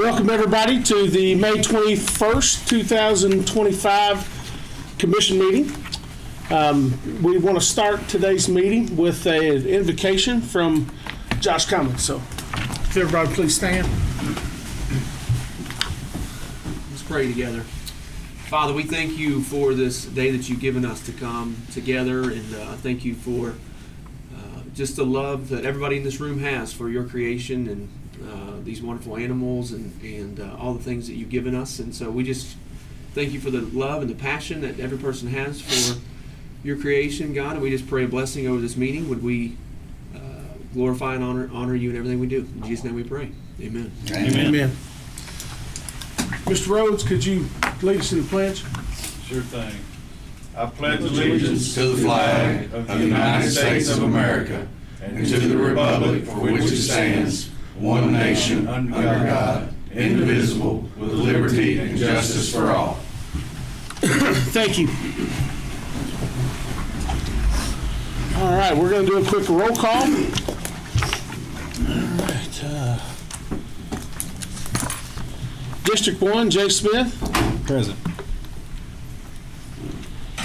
Welcome everybody to the May 21st, 2025 Commission meeting. We want to start today's meeting with an invocation from Josh Cummins. So if everybody please stand. Let's pray together. Father, we thank you for this day that you've given us to come together, and thank you for just the love that everybody in this room has for your creation and these wonderful animals and all the things that you've given us. And so we just thank you for the love and the passion that every person has for your creation, God. And we just pray a blessing over this meeting. Would we glorify and honor you in everything we do. In Jesus' name we pray. Amen. Amen. Amen. Mr. Rhodes, could you lead us in the pledge? Sure thing. I pledge allegiance to the flag of the United States of America and to the republic for which it stands, one nation, under God, indivisible, with liberty and justice for all. Thank you. All right, we're going to do a quick roll call. All right. District 1, Jay Smith. Present.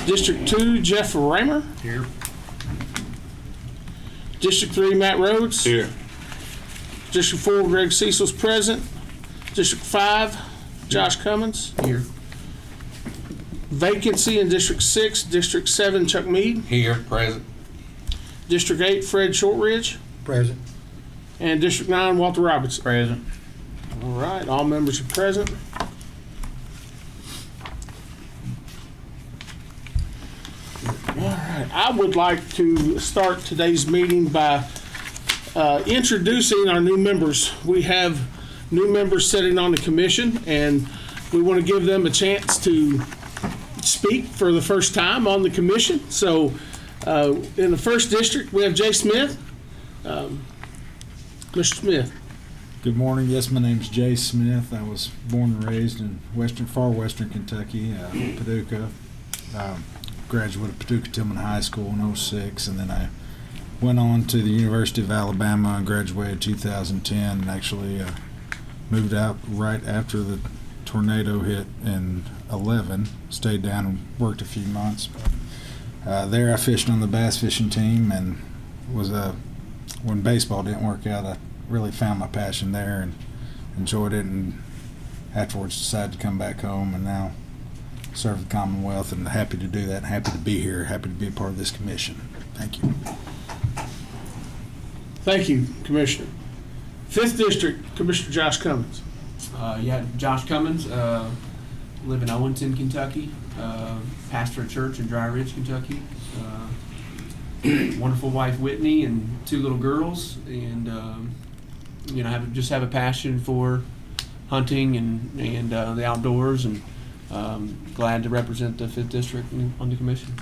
District 2, Jeff Raymer. Here. District 3, Matt Rhodes. Here. District 4, Greg Cecil's present. District 5, Josh Cummins. Here. Vacancy in District 6, District 7, Chuck Mead. Here. Present. District 8, Fred Shortridge. Present. And District 9, Walter Robertson. Present. All right, all members are present. All right, I would like to start today's meeting by introducing our new members. We have new members sitting on the commission, and we want to give them a chance to speak for the first time on the commission. So in the first district, we have Jay Smith. Mr. Smith. Good morning. Yes, my name's Jay Smith. I was born and raised in far western Kentucky, Paducah. Graduated of Paducah Tillman High School in 2006, and then I went on to the University of Alabama and graduated in 2010, and actually moved out right after the tornado hit in 2011. Stayed down and worked a few months. There I fished on the bass fishing team, and was when baseball didn't work out, I really found my passion there and enjoyed it, and afterwards decided to come back home and now serve the Commonwealth, and happy to do that, and happy to be here, happy to be a part of this commission. Thank you. Thank you, Commissioner. 5th District, Commissioner Josh Cummins. Josh Cummins, live in Owenston, Kentucky, pastor a church in Dry Ridge, Kentucky. Wonderful wife Whitney and 2 little girls, and have a passion for hunting and the outdoors, and glad to represent the 5th District on the commission.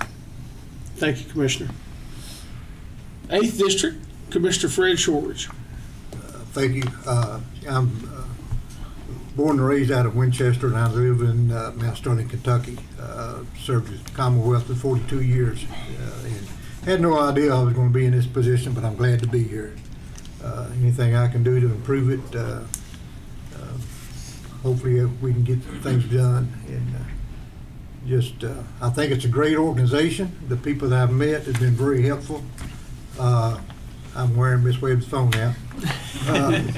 Thank you, Commissioner. 8th District, Commissioner Fred Shortridge. Thank you. I'm born and raised out of Winchester, and I live in Mount Sterling, Kentucky. Served the Commonwealth for 42 years. And had no idea I was going to be in this position, but I'm glad to be here. Anything I can do to improve it, hopefully we can get things done. And I think it's a great organization. The people that I've met have been very helpful. I'm wearing Miss Webb's phone now.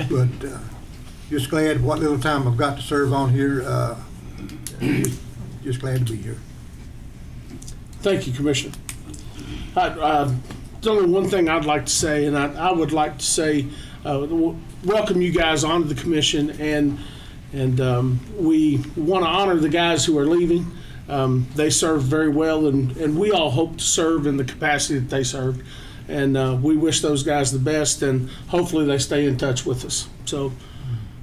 But just glad what little time I've got to serve on here. Just glad to be here. Thank you, Commissioner. There's only one thing I'd like to say, and I would like to say welcome you guys onto the commission, and we want to honor the guys who are leaving. They served very well, and we all hope to serve in the capacity that they served. And we wish those guys the best, and hopefully they stay in touch with us. So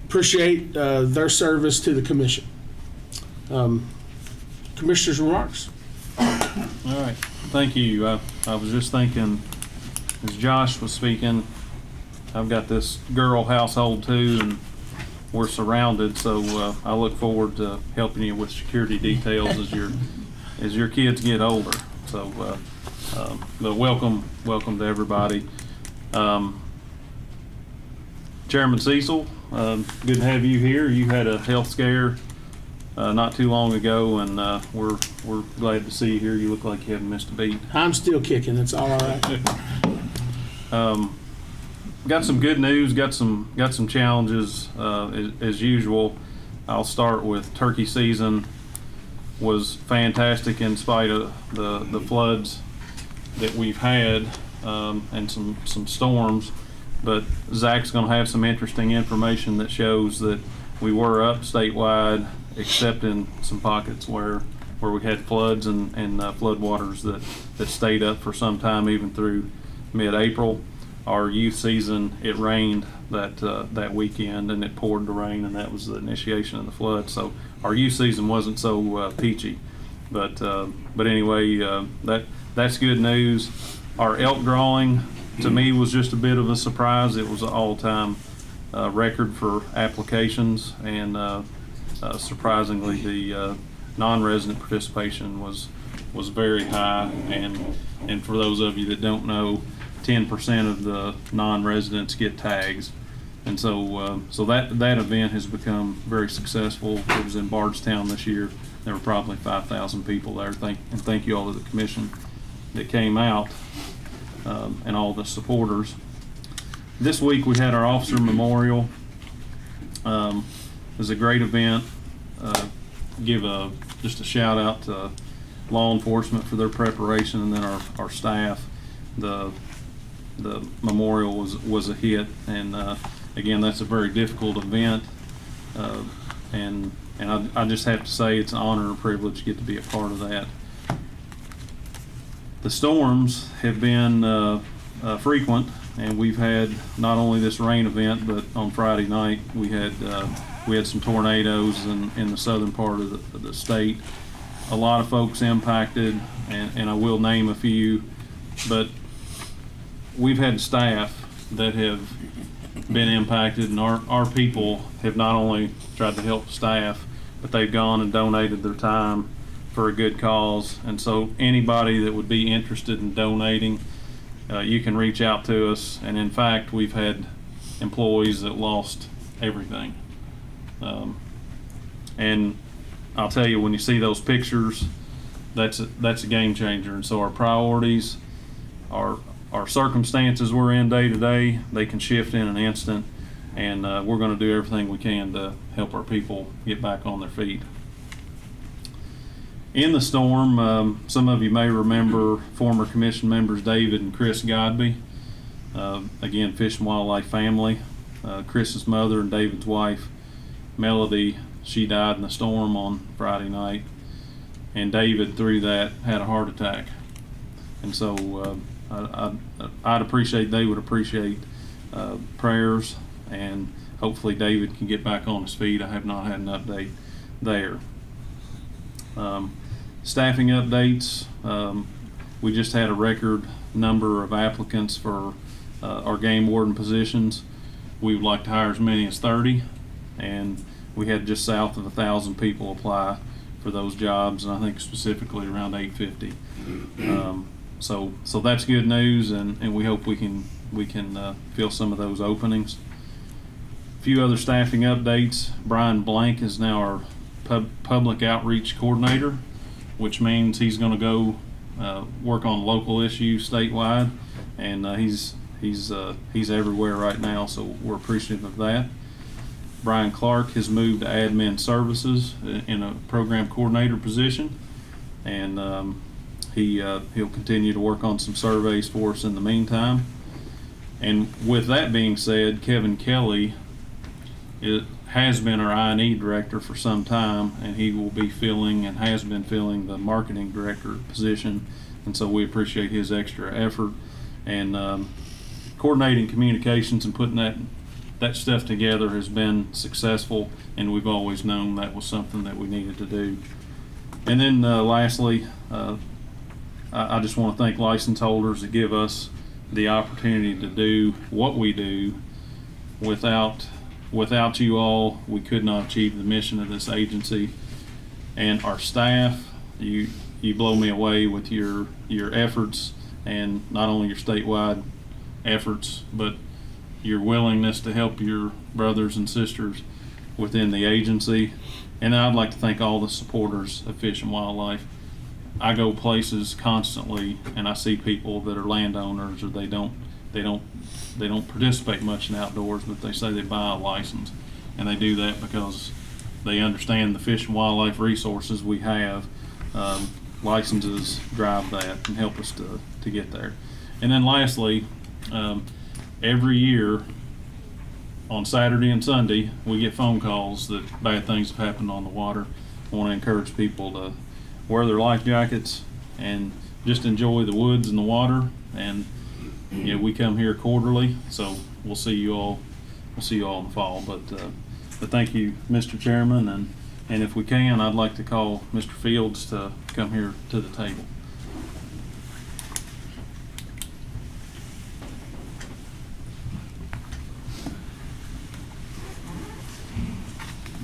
appreciate their service to the commission. Commissioner's remarks. All right. Thank you. I was just thinking, as Josh was speaking, I've got this girl household too, and we're surrounded. So I look forward to helping you with security details as your kids get older. So, but welcome to everybody. Chairman Cecil, good to have you here. You had a health scare not too long ago, and we're glad to see you here. You look like you haven't missed a beat. I'm still kicking. It's all right. Got some good news. Got some challenges as usual. I'll start with turkey season. Was fantastic in spite of the floods that we've had and some storms. But Zach's going to have some interesting information that shows that we were up statewide, except in some pockets where we had floods and floodwaters that stayed up for some time, even through mid-April. Our youth season, it rained that weekend, and it poured the rain, and that was the initiation of the flood. So our youth season wasn't so peachy, but anyway, that's good news. Our elk drawing, to me, was just a bit of a surprise. It was an all-time record for applications, and surprisingly, the non-resident participation was very high. And for those of you that don't know, 10% of the non-residents get tags, and so that event has become very successful. It was in Bardstown this year. There were probably 5,000 people there. Thank you all to the commission that came out. And all the supporters. This week we had our officer memorial. It was a great event. Give just a shout out to law enforcement for their preparation, and then our staff. The memorial was a hit, and again, that's a very difficult event. And I just have to say it's an honor and a privilege to get to be a part of that. The storms have been frequent, and we've had not only this rain event, but on Friday night we had some tornadoes in the southern part of the state. A lot of folks impacted, and I will name a few, but we've had staff that have been impacted, and our people have not only tried to help staff, but they've gone and donated their time for a good cause. And so anybody that would be interested in donating, you can reach out to us. And in fact, we've had employees that lost everything. And I'll tell you, when you see those pictures, that's a game changer. And so our priorities, our circumstances we're in day to day, they can shift in an instant. And we're going to do everything we can to help our people get back on their feet. In the storm, some of you may remember former commission members David and Chris Godby, again, Fish and Wildlife family. Chris's mother and David's wife, Melody, she died in the storm on Friday night, and David, through that, had a heart attack. And so they would appreciate prayers, and hopefully David can get back on his feet. I have not had an update there. Staffing updates, we just had a record number of applicants for our game warden positions. We would like to hire as many as 30, and we had just south of 1,000 people apply for those jobs, and I think specifically around 850. So that's good news, and we hope we can fill some of those openings. A few other staffing updates. Brian Blank is now our public outreach coordinator, which means he's going to go work on local issues statewide, and he's everywhere right now, so we're appreciative of that. Brian Clark has moved to admin services in a program coordinator position, and he'll continue to work on some surveys for us in the meantime. And with that being said, Kevin Kelly has been our I&E director for some time, and he will be filling and has been filling the marketing director position, and so we appreciate his extra effort and coordinating communications and putting that stuff together has been successful, and we've always known that was something that we needed to do. And then lastly, I just want to thank license holders that give us the opportunity to do what we do. Without you all, we could not achieve the mission of this agency. And our staff, you blow me away with your efforts, and not only your statewide efforts, but your willingness to help your brothers and sisters within the agency. And I'd like to thank all the supporters of Fish and Wildlife. I go places constantly and I see people that are landowners, or they don't participate much in outdoors, but they say they buy a license, and they do that because they understand the fish and wildlife resources we have. Licenses drive that and help us to get there. And then lastly, every year on Saturday and Sunday, we get phone calls that bad things have happened on the water. I want to encourage people to wear their life jackets and just enjoy the woods and the water. And we come here quarterly, so we'll see you all. We'll see you all in the fall. But thank you, Mr. Chairman, and if we can, I'd like to call Mr. Fields to come here to the table.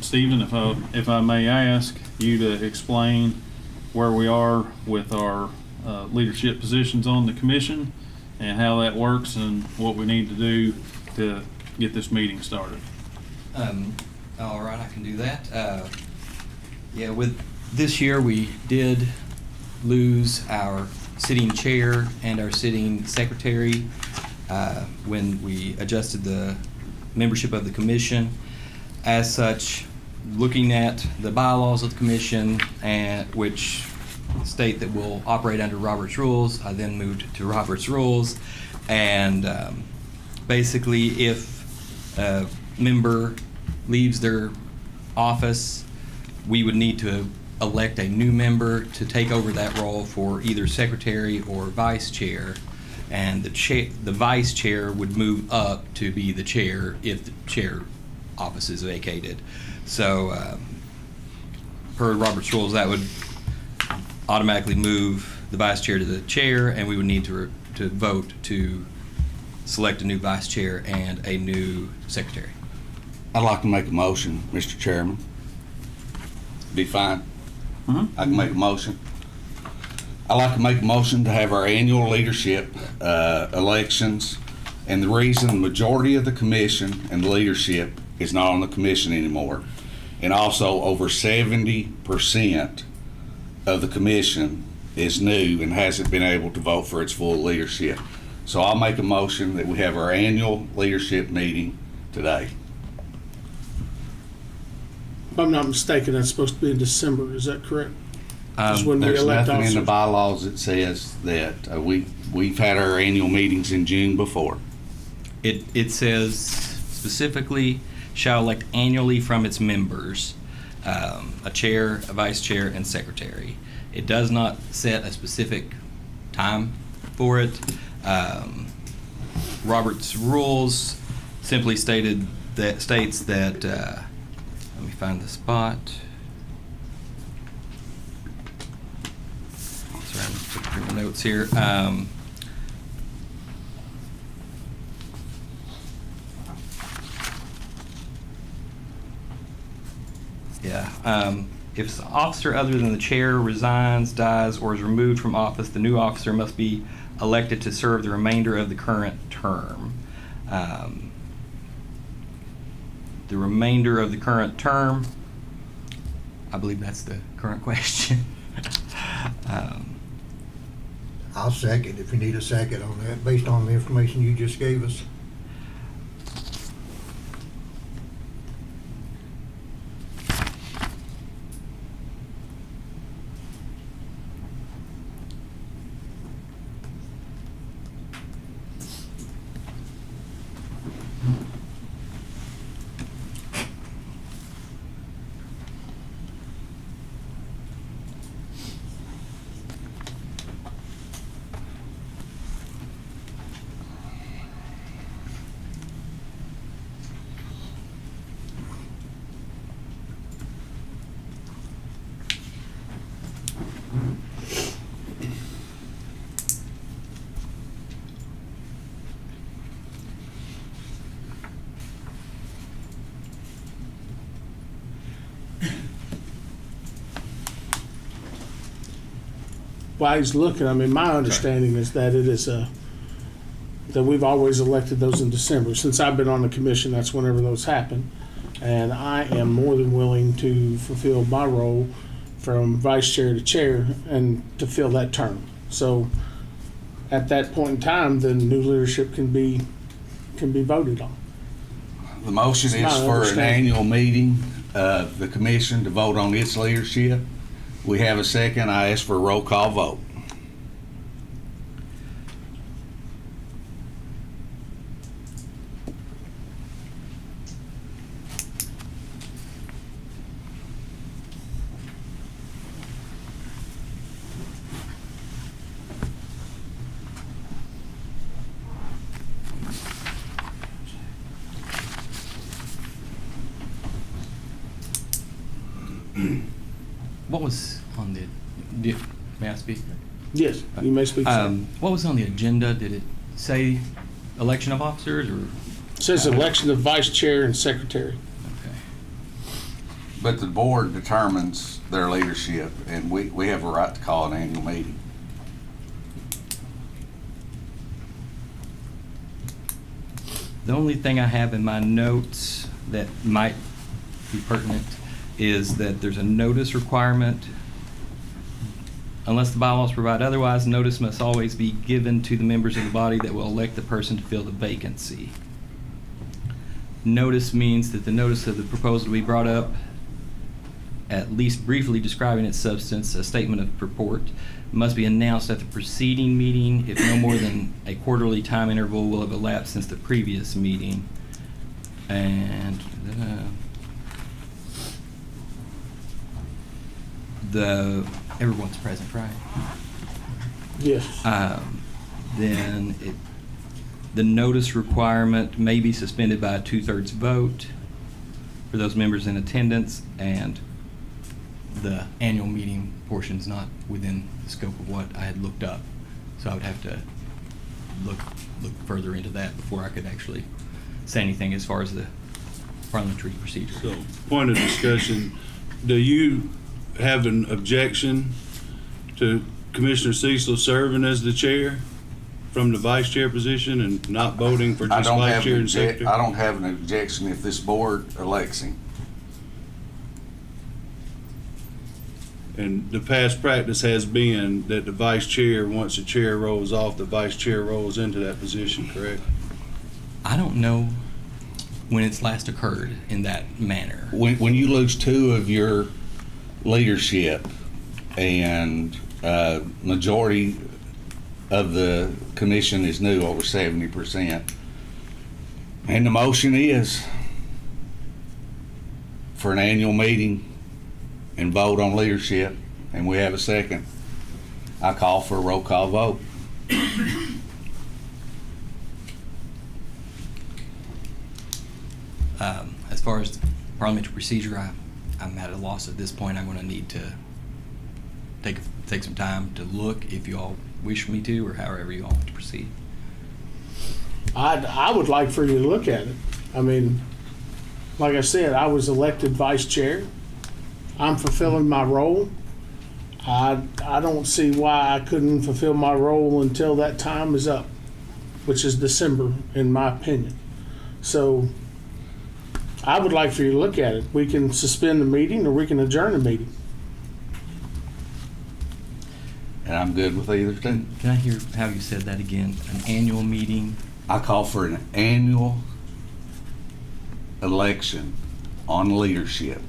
Stephen, if I may ask you to explain where we are with our leadership positions on the commission and how that works and what we need to do to get this meeting started. All right, I can do that. With this year we did lose our sitting chair and our sitting secretary when we adjusted the membership of the commission. As such, looking at the bylaws of the commission, which state that we'll operate under Robert's rules, I then moved to Robert's rules, and basically if a member leaves their office, we would need to elect a new member to take over that role for either secretary or vice chair, and the vice chair would move up to be the chair if the chair office is vacated. So per Robert's rules, that would automatically move the vice chair to the chair, and we would need to vote to select a new vice chair and a new secretary. I'd like to make a motion, Mr. Chairman. Be fine? I can make a motion. I'd like to make a motion to have our annual leadership elections, and the reason the majority of the commission and the leadership is not on the commission anymore, and also over 70% of the commission is new and hasn't been able to vote for its full leadership. So I'll make a motion that we have our annual leadership meeting today. If I'm not mistaken, that's supposed to be in December. Is that correct? Just when we There's elect nothing in the officers. bylaws that says that we've had our annual meetings in June before. It says specifically shall elect annually from its members a chair, a vice chair, and secretary. It does not set a specific time for it. Robert's rules simply states that let me find the spot. Sorry, I'm just looking through my notes here. If an officer other than the chair resigns, dies, or is removed from office, the new officer must be elected to serve the remainder of the current term. The remainder of the current term, I believe that's the current question. I'll second if you need a second on that, based on the information you just gave us. While he's looking, I mean, my understanding is that it is that we've always elected those in December. Since I've been on the commission, that's whenever those happen. And I am more than willing to fulfill my role from vice chair to chair and to fill that term. So at that point in time, then new leadership can be voted on. The motion It's is my for an understanding. annual meeting of the commission to vote on its leadership. We have a second. I ask for a roll call vote. What was on the, may I speak? Yes, you may speak. sir. What was on the agenda? Did it say election of officers or? It says election of vice chair and secretary. Okay. But the board determines their leadership, and we have a right to call an annual meeting. The only thing I have in my notes that might be pertinent is that there's a notice requirement. Unless the bylaws provide otherwise, notice must always be given to the members of the body that will elect the person to fill the vacancy. Notice means that the notice of the proposal to be brought up, at least briefly describing its substance, a statement of purport, must be announced at the preceding meeting if no more than a quarterly time interval will have elapsed since the previous meeting. And everyone's present, right? Yes. Then the notice requirement may be suspended by a 2/3 vote for those members in attendance, and the annual meeting portion's not within the scope of what I had looked up. So I would have to look further into that before I could actually say anything as far as the parliamentary procedure. So, point of discussion, do you have an objection to Commissioner Cecil serving as the chair from the vice chair position and not voting for I just don't vice have chair an and secretary? I don't have an objection if this board elects him. And the past practice has been that the vice chair, once the chair rolls off, the vice chair rolls into that position, correct? I don't know when it's last occurred in that manner. When you lose two of your leadership and majority of the commission is new, over 70%, and the motion is for an annual meeting and vote on leadership, and we have a second, I call for a roll call vote. As far as parliamentary procedure, I'm at a loss at this point. I'm going to need to take some time to look if you all wish me to, or however you all want to proceed. I would like for you to look at it. I mean, like I said, I was elected vice chair. I'm fulfilling my role. I don't see why I couldn't fulfill my role until that time is up, which is December, in my opinion. So I would like for you to look at it. We can suspend the meeting or we can adjourn the meeting. And I'm good with either two. Can I hear how you said that again? An annual meeting? I call for an annual election on leadership.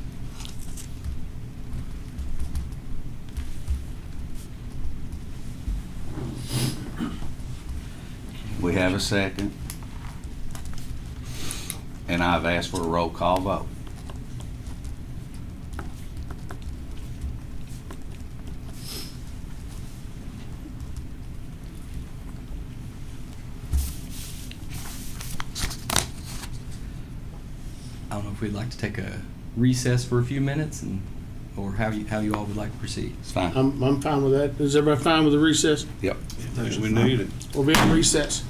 We have a second, and I've asked for a roll call vote. I don't know if we'd like to take a recess for a few minutes, or how you all would like to proceed. It's fine. I'm fine with that. Is everybody fine with the recess? Yep. I think we need it. We'll be in recess.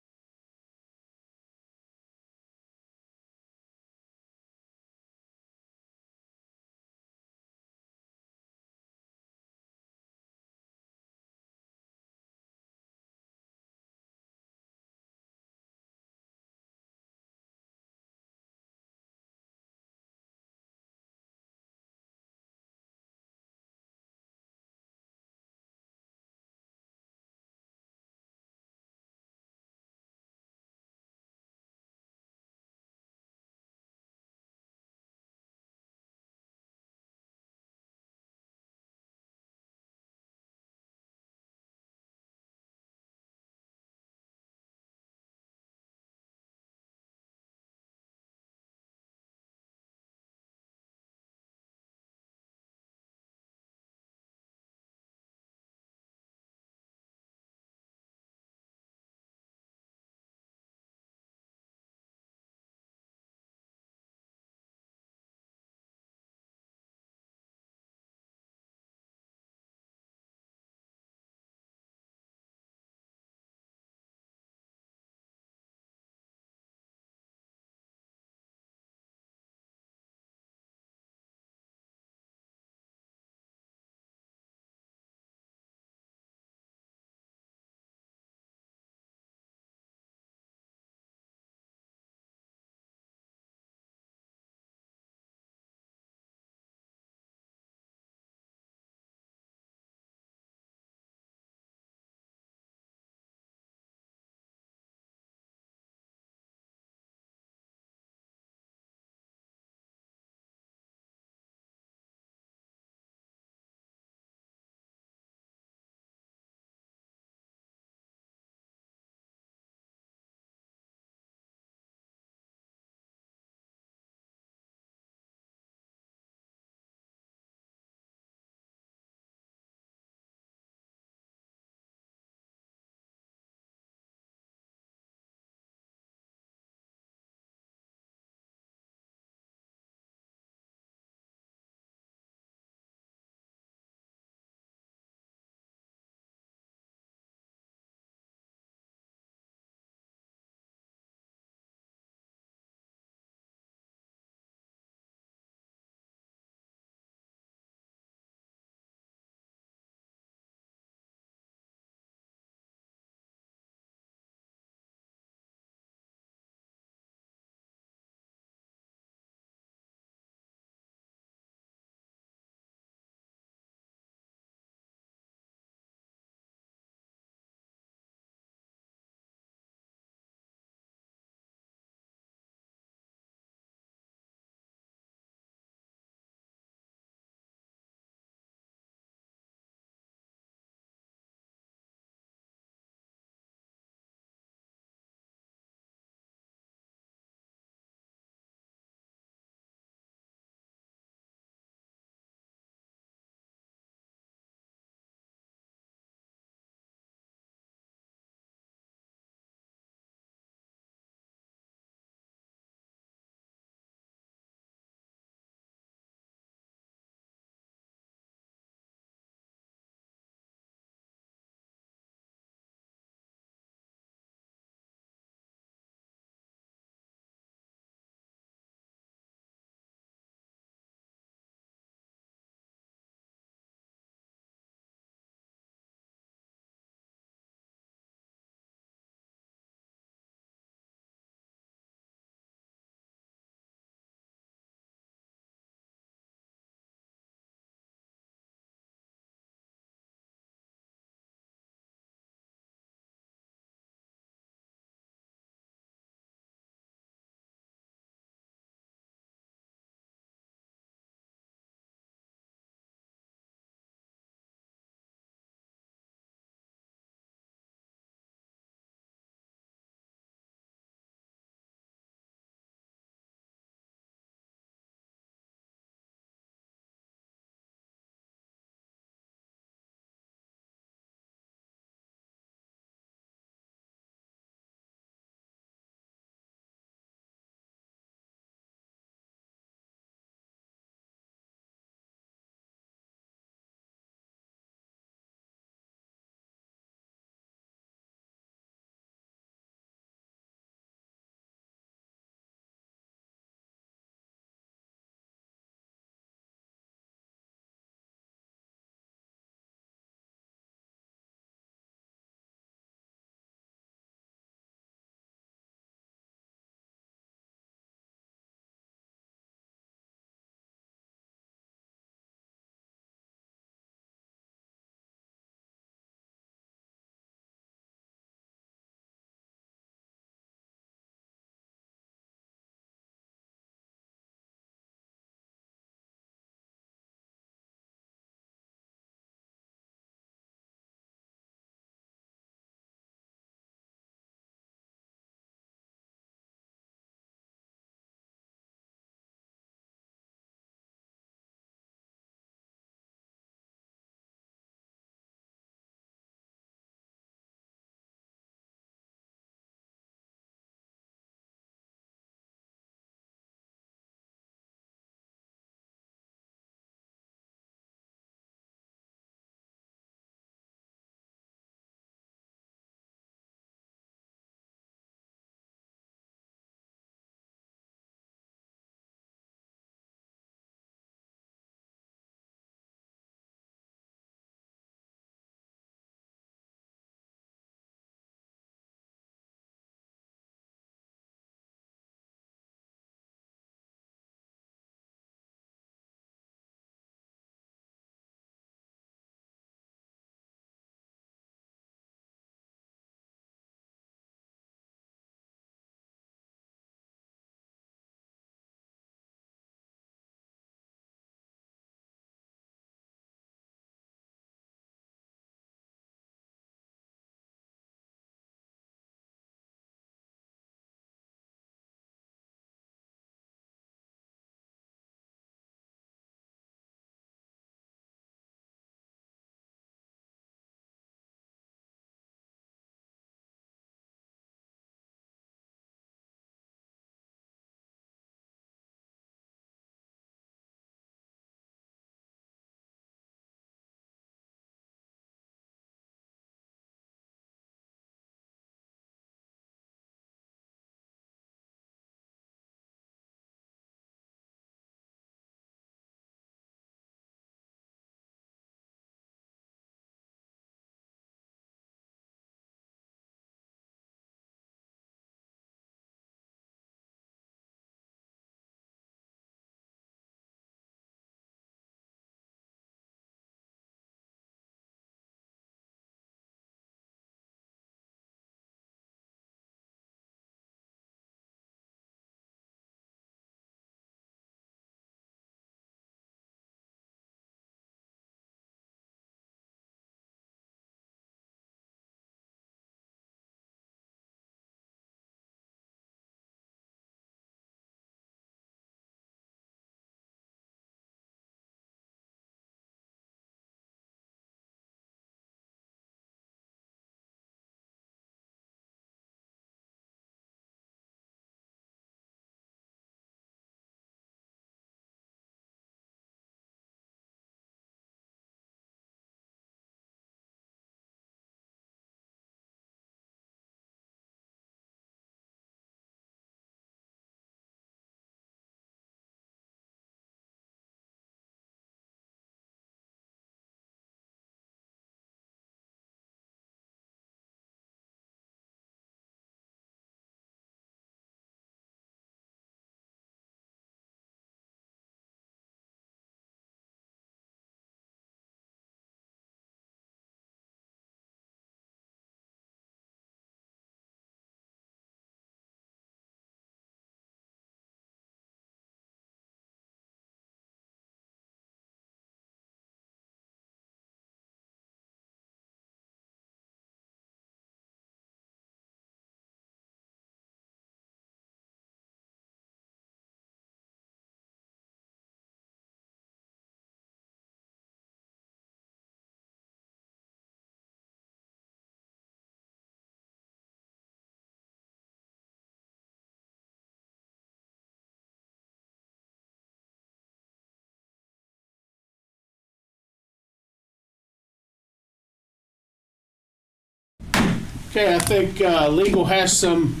Okay, I think legal has some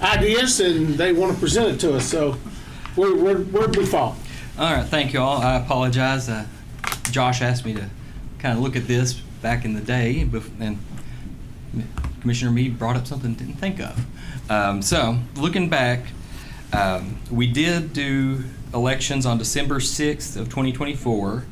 ideas and they want to present it to us. So where'd we fall? All right, thank you all. I apologize. Josh asked me to kind of look at this back in the day, and Commissioner Meade brought up something I didn't think of. So, looking back, we did do elections on December 6th of 2024.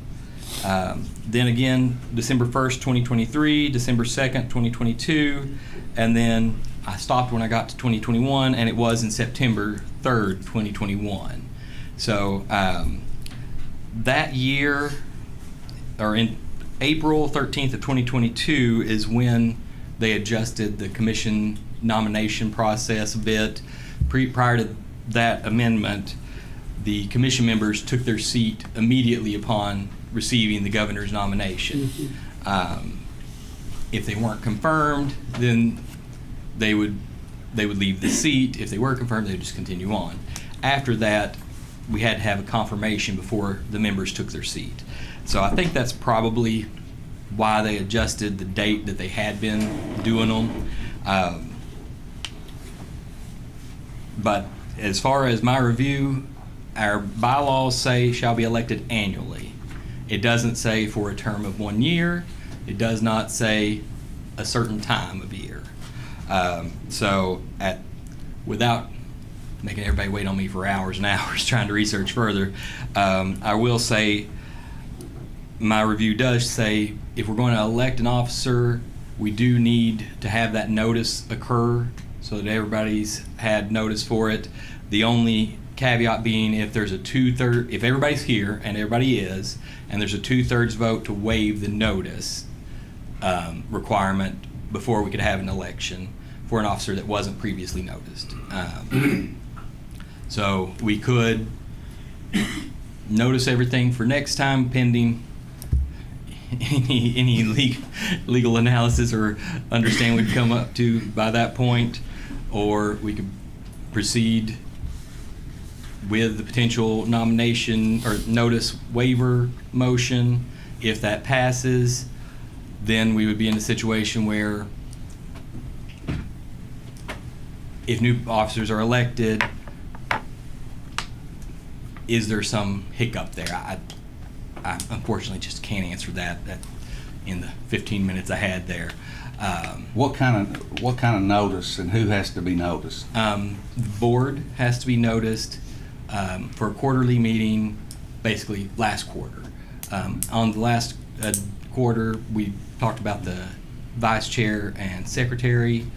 Then again, December 1st, 2023, December 2nd, 2022, and then I stopped when I got to 2021, and it was in September 3rd, 2021. So that year, or in April 13th of 2022 is when they adjusted the commission nomination process a bit. Prior to that amendment, the commission members took their seat immediately upon receiving the governor's nomination. If they weren't confirmed, then they would leave the seat. If they were confirmed, they would just continue on. After that, we had to have a confirmation before the members took their seat. So I think that's probably why they adjusted the date that they had been doing them. But as far as my review, our bylaws say shall be elected annually. It doesn't say for a term of 1 year. It does not say a certain time of year. So without making everybody wait on me for hours and hours trying to research further, I will say my review does say if we're going to elect an officer, we do need to have that notice occur so that everybody's had notice for it. The only caveat being if there's a if everybody's here, and everybody is, and there's a 2/3 vote to waive the notice requirement before we could have an election for an officer that wasn't previously noticed. So we could notice everything for next time pending any legal analysis or understand we'd come up to by that point, or we could proceed with the potential nomination or notice waiver motion. If that passes, then we would be in a situation where if new officers are elected, is there some hiccup there? I unfortunately just can't answer that in the 15 minutes I had there. What kind of notice and who has to be noticed? The board has to be noticed for a quarterly meeting, basically last quarter. On the last quarter, we talked about the vice chair and secretary,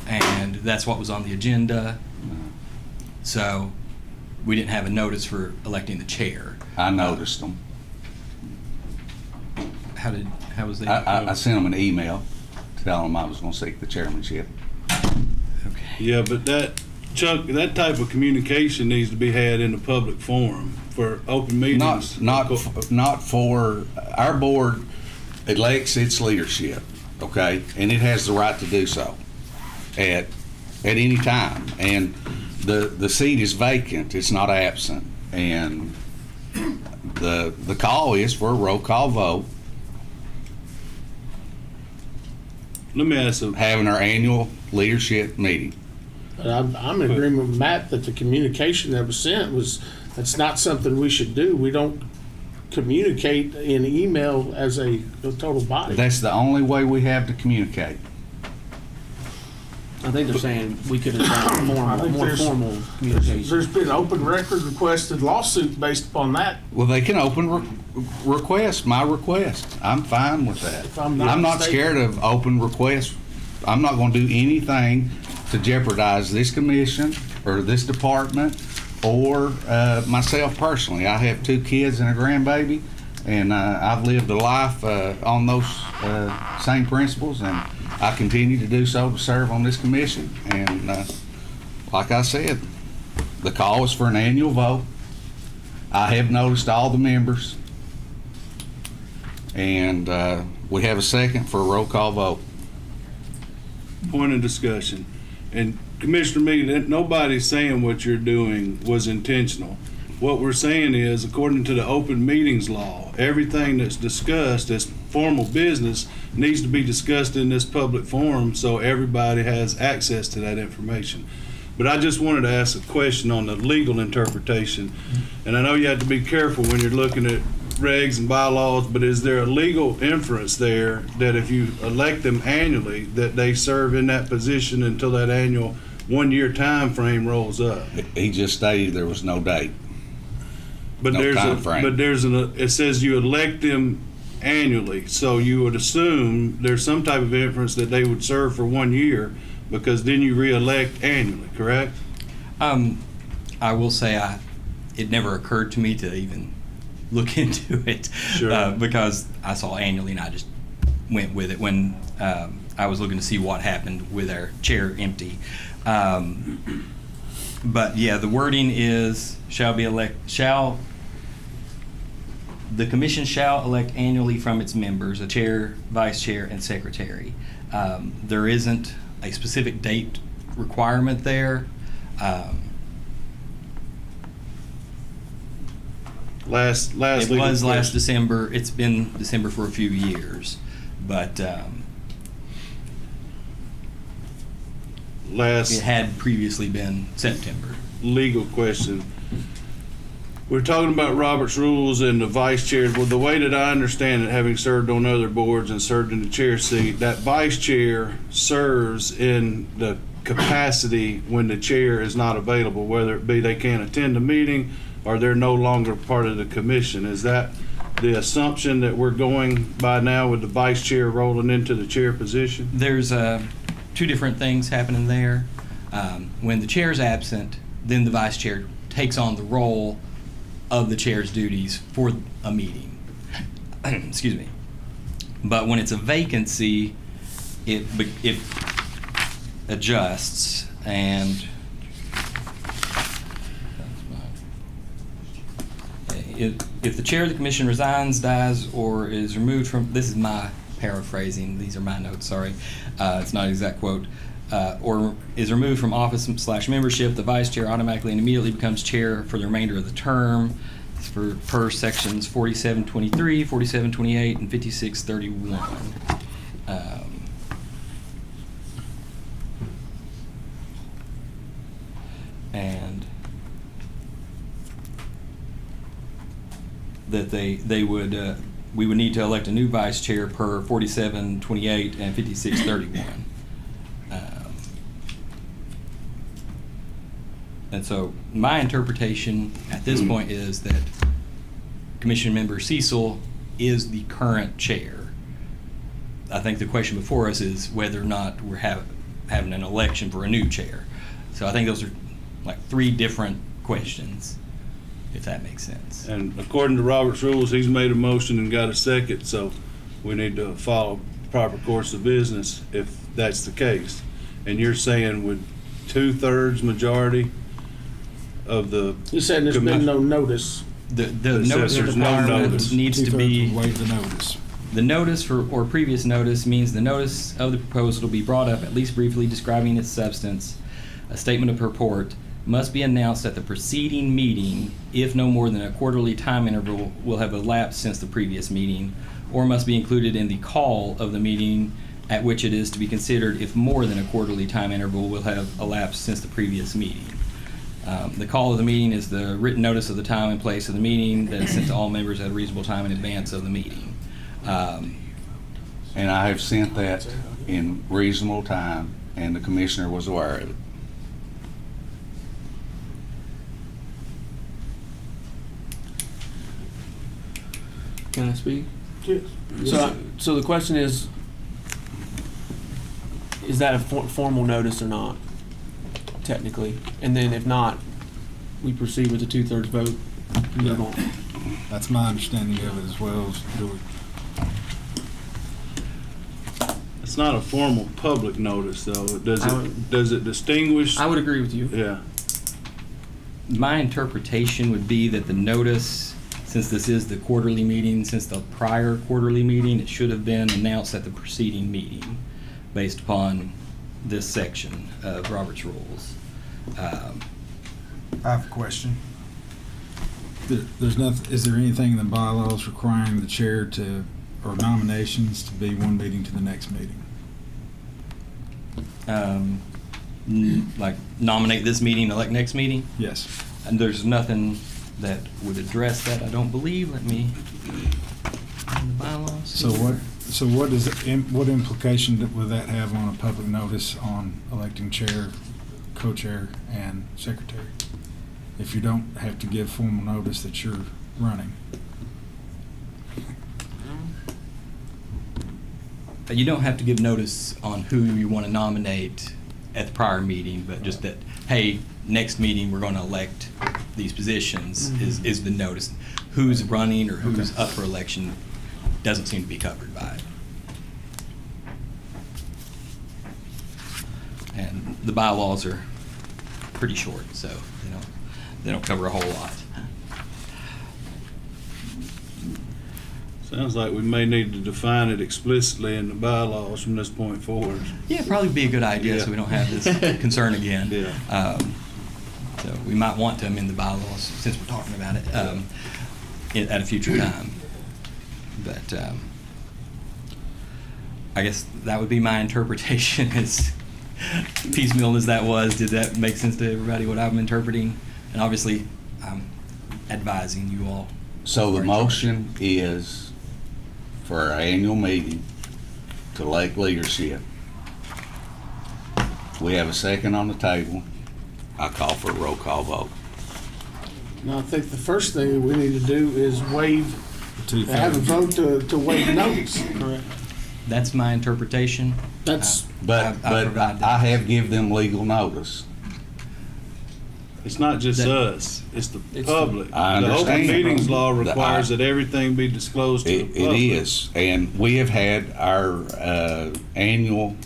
and that's what was on the agenda. So we didn't have a notice for electing the chair. I noticed them. How was that? I sent them an email telling them I was going to seek the chairmanship. Okay. Yeah, but Chuck, that type of communication needs to be had in a public forum for open meetings. Not for our board elects its leadership, okay, and it has the right to do so at any time. And the seat is vacant; it's not absent. And the call is for a roll call vote. Let me ask having our annual leadership meeting. I'm in agreement with Matt that the communication that was sent that's not something we should do. We don't communicate in email as a total body. That's the only way we have to communicate. I think they're saying we could have done more formal communication. There's been open record requested lawsuit based upon that. Well, they can open request, my request. I'm fine with that. If I'm not I'm not mistaken. scared of open requests. I'm not going to do anything to jeopardize this commission or this department or myself personally. I have 2 kids and a grandbaby, and I've lived a life on those same principles, and I continue to do so to serve on this commission. And like I said, the call is for an annual vote. I have noticed all the members, and we have a second for a roll call vote. point of discussion. And Commissioner Meade, nobody's saying what you're doing was intentional. What we're saying is, according to the open meetings law, everything that's discussed that's formal business needs to be discussed in this public forum so everybody has access to that information. But I just wanted to ask a question on the legal interpretation. And I know you have to be careful when you're looking at regs and bylaws, but is there a legal inference there that if you elect them annually, that they serve in that position until that annual 1-year time frame rolls up? He just stated there was no date. But No time frame. it says you elect them annually, so you would assume there's some type of inference that they would serve for 1 year, because then you re-elect annually, correct? I will say it never occurred to me to even look into it. Sure. Because I saw annually and I just went with it when I was looking to see what happened with our chair empty. But yeah, the wording is the commission shall elect annually from its members a chair, vice chair, and secretary. There isn't a specific date requirement there. Last It legal was last question. December. It's been December for a few years, but Last it had previously been September. legal question. We're talking about Robert's rules and the vice chair. Well, the way that I understand it, having served on other boards and served in the chair seat, that vice chair serves in the capacity when the chair is not available, whether it be they can't attend a meeting or they're no longer part of the commission. Is that the assumption that we're going by now with the vice chair rolling into the chair position? There's two different things happening there. When the chair's absent, then the vice chair takes on the role of the chair's duties for a meeting. Excuse me. But when it's a vacancy, it adjusts, and if the chair of the commission resigns, dies, or is removed from, this is my paraphrasing, these are my notes, sorry, it's not an exact quote, or is removed from office / membership, the vice chair automatically and immediately becomes chair for the remainder of the term. It's per sections 4723, 4728, and 5631. And that they would we would need to elect a new vice chair per 4728 and 5631. And so my interpretation at this point is that Commission Member Cecil is the current chair. I think the question before us is whether or not we're having an election for a new chair. So I think those are like three different questions, if that makes sense. And according to Robert's rules, he's made a motion and got a second, so we need to follow the proper course of business if that's the case. And you're saying with 2/3 majority of the You said there's been no notice. The It says notice there's no requirement notice. needs to 2/3 be, would waive the notice. the notice or previous notice means the notice of the proposal will be brought up, at least briefly describing its substance. A statement of purport must be announced at the preceding meeting if no more than a quarterly time interval will have elapsed since the previous meeting, or must be included in the call of the meeting at which it is to be considered if more than a quarterly time interval will have elapsed since the previous meeting. The call of the meeting is the written notice of the time and place of the meeting that is sent to all members at a reasonable time in advance of the meeting. And I have sent that in reasonable time, and the commissioner was aware of it. Can I speak? Yes. So the question is that a formal notice or not, technically? And then if not, we proceed with the 2/3 vote and move on. That's my understanding of it as well. It's not a formal public notice, though. Does it distinguish? I would agree with you. Yeah. My interpretation would be that the notice, since this is the quarterly meeting, since the prior quarterly meeting, it should have been announced at the preceding meeting based upon this section of Robert's Rules. I have a question. There's nothing. Is there anything in the bylaws requiring the chair to, or nominations to be one meeting to the next meeting? Like nominate this meeting, elect next meeting? Yes. And there's nothing that would address that, I don't believe. Let me, in the bylaws. So what is, what implication would that have on a public notice on electing chair, co-chair, and secretary? If you don't have to give formal notice that you're running? You don't have to give notice on who you want to nominate at the prior meeting, but just that, hey, next meeting, we're going to elect these positions is the notice. Who's running or who's up for election doesn't seem to be covered by it. And the bylaws are pretty short, so they don't cover a whole lot. Sounds like we may need to define it explicitly in the bylaws from this point forward. Yeah, probably be a good idea so we don't have this concern again. Yeah. So we might want to amend the bylaws since we're talking about it at a future time. But I guess that would be my interpretation. As piecemeal as that was, did that make sense to everybody what I'm interpreting? And obviously, I'm advising you all. So the motion is for our annual meeting to elect leadership. We have a second on the table. I call for a roll call vote. Now, I think the first thing that we need to do is have a vote to waive notice. Correct. That's my interpretation. That's, But I have given them legal notice. It's not just us, it's the public. I The open understand. meetings law requires that everything be disclosed to the It public. is, and we have had our annual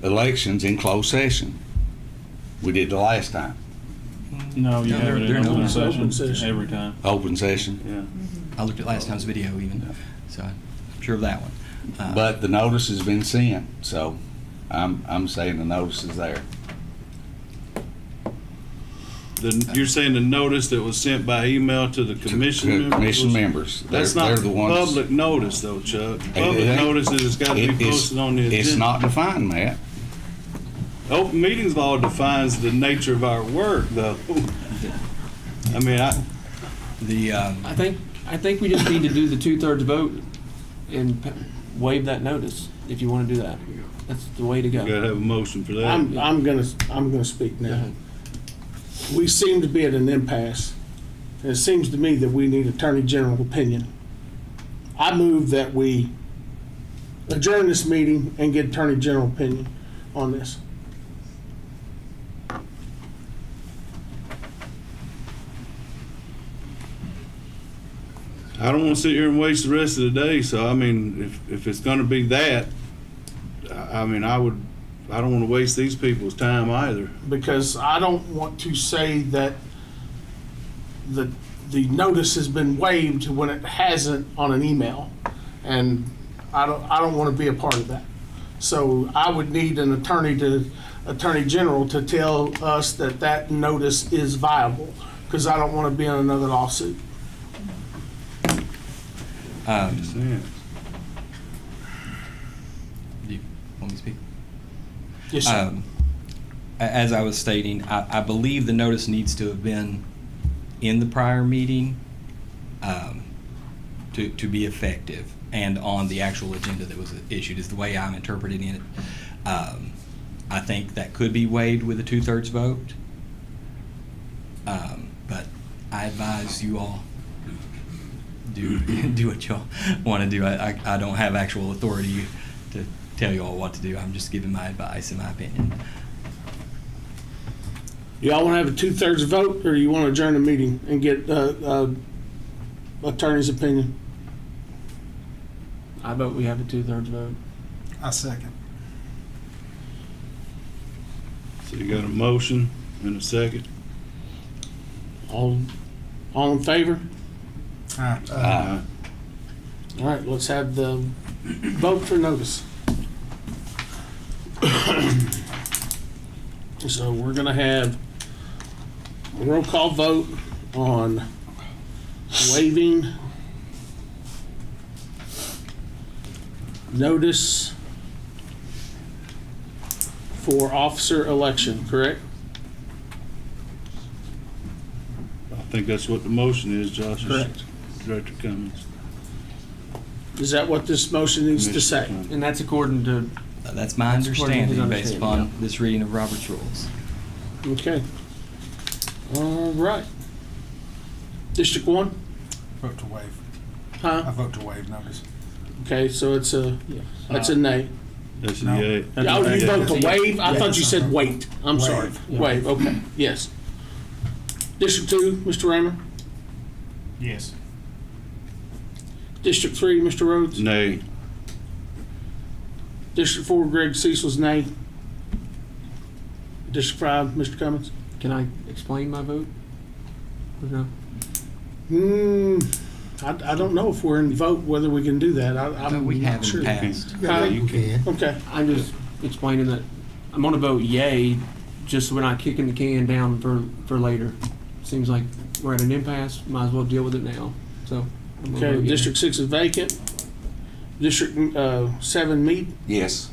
elections in closed session. We did the last time, No, you No, have it they're in not. open Open session session. every time. open session. Yeah. I looked at last time's video even, so I'm sure of that one. But the notice has been sent, so I'm saying the notice is there. You're saying the notice that was sent by email to the commission To members? Commission members. That's They're not the ones. public notice though, Chuck. It Public ain't. notice is it's got to be It is- posted on the agenda. It's not defined, Matt. Open meetings law defines the nature of our work though. I mean, I think we just need to do the 2/3 vote and waive that notice, if you want to do that. That's the way to go. you gotta have a motion for that. I'm gonna speak Go now. ahead. We seem to be at an impasse. And it seems to me that we need Attorney General opinion. I move that we adjourn this meeting and get Attorney General opinion on this. I don't want to sit here and waste the rest of the day, so I mean, if it's gonna be that, I mean, I don't want to waste these people's time either. Because I don't want to say that the notice has been waived when it hasn't on an email. And I don't want to be a part of that. So I would need an Attorney General to tell us that notice is viable, because I don't want to be in another lawsuit. Just saying. Do you want me to speak? Yes, sir. As I was stating, I believe the notice needs to have been in the prior meeting to be effective and on the actual agenda that was issued, is the way I'm interpreting it. I think that could be waived with a 2/3 vote. But I advise you all do what y'all want to do. I don't have actual authority to tell you all what to do. I'm just giving my advice and my opinion. Y'all want to have a 2/3 vote, or you want to adjourn the meeting and get attorney's opinion? I vote we have a 2/3 vote. I second. So you got a motion and a second? All in favor? Uh, All right, let's have the vote for notice. So we're gonna have a roll call vote on waiving notice for officer election, correct? I think that's what the motion is, Josh. Correct. Director Cummings. Is that what this motion needs to say? And that's according to, That's my That's according to his understanding based understanding, upon this reading of Robert's rules. Okay. All right. District 1? Vote to waive. I Huh? vote to waive notice. Okay, so it's a, that's a nay. That's a No. yay. Oh, you vote to waive? I Yeah. thought you said wait. I'm sorry. Waive. Waive, okay, yes. District 2, Mr. Raymer? Yes. District 3, Mr. Rhodes? Nay. District 4, Greg Cecil's nay. District 5, Mr. Cummins? can I explain my vote? Or no? I don't know if we're in vote, whether we can do that. I'm We not have sure. in the past. Huh? You can. Okay, I'm just explaining that I'm gonna vote yay, just so we're not kicking the can down for later. Seems like we're at an impasse, might as well deal with it now, so. I'm gonna okay, vote yay. District 6 is vacant. District 7, Mead. Yes.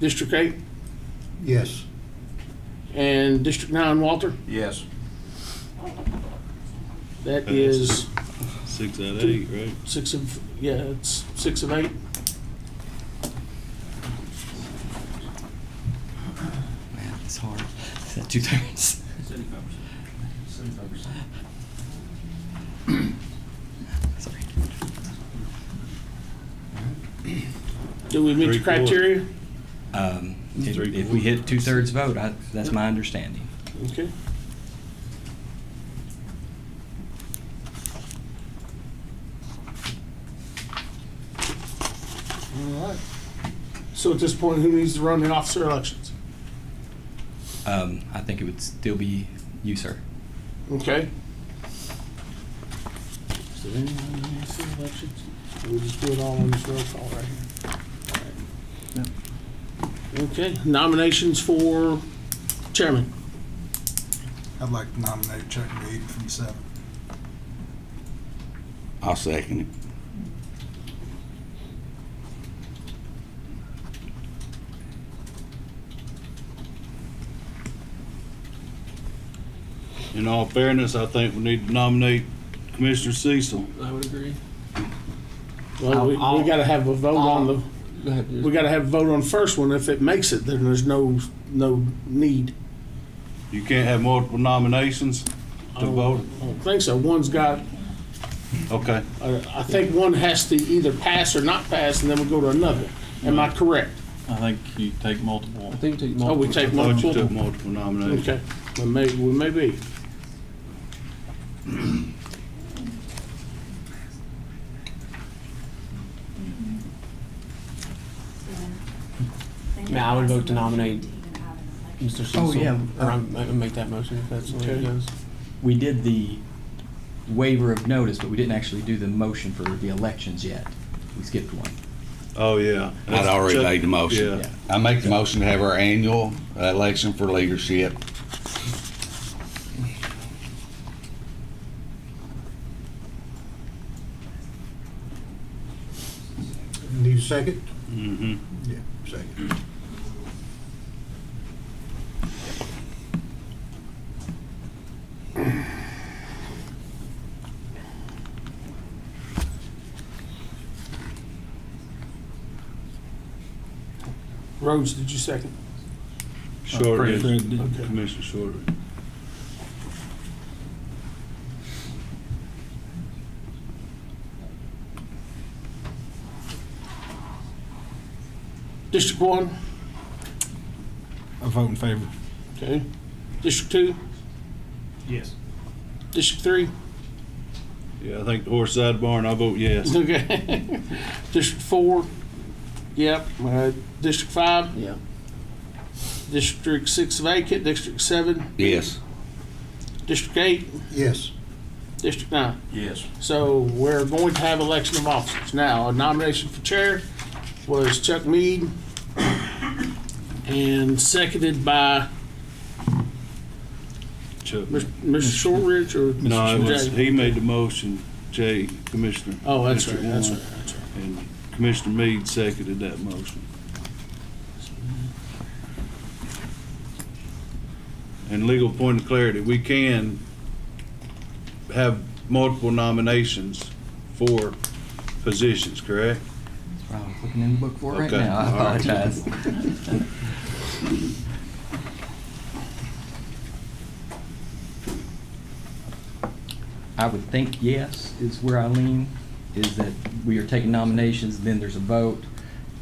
District 8 Yes. and District 9, Walter. Yes. That is 6 out of 8, right? 6 of, yeah, it's 6 of 8. Man, it's hard. Is that 2/3? Sorry. Do we meet the 3/4. criteria? If we hit 2/3 vote, that's my understanding. Okay. All right. So at this point, who needs to run the officer elections? I think it would still be you, sir. Okay. Is there anyone in the officer elections? We'll just do it all on this roll call right here. All right. Okay, nominations for chairman. I'd like to nominate Chuck Mead from 7. I'll second it. In all fairness, I think we need to nominate Commissioner Cecil. I would agree. Well, we I'll- gotta have a vote on the, Go ahead. we gotta have a vote on the first one. If it makes it, then there's no need. You can't have multiple nominations to vote? I don't think so. One's got, Okay. I think one has to either pass or not pass, and then we go to another. Am I correct? I think you take multiple. I think we take Oh, we multiple. take I thought you multiple? took multiple nominations. Okay, we may be. Yeah, I would vote to nominate Mr. Cecil. Oh, yeah. Or I make that motion if that's the way it Okay. goes. We did the waiver of notice, but we didn't actually do the motion for the elections yet. We skipped one. Oh, yeah. I'd already made the motion. Yeah. I make the motion to have our annual election for leadership. Need a second? Mm-hmm. Yeah, second. Rhodes, did you second? Short, Fred did. Okay. Commissioner Short. District 1, I vote in favor. okay. District 2, Yes. District 3, Yeah, I think the horse side barn, I vote yes. okay. District 4, yep. District 5, Yeah. District 6 vacant, District 7, Yes. District 8, Yes. District 9. Yes. So we're going to have election of officers. Now, a nomination for chair was Chuck Mead and seconded by Chuck. Mr. Shortridge or No, it was, Mr. Jay? he made the motion, Jay, Commissioner. Oh, that's right, District that's one. right, that's right. And Commissioner Meade seconded that motion. And legal point of clarity, we can have multiple nominations for positions, correct? That's what I was looking in the book for right Okay. now. I All right. apologize. I would think yes is where I lean, is that we are taking nominations, then there's a vote.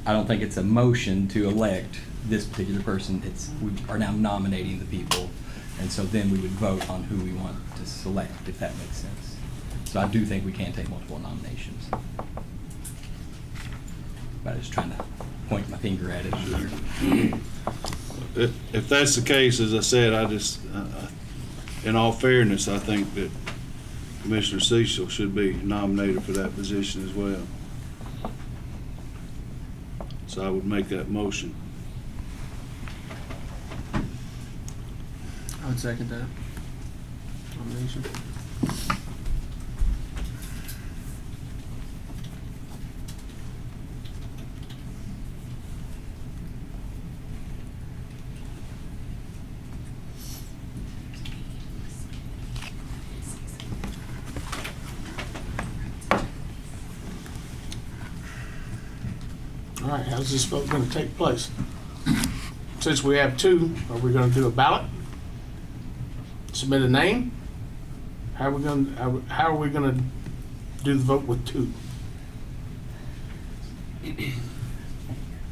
I don't think it's a motion to elect this particular person. We are now nominating the people, and so then we would vote on who we want to select, if that makes sense. So I do think we can take multiple nominations. But I was trying to point my finger at it here. If that's the case, as I said, in all fairness, I think that Commissioner Cecil should be nominated for that position as well. So I would make that motion. I would second that nomination. All right, how's this vote gonna take place? Since we have two, are we gonna do a ballot? Submit a name? How are we gonna do the vote with two? I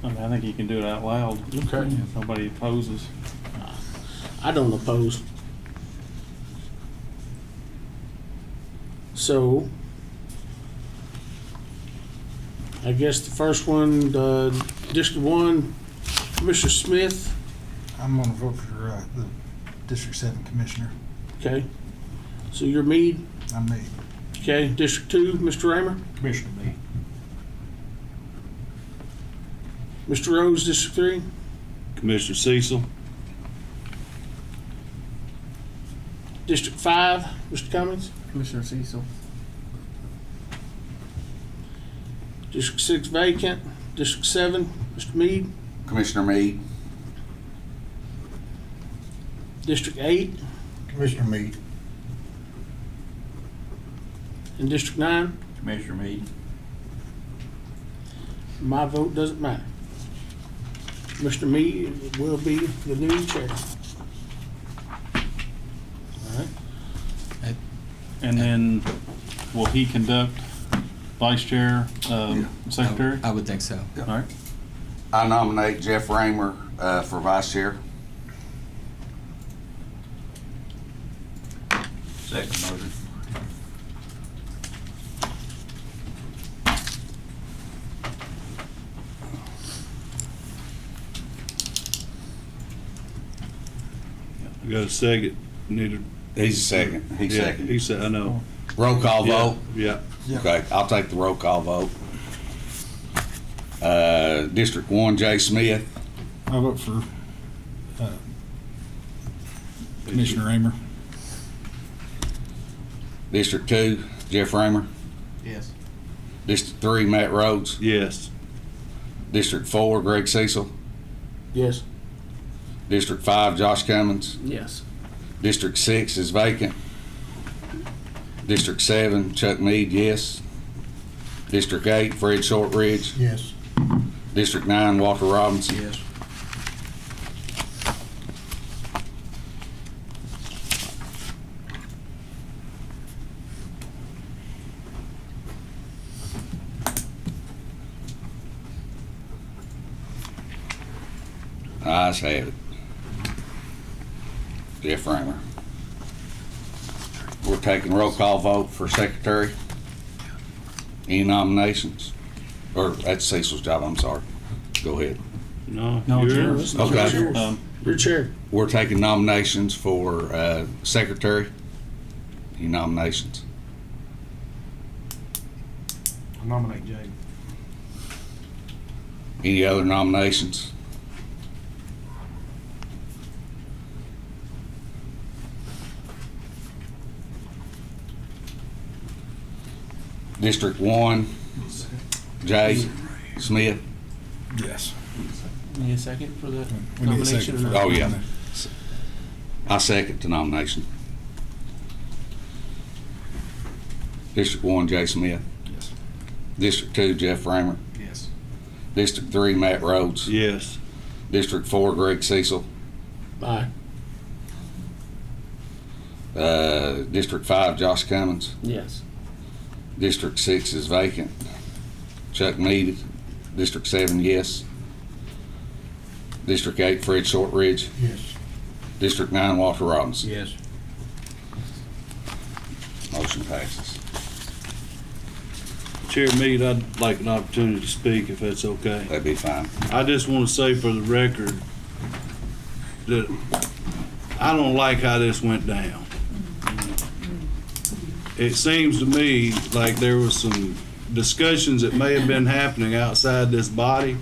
mean, I think you can do it out loud. Okay. If nobody opposes. I don't oppose. So, I guess the first one, District 1, Commissioner Smith, I'm gonna vote for the District 7 Commissioner. okay. So you're Meade, I'm me. okay. District 2, Mr. Raymer, Commissioner me. Mr. Rose, District 3, Commissioner Cecil, District 5, Mr. Cummings, Commissioner Cecil. District 6 vacant, District 7, Mr. Meade, Commissioner Meade, District 8, Commissioner Meade. and District 9. Commissioner Meade. My vote doesn't matter. Mr. Meade will be the new chair. All right. And then will he conduct vice chair, secretary? I would think so. All right. I nominate Jeff Raymer for vice chair. Second motion. I got a second. Need He's a second. He's yeah, second. he said, I know. Roll call Yeah, vote. Yeah. Okay, I'll take the roll call vote. District 1, Jay Smith. I vote for Commissioner Raymer. District 2, Jeff Raymer. Yes. District 3, Matt Rhodes. Yes. District 4, Greg Cecil. Yes. District 5, Josh Cummins. Yes. District 6 is vacant. District 7, Chuck Meade, yes. District 8, Fred Shortridge. Yes. District 9, Walter Robinson. Yes. Ayes have it. Jeff Raymer. We're taking roll call vote for secretary. Any nominations? Or that's Cecil's job, I'm sorry. Go ahead. No, No, it's yours. yours. Okay. It's yours. Your chair. We're taking nominations for secretary. Any nominations? I nominate Jay. Any other nominations? District 1, Jay. Smith. Yes. Need a second for the We need a nomination? second or for not? that. Oh, yeah. I second the nomination. District 1, Jay Smith. Yes. District 2, Jeff Ramer. Yes. District 3, Matt Rhodes. Yes. District 4, Greg Cecil. Aye. District 5, Josh Cummins. Yes. District 6 is vacant. Chuck Mead. District 7, yes. District 8, Fred Shortridge. Yes. District 9, Walter Robinson. Yes. Motion passes. Chair Mead, I'd like an opportunity to speak if that's okay. That'd be fine. I just want to say for the record that I don't like how this went down. It seems to me like there was some discussions that may have been happening outside this body.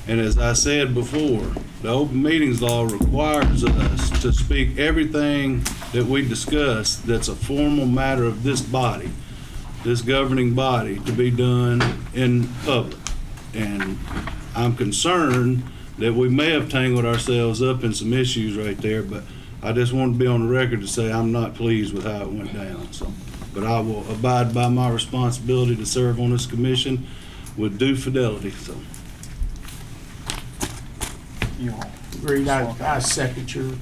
And as I said before, the open meetings law requires us to speak everything that we discuss that's a formal matter of this body, this governing body, to be done in public. And I'm concerned that we may have tangled ourselves up in some issues right there, but I just want to be on the record to say I'm not pleased with how it went down. So, but I will abide by my responsibility to serve on this commission with due fidelity. So, You all. Agreed. I second your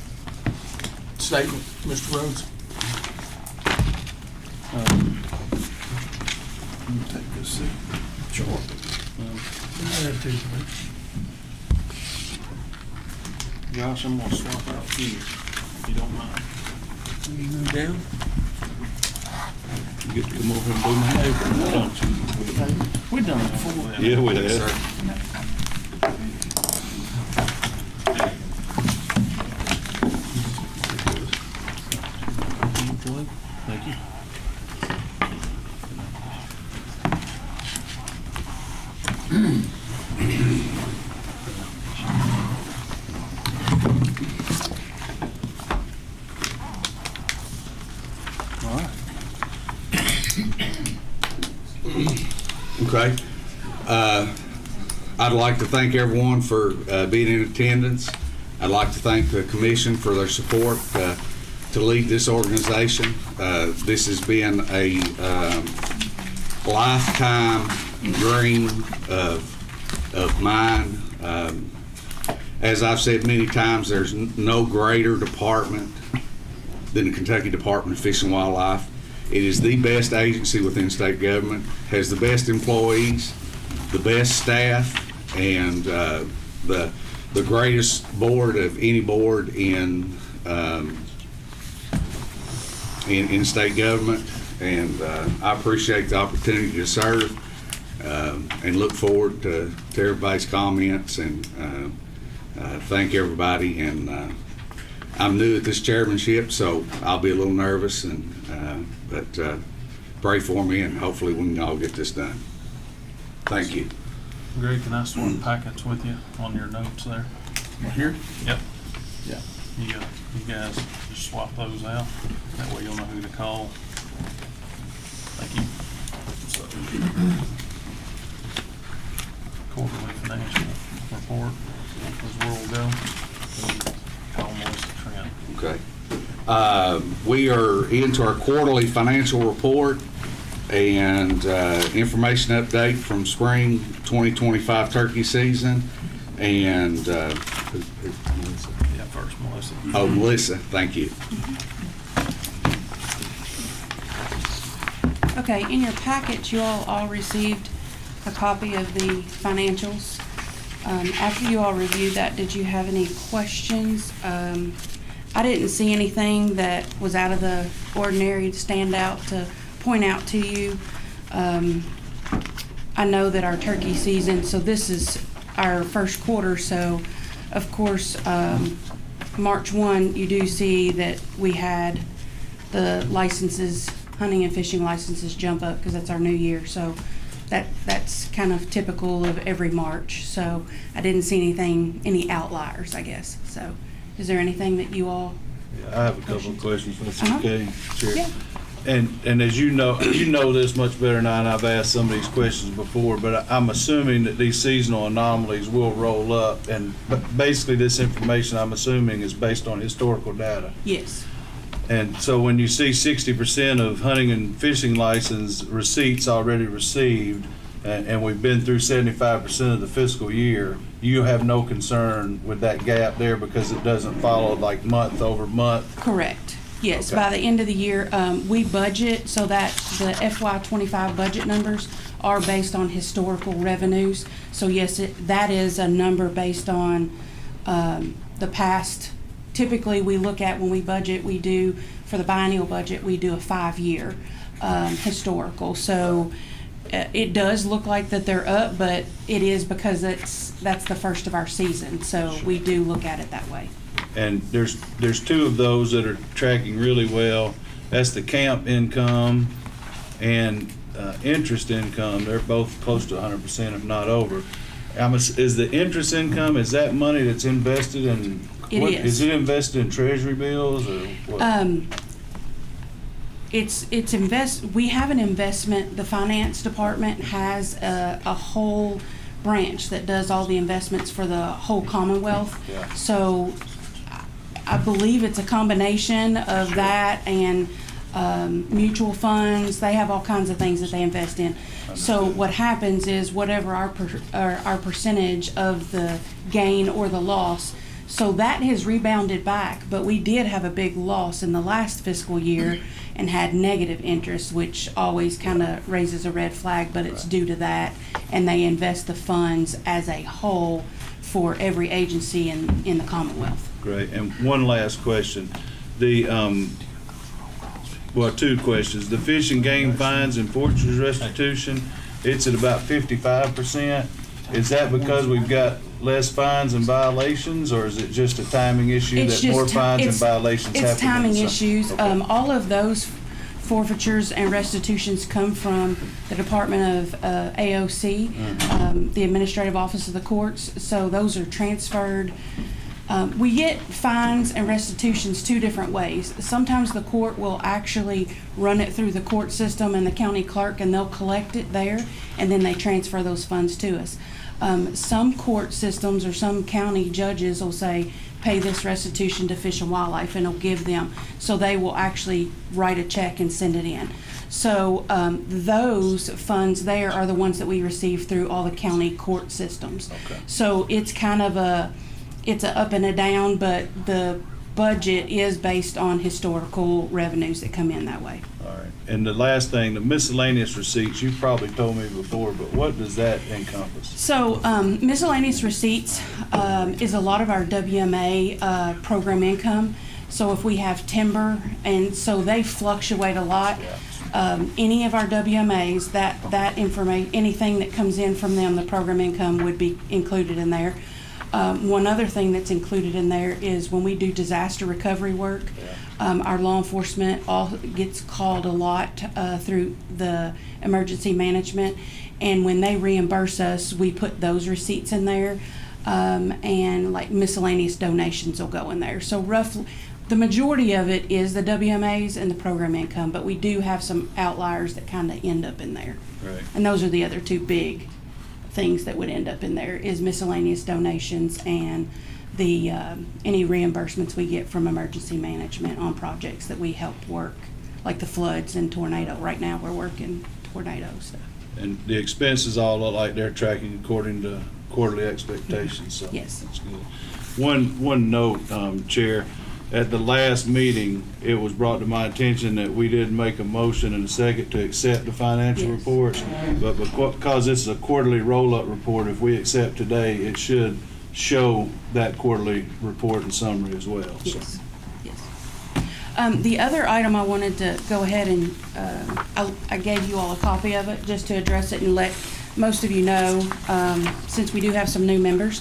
statement, Mr. Rhodes. You take this seat. Sure. Josh, I'm gonna swap out here, if you don't mind. You move down? you get to come over and do my paper, don't you? We done it before. Yeah, we have. Thank you. All right. Okay. I'd like to thank everyone for being in attendance. I'd like to thank the commission for their support to lead this organization. This has been a lifetime dream of mine. As I've said many times, there's no greater department than the Kentucky Department of Fish and Wildlife. It is the best agency within state government, has the best employees, the best staff, and the greatest board of any board in state government. And I appreciate the opportunity to serve and look forward to everybody's comments, and thank everybody. And I'm new at this chairmanship, so I'll be a little nervous, but pray for me, and hopefully we can all get this done. Thank you. Greg, can I swap packets with you on your notes there? Here? Yep. Yeah. You guys just swap those out. That way you'll know who to call. Thank you. So, quarterly financial report is where we'll go. Call Melissa Trent. Okay. We are into our quarterly financial report and information update from spring 2025 turkey season. And Yeah, first Melissa. oh, Melissa, thank you. Okay, in your packet, you all received a copy of the financials. After you all reviewed that, did you have any questions? I didn't see anything that was out of the ordinary to stand out, to point out to you. I know that our turkey season, so this is our first quarter, so of course, March 1, you do see that we had the licenses, hunting and fishing licenses jump up because that's our new year. So that's kind of typical of every March. So I didn't see any outliers, I guess. So is there anything that you all? Yeah, I have a couple of questions, if that's Uh-huh. okay, Chair. Yeah. and as you know this much better than I, and I've asked some of these questions before, but I'm assuming that these seasonal anomalies will roll up, but basically this information, I'm assuming, is based on historical data. Yes. And so when you see 60% of hunting and fishing license receipts already received, and we've been through 75% of the fiscal year, you have no concern with that gap there because it doesn't follow like month over month? Correct. Yes, Okay. by the end of the year, we budget so that the FY25 budget numbers are based on historical revenues. So yes, that is a number based on the past. Typically, we look at when we budget, we do, for the biennial budget, we do a 5-year historical. So it does look like that they're up, but it is because that's the first of our season. So we do look at it that way. And there's two of those that are tracking really well. That's the camp income and interest income. They're both close to 100%, if not over. Is the interest income, is that money that's invested in? It is. Is it invested in treasury bills or what? We have an investment. The finance department has a whole branch that does all the investments for the whole Commonwealth. Yeah. So I believe it's a combination of that and mutual funds. They have all kinds of things that they invest in. So what happens is whatever our percentage of the gain or the loss, so that has rebounded back, but we did have a big loss in the last fiscal year and had negative interest, which always kind of raises a red flag, but it's due to that. And they invest the funds as a whole for every agency in the Commonwealth. Great. And one last question. Two questions. The fish and game fines and forfeitures restitution, it's at about 55%. Is that because we've got less fines and violations, or is it just a timing issue that more fines and violations happen? It's timing in some- issues. Okay. All of those forfeitures and restitutions come from the Department of AOC, the Administrative Office of the Courts. So those are transferred. We get fines and restitutions two different ways. Sometimes the court will actually run it through the court system and the county clerk, and they'll collect it there, and then they transfer those funds to us. Some court systems or some county judges will say, pay this restitution to Fish and Wildlife, and it'll give them. So they will actually write a check and send it in. So those funds there are the ones that we receive through all the county court systems. Okay. So it's kind of it's a up and a down, but the budget is based on historical revenues that come in that way. All right. And the last thing, the miscellaneous receipts, you've probably told me before, but what does that encompass? So miscellaneous receipts is a lot of our WMA program income. So if we have timber, and so they fluctuate a lot. Any of our WMAs, that information, anything that comes in from them, the program income would be included in there. One other thing that's included in there is when we do disaster recovery work, our law enforcement all gets called a lot through the emergency management, and when they reimburse us, we put those receipts in there, and like miscellaneous donations will go in there. So roughly, the majority of it is the WMAs and the program income, but we do have some outliers that kind of end up in there. Right. And those are the other two big things that would end up in there is miscellaneous donations and the any reimbursements we get from emergency management on projects that we helped work, like the floods and tornado. Right now we're working tornado stuff. And the expenses all look like they're tracking according to quarterly expectations, so Yes. that's good. One note, Chair, at the last meeting, it was brought to my attention that we didn't make a motion and a second to accept the financial Yes. reports, but because this is a quarterly roll-up report, if we accept today, it should show that quarterly report and summary as well. So. Yes, yes. The other item I wanted to go ahead and, I gave you all a copy of it just to address it and let most of you know, since we do have some new members.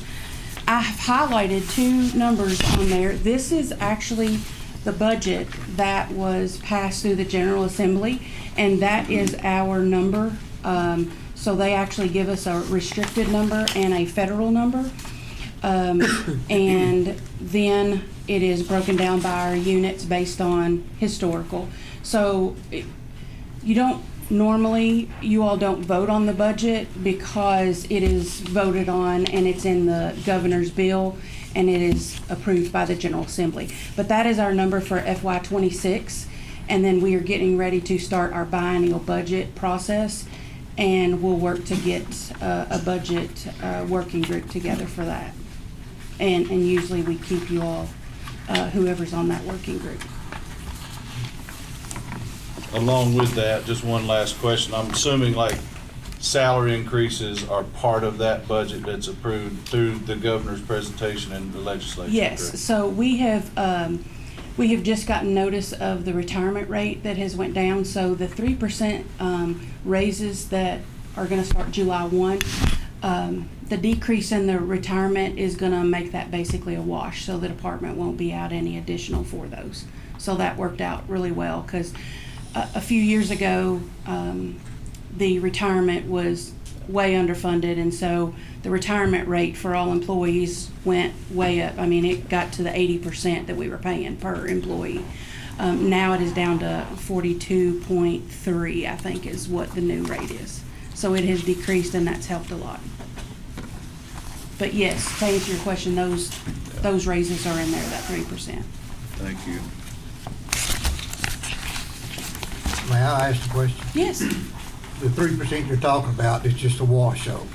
I have highlighted two numbers on there. This is actually the budget that was passed through the General Assembly, and that is our number. So they actually give us a restricted number and a federal number. And then it is broken down by our units based on historical. So you don't normally, you all don't vote on the budget because it is voted on and it's in the governor's bill and it is approved by the General Assembly. But that is our number for FY26, and then we are getting ready to start our biennial budget process, and we'll work to get a budget working group together for that. And usually we keep you all, whoever's on that working group. Along with that, just one last question. I'm assuming like salary increases are part of that budget that's approved through the governor's presentation and the legislature. Yes, correct? so we have just gotten notice of the retirement rate that has went down. So the 3% raises that are going to start July 1, the decrease in the retirement is going to make that basically a wash. So the department won't be out any additional for those. So that worked out really well because a few years ago, the retirement was way underfunded, and so the retirement rate for all employees went way up. I mean, it got to the 80% that we were paying per employee. Now it is down to 42.3, I think, is what the new rate is. So it has decreased, and that's helped a lot. But yes, to answer your question, those raises are in there, that 3%. Thank you. May I ask a question? Yes. The 3% you're talking about is just a washout.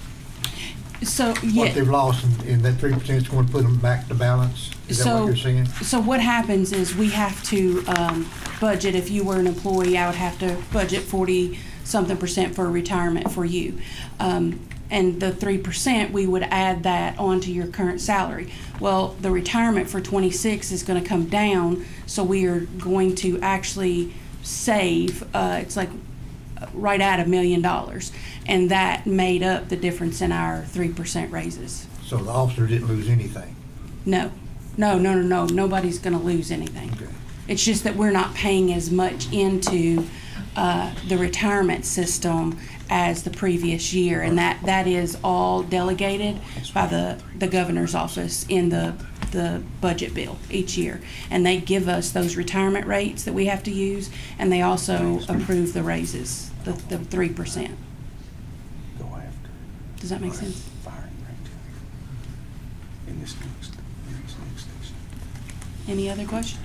So What yeah. they've lost and that 3% is going to put them back to balance? Is that what you're saying? So what happens is we have to budget. If you were an employee, I would have to budget 40-something% for retirement for you. And the 3%, we would add that onto your current salary. Well, the retirement for 26 is going to come down, so we are going to actually save, it's like right at $1 million. And that made up the difference in our 3% raises. So the officer didn't lose anything? No. Nobody's going to lose anything. Okay. It's just that we're not paying as much into the retirement system as the previous year, and that is all delegated by the governor's office in the budget bill each year. And they give us those retirement rates that we have to use, and they also approve the raises, the 3%. Go after. Does that make sense? Firing range. In this next station. Any other questions?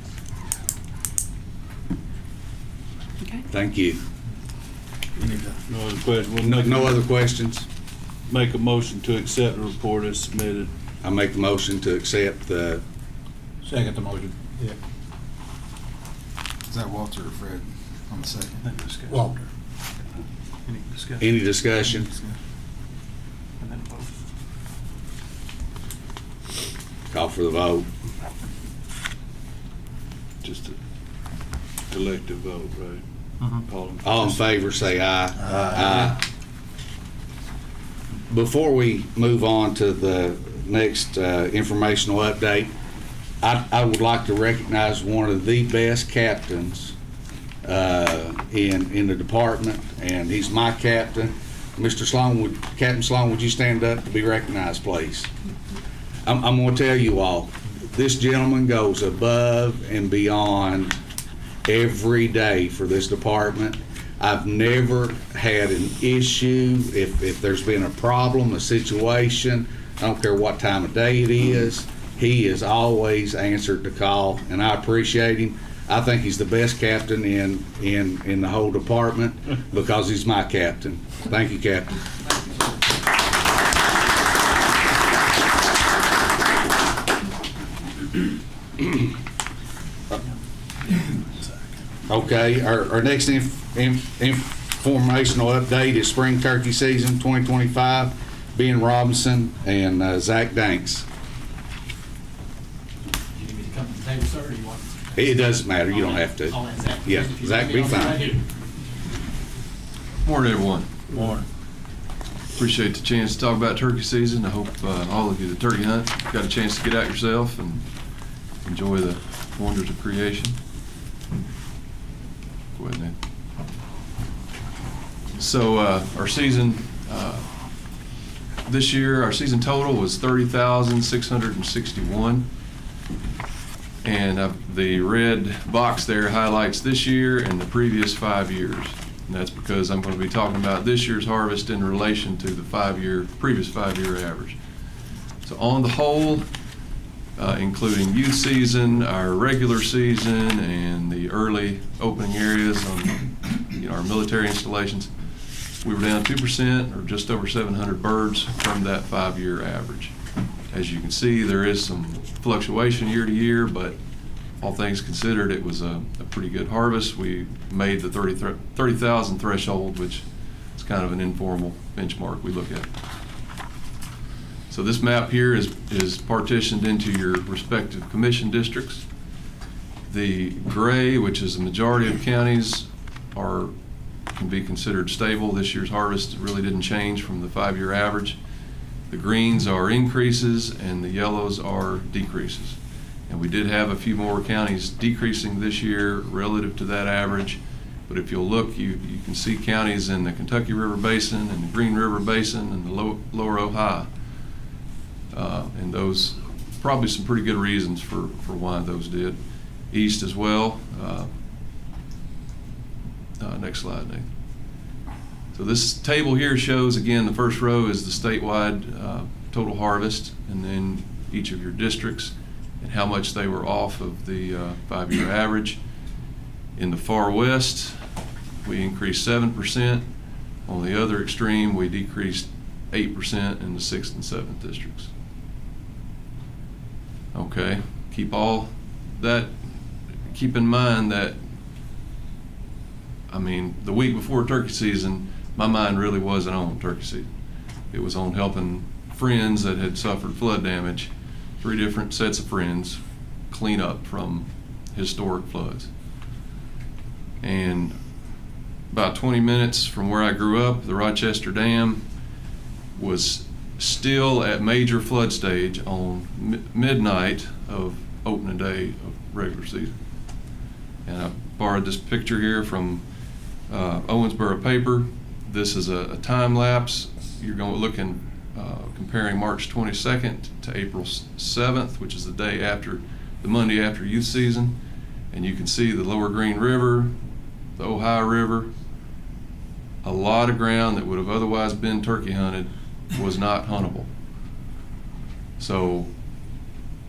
Okay. Thank you. No other question? We'll No other questions? make a motion to accept the report as submitted. I make the motion to accept the, Second the motion. Yeah. Is that Walter or Fred on the second? Walter. any discussion? Call for the vote. Just a collective vote, right? All in favor, say aye. Aye. Before we move on to the next informational update, I would like to recognize one of the best captains in the department, and he's my captain. Mr. Sloan, Captain Sloan, would you stand up to be recognized, please? I'm going to tell you all, this gentleman goes above and beyond every day for this department. I've never had an issue. If there's been a problem, a situation, I don't care what time of day it is, he has always answered the call, and I appreciate him. I think he's the best captain in the whole department because he's my captain. Thank you, Captain. Okay, our next informational update is spring turkey season 2025, Ben Robinson and Zach Danks. You need me to come to the table, sir, or do you want? It doesn't matter, you don't have to. I'll let Zach. Yeah, Zach, be fine. Morning, everyone. Morning. Appreciate the chance to talk about turkey season. I hope all of you, the turkey hunt, got a chance to get out yourself and enjoy the wonders of creation. Go ahead, Nate. So our season this year, our season total was 30,661. And the red box there highlights this year and the previous 5 years. And that's because I'm going to be talking about this year's harvest in relation to the previous 5-year average. So on the whole, including youth season, our regular season, and the early opening areas on our military installations, we were down 2%, or just over 700 birds from that 5-year average. As you can see, there is some fluctuation year to year, but all things considered, it was a pretty good harvest. We made the 30,000 threshold, which is kind of an informal benchmark we look at. So this map here is partitioned into your respective commission districts. The gray, which is the majority of counties, can be considered stable. This year's harvest really didn't change from the 5-year average. The greens are increases and the yellows are decreases. And we did have a few more counties decreasing this year relative to that average. But if you'll look, you can see counties in the Kentucky River Basin and the Green River Basin and the Lower Ohio. And those, probably some pretty good reasons for why those did. East as well. Next slide, Nate. So this table here shows, again, the first row is the statewide total harvest, and then each of your districts and how much they were off of the 5-year average. In the far west, we increased 7%. On the other extreme, we decreased 8% in the 6th and 7th districts. Okay, keep in mind that, the week before turkey season, my mind really wasn't on turkey season. It was on helping friends that had suffered flood damage, 3 different sets of friends, clean up from historic floods. And about 20 minutes from where I grew up, the Rochester Dam was still at major flood stage on midnight of opening day of regular season. And I borrowed this picture here from Owensboro paper. This is a time lapse. You're going to look in comparing March 22nd to April 7th, which is the Monday after youth season. And you can see the Lower Green River, the Ohio River, a lot of ground that would have otherwise been turkey hunted was not huntable. So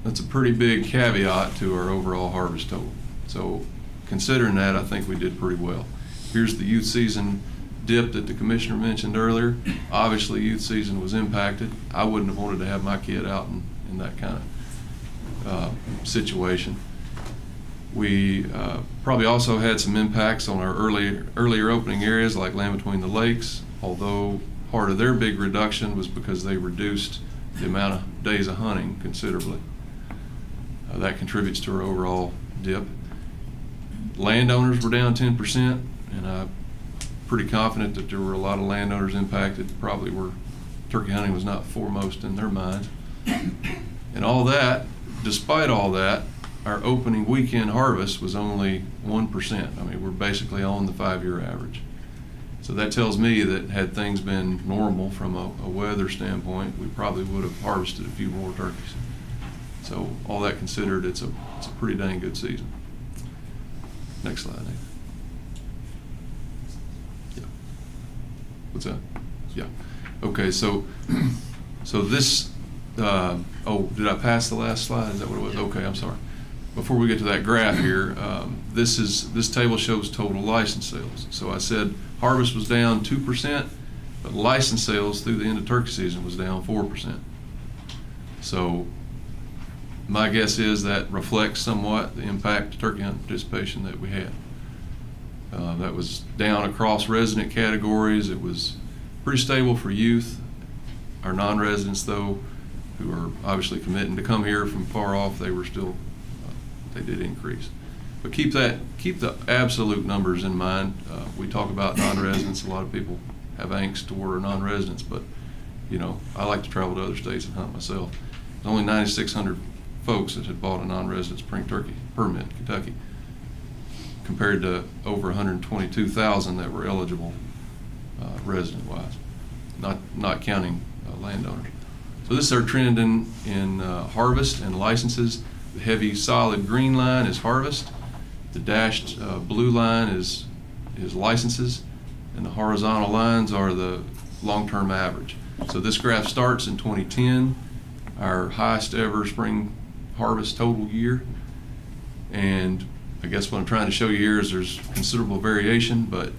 that's a pretty big caveat to our overall harvest total. So considering that, I think we did pretty well. Here's the youth season dip that the commissioner mentioned earlier. Obviously, youth season was impacted. I wouldn't have wanted to have my kid out in that kind of situation. We probably also had some impacts on our earlier opening areas like Land Between the Lakes, although part of their big reduction was because they reduced the amount of days of hunting considerably. That contributes to our overall dip. Landowners were down 10%, and I'm pretty confident that there were a lot of landowners impacted, probably where turkey hunting was not foremost in their minds. And all that, despite all that, our opening weekend harvest was only 1%. We're basically on the 5-year average. So that tells me that had things been normal from a weather standpoint, we probably would have harvested a few more turkeys. So all that considered, it's a pretty dang good season. Next slide, Nate. Yeah. What's that? Yeah. Okay, so this, did I pass the last slide? Is that what it was? Okay, I'm sorry. Before we get to that graph here, this table shows total license sales. So I said harvest was down 2%, but license sales through the end of turkey season was down 4%. So my guess is that reflects somewhat the impact of turkey hunting participation that we had. That was down across resident categories. It was pretty stable for youth. Our non-residents, though, who are obviously committing to come here from far off, they were still, they did increase. But keep the absolute numbers in mind. We talk about non-residents. A lot of people have angst toward our non-residents, but I like to travel to other states and hunt myself. There's only 9,600 folks that had bought a non-resident spring turkey permit in Kentucky, compared to over 122,000 that were eligible resident-wise, not counting landowners. So this is our trend in harvest and licenses. The heavy solid green line is harvest. The dashed blue line is licenses, and the horizontal lines are the long-term average. So this graph starts in 2010, our highest ever spring harvest total year. And I guess what I'm trying to show you here is there's considerable variation, but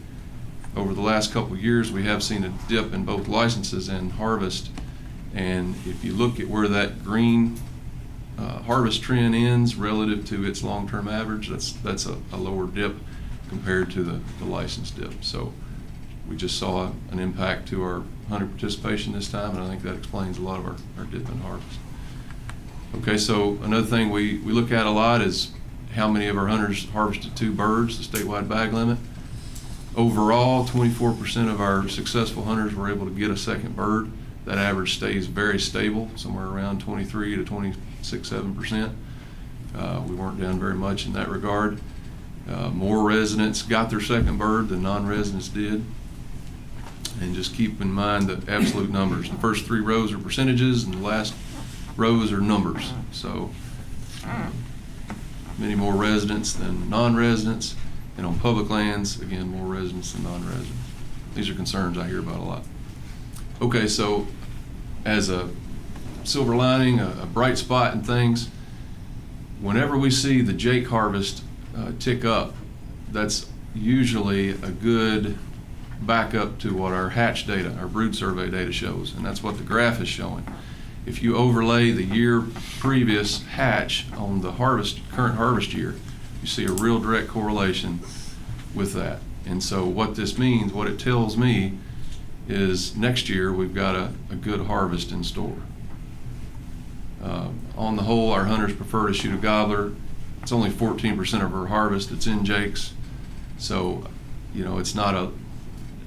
over the last couple of years we have seen a dip in both licenses and harvest. And if you look at where that green harvest trend ends relative to its long-term average, that's a lower dip compared to the license dip. So we just saw an impact to our hunter participation this time, and I think that explains a lot of our dip in harvest. Okay, so another thing we look at a lot is how many of our hunters harvested 2 birds, the statewide bag limit. Overall, 24% of our successful hunters were able to get a second bird. That average stays very stable, somewhere around 23 to 26-7%. We weren't down very much in that regard. More residents got their second bird than non-residents did. And just keep in mind the absolute numbers. The first 3 rows are percentages, and the last rows are numbers. So many more residents than non-residents, and on public lands, again, more residents than non-residents. These are concerns I hear about a lot. Okay, so as a silver lining, a bright spot in things, whenever we see the Jake harvest tick up, that's usually a good backup to what our hatch data, our brood survey data shows, and that's what the graph is showing. If you overlay the year previous hatch on the current harvest year, you see a real direct correlation with that. And so what this means, what it tells me, is next year we've got a good harvest in store. On the whole, our hunters prefer to shoot a gobbler. It's only 14% of our harvest that's in Jakes. So, you know, it's not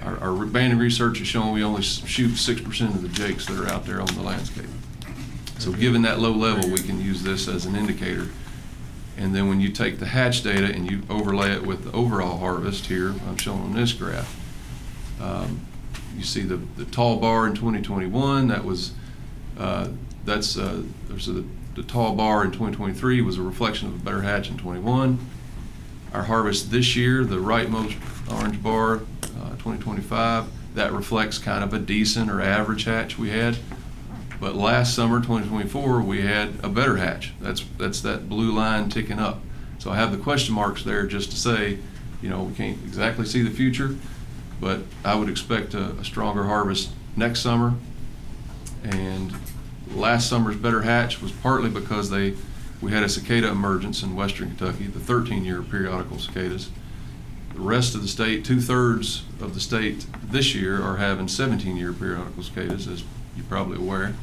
our banding research is showing we only shoot 6% of the Jakes that are out there on the landscape. So given that low level, we can use this as an indicator. And then when you take the hatch data and you overlay it with the overall harvest here, I'm showing on this graph, you see the tall bar in 2021, that was, the tall bar in 2023 was a reflection of a better hatch in 21. Our harvest this year, the rightmost orange bar, 2025, that reflects kind of a decent or average hatch we had. But last summer, 2024, we had a better hatch. That's that blue line ticking up. So I have the question marks there just to say, you know, we can't exactly see the future, but I would expect a stronger harvest next summer. And last summer's better hatch was partly because we had a cicada emergence in western Kentucky, the 13-year periodical cicadas. The rest of the state, 2/3 of the state this year are having 17-year periodical cicadas, as you're probably aware.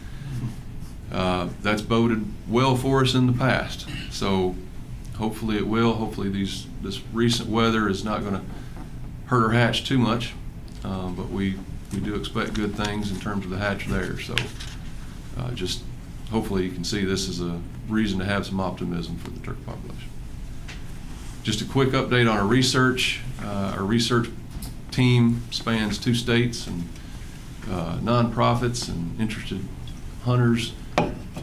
That's boded well for us in the past. So hopefully it will. Hopefully this recent weather is not going to hurt our hatch too much. But we do expect good things in terms of the hatch there. So just hopefully you can see this is a reason to have some optimism for the turkey population. Just a quick update on our research. Our research team spans 2 states and nonprofits and interested hunters.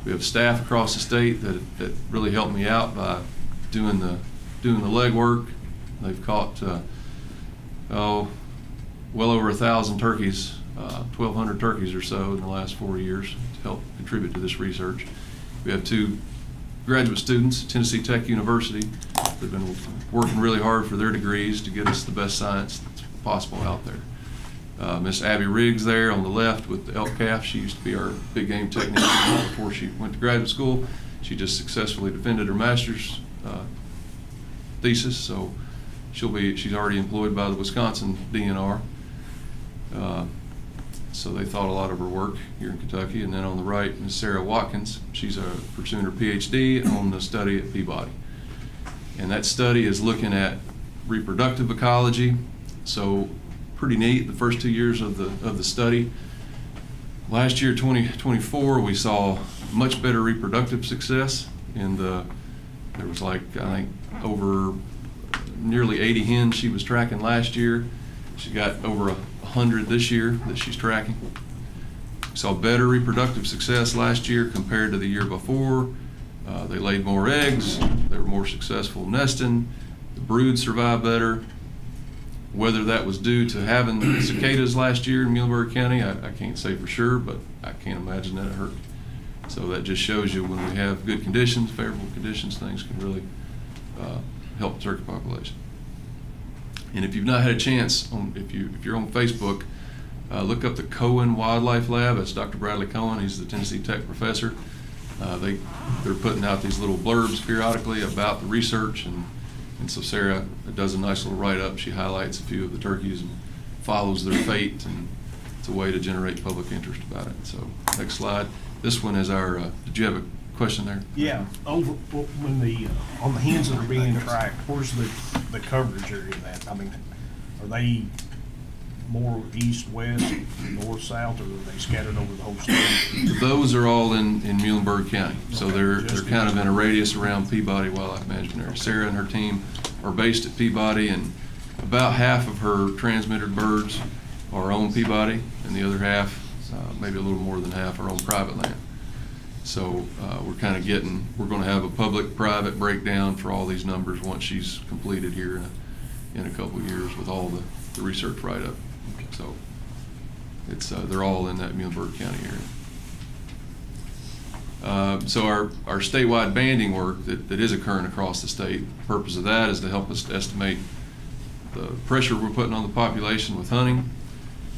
We have staff across the state that really helped me out by doing the legwork. They've caught well over 1,000 turkeys, 1,200 turkeys or so in the last 4 years to help contribute to this research. We have 2 graduate students at Tennessee Tech University that have been working really hard for their degrees to get us the best science that's possible out there. Miss Abby Riggs there on the left with the elk calf. She used to be our big game technician before she went to graduate school. She just successfully defended her master's thesis, so she's already employed by the Wisconsin DNR. So they thought a lot of her work here in Kentucky. And then on the right, Ms. Sarah Watkins. She's pursuing her PhD on the study at Peabody. And that study is looking at reproductive ecology. So pretty neat, the first 2 years of the study. Last year, 2024, we saw much better reproductive success. There was like, I think, over nearly 80 hens she was tracking last year. She got over 100 this year that she's tracking. saw better reproductive success last year compared to the year before. They laid more eggs, they were more successful nesting, the brood survived better. Whether that was due to having cicadas last year in Muhlenberg County, I can't say for sure, but I can't imagine that it hurt. So that just shows you when we have good conditions, favorable conditions, things can really help the turkey population. And if you've not had a chance, if you're on Facebook, look up the Cohen Wildlife Lab. That's Dr. Bradley Cohen. He's the Tennessee Tech professor. They're putting out these little blurbs periodically about the research, and so Sarah does a nice little write-up. She highlights a few of the turkeys and follows their fate, and it's a way to generate public interest about it. So next slide. This one is our, did you have a question there? Yeah, over, when on the hens that are being tracked, where's the coverage area of that? I mean, are they more east, west, north, south, or are they scattered over the whole state? Those are all in Muhlenberg County. So they're kind of in a radius around Peabody Wildlife Management Area. Sarah and her team are based at Peabody, and about half of her transmitted birds are on Peabody, and the other half, maybe a little more than half, are on private land. So we're kind of we're going to have a public-private breakdown for all these numbers once she's completed here in a couple of years with all the research write-up. So it's they're all in that Muhlenberg County area. So our statewide banding work that is occurring across the state, the purpose of that is to help us estimate the pressure we're putting on the population with hunting,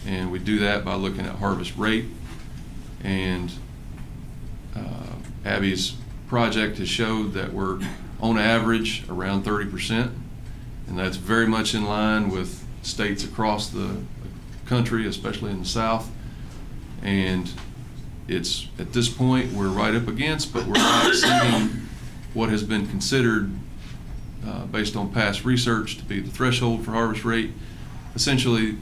and we do that by looking at harvest rate. And Abby's project has showed that we're on average around 30%, and that's very much in line with states across the country, especially in the South. And it's, at this point, we're right up against, but we're not exceeding what has been considered based on past research to be the threshold for harvest rate. Essentially,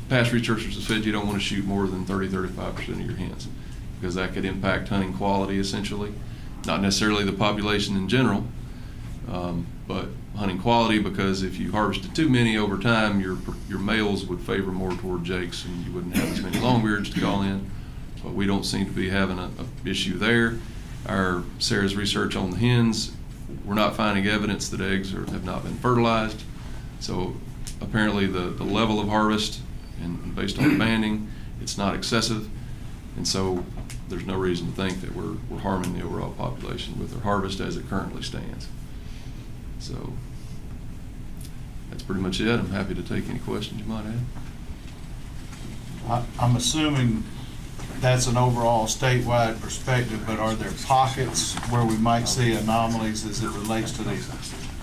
past researchers have said you don't want to shoot more than 30-35% of your hens, because that could impact hunting quality, essentially. Not necessarily the population in general, but hunting quality, because if you harvested too many over time, your males would favor more toward jakes, and you wouldn't have as many longbeards to call in. But we don't seem to be having a issue there. Sarah's research on the hens, we're not finding evidence that eggs have not been fertilized. So apparently the level of harvest, and based on the banding, it's not excessive. And so there's no reason to think that we're harming the overall population with our harvest as it currently stands. So that's pretty much it. I'm happy to take any questions you might have. I'm assuming that's an overall statewide perspective, but are there pockets where we might see anomalies as it relates to these?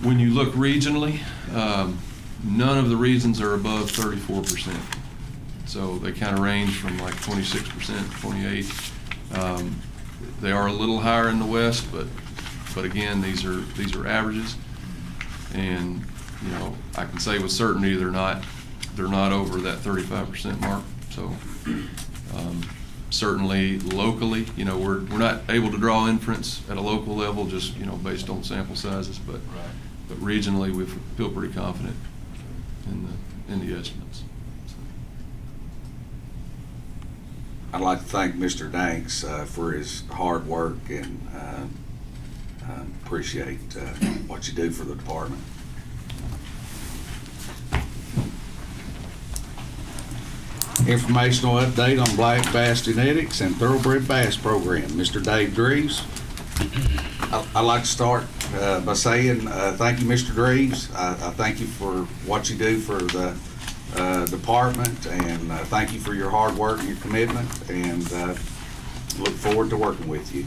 When you look regionally, none of the regions are above 34%. So they kind of range from like 26% to 28%. They are a little higher in the west, but again, these are averages. And you know, I can say with certainty they're not over that 35% mark. So certainly locally, you know, we're not able to draw inference at a local level just, you know, based on sample sizes, but regionally we feel pretty confident in the estimates. I'd like to thank Mr. Danks for his hard work, and appreciate what you do for the department. Informational update on black bass genetics and thoroughbred bass program. Mr. Dave Dreves. I'd like to start by saying thank you, Mr. Dreves. I thank you for what you do for the department, and thank you for your hard work and your commitment, and look forward to working with you.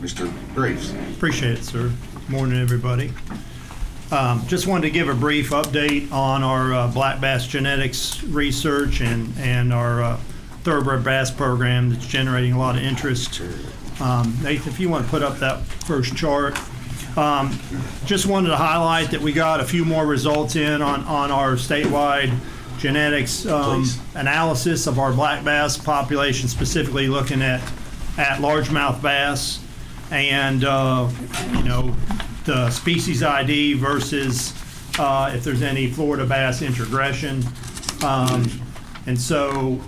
Mr. Dreves. Appreciate it, sir. Morning, everybody. Just wanted to give a brief update on our black bass genetics research and our thoroughbred bass program that's generating a lot of interest. Nathan, if you want to put up that first chart. Just wanted to highlight that we got a few more results in on our statewide genetics analysis of our black bass population, specifically looking at largemouth bass and you know, the species ID versus if there's any Florida bass introgression. And so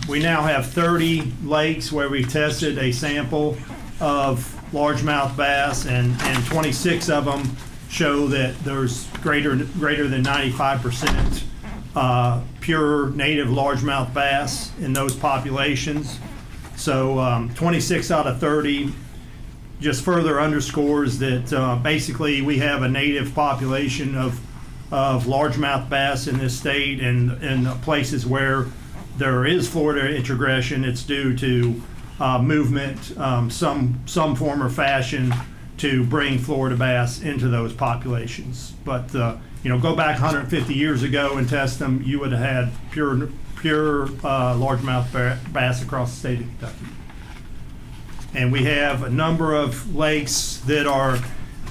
we now have 30 lakes where we've tested a sample of largemouth bass, and 26 of them show that there's greater than 95% pure native largemouth bass in those populations. So 26 out of 30 just further underscores that basically we have a native population of largemouth bass in this state, and in places where there is Florida introgression, it's due to movement, some form or fashion to bring Florida bass into those populations. But go back 150 years ago and test them, you would have had pure largemouth bass across the state of Kentucky. And we have a number of lakes that are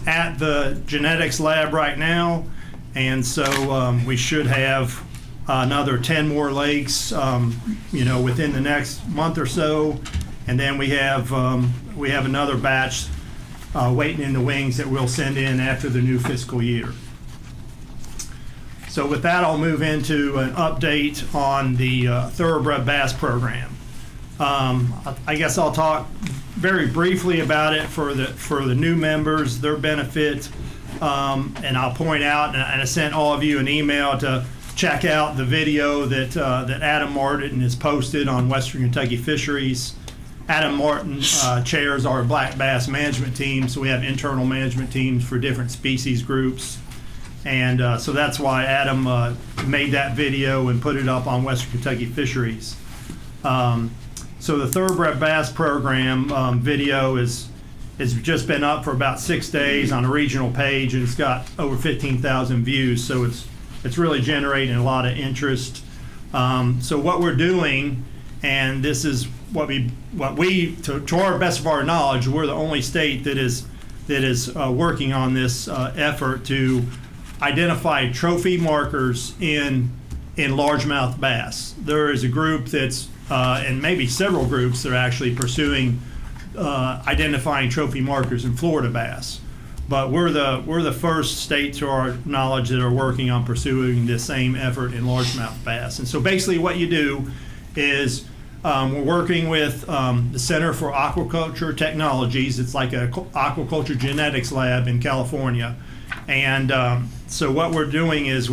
at the genetics lab right now, and so we should have another 10 more lakes, within the next month or so, and then we have another batch waiting in the wings that we'll send in after the new fiscal year. So with that, I'll move into an update on the thoroughbred bass program. I guess I'll talk very briefly about it for the new members, their benefit, and I'll point out, and I sent all of you an email to check out the video that Adam Martin has posted on Western Kentucky Fisheries. Adam Martin chairs our black bass management team, so we have internal management teams for different species groups. And so that's why Adam made that video and put it up on Western Kentucky Fisheries. So the thoroughbred bass program video has just been up for about 6 days on a regional page, and it's got over 15,000 views. So it's really generating a lot of interest. So what we're doing, and this is what we to our best of our knowledge, we're the only state that is working on this effort to identify trophy markers in largemouth bass. There is a group that's and maybe several groups that are actually pursuing identifying trophy markers in Florida bass. But we're the first state to our knowledge that are working on pursuing the same effort in largemouth bass. And so basically what you do is we're working with the Center for Aquaculture Technologies. It's like a aquaculture genetics lab in California. And so what we're doing is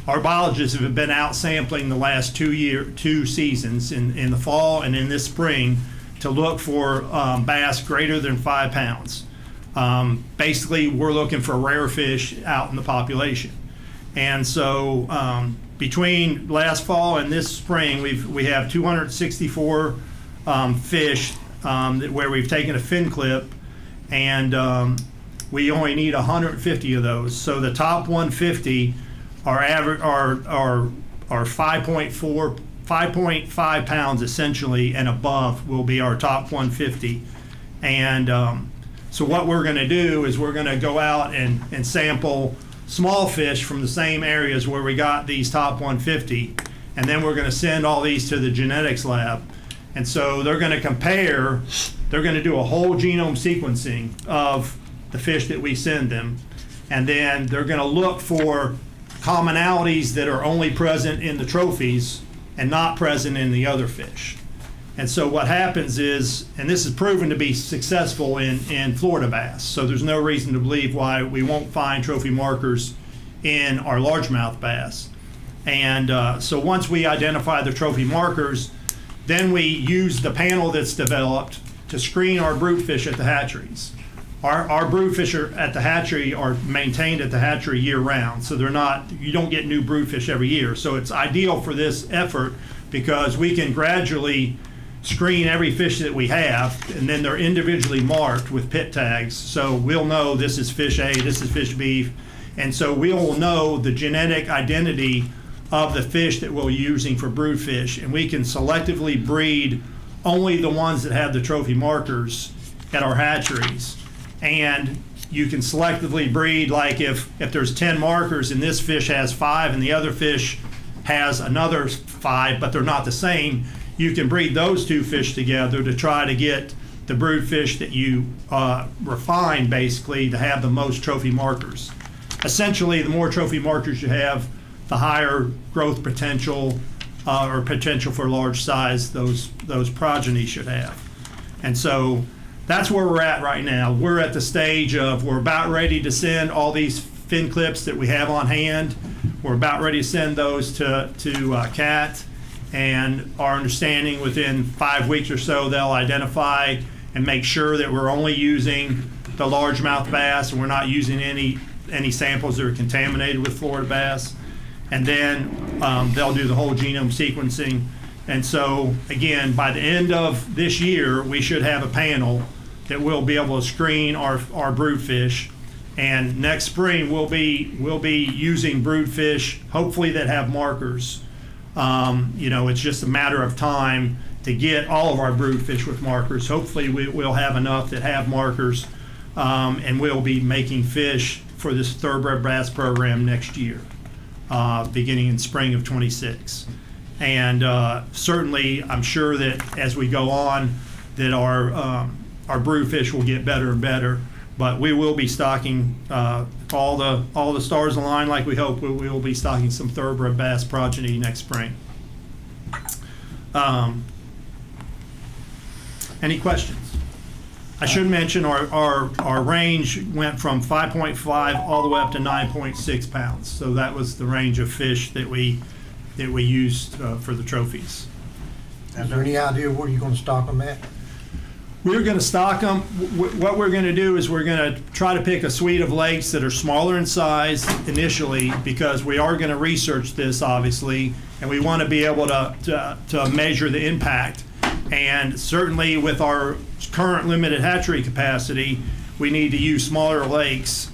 our biologists have been out sampling the last 2 seasons in the fall and in this spring to look for bass greater than 5 pounds. Basically, we're looking for rare fish out in the population. And so between last fall and this spring, we have 264 fish where we've taken a fin clip, and we only need 150 of those. So the top 150 are 5.5 pounds essentially and above will be our top 150. And so what we're going to do is we're going to go out and sample small fish from the same areas where we got these top 150, and then we're going to send all these to the genetics lab. And so they're going to compare, they're going to do a whole genome sequencing of the fish that we send them, and then they're going to look for commonalities that are only present in the trophies and not present in the other fish. And so what happens is, and this is proven to be successful in Florida bass, so there's no reason to believe why we won't find trophy markers in our largemouth bass. And so once we identify the trophy markers, then we use the panel that's developed to screen our brood fish at the hatcheries. Our brood fish at the hatchery are maintained at the hatchery year round, so you don't get new brood fish every year. So it's ideal for this effort because we can gradually screen every fish that we have, and then they're individually marked with pit tags. So we'll know this is fish A, this is fish B, and so we'll know the genetic identity of the fish that we're using for brood fish, and we can selectively breed only the ones that have the trophy markers at our hatcheries. And you can selectively breed, like if there's 10 markers and this fish has 5 and the other fish has another 5, but they're not the same, you can breed those 2 fish together to try to get the brood fish that you refine, basically, to have the most trophy markers. Essentially, the more trophy markers you have, the higher growth potential, or potential for large size those progeny should have. And so that's where we're at right now. We're at the stage of we're about ready to send all these fin clips that we have on hand. We're about ready to send those to CAT, and our understanding within 5 weeks or so they'll identify and make sure that we're only using the largemouth bass and we're not using any samples that are contaminated with Florida bass. And then they'll do the whole genome sequencing. And so, again, by the end of this year, we should have a panel that will be able to screen our brood fish. And next spring, we'll be using brood fish, hopefully that have markers. It's just a matter of time to get all of our brood fish with markers. Hopefully, we'll have enough that have markers, and we'll be making fish for this thoroughbred bass program next year, beginning in spring of '26. And certainly, I'm sure that as we go on, that our brood fish will get better and better. But we will be stocking all the stars align like we hope. We will be stocking some thoroughbred bass progeny next spring. Any questions? I should mention our range went from 5.5 all the way up to 9.6 pounds. So that was the range of fish that we used for the trophies. Is there any idea where you're going to stock them at? We're going to stock them. What we're going to do is we're going to try to pick a suite of lakes that are smaller in size initially, because we are going to research this, obviously, and we want to be able to measure the impact. And certainly with our current limited hatchery capacity, we need to use smaller lakes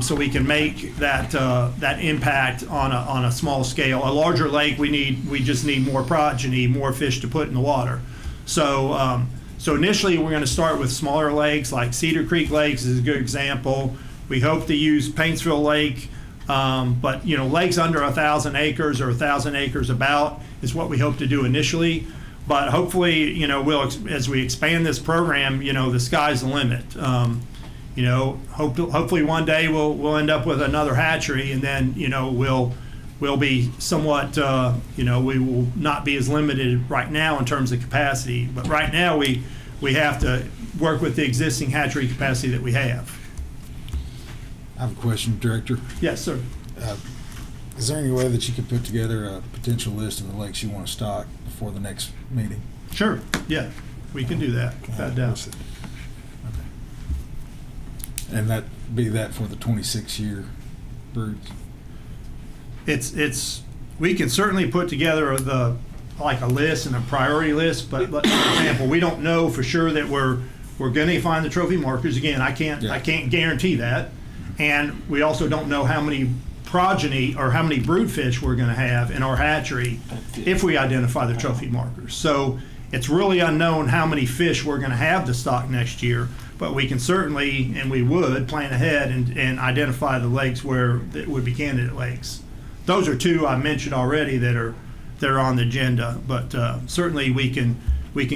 so we can make that impact on a small scale. A larger lake, we just need more progeny, more fish to put in the water. So initially, we're going to start with smaller lakes, like Cedar Creek Lakes is a good example. We hope to use Paintsville Lake, but lakes under 1,000 acres or 1,000 acres about is what we hope to do initially. But hopefully, as we expand this program, the sky's the limit. Hopefully one day we'll end up with another hatchery, and then we'll be somewhat, we will not be as limited right now in terms of capacity. But right now we have to work with the existing hatchery capacity that we have. I have a question, Director. Yes, sir. Is there any way that you could put together a potential list of the lakes you want to stock before the next meeting? Sure. Yeah, we can do that, without doubt. Okay. And that for the 26-year broods? We can certainly put together a list and a priority list, but for example, we don't know for sure that we're going to find the trophy markers. Again, I can't guarantee that, and we also don't know how many progeny or how many brood fish we're going to have in our hatchery if we identify the trophy markers. So it's really unknown how many fish we're going to have to stock next year, but we can certainly, and we would, plan ahead and identify the lakes that would be candidate lakes. Those are two I mentioned already that are on the agenda, but certainly we can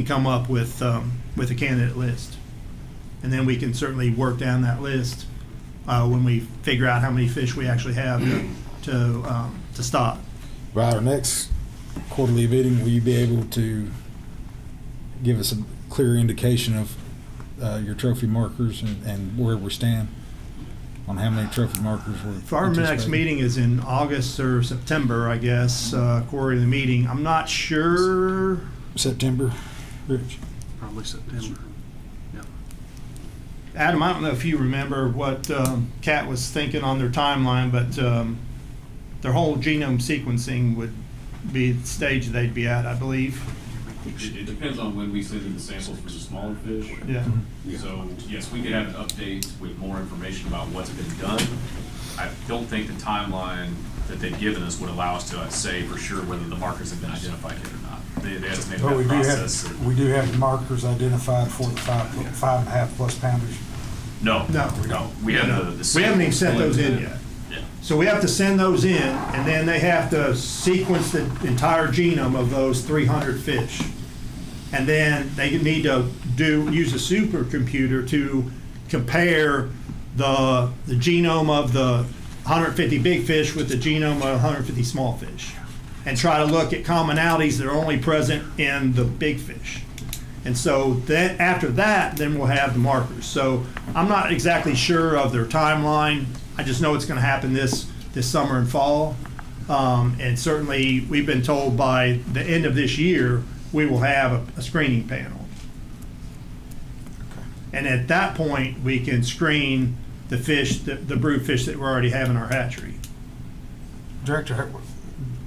come up with a candidate list, and then we can certainly work down that list when we figure out how many fish we actually have to stock. By our next quarterly meeting, will you be able to give us a clear indication of your trophy markers and where we stand on how many trophy markers we're If our next meeting is in August or September, I guess, quarterly meeting, I'm not sure. September, Rich? Probably September. Adam, I don't know if you remember what Cat was thinking on their timeline, but their whole genome sequencing would be the stage they'd be at, I believe. It depends on when we send in the samples for the smaller fish. Yeah. So, yes, we could have an update with more information about what's been done. I don't think the timeline that they've given us would allow us to say for sure whether the markers have been identified yet or not. They estimated But that process. we do have markers identified for the 5.5 plus pounders. No. We have We haven't even sent those in yet. Yeah. So we have to send those in, and then they have to sequence the entire genome of those 300 fish. And then they need to use a supercomputer to compare the genome of the 150 big fish with the genome of 150 small fish. and try to look at commonalities that are only present in the big fish. And so then after that, then we'll have the markers. So I'm not exactly sure of their timeline. I just know it's going to happen this summer and fall. And certainly we've been told by the end of this year, we will have a screening panel. And at that point, we can screen the fish, the brood fish that we already have in our hatchery. Director,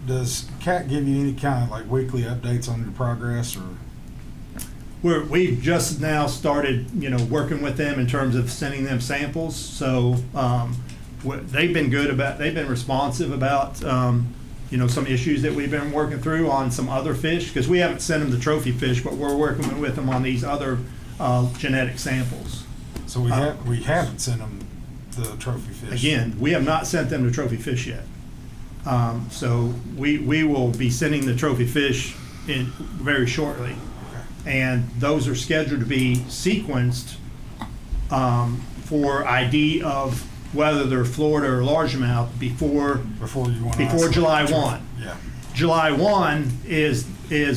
does CAT give you any kind of like weekly updates on your progress, or? We've just now started, working with them in terms of sending them samples. So they've been good they've been responsive about, some issues that we've been working through on some other fish, because we haven't sent them the trophy fish, but we're working with them on these other genetic samples. So we haven't sent them the trophy fish. Again, we have not sent them the trophy fish yet. So we will be sending the trophy fish in very shortly. And those are scheduled to be sequenced for ID of whether they're Florida or largemouth before July 1. Yeah. July 1 is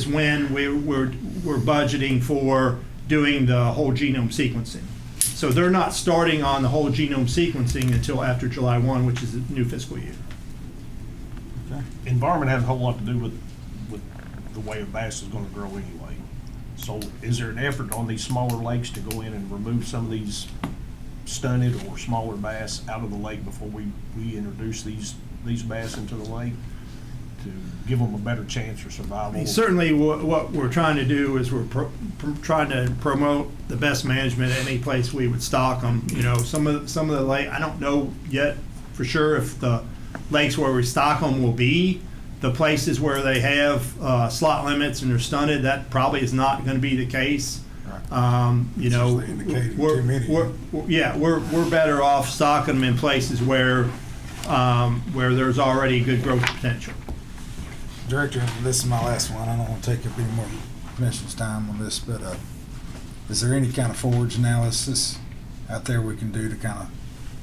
when we're budgeting for doing the whole genome sequencing. So they're not starting on the whole genome sequencing until after July 1, which is the new fiscal year. Okay. Environment has a whole lot to do with the way a bass is going to grow anyway. So is there an effort on these smaller lakes to go in and remove some of these stunted or smaller bass out of the lake before we introduce these bass into the lake to give them a better chance for survival? I mean, certainly what we're trying to do is we're trying to promote the best management at any place we would stock them. Some of the lake, I don't know yet for sure if the lakes where we stock them will be the places where they have slot limits and they're stunted. That probably is not going to be the case. We're better off stocking them in places where there's already good growth potential. Director, this is my last one. I don't want to take up any more commission's time on this, but is there any kind of forage analysis out there we can do to kind of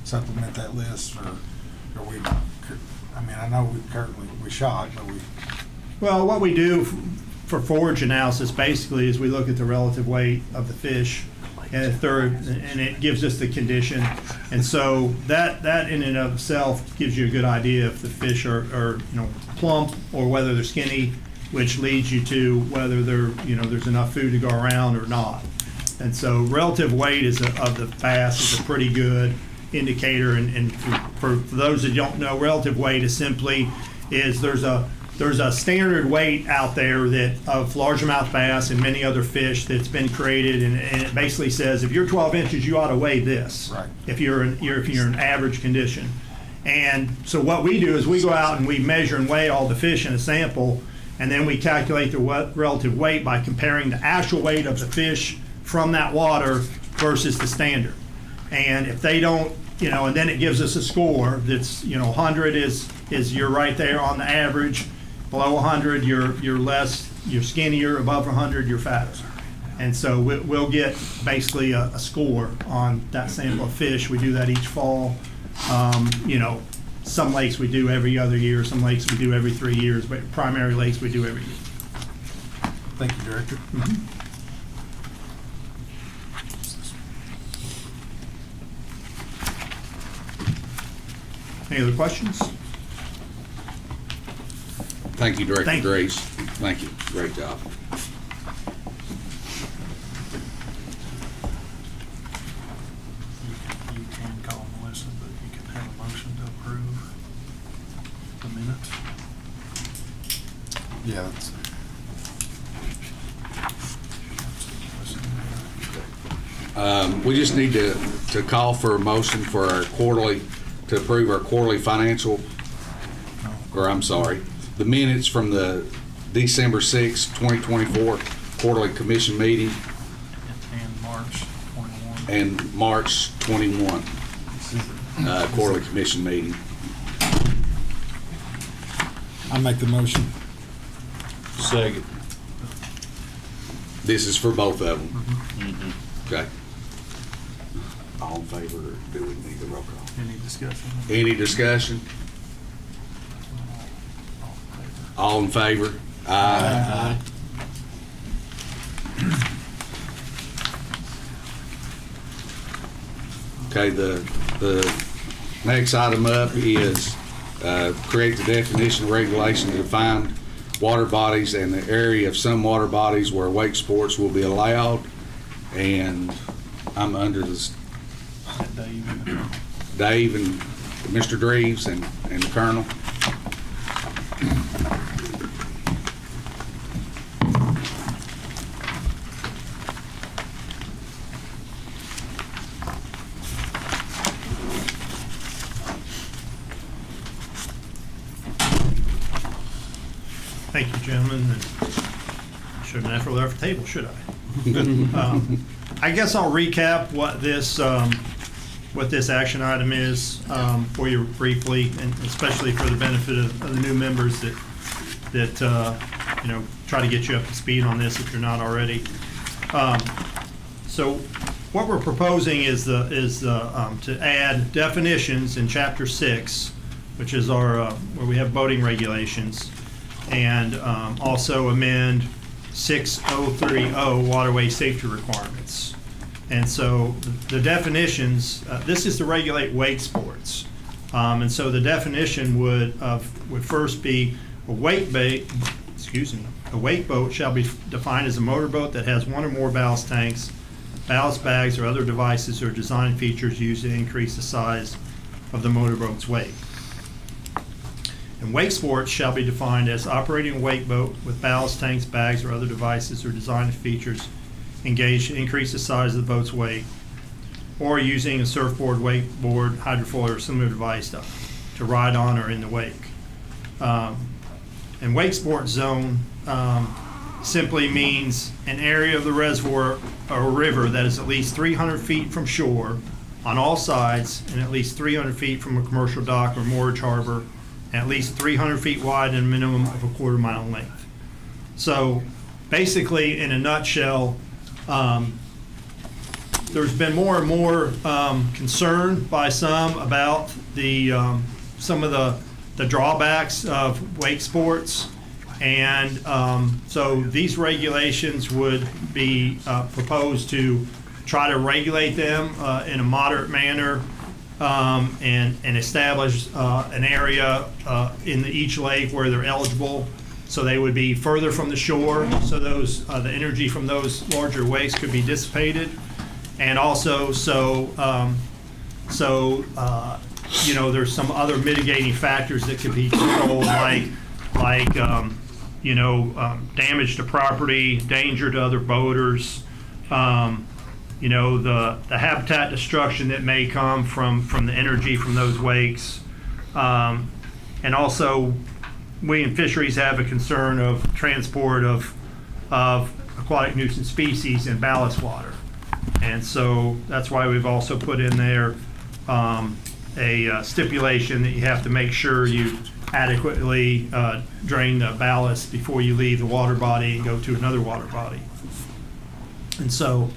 supplement that list, or are we? I mean, I know we shot, but we. Well, what we do for forage analysis basically is we look at the relative weight of the fish, and it gives us the condition, and so that in and of itself gives you a good idea if the fish are plump or whether they're skinny, which leads you to whether there's enough food to go around or not. And so relative weight of the bass is a pretty good indicator, and for those that don't know, relative weight is simply there's a standard weight out there that of largemouth bass and many other fish that's been created, and it basically says if you're 12 inches, you ought to weigh this. Right. If you're in average condition. And so what we do is we go out and we measure and weigh all the fish in a sample, and then we calculate the relative weight by comparing the actual weight of the fish from that water versus the standard. And if they don't, and then it gives us a score that's, 100 is you're right there on the average. Below 100, you're less, you're skinnier. Above 100, you're fatter. And so we'll get basically a score on that sample of fish. We do that each fall. Some lakes we do every other year. Some lakes we do every 3 years. But primary lakes we do every year. Thank you, Director. Mm-hmm. Any other questions? Thank you, Director Thank you. Grace. Thank you. Great job. You can call Melissa, but you can have a motion to approve the minutes. Yeah, that's. We just need to call for a motion for our to approve our quarterly financial, or I'm sorry, the minutes from the December 6, 2024 quarterly commission meeting And March 21. and March 21 quarterly commission meeting. I make the motion. Second. This is for both of them. Okay. All in favor, or do we need a roll call? Any discussion? Any discussion? All in favor? Aye. Okay, the next item up is create the definition of regulation to define water bodies and the area of some water bodies where wake sports will be allowed. And I'm under this, Dave and Mr. Dreves and the Colonel. Thank you, gentlemen. I shouldn't have left the table, should I? I guess I'll recap what this action item is for you briefly, and especially for the benefit of the new members that try to get you up to speed on this if you're not already. So what we're proposing is to add definitions in Chapter 6, which is our where we have boating regulations, and also amend 6030 waterway safety requirements. And so the definitions, this is to regulate wake sports. And so the definition would first be a wake boat shall be defined as a motorboat that has one or more ballast tanks, ballast bags, or other devices or design features used to increase the size of the motorboat's wake. And wake sports shall be defined as operating a wake boat with ballast tanks, bags, or other devices or design features engaged to increase the size of the boat's wake, or using a surfboard, wakeboard, hydrofoil, or similar device to ride on or in the wake. And wake sports zone simply means an area of the reservoir or river that is at least 300 feet from shore on all sides and at least 300 feet from a commercial dock or moorage harbor, at least 300 feet wide and a minimum of a quarter mile in length. So basically, in a nutshell, there's been more and more concern by some about some of the drawbacks of wake sports. And so these regulations would be proposed to try to regulate them in a moderate manner, and establish an area in each lake where they're eligible, so they would be further from the shore, so those the energy from those larger wakes could be dissipated, and also there's some other mitigating factors that could be controlled, like damage to property, danger to other boaters. The habitat destruction that may come from the energy from those wakes. And also, we in fisheries have a concern of transport of aquatic nuisance species in ballast water. And so that's why we've also put in there a stipulation that you have to make sure you adequately drain the ballast before you leave the water body and go to another water body. And so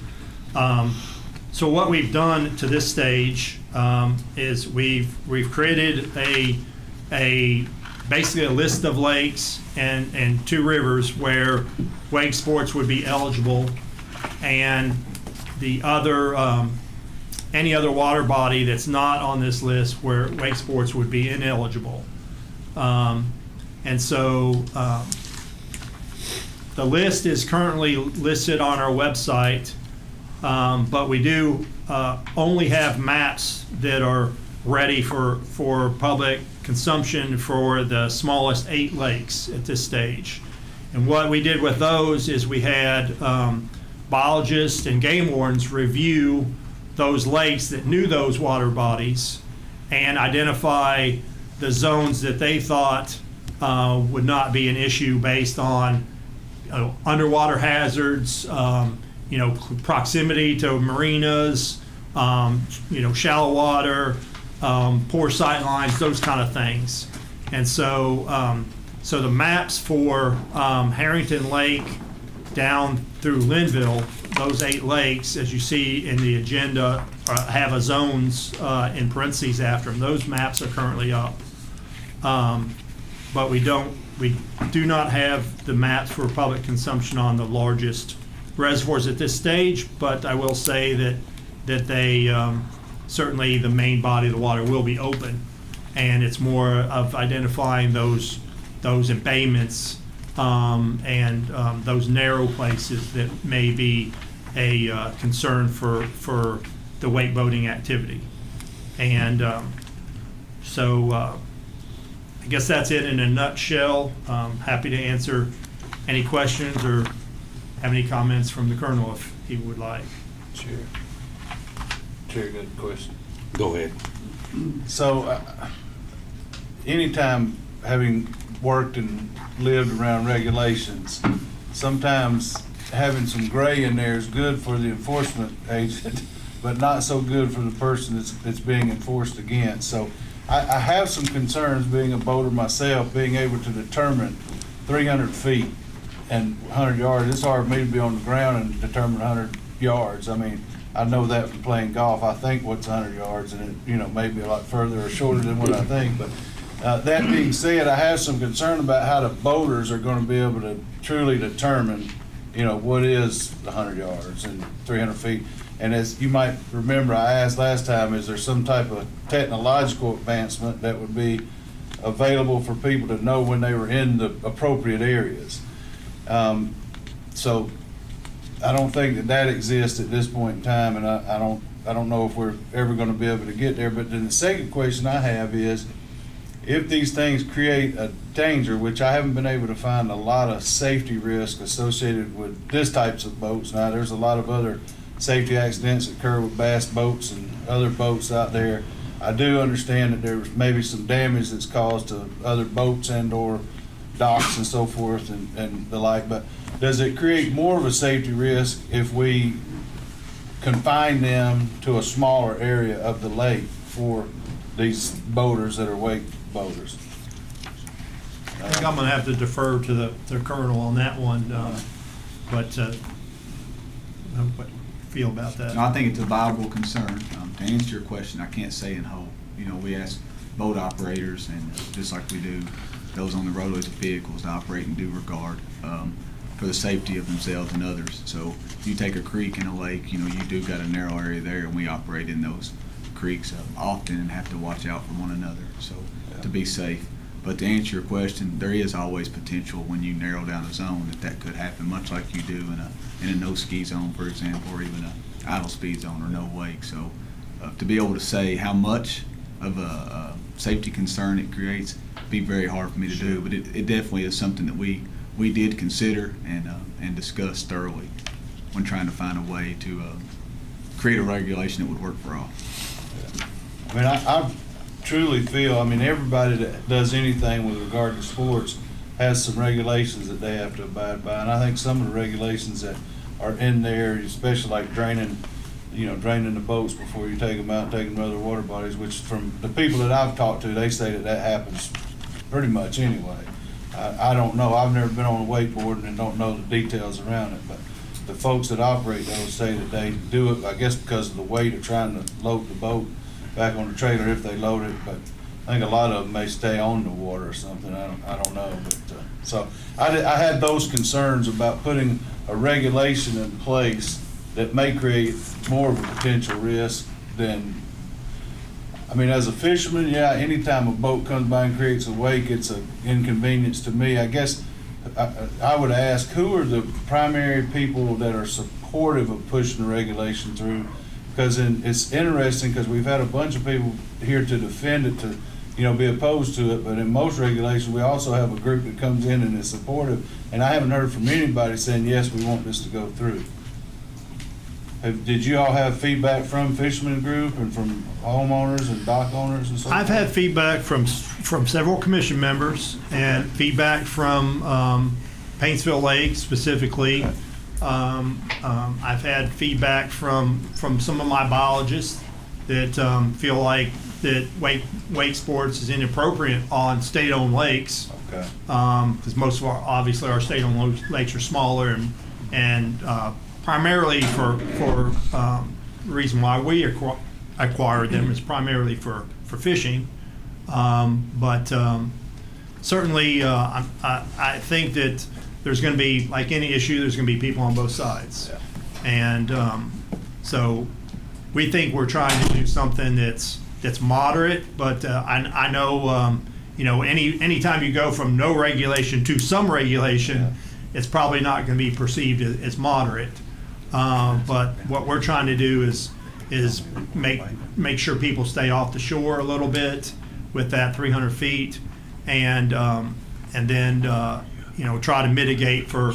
what we've done to this stage is we've created basically a list of lakes and 2 rivers where wake sports would be eligible, and the other any other water body that's not on this list where wake sports would be ineligible. And so the list is currently listed on our website. But we do only have maps that are ready for public consumption for the smallest 8 lakes at this stage. And what we did with those is we had biologists and game wardens review those lakes that knew those water bodies and identify the zones that they thought would not be an issue based on underwater hazards, proximity to marinas, shallow water, poor sight lines, those kind of things. And so, so the maps for Harrington Lake down through Linville, those 8 lakes, as you see in the agenda, have a zones in parentheses after them. Those maps are currently up. but we do not have the maps for public consumption on the largest reservoirs at this stage, but I will say that they, certainly the main body of the water will be open, and it's more of identifying those embayments and those narrow places that may be a concern for the wake boating activity. And so I guess that's it in a nutshell. Happy to answer any questions or have any comments from the Colonel if he would like. Chair, got a question. Go ahead. So, anytime having worked and lived around regulations, sometimes having some gray in there is good for the enforcement agent, but not so good for the person that's being enforced against. So I have some concerns, being a boater myself, being able to determine 300 feet and 100 yards. It's hard for me to be on the ground and determine 100 yards. I mean, I know that from playing golf. I think what's 100 yards, and it, may be a lot further or shorter than what I think. But that being said, I have some concern about how the boaters are going to be able to truly determine, what is 100 yards and 300 feet. And as you might remember, I asked last time, is there some type of technological advancement that would be available for people to know when they were in the appropriate areas? So I don't think that exists at this point in time, and I don't know if we're ever going to be able to get there. But then the second question I have is, if these things create a danger, which I haven't been able to find a lot of safety risk associated with this types of boats. Now, there's a lot of other safety accidents that occur with bass boats and other boats out there. I do understand that there's maybe some damage that's caused to other boats and or docks and so forth and the like, but does it create more of a safety risk if we confine them to a smaller area of the lake for these boaters that are wake boaters? I think I'm going to have to defer to the Colonel on that one, but what do you feel about that? No, I think it's a viable concern. To answer your question, I can't say in whole. We ask boat operators, and just like we do those on the roadways of vehicles, to operate in due regard for the safety of themselves and others. So if you take a creek and a lake, you do got a narrow area there, and we operate in those creeks often and have to watch out for one another, so to be safe. But to answer your question, there is always potential when you narrow down a zone that could happen, much like you do in a no-ski zone, for example, or even a idle speed zone or no wake. So to be able to say how much of a safety concern it creates, be very hard for me to do, but it definitely is something that we did consider and discuss thoroughly when trying to find a way to create a regulation that would work for all. I mean, I truly feel, everybody that does anything with regard to sports has some regulations that they have to abide by, and I think some of the regulations that are in there, especially like draining the boats before you take them out and take them to other water bodies, which from the people that I've talked to, they say that happens pretty much anyway. I don't know. I've never been on a wakeboard and don't know the details around it, but the folks that operate those say that they do it, I guess, because of the weight of trying to load the boat back on the trailer if they load it. But I think a lot of them may stay on the water or something. I don't know. But so I had those concerns about putting a regulation in place that may create more of a potential risk than. As a fisherman, yeah, anytime a boat comes by and creates a wake, it's an inconvenience to me. I guess I would ask, who are the primary people that are supportive of pushing the regulation through? Because it's interesting, because we've had a bunch of people here to defend it, to be opposed to it, but in most regulations, we also have a group that comes in and is supportive, and I haven't heard from anybody saying, yes, we want this to go through. Did you all have feedback from fishermen group and from homeowners and dock owners and so forth? I've had feedback from several commission members and feedback from Paintsville Lake specifically. Okay. I've had feedback from some of my biologists that feel like that wake sports is inappropriate on state-owned lakes. Okay. Because most of our state-owned lakes are smaller and primarily for the reason why we acquired them is primarily for fishing. certainly, I think that there's going to be, like any issue, there's going to be people on both sides. And so we think we're trying to do something that's moderate, but I know, anytime you go from no regulation to some regulation, it's probably not going to be perceived as moderate. But what we're trying to do is make sure people stay off the shore a little bit with that 300 feet, and then try to mitigate for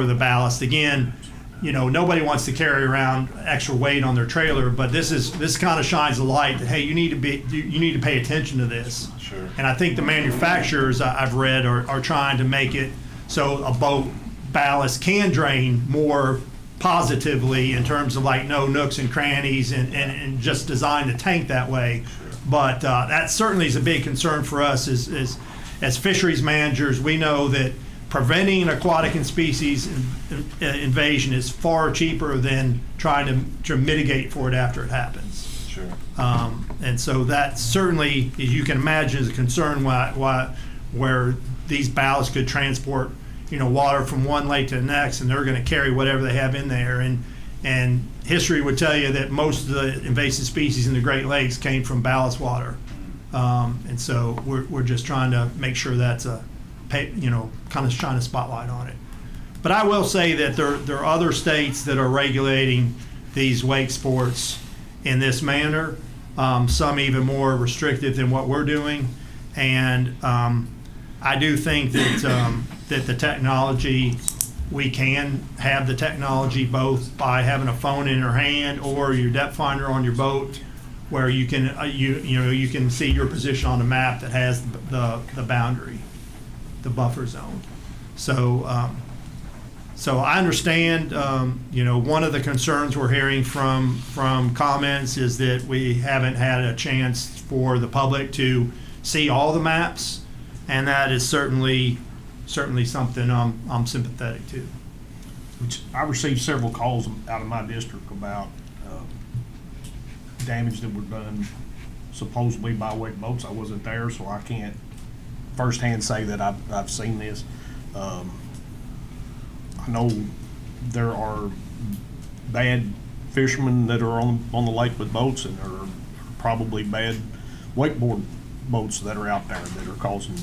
the ballast. Again, nobody wants to carry around extra weight on their trailer, but this kind of shines a light that, hey, you need to pay attention to this. Sure. And I think the manufacturers I've read are trying to make it so a boat ballast can drain more positively in terms of like no nooks and crannies and just design the tank that way. But that certainly is a big concern for us as fisheries managers. We know that preventing an aquatic and species invasion is far cheaper than trying to mitigate for it after it happens. Sure. And so that certainly, as you can imagine, is a concern where these ballasts could transport water from one lake to the next, and they're going to carry whatever they have in there. And history would tell you that most of the invasive species in the Great Lakes came from ballast water. And so we're just trying to make sure that's kind of shine a spotlight on it. But I will say that there are other states that are regulating these wake sports in this manner, some even more restrictive than what we're doing. And I do think that the technology, we can have the technology both by having a phone in your hand or your depth finder on your boat, where you can you can see your position on the map that has the boundary, the buffer zone. So I understand. One of the concerns we're hearing from comments is that we haven't had a chance for the public to see all the maps, and that is certainly something I'm sympathetic to. Which I received several calls out of my district about damage that were done supposedly by wake boats. I wasn't there, so I can't firsthand say that I've seen this. I know there are bad fishermen that are on the lake with boats, and there are probably bad wakeboard boats that are out there that are causing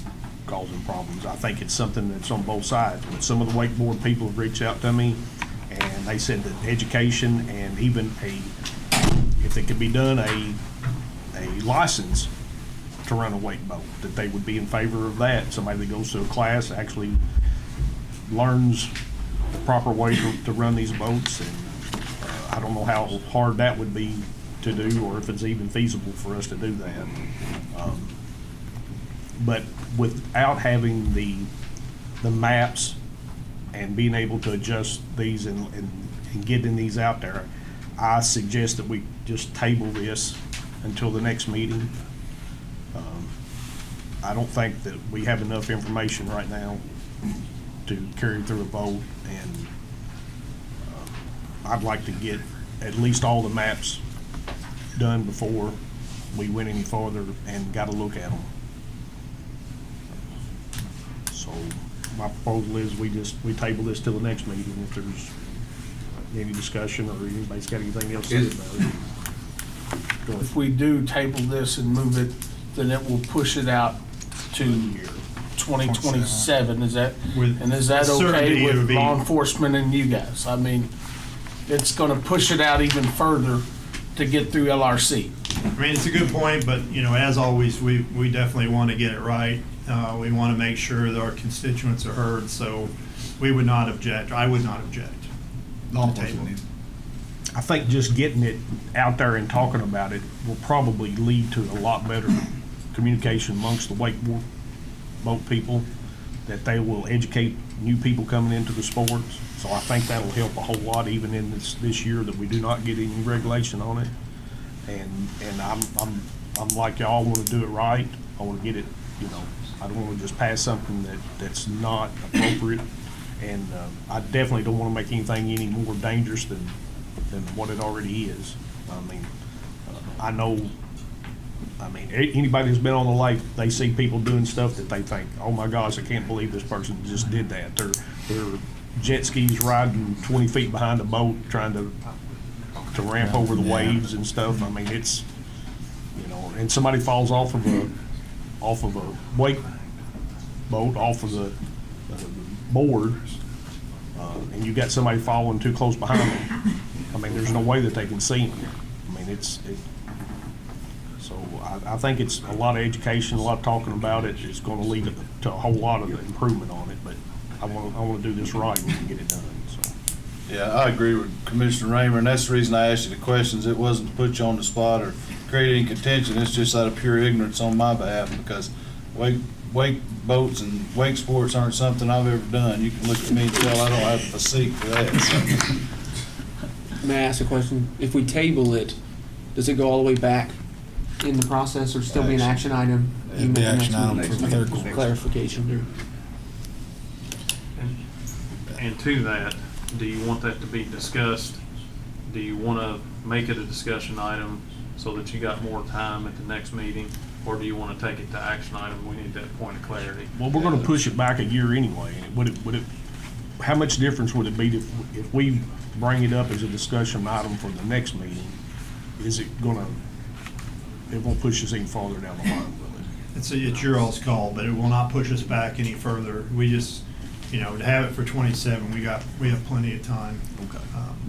problems. I think it's something that's on both sides. But some of the wakeboard people have reached out to me, and they said that education and even if it could be done, a license to run a wake boat, that they would be in favor of that. Somebody that goes to a class actually learns the proper way to run these boats, and I don't know how hard that would be to do, or if it's even feasible for us to do that. But without having the maps and being able to adjust these and getting these out there, I suggest that we just table this until the next meeting. I don't think that we have enough information right now to carry through a vote, and I'd like to get at least all the maps done before we went any farther and got a look at them. So my proposal is we table this till the next meeting. If there's any discussion or anybody's got anything else to say about it. Go ahead. If we do table this and move it, then it will push it out to 2027. Is that okay certainty it would with be. law enforcement and you guys? I mean, it's going to push it out even further to get through LRC. I mean, it's a good point, but as always, we definitely want to get it right. We want to make sure that our constituents are heard. So we would not object. I would not object. Law enforcement needs. I think just getting it out there and talking about it will probably lead to a lot better communication amongst the wakeboard boat people, that they will educate new people coming into the sports. So I think that'll help a whole lot, even in this year that we do not get any regulation on it. And I'm like y'all, want to do it right. I want to get it, I don't want to just pass something that's not appropriate. And I definitely don't want to make anything any more dangerous than what it already is. I mean, I know I mean, anybody who's been on the lake, they see people doing stuff that they think, oh my gosh, I can't believe this person just did that. They're jet skis riding 20 feet behind a boat trying to ramp over the waves and stuff. I mean, it's, you know, and somebody falls off of a wake boat, off of the board, and you got somebody following too close behind them. I mean, there's no way that they can see them. I mean, so I think it's a lot of education, a lot of talking about it. It's going to lead to a whole lot of improvement on it, but I want to do this right and get it done. So. Yeah, I agree with Commissioner Raymer, and that's the reason I asked you the questions. It wasn't to put you on the spot or create any contention. It's just out of pure ignorance on my behalf, because wake boats and wake sports aren't something I've ever done. You can look at me and tell I don't have a physique for that. So. May I ask a question? If we table it, does it go all the way back in the process, or still be an action item? It'd be action item for the third quarter. Clarification there. And to that, do you want that to be discussed? Do you want to make it a discussion item so that you got more time at the next meeting? Or do you want to take it to action item? We need that point of clarity. Well, we're going to push it back a year anyway. Would it? How much difference would it be if we bring it up as a discussion item for the next meeting? Is it going to? It won't push us any farther down the line, will it? It's your all's call, but it will not push us back any further. We just, you know, to have it for 27, we have plenty of time. Okay.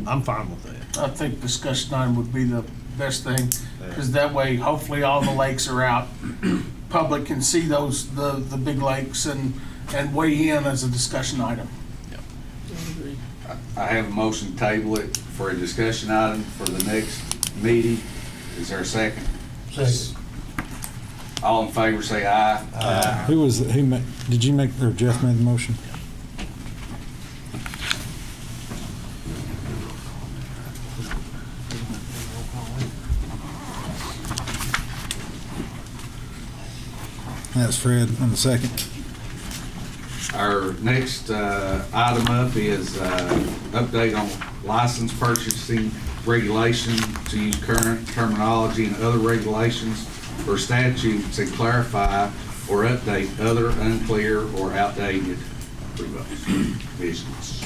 I'm fine with that. I think discussion item would be the best thing, because that way, hopefully, all the lakes are out. Public can see the big lakes and weigh in as a discussion item. I have a motion to table it for a discussion item for the next meeting. Is there a second? Second. All in favor say aye. Did you make, or Jeff made the motion? That's Fred on the second. Our next item up is update on license purchasing regulation, to use current terminology and other regulations or statutes, and clarify or update other unclear or outdated provisions.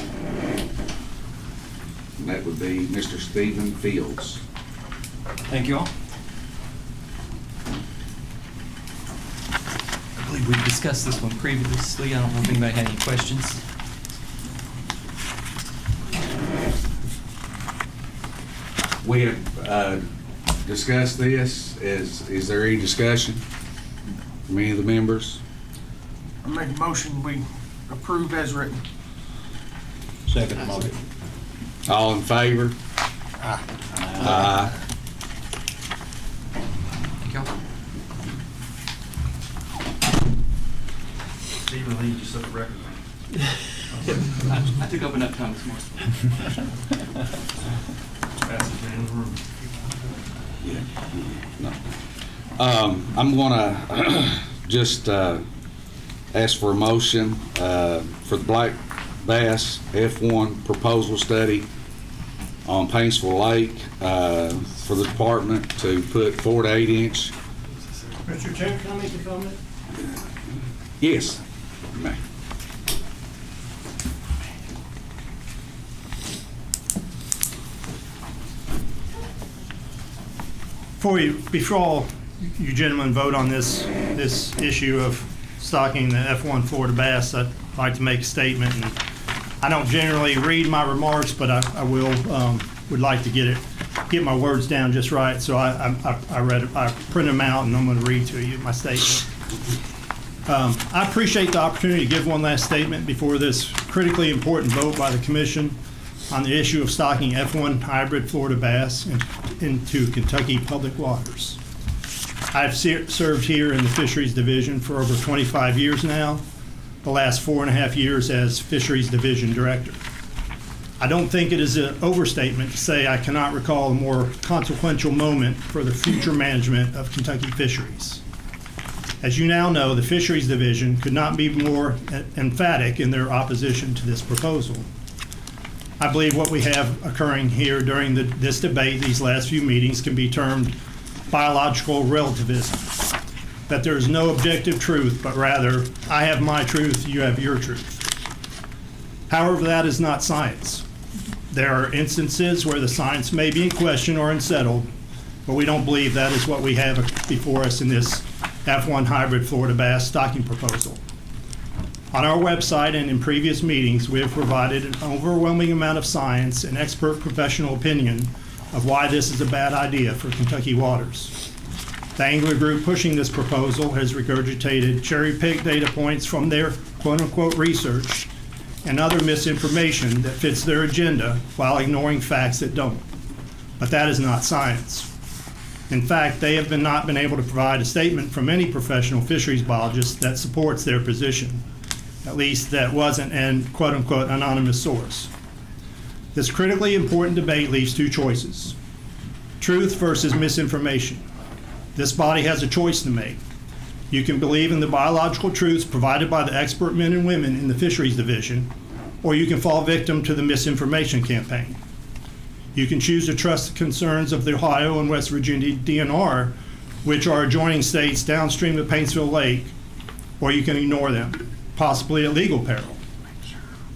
And that would be Mr. Stephen Fields. Thank you all. I believe we've discussed this one previously. I don't know if anybody had any questions. We have discussed this. Is there any discussion from any of the members? I make a motion, we approve as written. Second motion. All in favor? Aye. Aye. Thank you all. He relieved you so the record. I took up enough time this morning. I'm gonna just ask for a motion for the black bass F1 proposal study on Paintsville Lake for the department to put 4 to 8 inch. Richard Chair, can I make a comment? Yes. You may. Before you gentlemen vote on this issue of stocking the F1 Florida bass, I'd like to make a statement. And I don't generally read my remarks, but I would like to get my words down just right. So I print them out, and I'm going to read to you my statement. I appreciate the opportunity to give one last statement before this critically important vote by the Commission on the issue of stocking F1 hybrid Florida bass into Kentucky public waters. I've served here in the Fisheries Division for over 25 years now, the last 4.5 years as Fisheries Division Director. I don't think it is an overstatement to say I cannot recall a more consequential moment for the future management of Kentucky fisheries. As you now know, the Fisheries Division could not be more emphatic in their opposition to this proposal. I believe what we have occurring here during this debate, these last few meetings, can be termed biological relativism, that there is no objective truth, but rather, I have my truth, you have your truth. However, that is not science. There are instances where the science may be in question or unsettled, but we don't believe that is what we have before us in this F1 hybrid Florida bass stocking proposal. On our website and in previous meetings, we have provided an overwhelming amount of science and expert professional opinion of why this is a bad idea for Kentucky waters. The angler group pushing this proposal has regurgitated cherry-picked data points from their quote-unquote research and other misinformation that fits their agenda while ignoring facts that don't. But that is not science. In fact, they have not been able to provide a statement from any professional fisheries biologist that supports their position. At least that wasn't an quote-unquote anonymous source. This critically important debate leaves two choices: truth versus misinformation. This body has a choice to make. You can believe in the biological truths provided by the expert men and women in the Fisheries Division, or you can fall victim to the misinformation campaign. You can choose to trust the concerns of the Ohio and West Virginia DNR, which are adjoining states downstream of Paintsville Lake, or you can ignore them, possibly at legal peril.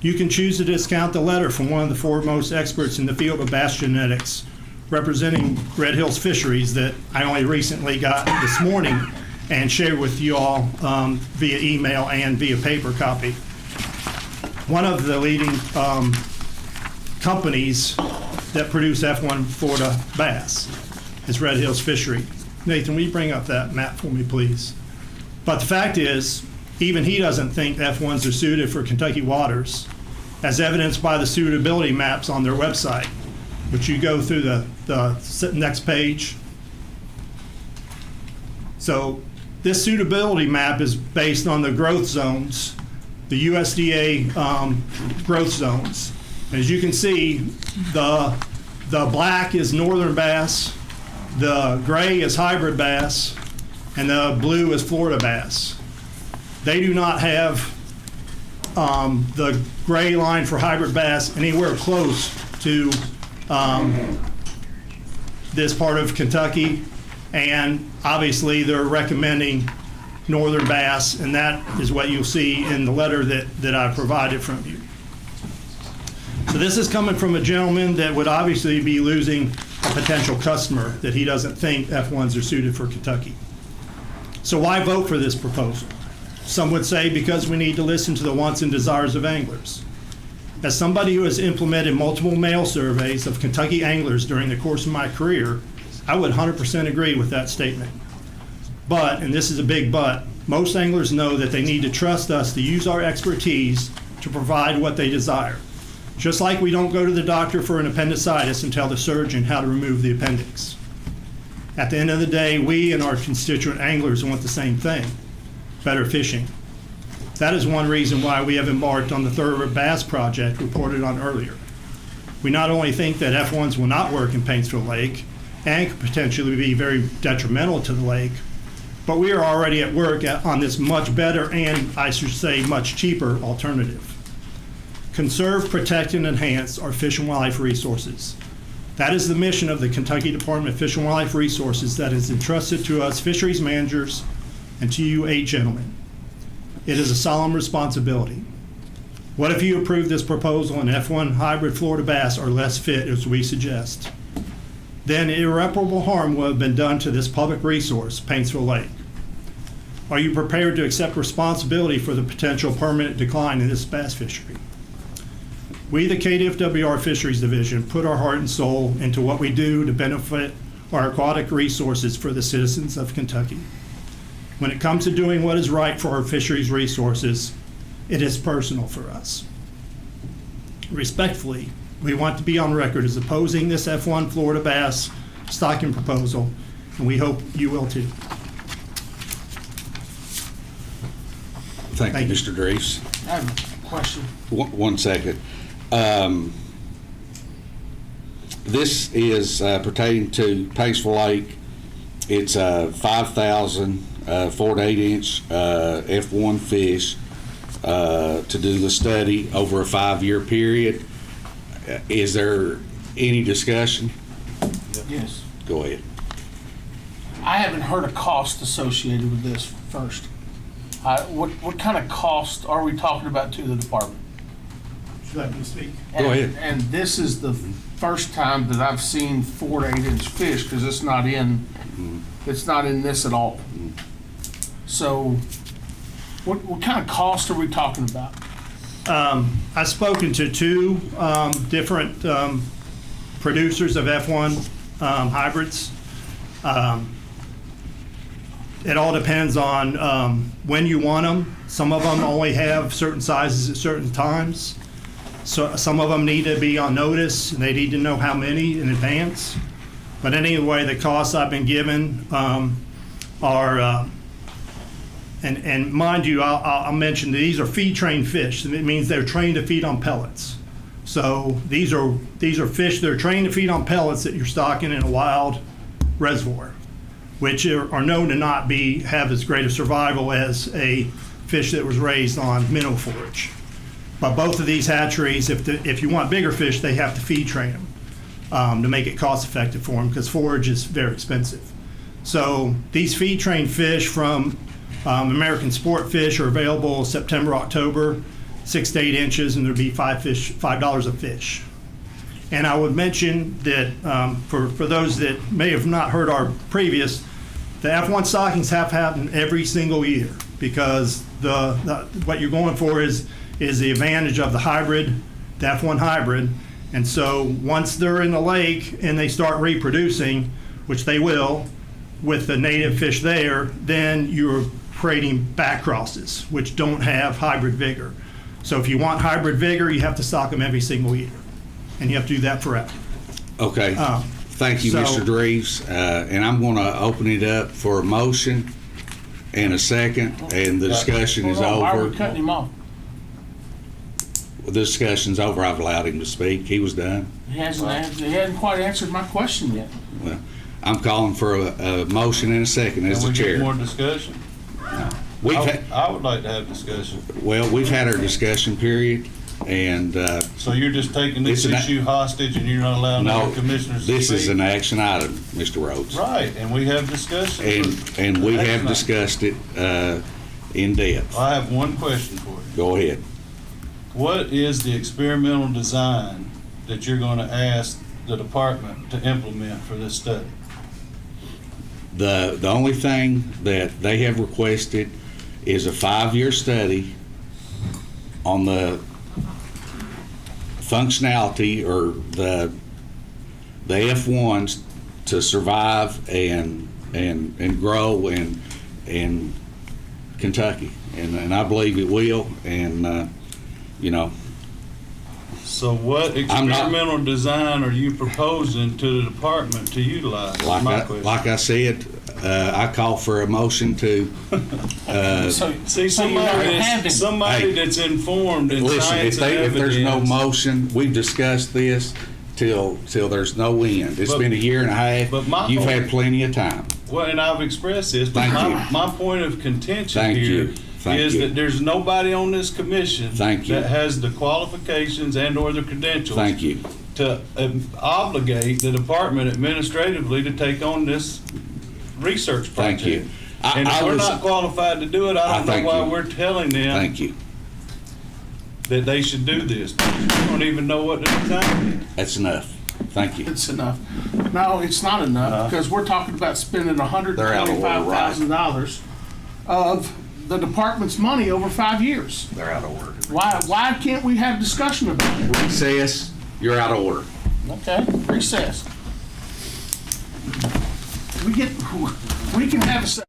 You can choose to discount the letter from one of the foremost experts in the field of bass genetics, representing Red Hills Fisheries, that I only recently got this morning and shared with you all via email and via paper copy. One of the leading companies that produce F1 Florida bass is Red Hills Fishery. Nathan, will you bring up that map for me, please? But the fact is, even he doesn't think F1s are suited for Kentucky waters, as evidenced by the suitability maps on their website, which you go through the next page. So this suitability map is based on the growth zones, the USDA growth zones. As you can see, the black is northern bass, the gray is hybrid bass, and the blue is Florida bass. They do not have the gray line for hybrid bass anywhere close to this part of Kentucky, and obviously they're recommending northern bass, and that is what you'll see in the letter that I provided from you. So this is coming from a gentleman that would obviously be losing a potential customer that he doesn't think F1s are suited for Kentucky. So why vote for this proposal? Some would say because we need to listen to the wants and desires of anglers. As somebody who has implemented multiple mail surveys of Kentucky anglers during the course of my career, I would 100% agree with that statement. But, and this is a big but, most anglers know that they need to trust us to use our expertise to provide what they desire. Just like we don't go to the doctor for an appendicitis and tell the surgeon how to remove the appendix. At the end of the day, we and our constituent anglers want the same thing: better fishing. That is one reason why we have embarked on the Thoroughbred Bass Project reported on earlier. We not only think that F1s will not work in Paintsville Lake and could potentially be very detrimental to the lake, but we are already at work on this much better and, I should say, much cheaper alternative. Conserve, protect, and enhance our fish and wildlife resources. That is the mission of the Kentucky Department of Fish and Wildlife Resources that is entrusted to us fisheries managers and to you 8 gentlemen. It is a solemn responsibility. What if you approve this proposal and F1 hybrid Florida bass are less fit as we suggest? Then irreparable harm will have been done to this public resource, Paintsville Lake. Are you prepared to accept responsibility for the potential permanent decline in this bass fishery? We, the KDFWR Fisheries Division, put our heart and soul into what we do to benefit our aquatic resources for the citizens of Kentucky. When it comes to doing what is right for our fisheries resources, it is personal for us. Respectfully, we want to be on record as opposing this F1 Florida bass stocking proposal, and we hope you will too. Thank you, Mr. Drees. I have a question. One second. This is pertaining to Paintsville Lake. It's 5,000 4 to 8 inch F1 fish to do the study over a 5-year period. Is there any discussion? Yes. Go ahead. I haven't heard a cost associated with this first. What kind of cost are we talking about to the department? Would you like me to speak? Go ahead. And this is the first time that I've seen 4 to 8 inch fish, because it's not in this at all. So what kind of cost are we talking about? I've spoken to 2 different producers of F1 hybrids. It all depends on when you want them. Some of them only have certain sizes at certain times. So some of them need to be on notice, and they need to know how many in advance. But anyway, the costs I've been given are, and mind you, I'll mention that these are feed-trained fish. And it means they're trained to feed on pellets. So these are fish that are trained to feed on pellets that you're stocking in a wild reservoir, which are known to not have as great a survival as a fish that was raised on minnow forage. But both of these hatcheries, if you want bigger fish, they have to feed train them to make it cost effective for them, because forage is very expensive. So these feed trained fish from American Sport Fish are available September, October, 6 to 8 inches, and there'll be $5 a fish. And I would mention that for those that may have not heard our previous, the F1 stockings have happened every single year, because what you're going for is the advantage of the hybrid, the F1 hybrid. And so once they're in the lake and they start reproducing, which they will, with the native fish there, then you're creating back crosses, which don't have hybrid vigor. So if you want hybrid vigor, you have to stock them every single year, and you have to do that forever. Okay. Thank you, so- Mr. Dreves. And I'm going to open it up for a motion and a second, and the discussion is Hold on, why are we over. cutting him off? The discussion's over. I've allowed him to speak. He was done. He hasn't quite answered my question yet. Well, I'm calling for a motion and a second as Can the we get chair. more discussion? We've I had, I would like to have discussion. well, we've had our discussion period, and So you're just taking this It's an- issue hostage and you're not allowing no, other commissioners to this speak? is an action item, Mr. Rhodes. Right, and we have discussion. And we have Action item. discussed it in depth. I have one question for you. Go ahead. What is the experimental design that you're going to ask the department to implement for this study? The only thing that they have requested is a 5-year study on the functionality or the F1s to survive and grow in Kentucky, and I believe it will. And you know, So what I'm not- experimental design are you proposing to the department to utilize? is my question. like I said, I call for a motion to. See, So you're not having- somebody Hey, that's informed in Listen, science and if there's no evidence- motion, we've discussed this till there's no end. It's But- been a year and a half. but my You've point- had plenty of time. Well, and I've expressed this, but Thank you. my point of contention Thank here you. Thank is you. that there's nobody on this commission Thank you. that has the qualifications and/or the credentials Thank you. to obligate the department administratively to take on this research project. Thank you. And if I we're was- not qualified to do it, I don't know thank why you. we're telling them Thank you. that they should do this. We don't even know what the design is. That's enough. Thank you. It's enough. No, it's not enough, because we're talking about spending They're out of order, right? $125,000 of the department's money over 5 years. They're out of order. Why can't we have discussion about it? Recess. You're out of order. Okay, recess. We can have a.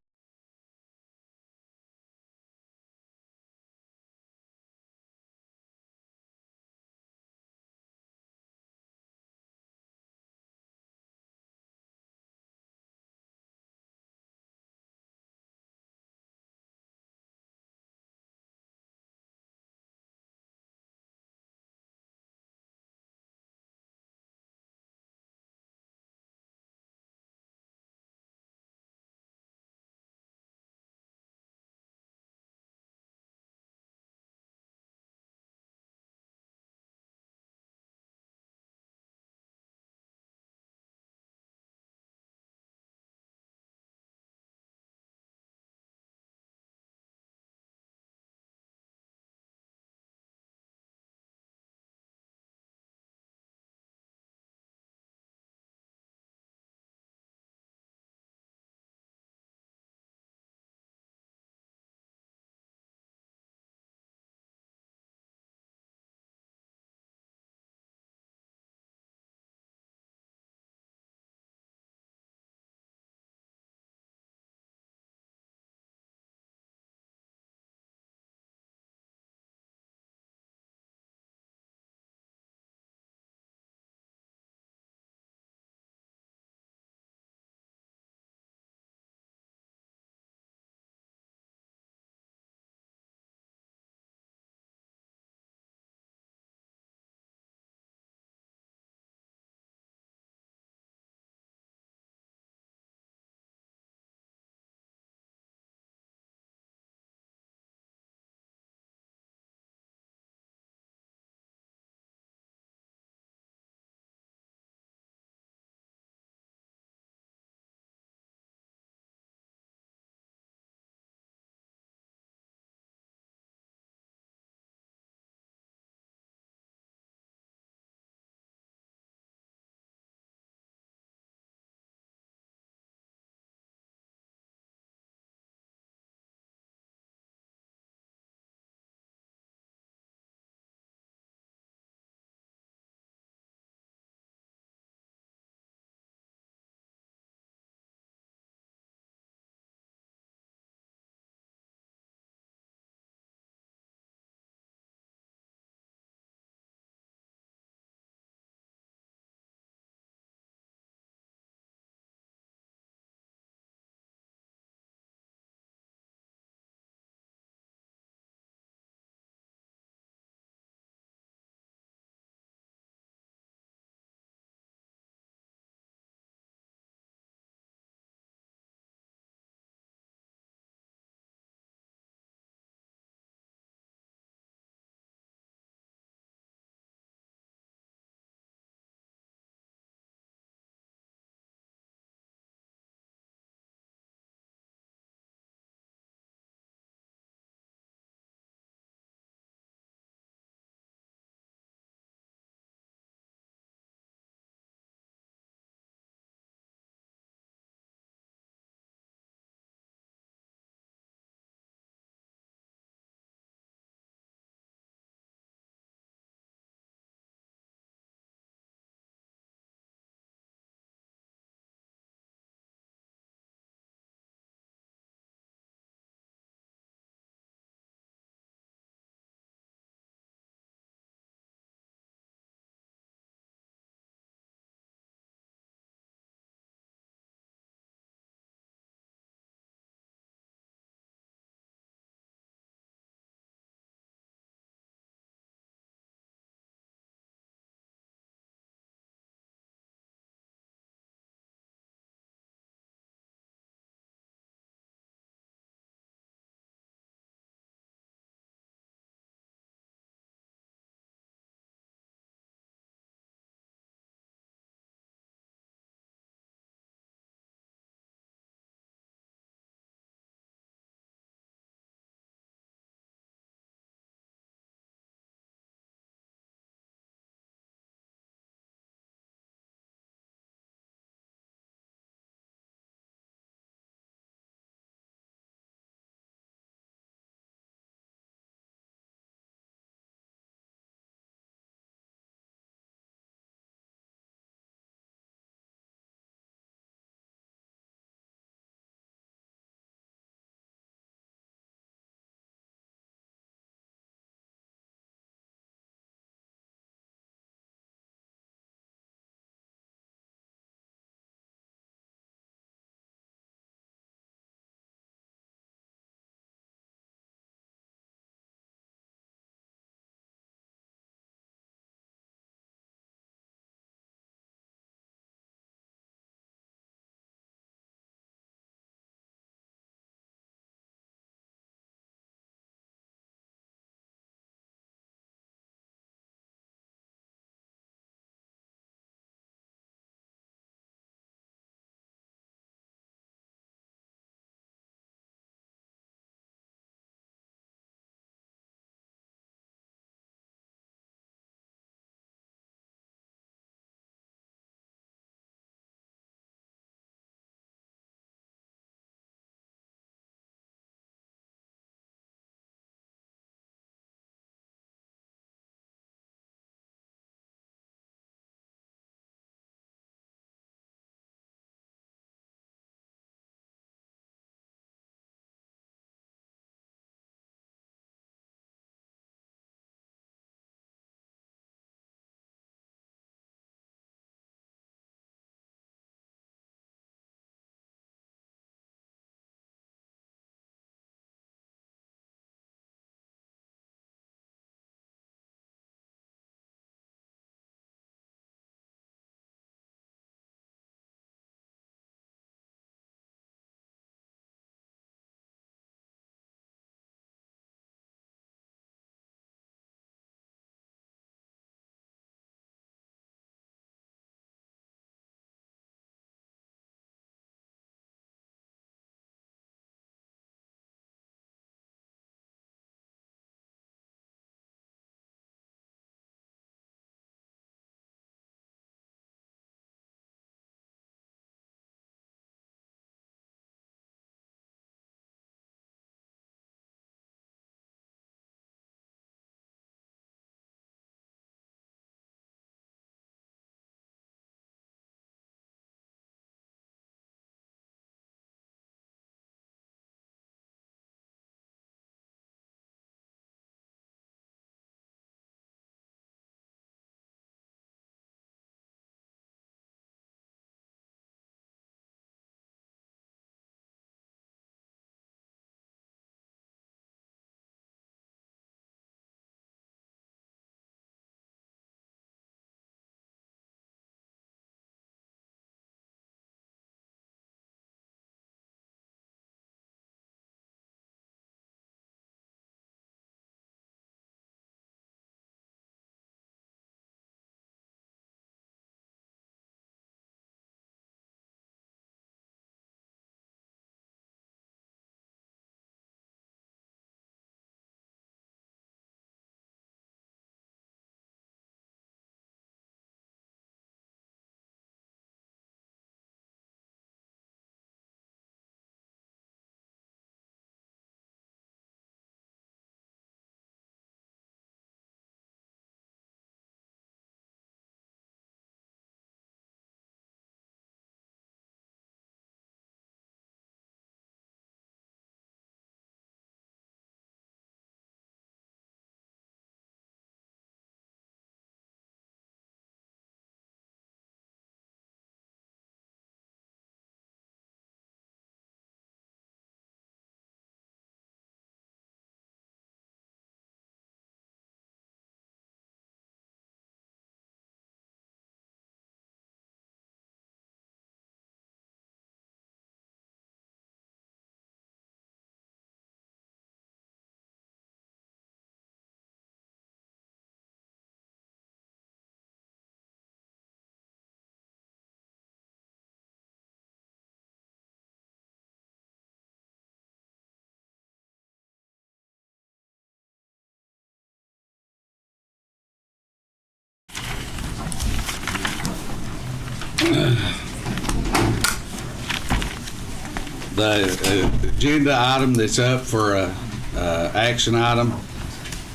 The agenda item that's up for action item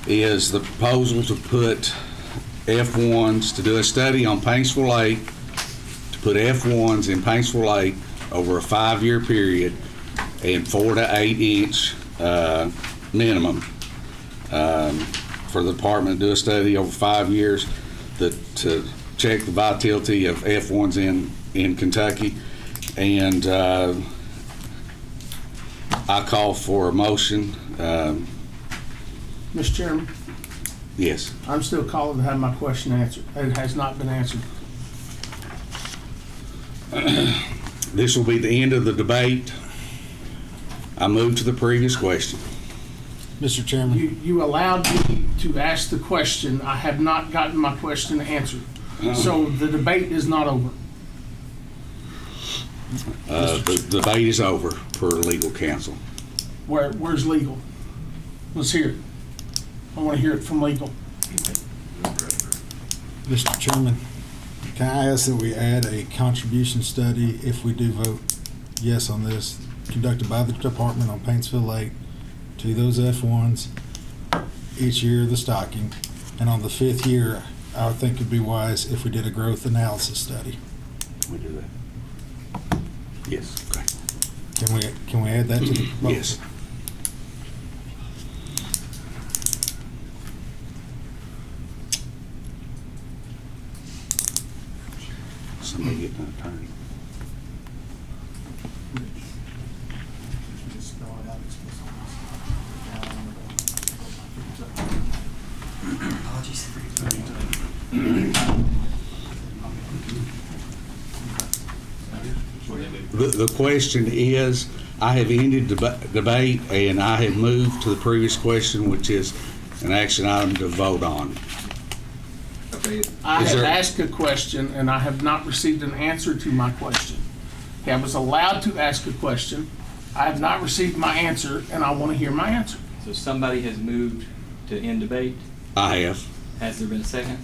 is the proposal to put F1s, to do a study on Paintsville Lake, to put F1s in Paintsville Lake over a 5-year period and 4 to 8 inch minimum, for the department to do a study over 5 years to check the vitality of F1s in Kentucky. And I call for a motion. Mr. Chairman, Yes. I'm still calling to have my question answered. It has not been answered. This will be the end of the debate. I move to the previous question. Mr. Chairman. You allowed me to ask the question. I have not gotten my question answered. So the debate is not over. The debate is over per legal counsel. Where's legal? Let's hear it. I want to hear it from legal. Mr. Chairman, can I ask that we add a contribution study if we do vote yes on this, conducted by the department on Paintsville Lake to those F1s each year of the stocking, and on the 5th year, I would think it'd be wise if we did a growth analysis study. We do that. Yes. Okay. Can we add that to the vote? Yes. Somebody get an attorney. The question is, I have ended debate and I have moved to the previous question, which is an action item to vote on. I have asked a question and I have not received an answer to my question. Okay, I was allowed to ask a question. I have not received my answer and I want to hear my answer. So somebody has moved to end debate. I have. Has there been a second?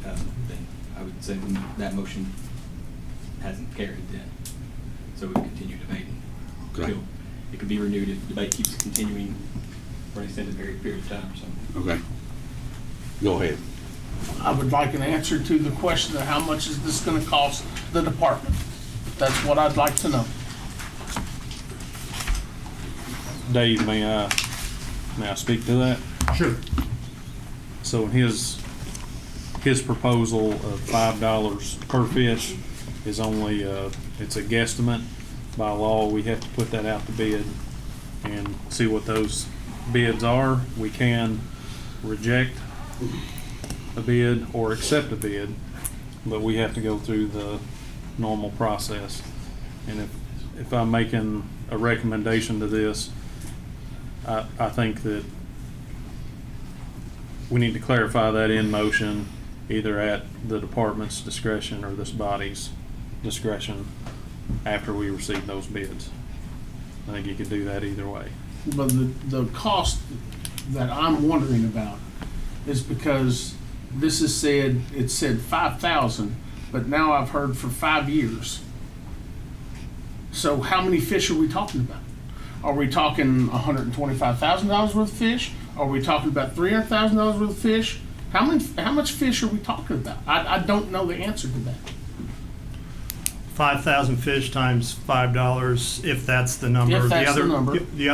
Then I would say that motion hasn't carried then. So we continue debating. Okay. Until it could be renewed if the debate keeps continuing for an extended period of time or something. Okay. Go ahead. I would like an answer to the question of how much is this going to cost the department. That's what I'd like to know. Dave, may I speak to that? Sure. So his proposal of $5 per fish is only it's a guesstimate. By law, we have to put that out to bid and see what those bids are. We can reject a bid or accept a bid, but we have to go through the normal process. And if I'm making a recommendation to this, I think that we need to clarify that in motion, either at the department's discretion or this body's discretion after we receive those bids. I think you could do that either way. But the cost that I'm wondering about is because this is said, it said 5,000, but now I've heard for 5 years. So how many fish are we talking about? Are we talking $125,000 worth of fish? Are we talking about $300,000 worth of fish? How much fish are we talking about? I don't know the answer to that. 5,000 fish times $5, if that's the number. If that's the other, the number. The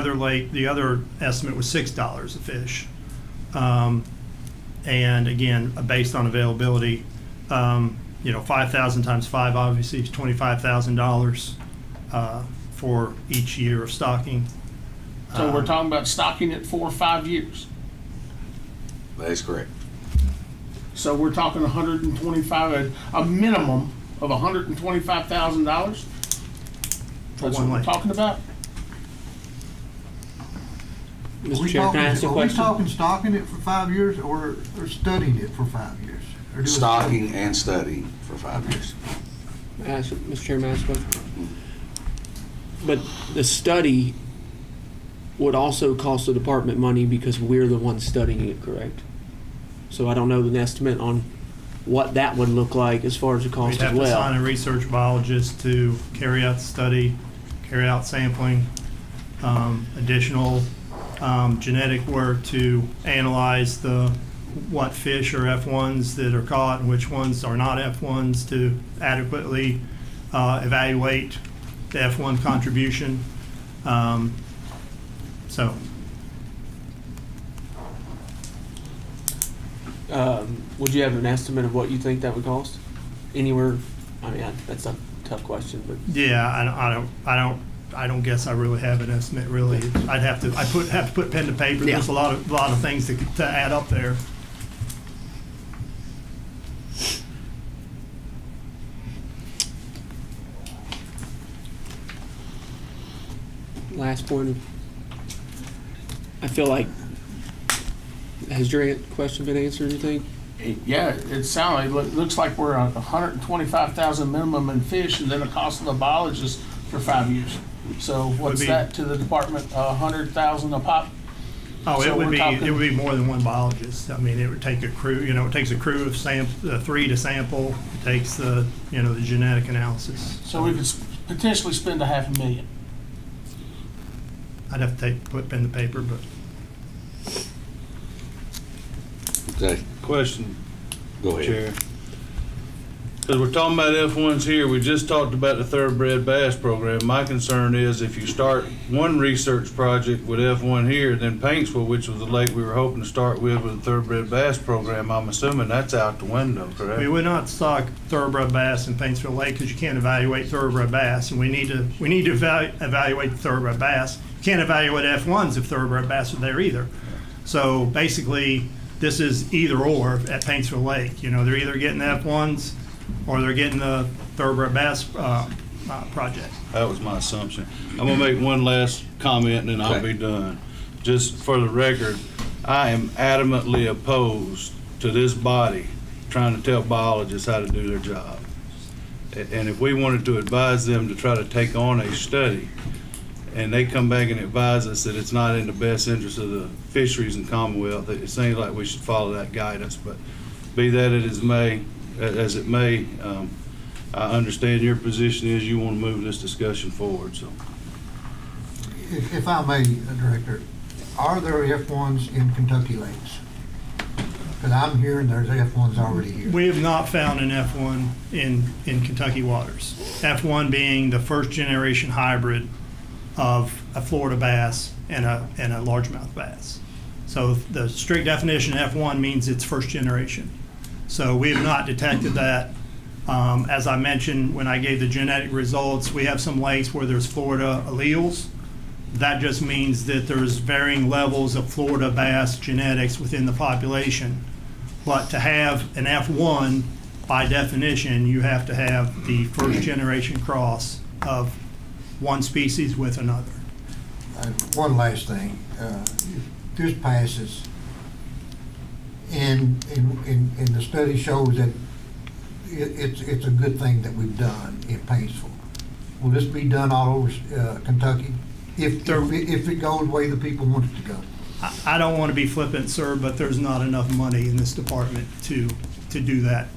other estimate was $6 a fish. And again, based on availability, 5,000 times 5 obviously is $25,000 for each year of stocking. So we're talking about stocking it for 5 years. That's correct. So we're talking 125, a minimum of $125,000. That's what one we're lake. talking about. Mr. Chair, can I ask a question? Are we talking stocking it for 5 years or studying it for 5 years? Or doing Stocking and studying for 5 years. Mr. Chairman, ask a question. But the study would also cost the department money because we're the ones studying it, correct? So I don't know the estimate on what that would look like as far as the cost We'd as have to sign well. a research biologist to carry out the study, carry out sampling, additional genetic work to analyze what fish are F1s that are caught and which ones are not F1s to adequately evaluate the F1 contribution. So Would you have an estimate of what you think that would cost? Anywhere? I mean, that's a tough question, but yeah, I don't guess I really have an estimate. Really, I'd have to put pen to paper. Yeah. There's a lot of things to add up there. last point. I feel like, has your question been answered, you think? Yeah, it sounds like, looks like we're at 125,000 minimum in fish, and then the cost of the biologist for 5 years. So what's be- that to the department? 100,000 a pop? Oh, So it would we're be talking- it would be more than one biologist. I mean, it would take a crew. It takes a crew of 3 to sample. It takes the the genetic analysis. So we could potentially spend $500,000. I'd have to put pen to paper, but Okay, Question, go ahead. Chair. Because we're talking about F1s here, we just talked about the thoroughbred bass program. My concern is if you start one research project with F1 here, then Paintsville, which was the lake we were hoping to start with the thoroughbred bass program, I'm assuming that's out the window, correct? we would not stock thoroughbred bass in Paintsville Lake because you can't evaluate thoroughbred bass, and we need to evaluate the thoroughbred bass. You can't evaluate F1s if thoroughbred bass are there either. So basically, this is either or at Paintsville Lake. They're either getting the F1s or they're getting the thoroughbred bass project. That was my assumption. I'm gonna make one last comment and then I'll Okay. be done. Just for the record, I am adamantly opposed to this body trying to tell biologists how to do their job. And if we wanted to advise them to try to take on a study, and they come back and advise us that it's not in the best interest of the fisheries and Commonwealth, it seems like we should follow that guidance. But be that as it may, I understand your position is you want to move this discussion forward, so. If I may, Director, are there F1s in Kentucky lakes? Because I'm hearing there's F1s already here. We have not found an F1 in Kentucky waters. F1 being the first generation hybrid of a Florida bass and a largemouth bass. So the strict definition of F1 means it's first generation. So we have not detected that. As I mentioned when I gave the genetic results, we have some lakes where there's Florida alleles. That just means that there's varying levels of Florida bass genetics within the population. But to have an F1, by definition, you have to have the first generation cross of one species with another. One last thing, if this passes, and the study shows that it's a good thing that we've done in Paintsville, will this be done all over Kentucky? If it goes the way the people want it to go? I don't want to be flippant, sir, but there's not enough money in this department to do that,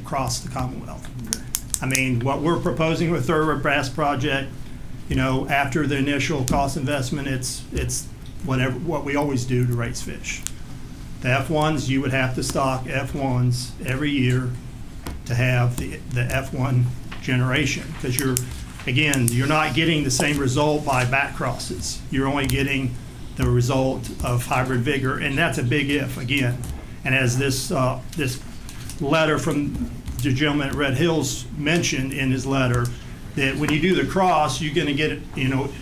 across the Commonwealth. I mean, what we're proposing with Thoroughbred Bass Project, after the initial cost investment, it's what we always do to raise fish. The F1s, you would have to stock F1s every year to have the F1 generation, because you're not getting the same result by back crosses. You're only getting the result of hybrid vigor, and that's a big if again. And as this letter from the gentleman at Red Hills mentioned in his letter, that when you do the cross, you're going to get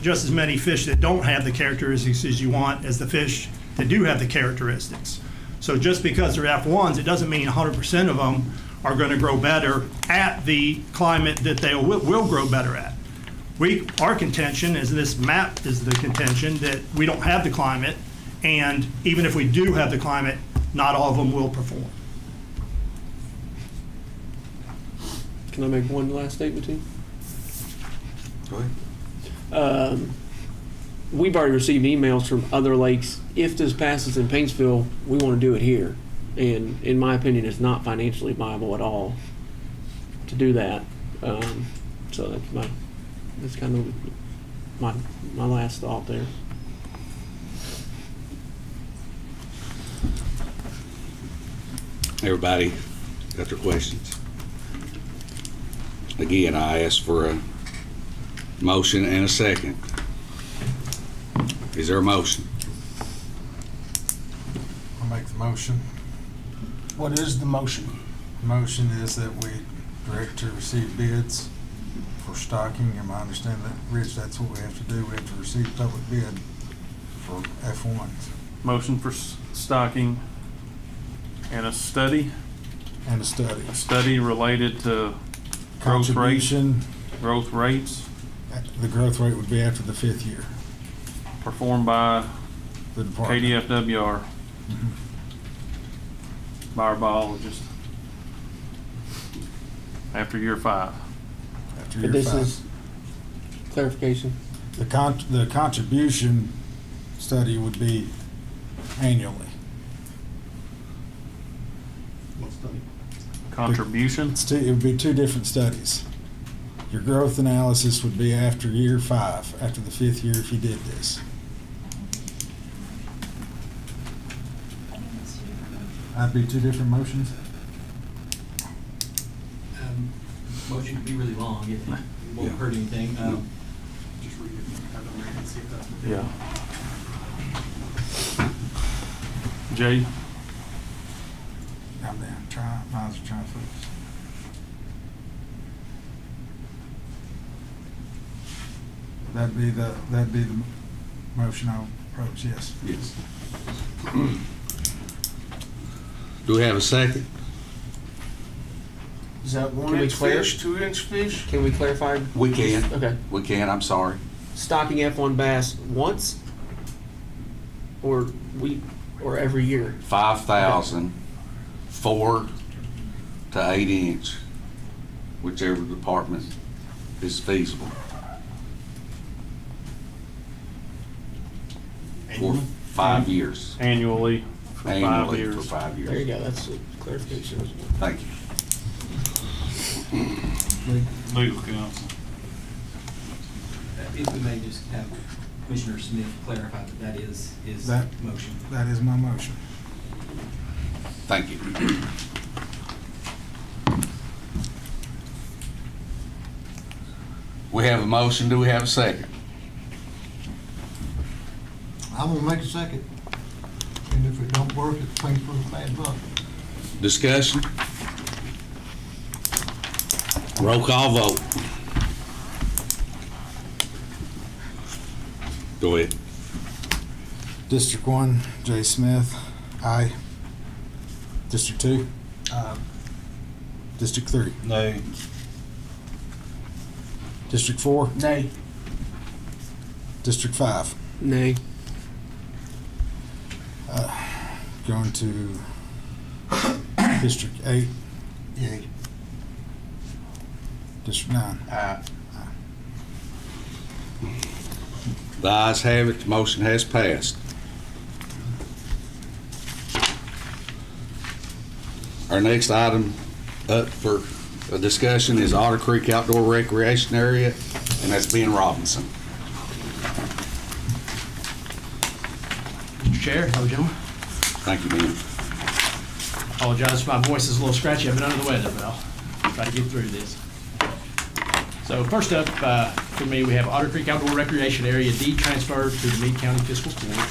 just as many fish that don't have the characteristics as you want as the fish that do have the characteristics. So just because they're F1s, it doesn't mean 100% of them are going to grow better at the climate that they will grow better at. Our contention is, this map is the contention, that we don't have the climate, and even if we do have the climate, not all of them will perform. Can I make one last statement too? Go ahead. We've already received emails from other lakes. If this passes in Paintsville, we want to do it here. And in my opinion, it's not financially viable at all to do that. So that's kind of my last thought there. Everybody got their questions? Again, I ask for a motion and a second. Is there a motion? I'll make the motion. What is the motion? The motion is that we direct to receive bids for stocking, and I understand that, Rich, that's what we have to do. We have to receive public bid for F1s. Motion for stocking and a study. And a study. A study related to Contribution. growth rates The growth rate would be after the 5th year. performed by The department. KDFWR, by our biologist, after year 5. After But year this 5. is clarification. The contribution study would be annually. Contribution? It would be two different studies. Your growth analysis would be after year 5, after the 5th year if you did this. That'd be two different motions? Motion could be really long, it won't hurt anything. Just read it and see if that's what Yeah. Jay? I'm down. Might as well try to focus. That'd be the motion I'll approach, yes. Yes. Do we have a second? Is that Can we 1-inch clear? fish, 2-inch fish? Can we clarify? We can. Okay. We can, I'm sorry. Stocking F1 bass once, or every year? 5,000, 4 to 8 inch, whichever department is feasible. For 5 years. Annually for 5 Annually years. for 5 years. There you go. That's a clarification. Thank you. Legal counsel. If we may just have Commissioner Smith clarify that is his That- motion. That is my motion. Thank you. We have a motion. Do we have a second? I'm gonna make a second. And if it don't work, it's paid for the bad luck. Discussion? Roll call vote. Go ahead. District 1, Jay Smith, aye. District 2? District 3? Nay. District 4? Nay. District 5? Nay. Going to District 8? Yay. District 9? The ayes have it. The motion has passed. Our next item up for a discussion is Otter Creek Outdoor Recreation Area, and that's Ben Robinson. Mr. Chair, hello, gentlemen. Thank you, Ben. Apologize if my voice is a little scratchy. I've been under the weather, but I'll try to get through this. So first up, for me, we have Otter Creek Outdoor Recreation Area deed transfer to the Meade County Fiscal Court.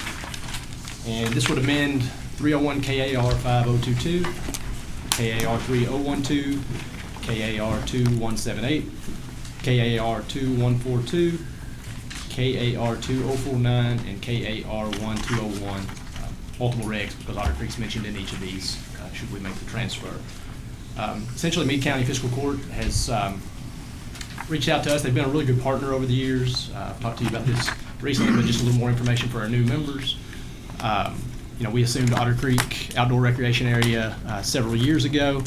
And this would amend 301 KAR 5022, KAR 3012, KAR 2178, KAR 2142, KAR 2049, and KAR 1201. Multiple regs because Otter Creek's mentioned in each of these, should we make the transfer. Essentially, Meade County Fiscal Court has reached out to us. They've been a really good partner over the years. I've talked to you about this recently, but just a little more information for our new members. We assumed Otter Creek Outdoor Recreation Area several years ago.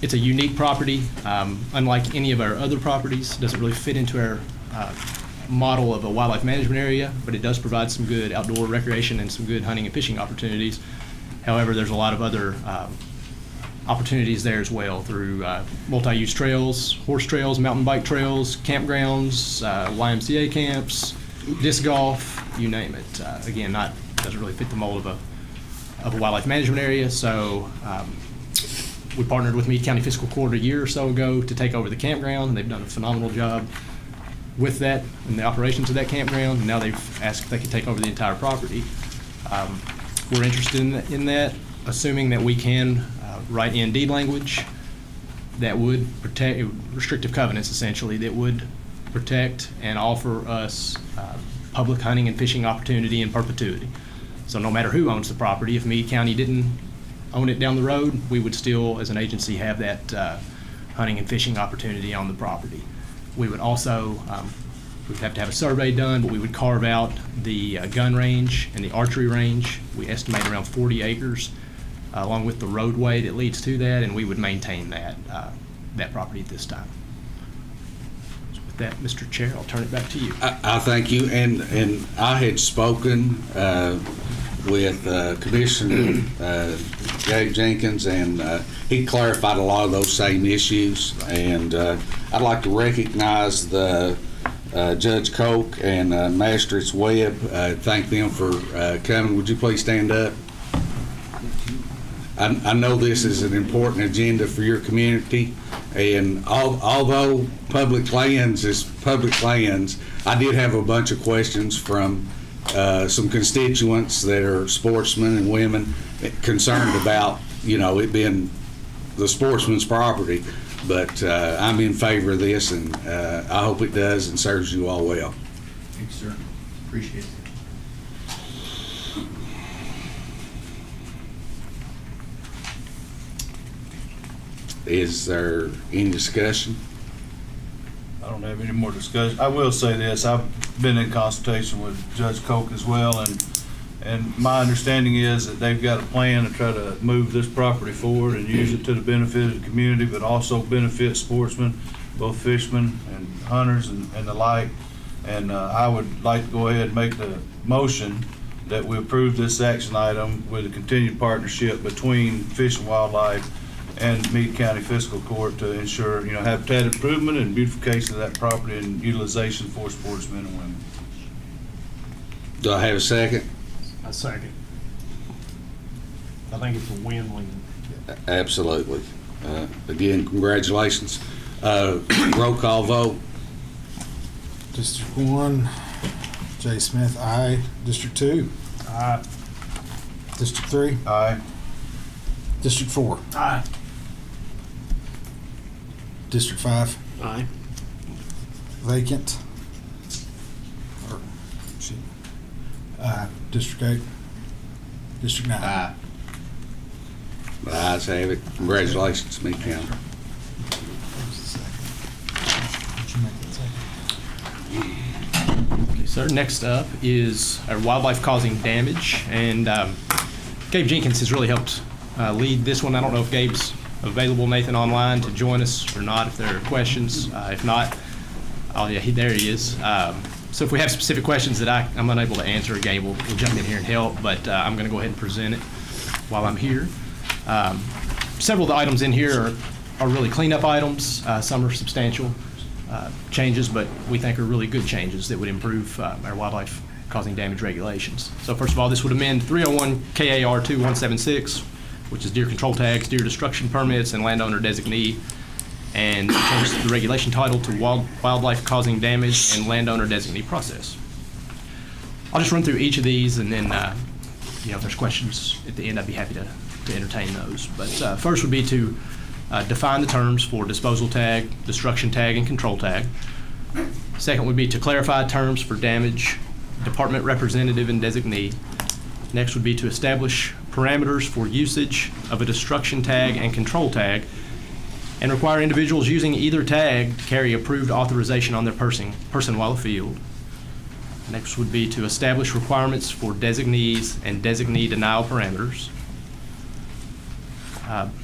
It's a unique property. Unlike any of our other properties, it doesn't really fit into our model of a wildlife management area, but it does provide some good outdoor recreation and some good hunting and fishing opportunities. However, there's a lot of other opportunities there as well through multi-use trails, horse trails, mountain bike trails, campgrounds, YMCA camps, disc golf, you name it. Again, doesn't really fit the mold of a wildlife management area, so we partnered with Meade County Fiscal Court a year or so ago to take over the campground, and they've done a phenomenal job with that and the operations of that campground, and now they've asked if they can take over the entire property. We're interested in that, assuming that we can write in deed language that would protect, restrictive covenants essentially, that would protect and offer us public hunting and fishing opportunity in perpetuity. So no matter who owns the property, if Meade County didn't own it down the road, we would still, as an agency, have that hunting and fishing opportunity on the property. We would also, we'd have to have a survey done, but we would carve out the gun range and the archery range. We estimate around 40 acres, along with the roadway that leads to that, and we would maintain that property at this time. So with that, Mr. Chair, I'll turn it back to you. I thank you, and I had spoken with Commissioner Gabe Jenkins, and he clarified a lot of those same issues, and I'd like to recognize the Judge Koch and Magistrates Webb, thank them for coming. Would you please stand up? I know this is an important agenda for your community, and although public lands is public lands, I did have a bunch of questions from some constituents that are sportsmen and women concerned about, it being the sportsman's property. But I'm in favor of this, and I hope it does and serves you all well. Thanks, sir. Appreciate it. Is there any discussion? I don't have any more discussion. I will say this, I've been in consultation with Judge Koch as well, and my understanding is that they've got a plan to try to move this property forward and use it to the benefit of the community, but also benefit sportsmen, both fishermen and hunters and the like. And I would like to go ahead and make the motion that we approve this action item with a continued partnership between Fish and Wildlife and Meade County Fiscal Court to ensure, habitat improvement and beautification of that property and utilization for sportsmen and women. Do I have a second? A second. I think it's a win-win. Absolutely. Again, congratulations. Roll call vote. District 1, Jay Smith, aye. District 2, Aye. District 3, Aye. District 4, Aye. District 5, Aye. vacant. Or, District 8, District 9. Aye. The ayes have it. Congratulations, Meade County. Okay, sir. Next up is our wildlife causing damage, and Gabe Jenkins has really helped lead this one. I don't know if Gabe's available, Nathan, online to join us or not, if there are questions. If not, there he is. So if we have specific questions that I'm unable to answer, Gabe will jump in here and help, but I'm going to go ahead and present it while I'm here. Several of the items in here are really cleanup items. Some are substantial changes, but we think are really good changes that would improve our wildlife causing damage regulations. So first of all, this would amend 301 KAR 2176, which is deer control tags, deer destruction permits, and landowner designee, and change the regulation title to wildlife causing damage and landowner designee process. I'll just run through each of these, and then if there's questions at the end, I'd be happy to entertain those. But first would be to define the terms for disposal tag, destruction tag, and control tag. Second would be to clarify terms for damage, department representative, and designee. Next would be to establish parameters for usage of a destruction tag and control tag, and require individuals using either tag to carry approved authorization on their person while afield. Next would be to establish requirements for designees and designee denial parameters.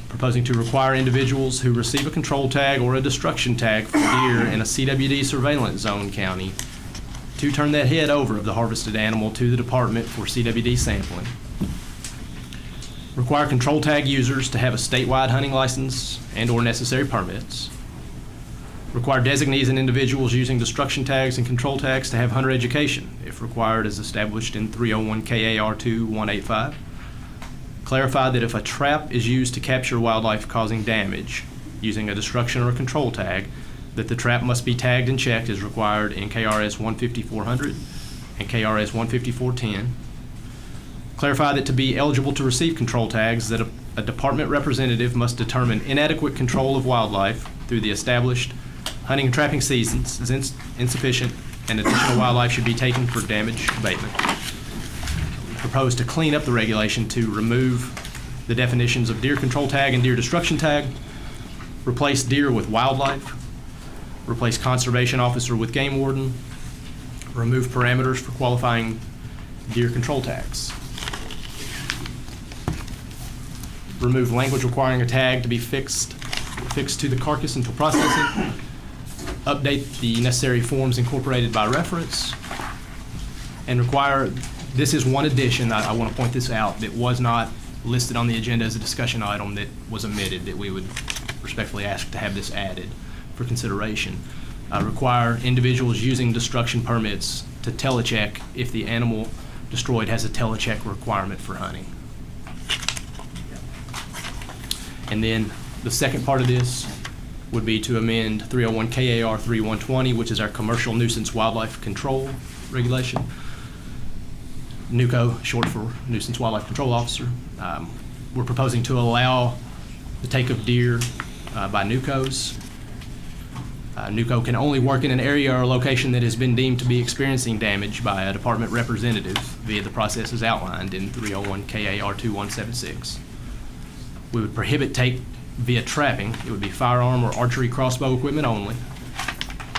Proposing to require individuals who receive a control tag or a destruction tag for deer in a CWD surveillance zone county to turn that head over of the harvested animal to the department for CWD sampling. Require control tag users to have a statewide hunting license and/or necessary permits. Require designees and individuals using destruction tags and control tags to have hunter education, if required as established in 301 KAR 2185. Clarify that if a trap is used to capture wildlife causing damage using a destruction or a control tag, that the trap must be tagged and checked as required in KRS 15400 and KRS 15410. Clarify that to be eligible to receive control tags, that a department representative must determine inadequate control of wildlife through the established hunting and trapping seasons is insufficient, and additional wildlife should be taken for damage abatement. Propose to clean up the regulation to remove the definitions of deer control tag and deer destruction tag, replace deer with wildlife, replace conservation officer with game warden, remove parameters for qualifying deer control tags. Remove language requiring a tag to be fixed to the carcass until processing. Update the necessary forms incorporated by reference. And require, this is one addition, I want to point this out, that was not listed on the agenda as a discussion item that was omitted, that we would respectfully ask to have this added for consideration. Require individuals using destruction permits to telecheck if the animal destroyed has a telecheck requirement for hunting. And then the second part of this would be to amend 301 KAR 3120, which is our commercial nuisance wildlife control regulation. NUCO, short for Nuisance Wildlife Control Officer. We're proposing to allow the take of deer by NUCOs. NUCO can only work in an area or location that has been deemed to be experiencing damage by a department representative via the processes outlined in 301 KAR 2176. We would prohibit take via trapping. It would be firearm or archery crossbow equipment only.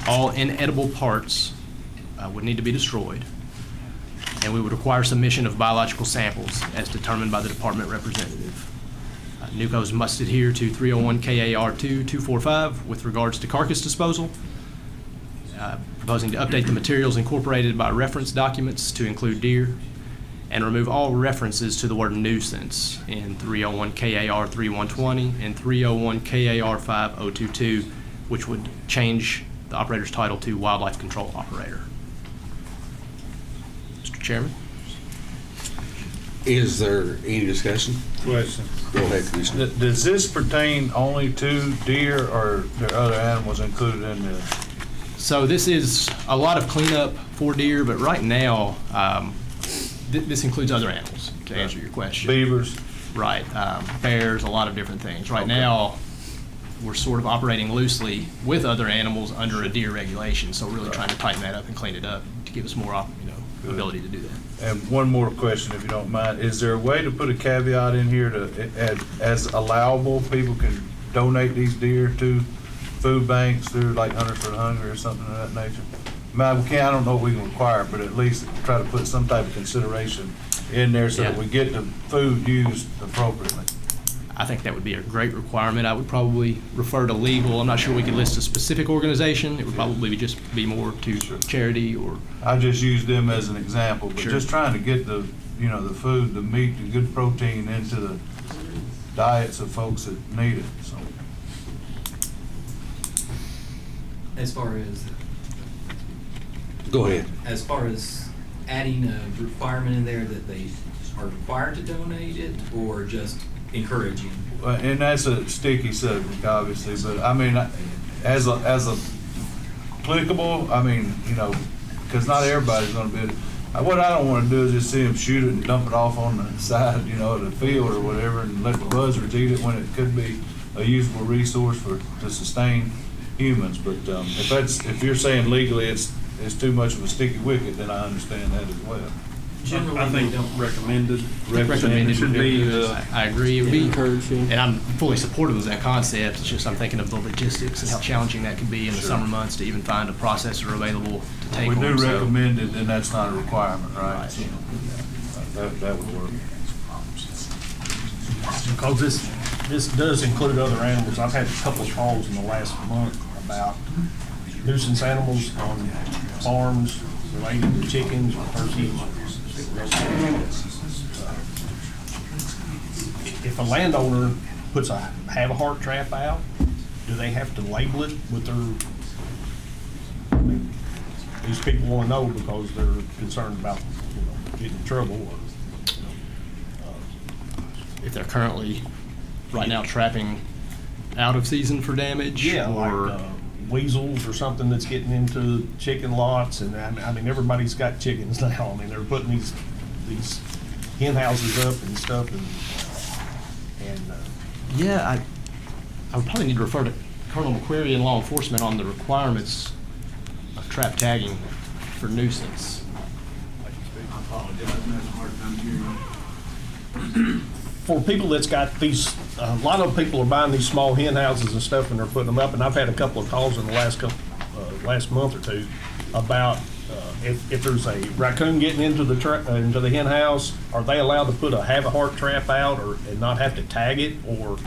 All inedible parts would need to be destroyed. And we would require submission of biological samples as determined by the department representative. NUCOs must adhere to 301 KAR 2245 with regards to carcass disposal. Proposing to update the materials incorporated by reference documents to include deer, and remove all references to the word nuisance in 301 KAR 3120 and 301 KAR 5022, which would change the operator's title to Wildlife Control Operator. Mr. Chairman? Is there any discussion? Question. Go ahead, Commissioner. Does this pertain only to deer, or are there other animals included in this? So this is a lot of cleanup for deer, but right now, this includes other animals, to answer your question. Beavers? Right, bears, a lot of different things. Right now, we're sort of operating loosely with other animals under a deer regulation, so we're really trying to tighten that up and clean it up to give us more, ability to do that. And one more question, if you don't mind. Is there a way to put a caveat in here to, as allowable, people can donate these deer to food banks through like Hunters for the Hungry or something of that nature? I don't know if we can require it, but at least try to put some type of consideration in there so that we get the food used appropriately. I think that would be a great requirement. I would probably refer to legal. I'm not sure we could list a specific organization. It would probably just be more to charity or. I just used them as an example, but just trying to get the, the food, the meat, the good protein into the diets of folks that need it, so. As far as Go ahead. As far as adding a requirement in there that they are required to donate it, or just encouraging? And that's a sticky subject, obviously, but I mean, as a applicable, I mean, because not everybody's going to be. What I don't want to do is just see them shoot it and dump it off on the side, of the field or whatever, and let the buzzards eat it when it could be a usable resource to sustain humans. But if you're saying legally it's too much of a sticky wicket, then I understand that as well. Generally, I think recommended. Recommended should be. I agree. It would be encouraging, and I'm fully supportive of that concept. It's just I'm thinking of the logistics and how challenging that can be in the summer months to even find a processor available to take. We do recommend it, and that's not a requirement, right? So, that would work. Because this does include other animals. I've had a couple of calls in the last month about nuisance animals on farms related to chickens or turkeys. a landowner puts have a heart trap out, do they have to label it with their, I mean, these people want to know because they're concerned about, getting in trouble or, If they're currently, right now, trapping out of season for damage? yeah, or like weasels or something that's getting into chicken lots, and I mean, everybody's got chickens now. I mean, they're putting these hen houses up and stuff, and Yeah, I would probably need to refer to Colonel McQuarrie and law enforcement on the requirements of trap tagging for nuisance. I apologize, I'm having a hard time hearing you. for people that's got these, a lot of people are buying these small hen houses and stuff, and they're putting them up. And I've had a couple of calls in the last month or two about if there's a raccoon getting into the hen house, are they allowed to have a heart trap out and not have to tag it, or?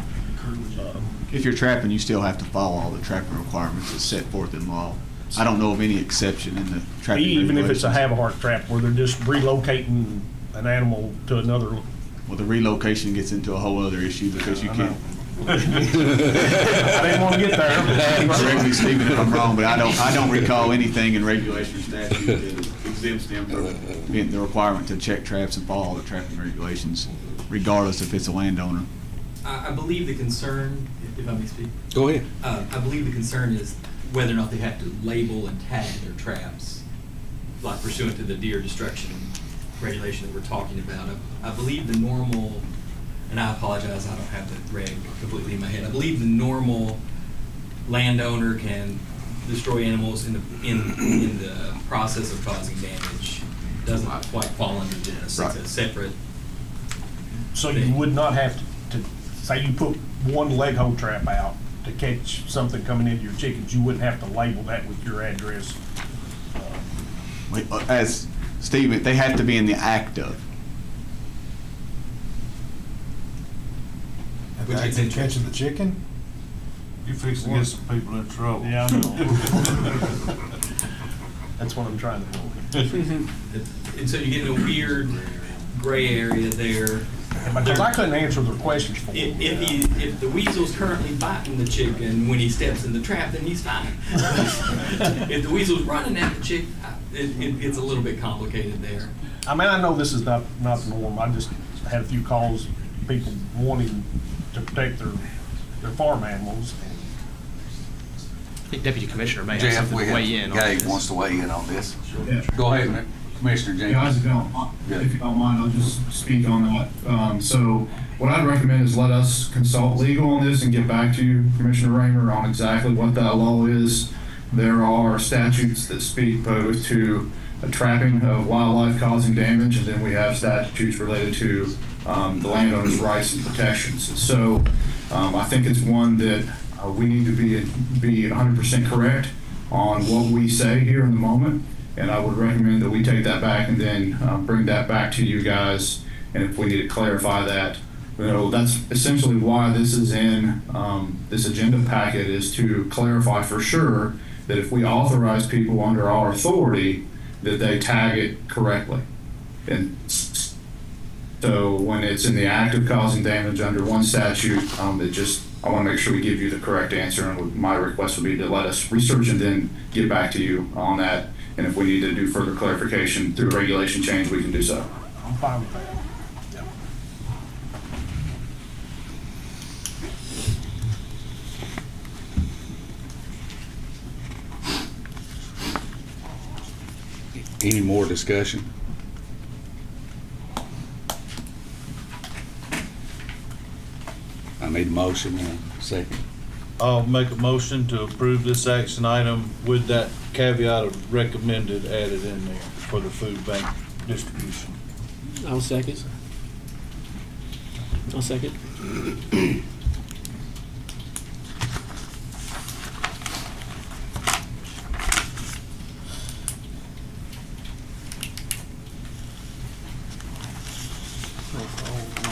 If you're trapping, you still have to follow all the trapping requirements that's set forth in law. I don't know of any exception in the trapping Even if it's a regulations. have a heart trap where they're just relocating an animal to another. Well, the relocation gets into a whole other issue because you can't. I didn't want to get there. Correct me, Stephen, if I'm wrong, but I don't recall anything in regulation or statute that exempts them from being the requirement to check traps and follow all the trapping regulations, regardless if it's a landowner. I believe the concern, if I may speak. Go ahead. I believe the concern is whether or not they have to label and tag their traps, like pursuant to the deer destruction regulation that we're talking about. I believe the normal, and I apologize, I don't have the reg completely in my head. I believe the normal landowner can destroy animals in the process of causing damage. Doesn't quite fall under this. Right. It's a separate. So you would not have to say you put one leg hole trap out to catch something coming into your chickens. You wouldn't have to label that with your address. As Stephen, they have to be in the act of. Which gets into- Catching the chicken? You fix to get some people in trouble. Yeah, I know. That's what I'm trying to avoid. And so you get in a weird gray area there. Because I couldn't answer their questions for them. If the weasel's currently biting the chicken when he steps in the trap, then he's fine. If the weasel's running at the chicken, it gets a little bit complicated there. I mean, I know this is not the norm. I just had a few calls, people wanting to protect their farm animals. I think Deputy Commissioner may have Jeff, something to weigh in on Gabe this. wants to weigh in on this. Yeah. Go ahead, Commissioner James. Yeah, how's it going? If you don't mind, I'll just speak on that. So what I'd recommend is let us consult legal on this and get back to you, Commissioner Raymer, on exactly what that law is. There are statutes that speak both to a trapping of wildlife causing damage, and then we have statutes related to the landowner's rights and protections. So I think it's one that we need to be 100% correct on what we say here in the moment. And I would recommend that we take that back and then bring that back to you guys. And if we need to clarify that, that's essentially why this is in this agenda packet, is to clarify for sure that if we authorize people under our authority, that they tag it correctly. And so when it's in the act of causing damage under one statute, I want to make sure we give you the correct answer. And my request would be to let us research and then get back to you on that. And if we need to do further clarification through a regulation change, we can do so. I'm fine with that. Yep. Any more discussion? I need a motion and a second. I'll make a motion to approve this action item with that caveat of recommended added in there for the food bank distribution. I'll second. I'll second.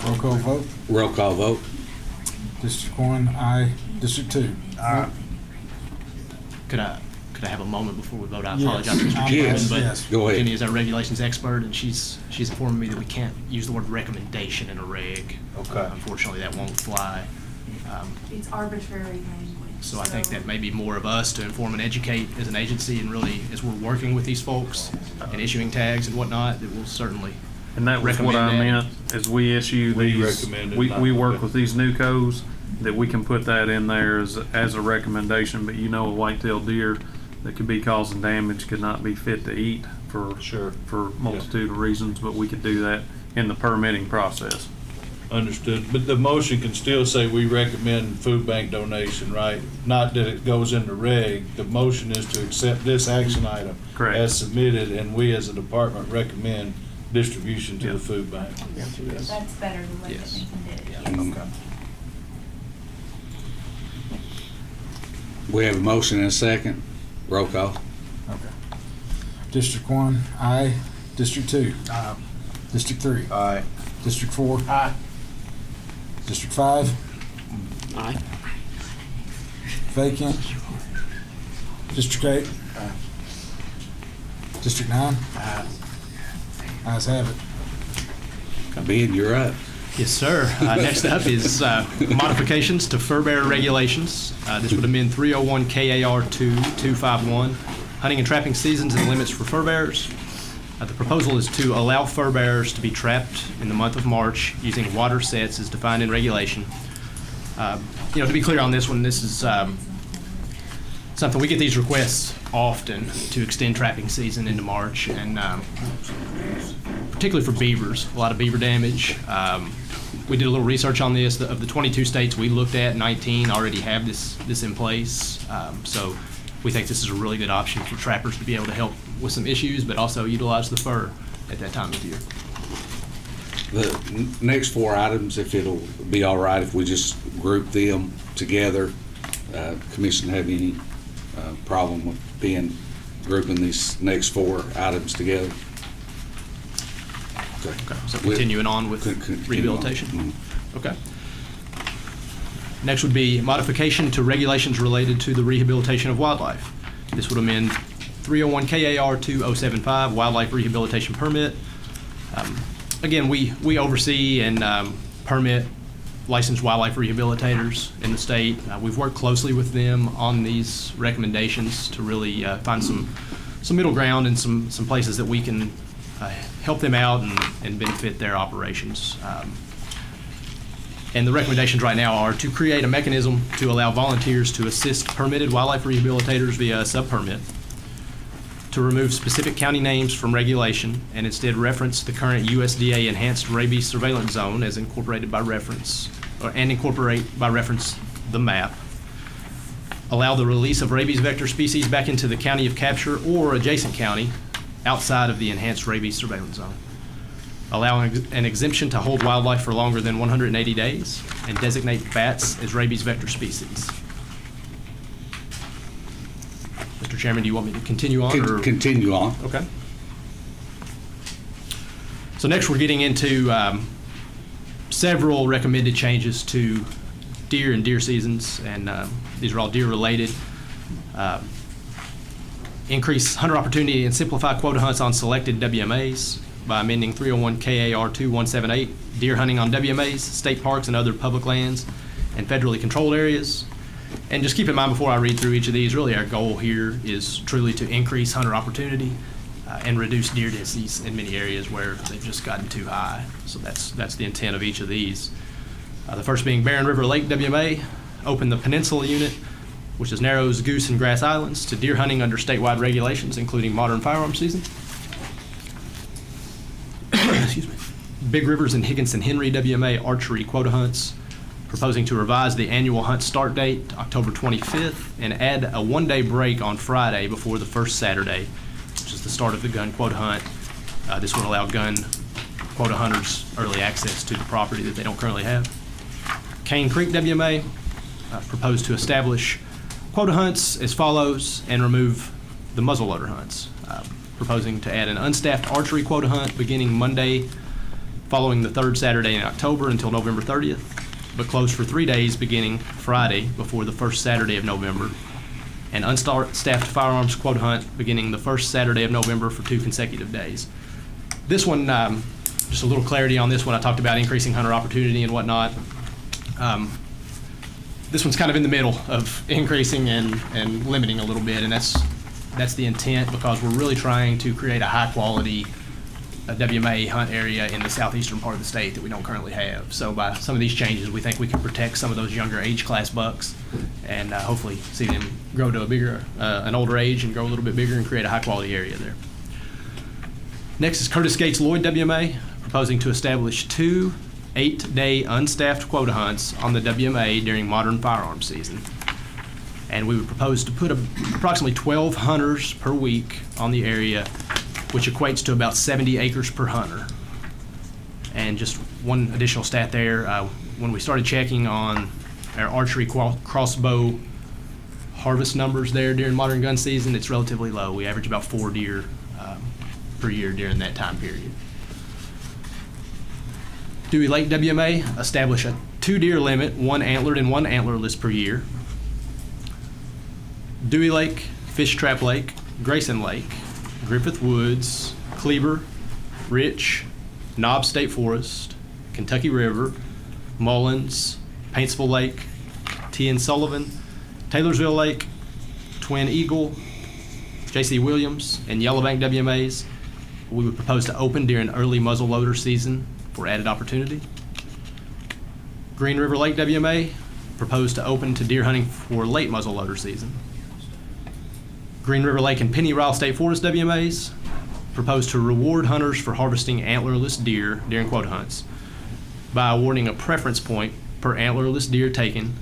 Roll call vote. Roll call vote. District 1, aye. District 2. Could could I have a moment before we vote? I Yes. apologize, Mr. Chairman, Yes. but Yes. Go ahead. Jenny is our regulations expert, and she's informing me that we can't use the word recommendation in a reg. Okay. Unfortunately, that won't fly. It's arbitrary language. So I think that may be more of us to inform and educate as an agency, and really, as we're working with these folks and issuing tags and whatnot, that we'll certainly And that was what recommend I that. meant, is we issue We these, recommend it, we not- work okay. with these new codes, that we can put that in there as a recommendation, but a white-tailed deer that could be causing damage could not be fit to eat for multitude of reasons, but we could do that in the permitting process. Understood, but the motion can still say we recommend food bank donation, right? Not that it goes into reg, the motion is to accept this action item Correct. as submitted, and we as a department recommend distribution to the food bank. That's better the way that Yes. Nathan did it, Yeah. yes. Okay. We have a motion and a second. Roll call. Okay. District 1, aye. District 2? Aye. District 3? Aye. District 4? Aye. District 5? Aye. Vacant? District 8? Aye. District 9? Aye. Ayes have it. Ben, you're up. Yes, sir. Next up is modifications to fur bearer regulations. This would amend 301 KAR 2251, hunting and trapping seasons and limits for fur bearers. The proposal is to allow fur bearers to be trapped in the month of March using water sets as defined in regulation. To be clear on this one, this is something, we get these requests often to extend trapping season into March, and particularly for beavers, a lot of beaver damage. We did a little research on this. Of the 22 states we looked at, 19 already have this in place. So we think this is a really good option for trappers to be able to help with some issues, but also utilize the fur at that time of year. The next four items, if it'll be all right if we just group them together. Commission have any problem with grouping these next four items together? Okay, so continuing on with rehabilitation. Mhm. Okay. Next would be modification to regulations related to the rehabilitation of wildlife. This would amend 301 KAR 2075 Wildlife Rehabilitation Permit. Again, we oversee and permit licensed wildlife rehabilitators in the state. We've worked closely with them on these recommendations to really find some middle ground and some places that we can help them out and benefit their operations. And the recommendations right now are to create a mechanism to allow volunteers to assist permitted wildlife rehabilitators via a sub-permit, to remove specific county names from regulation and instead reference the current USDA Enhanced Rabies Surveillance Zone as incorporated by reference, and incorporate by reference the map, allow the release of rabies vector species back into the county of capture or adjacent county outside of the Enhanced Rabies Surveillance Zone, allowing an exemption to hold wildlife for longer than 180 days, and designate bats as rabies vector species. Mr. Chairman, do you want me to continue on? Or? Continue on. Okay. So next we're getting into several recommended changes to deer and deer seasons, and these are all deer related. Increase hunter opportunity and simplify quota hunts on selected WMAs by amending 301 KAR 2178, deer hunting on WMAs, state parks, and other public lands and federally controlled areas. And just keep in mind before I read through each of these, really our goal here is truly to increase hunter opportunity and reduce deer densities in many areas where they've just gotten too high. So that's the intent of each of these. The first being Barren River Lake WMA, open the Peninsula Unit, which is Narrows, Goose, and Grass Islands, to deer hunting under statewide regulations, including modern firearm season. Excuse me. Big Rivers and Higginson Henry WMA archery quota hunts, proposing to revise the annual hunt start date to October 25th and add a one-day break on Friday before the first Saturday, which is the start of the gun quota hunt. This would allow gun quota hunters early access to the property that they don't currently have. Cane Creek WMA proposed to establish quota hunts as follows and remove the muzzleloader hunts, proposing to add an unstaffed archery quota hunt beginning Monday following the third Saturday in October until November 30th, but closed for 3 days beginning Friday before the first Saturday of November. and unstaffed firearms quota hunt beginning the first Saturday of November for 2 consecutive days. This one, just a little clarity on this one. I talked about increasing hunter opportunity and whatnot. This one's kind of in the middle of increasing and limiting a little bit, and that's the intent, because we're really trying to create a high-quality WMA hunt area in the southeastern part of the state that we don't currently have. So by some of these changes, we think we can protect some of those younger age class bucks and hopefully see them grow to a bigger, an older age and grow a little bit bigger and create a high-quality area there. Next is Curtis Gates Lloyd WMA, proposing to establish 2 8-day unstaffed quota hunts on the WMA during modern firearms season. And we would propose to put approximately 12 hunters per week on the area, which equates to about 70 acres per hunter. And just one additional stat there, when we started checking on our archery crossbow harvest numbers there during modern gun season, it's relatively low. We average about 4 deer per year during that time period. Dewey Lake WMA, establish a 2 deer limit, 1 antlered and 1 antlerless per year. Dewey Lake, Fish Trap Lake, Grayson Lake, Griffith Woods, Cleaver, Rich, Knob State Forest, Kentucky River, Mullins, Paintsville Lake, T.N. Sullivan, Taylorsville Lake, Twin Eagle, J.C. Williams, and Yellowbank WMAs. We would propose to open during early muzzleloader season for added opportunity. Green River Lake WMA, proposed to open to deer hunting for late muzzleloader season. Green River Lake and Penny Ryle State Forest WMAs, proposed to reward hunters for harvesting antlerless deer during quota hunts by awarding a preference point per antlerless deer taken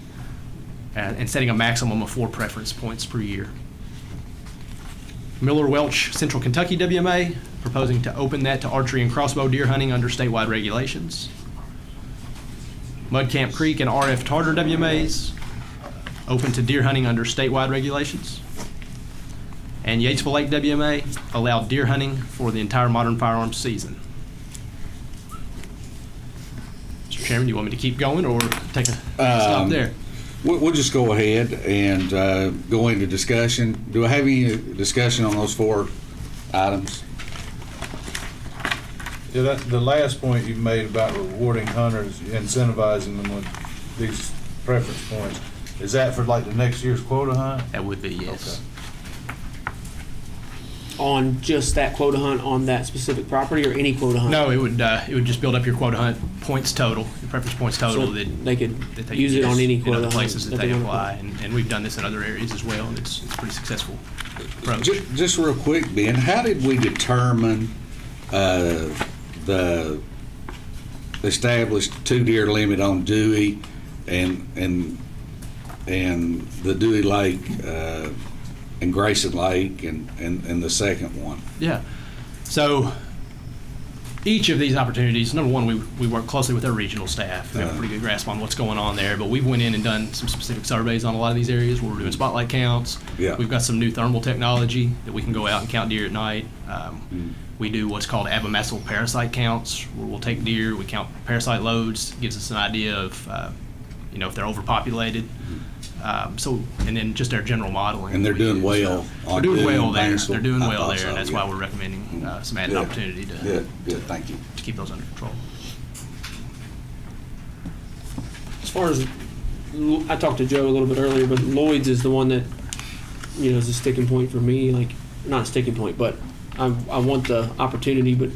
and setting a maximum of 4 preference points per year. Miller Welch Central Kentucky WMA, proposing to open that to archery and crossbow deer hunting under statewide regulations. Mudcamp Creek and RF Tartar WMAs, open to deer hunting under statewide regulations. And Yatesville Lake WMA, allowed deer hunting for the entire modern firearms season. Mr. Chairman, you want me to keep going or take a stop there? We'll just go ahead and go into discussion. Do I have any discussion on those 4 items? Yeah, the last point you made about rewarding hunters, incentivizing them with these preference points, is that for like the next year's quota hunt? That would be, yes. Okay. On just that quota hunt on that specific property, or any quota hunt? No, it would just build up your quota hunt points total, your preference points total. So that they could they use it on any quota in other hunt places that that they they apply, and we've done this in other areas as well, and it's pretty successful approach. Just real quick, Ben, how did we determine the established 2 deer limit on Dewey and the Dewey Lake and Grayson Lake and the second one? Yeah. So each of these opportunities, number one, we work closely with our regional staff. We have a pretty good grasp on what's going on there, but we've went in and done some specific surveys on a lot of these areas where we're doing spotlight counts. Yeah. We've got some new thermal technology that we can go out and count deer at night. We do what's called abomasal parasite counts, where we'll take deer, we count parasite loads, gives us an idea of if they're overpopulated. And then just our general modeling. And they're doing well. They're doing well there. Paintsville. They're doing well there, So, and that's yeah. why we're recommending some added Good. opportunity to Good. Thank you. to keep those under control. As far as, I talked to Joe a little bit earlier, but Lloyd's is the one that, is a sticking point for me. Like, not a sticking point, but I want the opportunity. But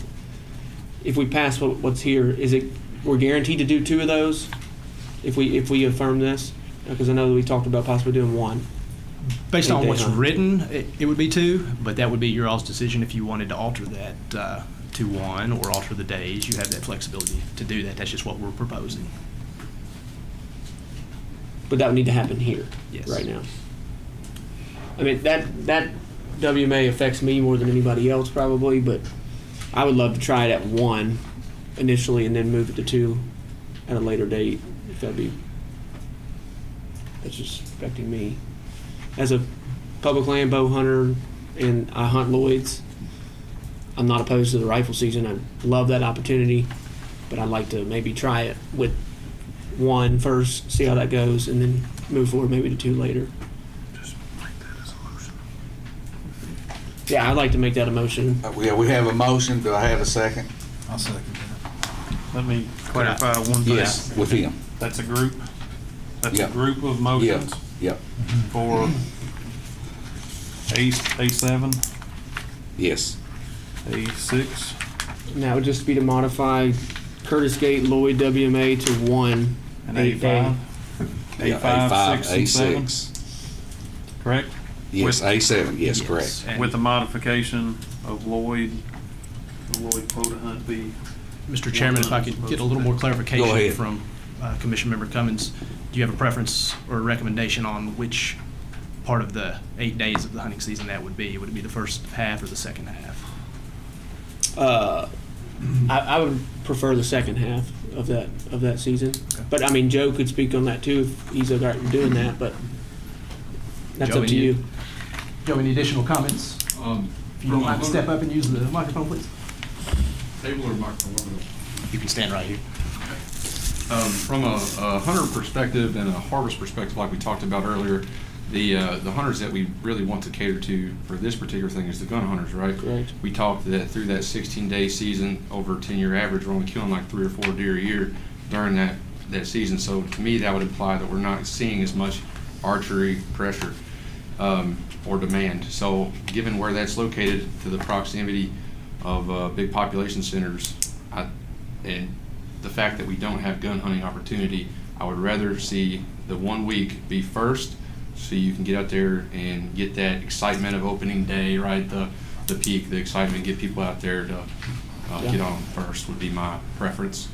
if we pass what's here, we're guaranteed to do 2 of those if we affirm this? Because I know that we talked about possibly doing 1. Based on what's hunt. written, it would be 2, but that would be your all's decision if you wanted to alter that to 1 or alter the days. You have that flexibility to do that. That's just what we're proposing. But that would need to happen here, Yes. right now. I mean, that WMA affects me more than anybody else probably, but I would love to try it at 1 initially and then move it to 2 at a later date, if that's just affecting me. As a public land bow hunter and I hunt Lloyd's, I'm not opposed to the rifle season. I love that opportunity, but I'd like to maybe try it with 1 first, see how that goes, and then move forward maybe to 2 later. Yeah, I'd like to make that a motion. Yeah, we have a motion. Do I have a second? I'll second that. Let me clarify one thing. Yes, with him. That's a group? That's a Yep. group of motions Yep. for A7, Yes. A6? Now would just be to modify Curtis Gate, Lloyd, WMA to 1. And 8A. A5? Yeah, A5, 6, and 7, A6. correct? Yes, With- A7, yes, correct. With the modification of Lloyd quota hunt be. Mr. Chairman, if I could get a little more Go clarification ahead. from Commission Member Cummins, do you have a preference or a recommendation on which part of the 8 days of the hunting season that would be? Would it be the first half or the second half? I would prefer the second half of that season. But I mean, Joe could speak on that too if he's all right with doing that, but that's Joe, up to you. Joe, any additional comments? If you don't mind, step up and use the microphone, please. Table or microphone? You can stand right here. From a hunter perspective and a harvest perspective, like we talked about earlier, the hunters that we really want to cater to for this particular thing is the gun hunters, right? Right. We talked that through that 16-day season, over a 10-year average, we're only killing like 3 or 4 deer a year during that season. So to me, that would imply that we're not seeing as much archery pressure or demand. So given where that's located to the proximity of big population centers, and the fact that we don't have gun hunting opportunity, I would rather see the 1 week be first, so you can get out there and get that excitement of opening day, right? The peak, the excitement, get people out there to get on first would be my preference.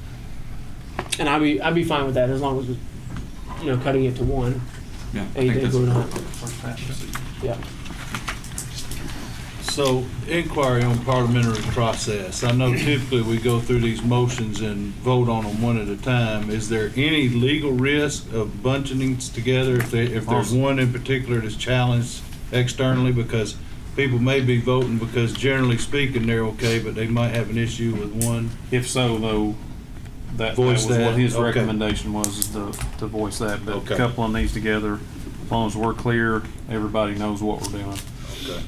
And I'd be fine with that as long as we're, cutting it to 1. Yeah, I 8 think day that's quota the hunt. first pass. Yeah. So, inquiry on parliamentary process. I know typically we go through these motions and vote on them one at a time. Is there any legal risk of bunching these together if there's one in particular that's challenged externally? Because people may be voting because generally speaking they're okay, but they might have an issue with one. If so, though, that Voice was that. what his Okay. recommendation was, is to voice that. But Okay. coupling these together, as long as we're clear, everybody knows what we're doing. Okay.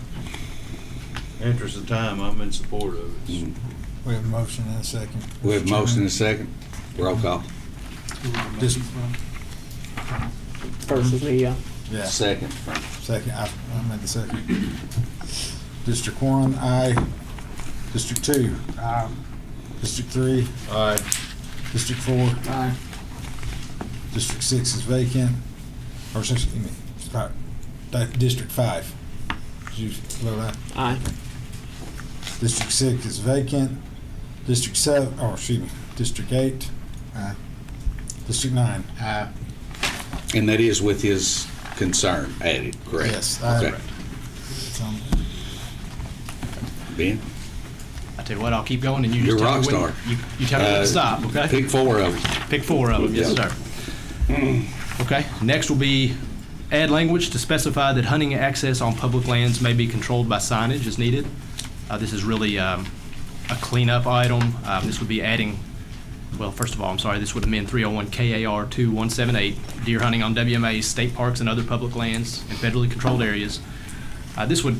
Interest of time, I'm in support of it. Mm. We have a motion and a second. We have a motion and a second. Roll call. Just, First is me, yeah. yeah, Second. second, I made the second. District 1, aye. District 2, aye. District 3, Aye. District 4, aye. District 6 is vacant, or District 5. Did you vote aye? Aye. District 6 is vacant. District 7, District 8, aye. District 9, aye. And that is with his concern added, correct? Yes, Okay. It's on. Ben? I tell you what, I'll keep going and you You're just a tell rock me when, star. you tell me when to stop, okay? Pick 4 of them. Pick 4 of them, yes, Yeah. sir. Okay, next will be add language to specify that hunting access on public lands may be controlled by signage as needed. This is really a cleanup item. This would be adding, well, first of all, I'm sorry, this would amend 301 KAR 2178, deer hunting on WMAs, state parks, and other public lands in federally controlled areas. This would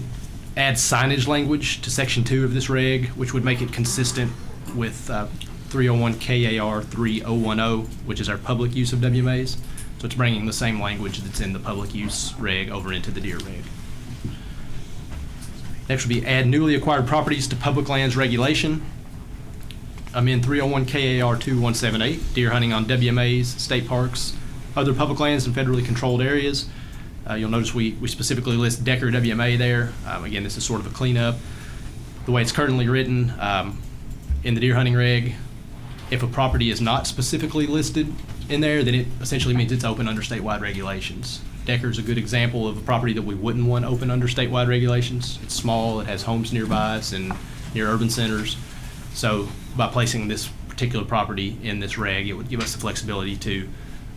add signage language to Section 2 of this reg, which would make it consistent with 301 KAR 3010, which is our public use of WMAs. So it's bringing the same language that's in the public use reg over into the deer reg. Next would be add newly acquired properties to public lands regulation. Amend 301 KAR 2178, deer hunting on WMAs, state parks, other public lands and federally controlled areas. You'll notice we specifically list Decker WMA there. Again, this is sort of a cleanup. The way it's currently written in the deer hunting reg, if a property is not specifically listed in there, then it essentially means it's open under statewide regulations. Decker's a good example of a property that we wouldn't want open under statewide regulations. It's small, it has homes nearby, it's in near urban centers. So by placing this particular property in this reg, it would give us the flexibility to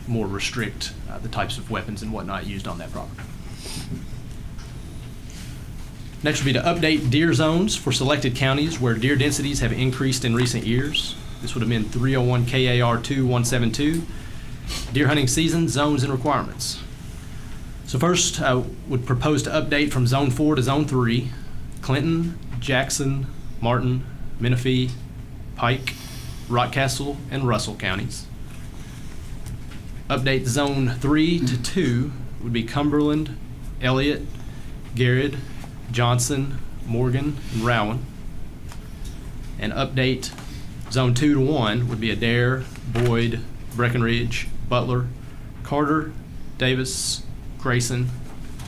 more restrict the types of weapons and whatnot used on that property. Next would be to update deer zones for selected counties where deer densities have increased in recent years. This would amend 301 KAR 2172, deer hunting season, zones, and requirements. So first, I would propose to update from Zone 4 to Zone 3. Clinton, Jackson, Martin, Menifee, Pike, Rockcastle, and Russell counties. Update Zone 3 to 2 would be Cumberland, Elliott, Garrett, Johnson, Morgan, and Rowan. And update Zone 2 to 1 would be Adair, Boyd, Breckenridge, Butler, Carter, Davis, Grayson,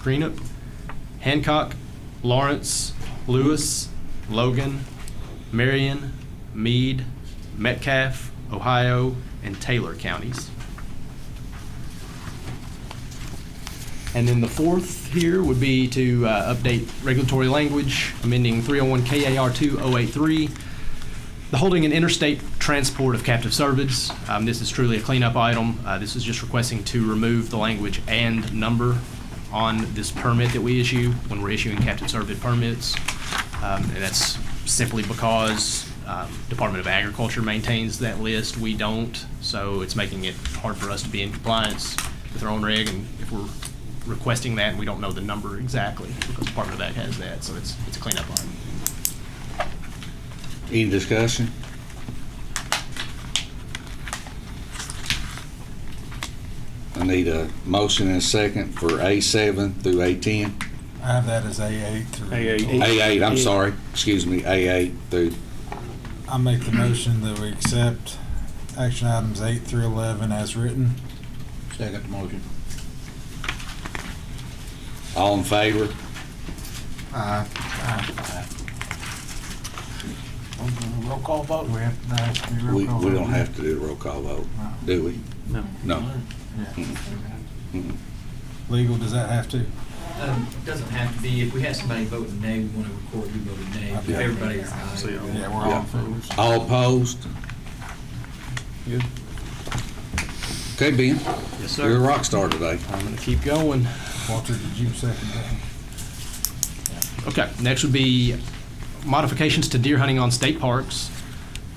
Greenup, Hancock, Lawrence, Lewis, Logan, Marion, Meade, Metcalfe, Ohio, and Taylor counties. And then the fourth here would be to update regulatory language, amending 301 KAR 2083, the holding and interstate transport of captive cervids. This is truly a cleanup item. This is just requesting to remove the language "and" number on this permit that we issue when we're issuing captive cervid permits. And that's simply because Department of Agriculture maintains that list. We don't, so it's making it hard for us to be in compliance with our own reg, and if we're requesting that and we don't know the number exactly, because Department of Ag has that, so it's a cleanup item. Any discussion? I need a motion and a second for A7 through A10. I have that as A8 through. A8, I'm sorry, excuse me, A8 through. I make the motion that we accept action items 8 through 11 as written. Second the motion. All in favor? Aye. Roll call vote. We have to ask the roll We call don't vote. have to do a roll call vote, do we? No. No. Yeah. Legal, does that have to? It doesn't have to be. If we have somebody voting nay, we want to record who voted nay. If Okay. everybody is aye. Yeah, we're all opposed. All opposed? Good. Okay, Ben. Yes, sir. You're a rock star today. I'm going to keep going. Walter, did you second that? Okay, next would be modifications to deer hunting on state parks.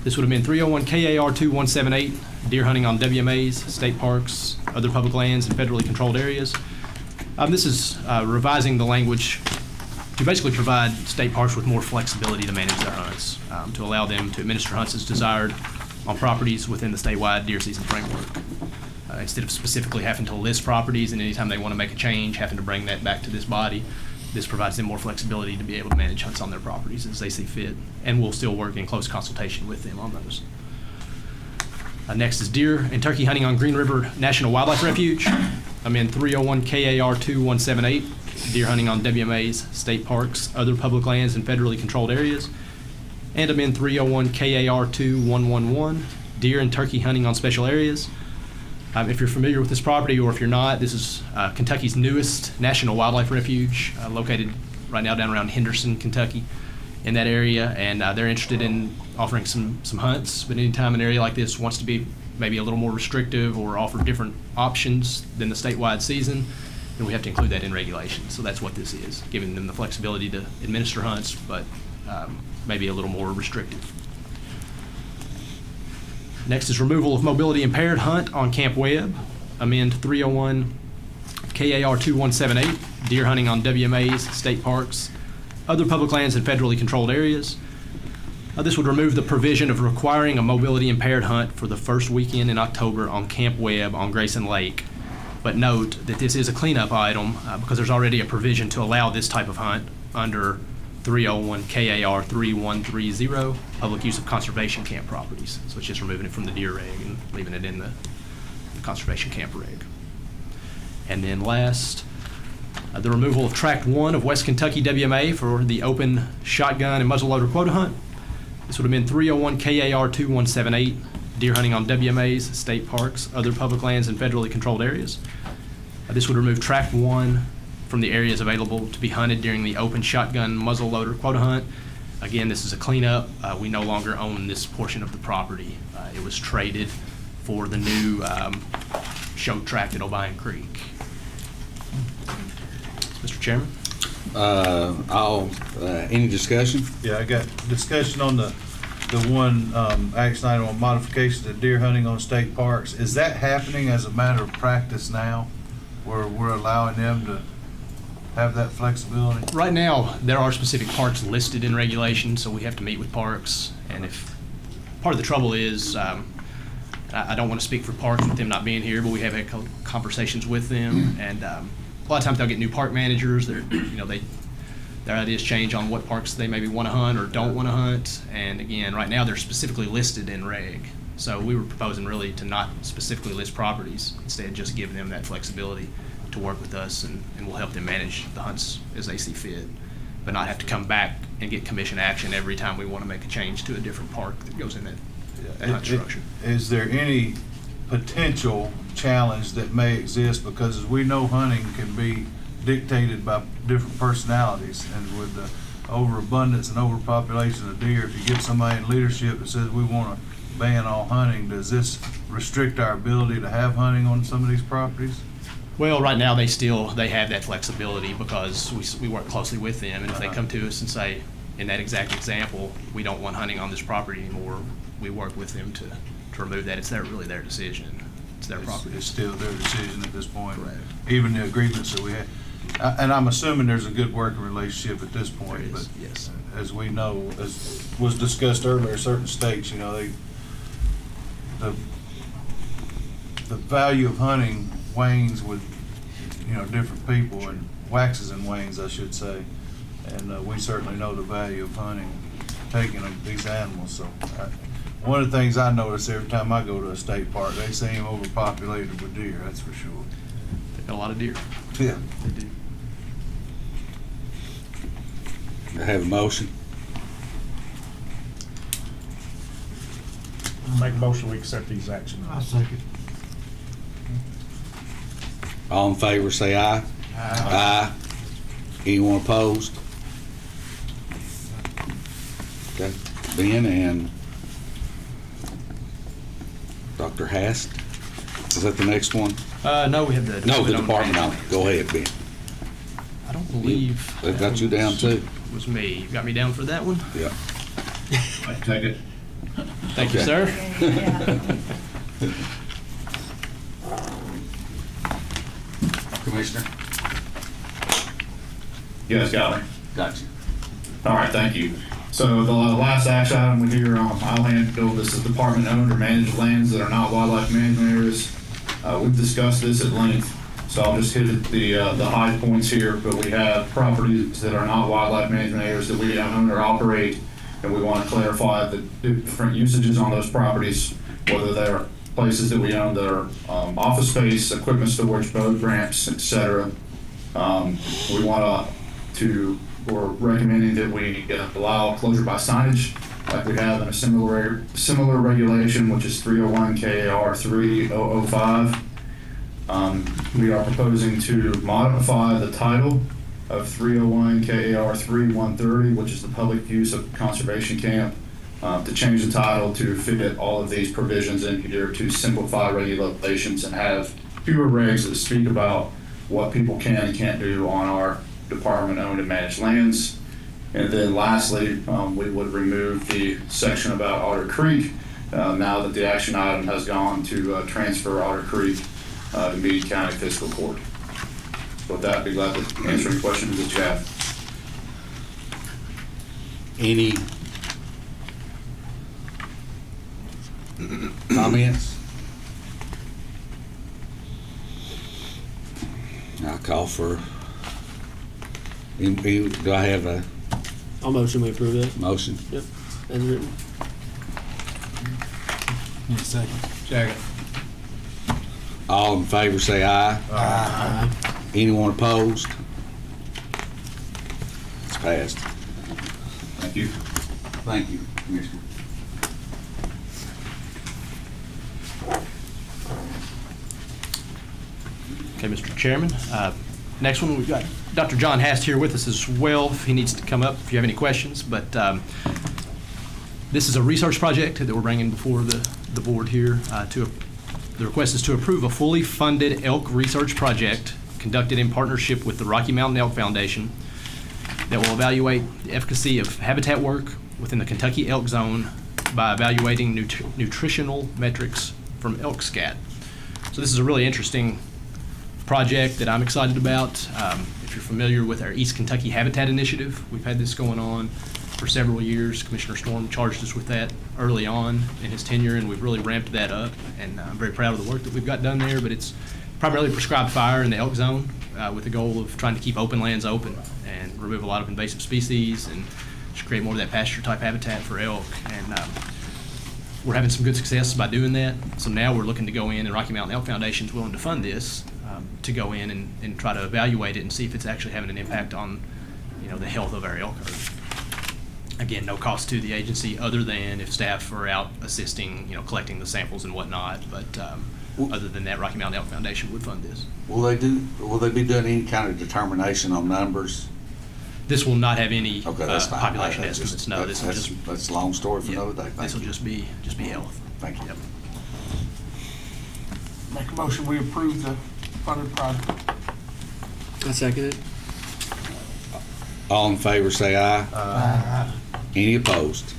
This would have been 301 KAR 2178, deer hunting on WMAs, state parks, other public lands, and federally controlled areas. This is revising the language to basically provide state parks with more flexibility to manage their hunts, to allow them to administer hunts as desired on properties within the statewide deer season framework. Instead of specifically having to list properties and anytime they want to make a change, having to bring that back to this body, this provides them more flexibility to be able to manage hunts on their properties as they see fit, and we'll still work in close consultation with them on those. Next is deer and turkey hunting on Green River National Wildlife Refuge. I'm in 301 KAR 2178, deer hunting on WMAs, state parks, other public lands, and federally controlled areas. And I'm in 301 KAR 2111, deer and turkey hunting on special areas. If you're familiar with this property, or if you're not, this is Kentucky's newest National Wildlife Refuge, located right now down around Henderson, Kentucky, in that area, and they're interested in offering some hunts. But anytime an area like this wants to be maybe a little more restrictive or offer different options than the statewide season, then we have to include that in regulations. So that's what this is, giving them the flexibility to administer hunts, but maybe a little more restrictive. Next is removal of mobility impaired hunt on Camp Webb. Amend 301 KAR 2178, deer hunting on WMAs, state parks, other public lands, and federally controlled areas. This would remove the provision of requiring a mobility impaired hunt for the first weekend in October on Camp Webb on Grayson Lake. But note that this is a cleanup item because there's already a provision to allow this type of hunt under 301 KAR 3130, public use of conservation camp properties. So it's just removing it from the deer reg and leaving it in the conservation camp reg. And then last, the removal of Tract 1 of West Kentucky WMA for the open shotgun and muzzleloader quota hunt. This would have been 301 KAR 2178, deer hunting on WMAs, state parks, other public lands, and federally controlled areas. This would remove Tract 1 from the areas available to be hunted during the open shotgun muzzleloader quota hunt. Again, this is a cleanup. We no longer own this portion of the property. It was traded for the new show tract at O'Brien Creek. Mr. Chairman? Any discussion? Yeah, I got discussion on the one action item on modification to deer hunting on state parks. Is that happening as a matter of practice now, where we're allowing them to have that flexibility? Right now, there are specific parks listed in regulation, so we have to meet with parks. And if, part of the trouble is, I don't want to speak for parks with them not being here, but we have had conversations with them. And a lot of times they'll get new park managers. Their ideas change on what parks they maybe want to hunt or don't want to hunt. And again, right now, they're specifically listed in reg. So we were proposing really to not specifically list properties, instead just give them that flexibility to work with us, and we'll help them manage the hunts as they see fit, but not have to come back and get commission action every time we want to make a change to a different park that goes in that hunt structure. Is there any potential challenge that may exist? Because as we know, hunting can be dictated by different personalities, and with the overabundance and overpopulation of deer, if you get somebody in leadership that says we want to ban all hunting, does this restrict our ability to have hunting on some of these properties? Well, right now they have that flexibility because we work closely with them, and if they come to us and say, in that exact example, we don't want hunting on this property anymore, we work with them to remove that. It's really their decision. It's their property. It's still their decision at this point. Correct. Even the agreements that we had. And I'm assuming there's a good working relationship at this point, but yes. As we know, as was discussed earlier, certain states, the value of hunting wanes with, different people, and waxes and wanes, I should say. And we certainly know the value of hunting, taking these animals. So one of the things I notice every time I go to a state park, they seem overpopulated with deer, that's for sure. They've got a lot of deer. Yeah. They do. I have a motion. Make a motion, we accept these actions. I second. All in favor, say aye. Aye. Anyone opposed? Okay. Ben and Dr. Hast. Is that the next one? No, we have the department owner. Go ahead, Ben. I don't believe They've got you down too. It was me. You got me down for that one? Yeah. I take it. Thank you, sir. Commissioner? Yes, got me. Gotcha. All right, thank you. So the last action item we hear on I'll handle this is department owned or managed lands that are not wildlife management areas. We've discussed this at length, so I'll just hit the high points here. But we have properties that are not wildlife management areas that we own or operate, and we want to clarify the different usages on those properties, whether they're places that we own that are office space, equipment storage, boat ramps, etc. We're recommending that we allow closure by signage, like we have in a similar regulation, which is 301 KAR 3005. We are proposing to modify the title of 301 KAR 3130, which is the public use of conservation camp, to change the title to fit all of these provisions in here to simplify regulations and have fewer regs that speak about what people can and can't do on our department-owned and managed lands. And then lastly, we would remove the section about Otter Creek now that the action item has gone to transfer Otter Creek to Meade County Fiscal Court. With that, I'd be glad to answer any questions that you have. Any comments? I'll call for, do I have a I'll motion we approve that. motion? Yep, as written. Second. All in favor, say aye. Aye. Anyone opposed? It's passed. Thank you. Thank you, Commissioner. Okay, Mr. Chairman. Next one, we've got Dr. John Hast here with us as well, if he needs to come up if you have any questions. But this is a research project that we're bringing before the board here. The request is to approve a fully funded elk research project conducted in partnership with the Rocky Mountain Elk Foundation that will evaluate the efficacy of habitat work within the Kentucky elk zone by evaluating nutritional metrics from elk scat. So this is a really interesting project that I'm excited about. If you're familiar with our East Kentucky Habitat Initiative, we've had this going on for several years. Commissioner Storm charged us with that early on in his tenure, and we've really ramped that up. And I'm very proud of the work that we've got done there, but it's primarily prescribed fire in the elk zone with the goal of trying to keep open lands open and remove a lot of invasive species and just create more of that pasture-type habitat for elk. And we're having some good success by doing that. So now we're looking to go in, and Rocky Mountain Elk Foundation is willing to fund this to go in and try to evaluate it and see if it's actually having an impact on, the health of our elk herd. Again, no cost to the agency other than if staff are out assisting, collecting the samples and whatnot. But other than that, Rocky Mountain Elk Foundation would fund this. Will they be doing any kind of determination on numbers? This will not have any that's fine. population estimates. No, this will just. That's a long story for another day. This will just be health. Thank you. Yep. Make a motion, we approve the funded project. I second it. All in favor, say aye. Aye. Any opposed?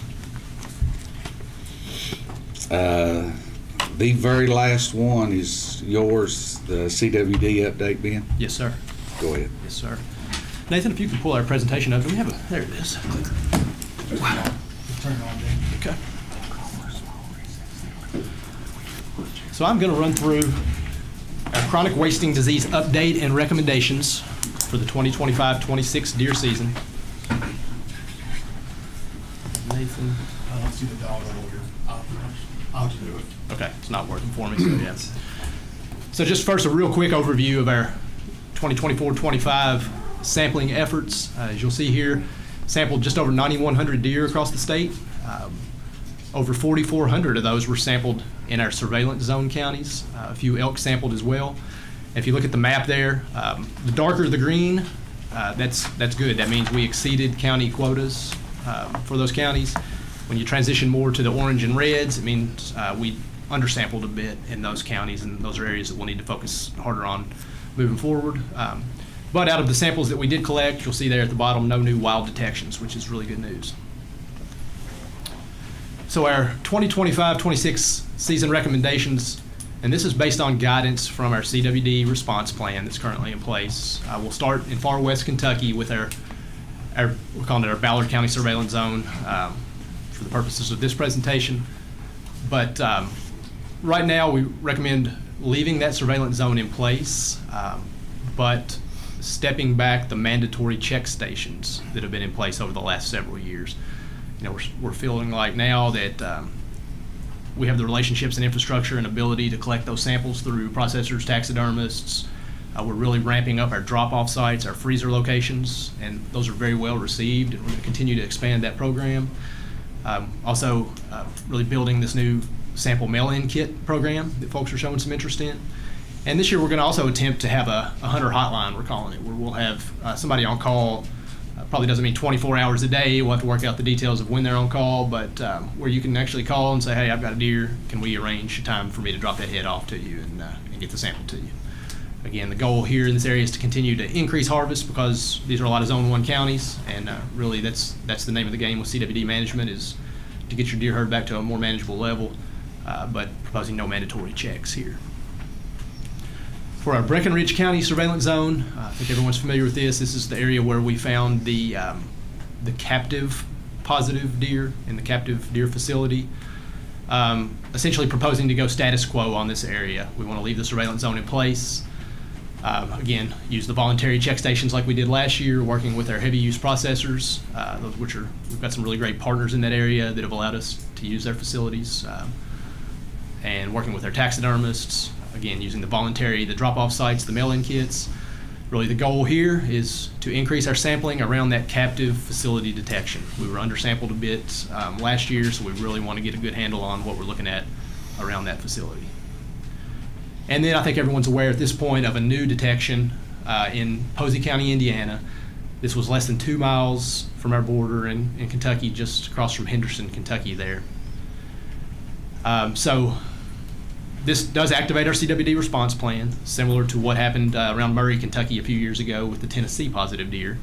The very last one is yours, the CWD update, Ben? Yes, sir. Go ahead. Yes, sir. Nathan, if you could pull our presentation up, there it is. Wow. Okay. So I'm going to run through our chronic wasting disease update and recommendations for the 2025-26 deer season. Nathan. I don't see the dog over here. I'll do it. Okay, it's not working for me, so yes. So just first, a real quick overview of our 2024-25 sampling efforts. As you'll see here, sampled just over 9,100 deer across the state. Over 4,400 of those were sampled in our surveillance zone counties. A few elk sampled as well. If you look at the map there, the darker the green, that's good. That means we exceeded county quotas for those counties. When you transition more to the orange and reds, it means we undersampled a bit in those counties, and those are areas that we'll need to focus harder on moving forward. But out of the samples that we did collect, you'll see there at the bottom, no new wild detections, which is really good news. So our 2025-26 season recommendations, and this is based on guidance from our CWD response plan that's currently in place. We'll start in far west Kentucky with our we're calling it our Ballard County Surveillance Zone for the purposes of this presentation. But right now we recommend leaving that surveillance zone in place, but stepping back the mandatory check stations that have been in place over the last several years. We're feeling like now that we have the relationships and infrastructure and ability to collect those samples through processors, taxidermists. We're really ramping up our drop-off sites, our freezer locations, and those are very well received, and we're going to continue to expand that program. Also, really building this new sample mail-in kit program that folks are showing some interest in. And this year we're going to also attempt to have a hunter hotline, we're calling it, where we'll have somebody on call. Probably doesn't mean 24 hours a day. We'll have to work out the details of when they're on call, but where you can actually call and say, hey, I've got a deer. Can we arrange a time for me to drop that head off to you and get the sample to you? Again, the goal here in this area is to continue to increase harvest because these are a lot of Zone 1 counties, and really that's the name of the game with CWD management is to get your deer herd back to a more manageable level, but proposing no mandatory checks here. For our Breckenridge County Surveillance Zone, I think everyone's familiar with this. This is the area where we found the captive positive deer in the captive deer facility. Essentially proposing to go status quo on this area. We want to leave the surveillance zone in place. Again, use the voluntary check stations like we did last year, working with our heavy use processors, we've got some really great partners in that area that have allowed us to use their facilities, and working with our taxidermists. Again, using the drop-off sites, the mail-in kits. Really the goal here is to increase our sampling around that captive facility detection. We were undersampled a bit last year, so we really want to get a good handle on what we're looking at around that facility. And then I think everyone's aware at this point of a new detection in Posey County, Indiana. This was less than 2 miles from our border in Kentucky, just across from Henderson, Kentucky there. So this does activate our CWD response plan, similar to what happened around Murray, Kentucky a few years ago with the Tennessee positive deer.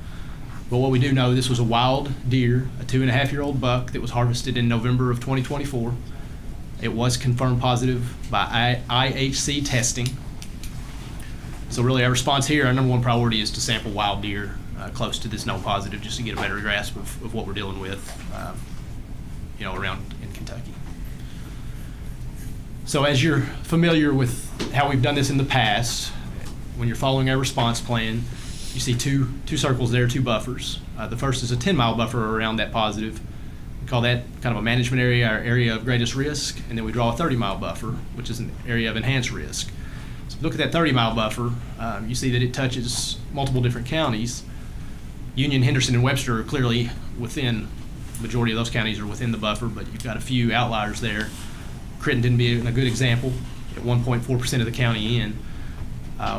But what we do know, this was a wild deer, a 2.5-year-old buck that was harvested in November of 2024. It was confirmed positive by IHC testing. So really our response here, our number one priority is to sample wild deer close to this known positive just to get a better grasp of what we're dealing with, around in Kentucky. So as you're familiar with how we've done this in the past, when you're following our response plan, you see two circles there, two buffers. The first is a 10-mile buffer around that positive. We call that kind of a management area, our area of greatest risk, and then we draw a 30-mile buffer, which is an area of enhanced risk. So if you look at that 30-mile buffer, you see that it touches multiple different counties. Union, Henderson, and Webster are clearly within, the majority of those counties are within the buffer, but you've got a few outliers there. Crittenden being a good example, at 1.4% of the county in.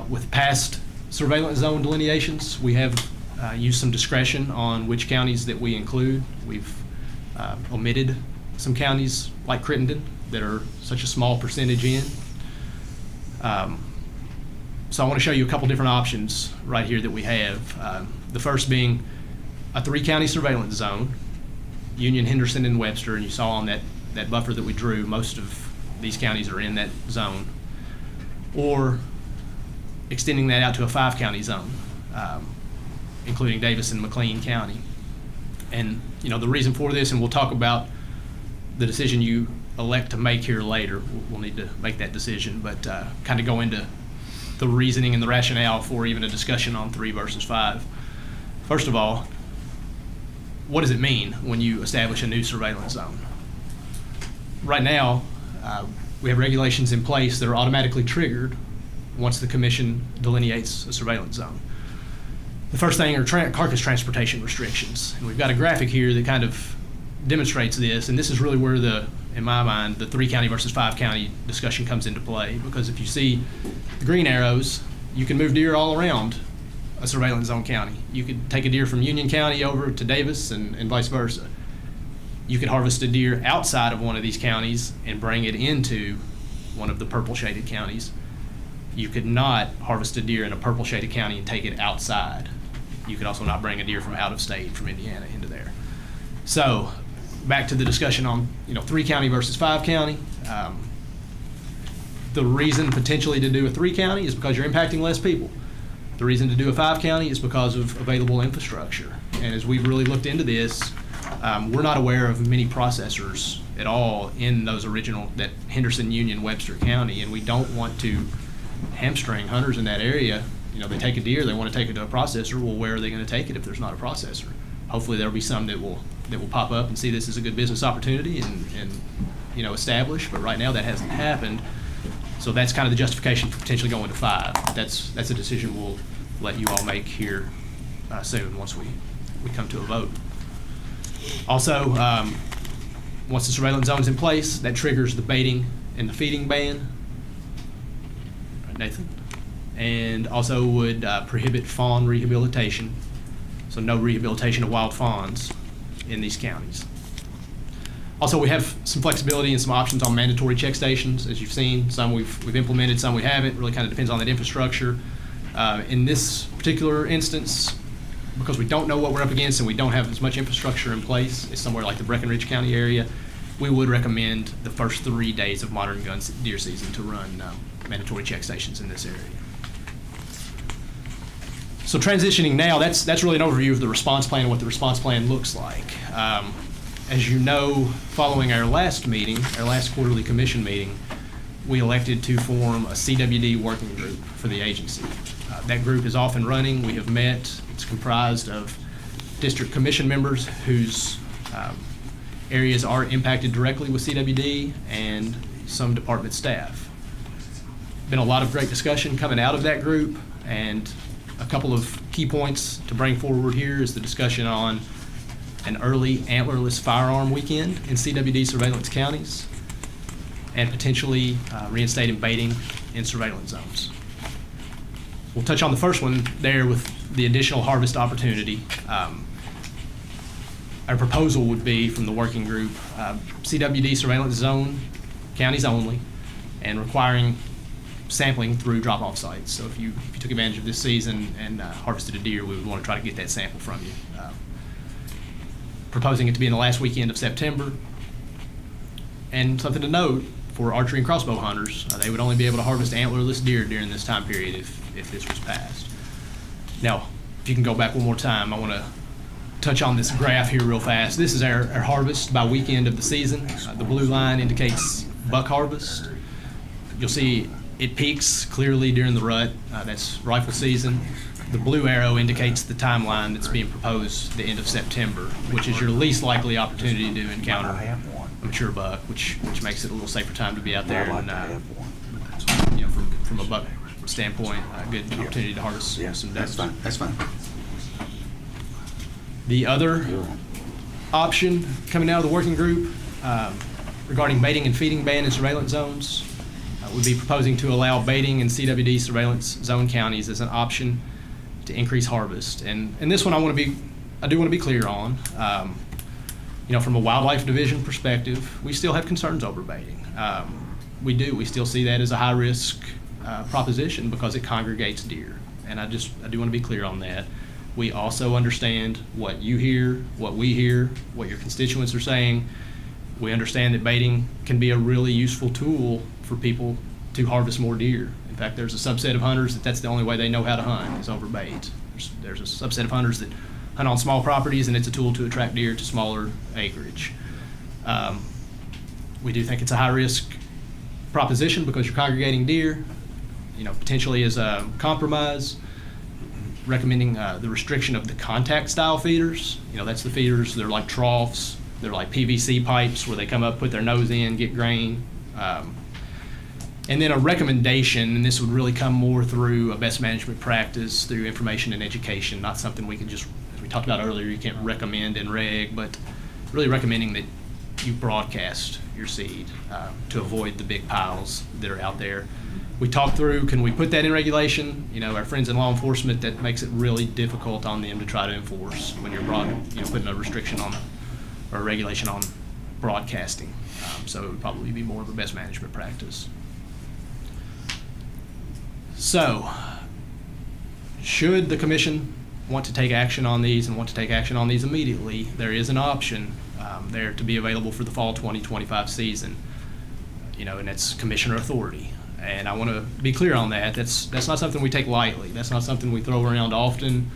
With past surveillance zone delineations, we have used some discretion on which counties that we include. We've omitted some counties like Crittenden that are such a small percentage in. So I want to show you a couple different options right here that we have. The first being a 3-county surveillance zone, Union, Henderson, and Webster, and you saw on that buffer that we drew, most of these counties are in that zone. Or extending that out to a 5-county zone, including Davis and McLean County. And the reason for this, and we'll talk about the decision you elect to make here later. We'll need to make that decision, but kind of go into the reasoning and the rationale for even a discussion on 3 versus 5. First of all, what does it mean when you establish a new surveillance zone? Right now, we have regulations in place that are automatically triggered once the commission delineates a surveillance zone. The first thing are carcass transportation restrictions. And we've got a graphic here that kind of demonstrates this, and this is really where in my mind, the 3-county versus 5-county discussion comes into play, because if you see the green arrows, you can move deer all around a surveillance zone county. You could take a deer from Union County over to Davis and vice versa. You could harvest a deer outside of one of these counties and bring it into one of the purple shaded counties. You could not harvest a deer in a purple shaded county and take it outside. You could also not bring a deer from out of state, from Indiana, into there. So back to the discussion on 3-county versus 5-county. The reason potentially to do a 3-county is because you're impacting less people. The reason to do a 5-county is because of available infrastructure. And as we've really looked into this, we're not aware of many processors at all in those original, that Henderson, Union, Webster County, and we don't want to hamstring hunters in that area. They take a deer, they want to take it to a processor. Well, where are they going to take it if there's not a processor? Hopefully there'll be some that will pop up and see this as a good business opportunity and establish, but right now that hasn't happened. So that's kind of the justification for potentially going to 5. That's a decision we'll let you all make here soon once we come to a vote. Also, once the surveillance zone is in place, that triggers the baiting and the feeding ban. Right, Nathan? And also would prohibit fawn rehabilitation. So no rehabilitation of wild fawns in these counties. Also, we have some flexibility and some options on mandatory check stations. As you've seen, some we've implemented, some we haven't. Really kind of depends on that infrastructure. In this particular instance, because we don't know what we're up against and we don't have as much infrastructure in place as somewhere like the Breckenridge County area, we would recommend the first 3 days of modern gun deer season to run mandatory check stations in this area. So transitioning now, that's really an overview of the response plan and what the response plan looks like. As you know, following our last meeting, our last quarterly commission meeting, we elected to form a CWD working group for the agency. That group is off and running. We have met. It's comprised of district commission members whose areas are impacted directly with CWD and some department staff. Been a lot of great discussion coming out of that group, and a couple of key points to bring forward here is the discussion on an early antlerless firearm weekend in CWD surveillance counties, and potentially reinstating baiting in surveillance zones. We'll touch on the first one there with the additional harvest opportunity. Our proposal would be from the working group, CWD surveillance zone, counties only, and requiring sampling through drop-off sites. So if you took advantage of this season and harvested a deer, we would want to try to get that sample from you. Proposing it to be in the last weekend of September. And something to note, for archery and crossbow hunters, they would only be able to harvest antlerless deer during this time period if this was passed. Now, if you can go back one more time, I want to touch on this graph here real fast. This is our harvest by weekend of the season. The blue line indicates buck harvest. You'll see it peaks clearly during the rut. That's rifle season. The blue arrow indicates the timeline that's being proposed, the end of September, which is your least likely opportunity to encounter a mature buck, which makes it a little safer time to be out there. And, you know, from a buck standpoint, a good opportunity to harvest some does. That's fine. The other option coming out of the working group regarding baiting and feeding ban in surveillance zones would be proposing to allow baiting in CWD surveillance zone counties as an option to increase harvest. And this one I do want to be clear on. You know, from a wildlife division perspective, we still have concerns over baiting. We still see that as a high risk proposition because it congregates deer. And I do want to be clear on that. We also understand what you hear, what we hear, what your constituents are saying. We understand that baiting can be a really useful tool for people to harvest more deer. In fact, there's a subset of hunters that's the only way they know how to hunt is over bait. There's a subset of hunters that hunt on small properties, and it's a tool to attract deer to smaller acreage. We do think it's a high-risk proposition because you're congregating deer, you know, potentially as a compromise. Recommending the restriction of the contact style feeders. You know, that's the feeders, they're like troughs, they're like PVC pipes where they come up, put their nose in, get grain. And then a recommendation, and this would really come more through a best management practice, through information and education, not something we can just, as we talked about earlier, you can't recommend in reg, but really recommending that you broadcast your seed to avoid the big piles that are out there. We talked through, can we put that in regulation? You know, our friends in law enforcement, that makes it really difficult on them to try to enforce when you're putting a restriction on or a regulation on broadcasting. So it would probably be more of a best management practice. So, should the commission want to take action on these and want to take action on these immediately, there is an option there to be available for the fall 2025 season. You know, and that's commissioner authority. And I want to be clear on that. That's not something we take lightly. That's not something we throw around often.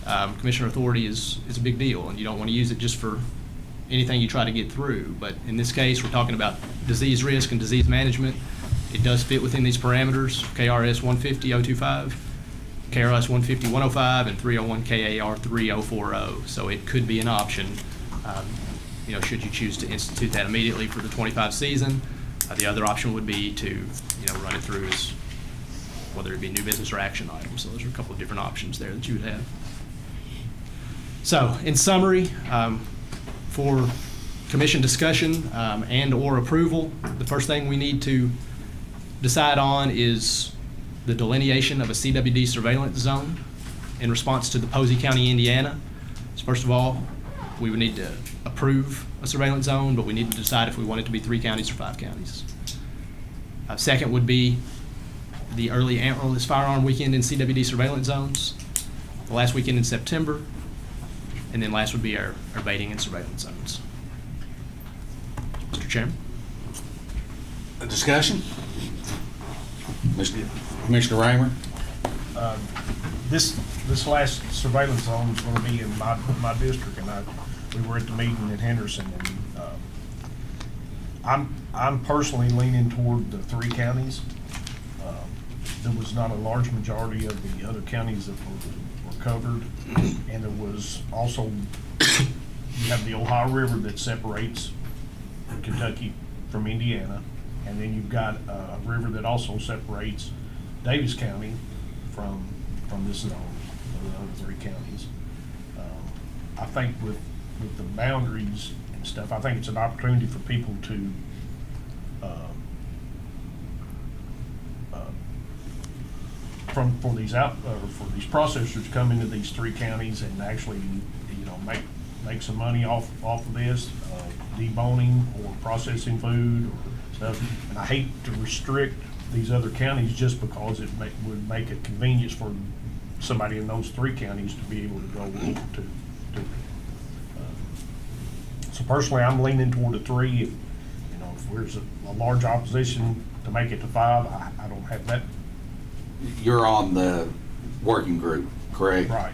Commissioner authority is a big deal, and you don't want to use it just for anything you try to get through. But in this case, we're talking about disease risk and disease management. It does fit within these parameters, KRS 150.025, KRS 150.105, and 301 KAR 3040. So it could be an option, you know, should you choose to institute that immediately for the 25 season. The other option would be to, you know, run it through as whether it be new business or action items. So those are a couple of different options there that you would have. So in summary, for commission discussion and or approval, the first thing we need to decide on is the delineation of a CWD surveillance zone in response to the Posey County, Indiana. So first of all, we would need to approve a surveillance zone, but we need to decide if we want it to be 3 counties or 5 counties. Second would be the early antlerless firearm weekend in CWD surveillance zones, the last weekend in September, and then last would be our baiting and surveillance zones. Mr. Chairman. A discussion? Commissioner Raymer? This last surveillance zone is going to be in my district, and we were at the meeting in Henderson, and I'm personally leaning toward the 3 counties. There was not a large majority of the other counties that were covered, and there was also, you have the Ohio River that separates Kentucky from Indiana, and then you've got a river that also separates Davis County from this zone, the other 3 counties. I think with the boundaries and stuff, I think it's an opportunity for people to for these processors to come into these 3 counties and actually, you know, make some money off of this, deboning or processing food or stuff. And I hate to restrict these other counties just because it would make it convenience for somebody in those 3 counties to be able to go to. So personally, I'm leaning toward the 3. You know, if there's a large opposition to make it to 5, I don't have that. You're on the working group, correct? Right.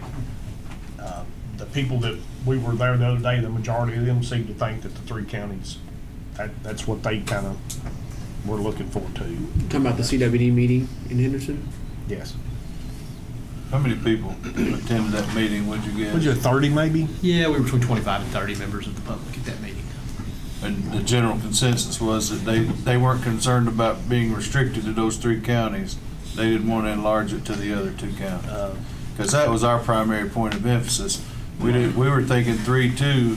The people that we were there the other day, the majority of them seem to think that the 3 counties, that's what they kind of were looking for too. Talking about the CWD meeting in Henderson? Yes. How many people attended that meeting? What'd you get? Was it 30 maybe? Yeah, we were between 25 and 30 members of the public at that meeting. And the general consensus was that they weren't concerned about being restricted to those 3 counties. They didn't want to enlarge it to the other 2 counties. Because that was our primary point of emphasis. We were thinking 3 too,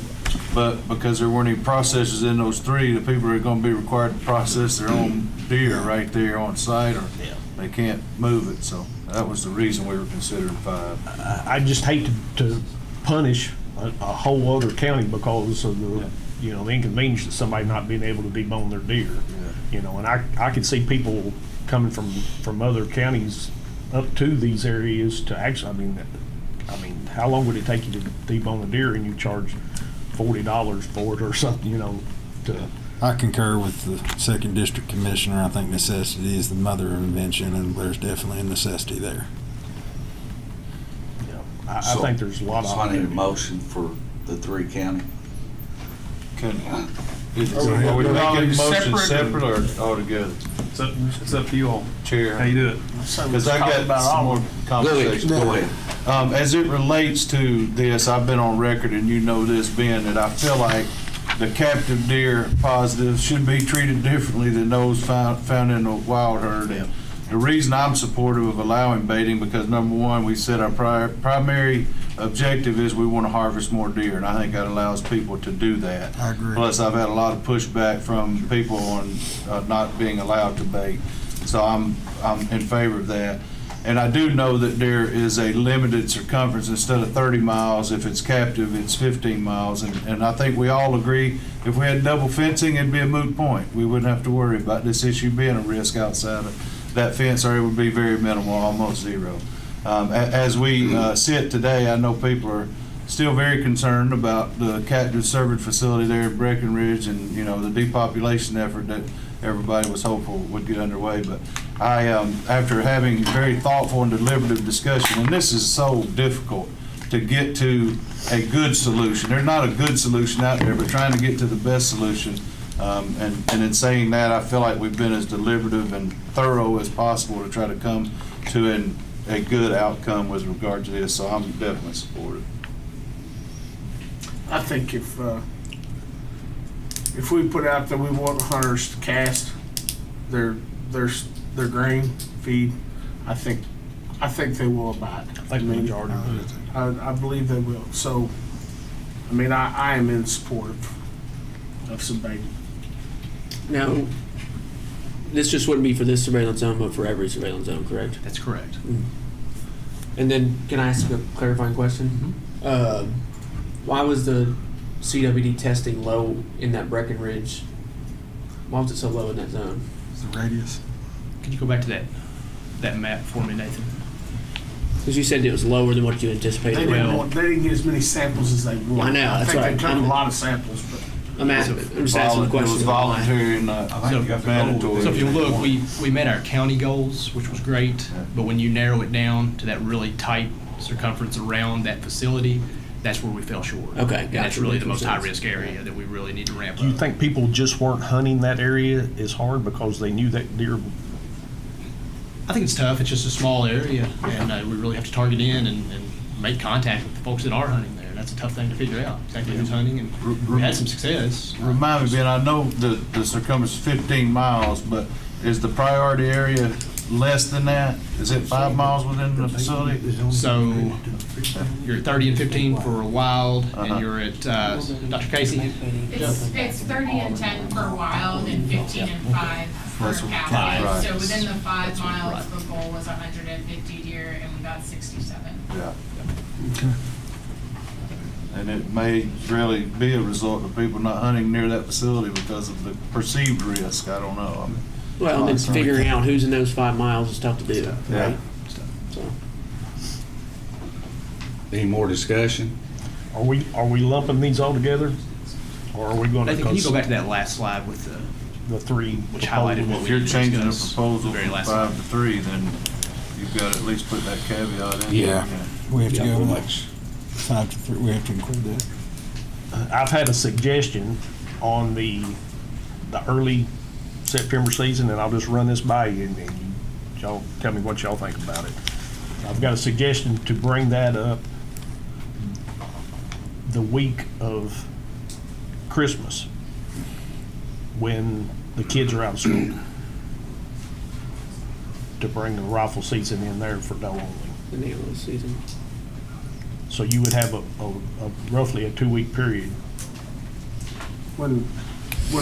but because there weren't any processors in those 3, the people are going to be required to process their own deer right there on site, or they can't move it. So that was the reason we were considering 5. I just hate to punish a whole other county because of the, you know, the inconvenience of somebody not being able to debone their deer. You know, and I could see people coming from other counties up to these areas to actually, I mean, how long would it take you to debone a deer and you charge $40 for it or something, you know, I concur with the 2nd District Commissioner. I think necessity is the mother of invention, and there's definitely a necessity there. I think there's a lot of. So I need a motion for the 3 county. Are we making the motion separate or all together? It's up to you all. Chair. How you do it? Because I got some more conversation. Go ahead. As it relates to this, I've been on record, and you know this, Ben, that I feel like the captive deer positives should be treated differently than those found in the wild herd. The reason I'm supportive of allowing baiting, because number one, we said our primary objective is we want to harvest more deer, and I think that allows people to do that. I agree. Plus, I've had a lot of pushback from people on not being allowed to bait, so I'm in favor of that. And I do know that there is a limited circumference. Instead of 30 miles, if it's captive, it's 15 miles. And I think we all agree if we had double fencing, it'd be a moot point. We wouldn't have to worry about this issue being a risk outside of that fence, or it would be very minimal, almost zero. As we sit today, I know people are still very concerned about the captive Cervid facility there at Breckenridge, and you know the depopulation effort that everybody was hopeful would get underway. But I, after having very thoughtful and deliberative discussion, and this is so difficult to get to a good solution. There's not a good solution out there, but trying to get to the best solution. And in saying that, I feel like we've been as deliberative and thorough as possible to try to come to a good outcome with regard to this. So I'm definitely supportive. I think if we put out that we want hunters to cast their grain feed, I think they will abide. I think the majority of it. I believe they will. So, I mean, I am in support of some baiting. Now, this just wouldn't be for this surveillance zone, but for every surveillance zone, correct? That's correct. Mm-hmm. And then, can I ask a clarifying question? Mm-hmm. Why was the CWD testing low in that Breckenridge? Why was it so low in that zone? It's the radius. Could you go back to that map for me, Nathan? Because you said it was lower than what you They anticipated. didn't get as many samples as they would. I know, that's think right. They took a lot of samples, but I'm just asking the question. It was voluntary, not mandatory. So if you look, we met our county goals, which was great, but when you narrow it down to that really tight circumference around that facility, that's where we fell short. Okay, And that's gotcha. really Makes the most sense. high-risk area that we really need to ramp Do you up. think people just weren't hunting that area as hard because they knew that deer? I think it's tough. It's just a small area, and we really have to target in and make contact with the folks that are hunting there. That's a tough thing to figure out, exactly who's hunting, and we had some success. Remind me, Ben, I know the circumference is 15 miles, but is the priority area less than that? Is it 5 miles within the facility? So you're at 30 and 15 for wild, and you're at, Dr. Casey? It's 30 and 10 for wild and 15 and 5 for captive. Right. So within the 5 miles, the goal was 150 deer, and we got 67. Yeah. And it may really be a result of people not hunting near that facility because of the perceived risk. I don't know. Well, and then figuring out who's in those 5 miles is tough to do, Yeah. right? So. Any more discussion? Are we lumping these all together, or are we going to? Nathan, can you go back to that last slide with the three. Which highlighted what If we you're didn't changing the discuss proposal very from last 5 time. to 3, then you've got to at least put that caveat in. Yeah, we have to Yeah, go much. 5 to 3. We have to include that. I've had a suggestion on the early September season, and I'll just run this by you, and y'all tell me what y'all think about it. I've got a suggestion to bring that up the week of Christmas, when the kids are out of school, to bring the rifle season in there for doe only. The name of the season. So you would have a roughly a 2-week period. When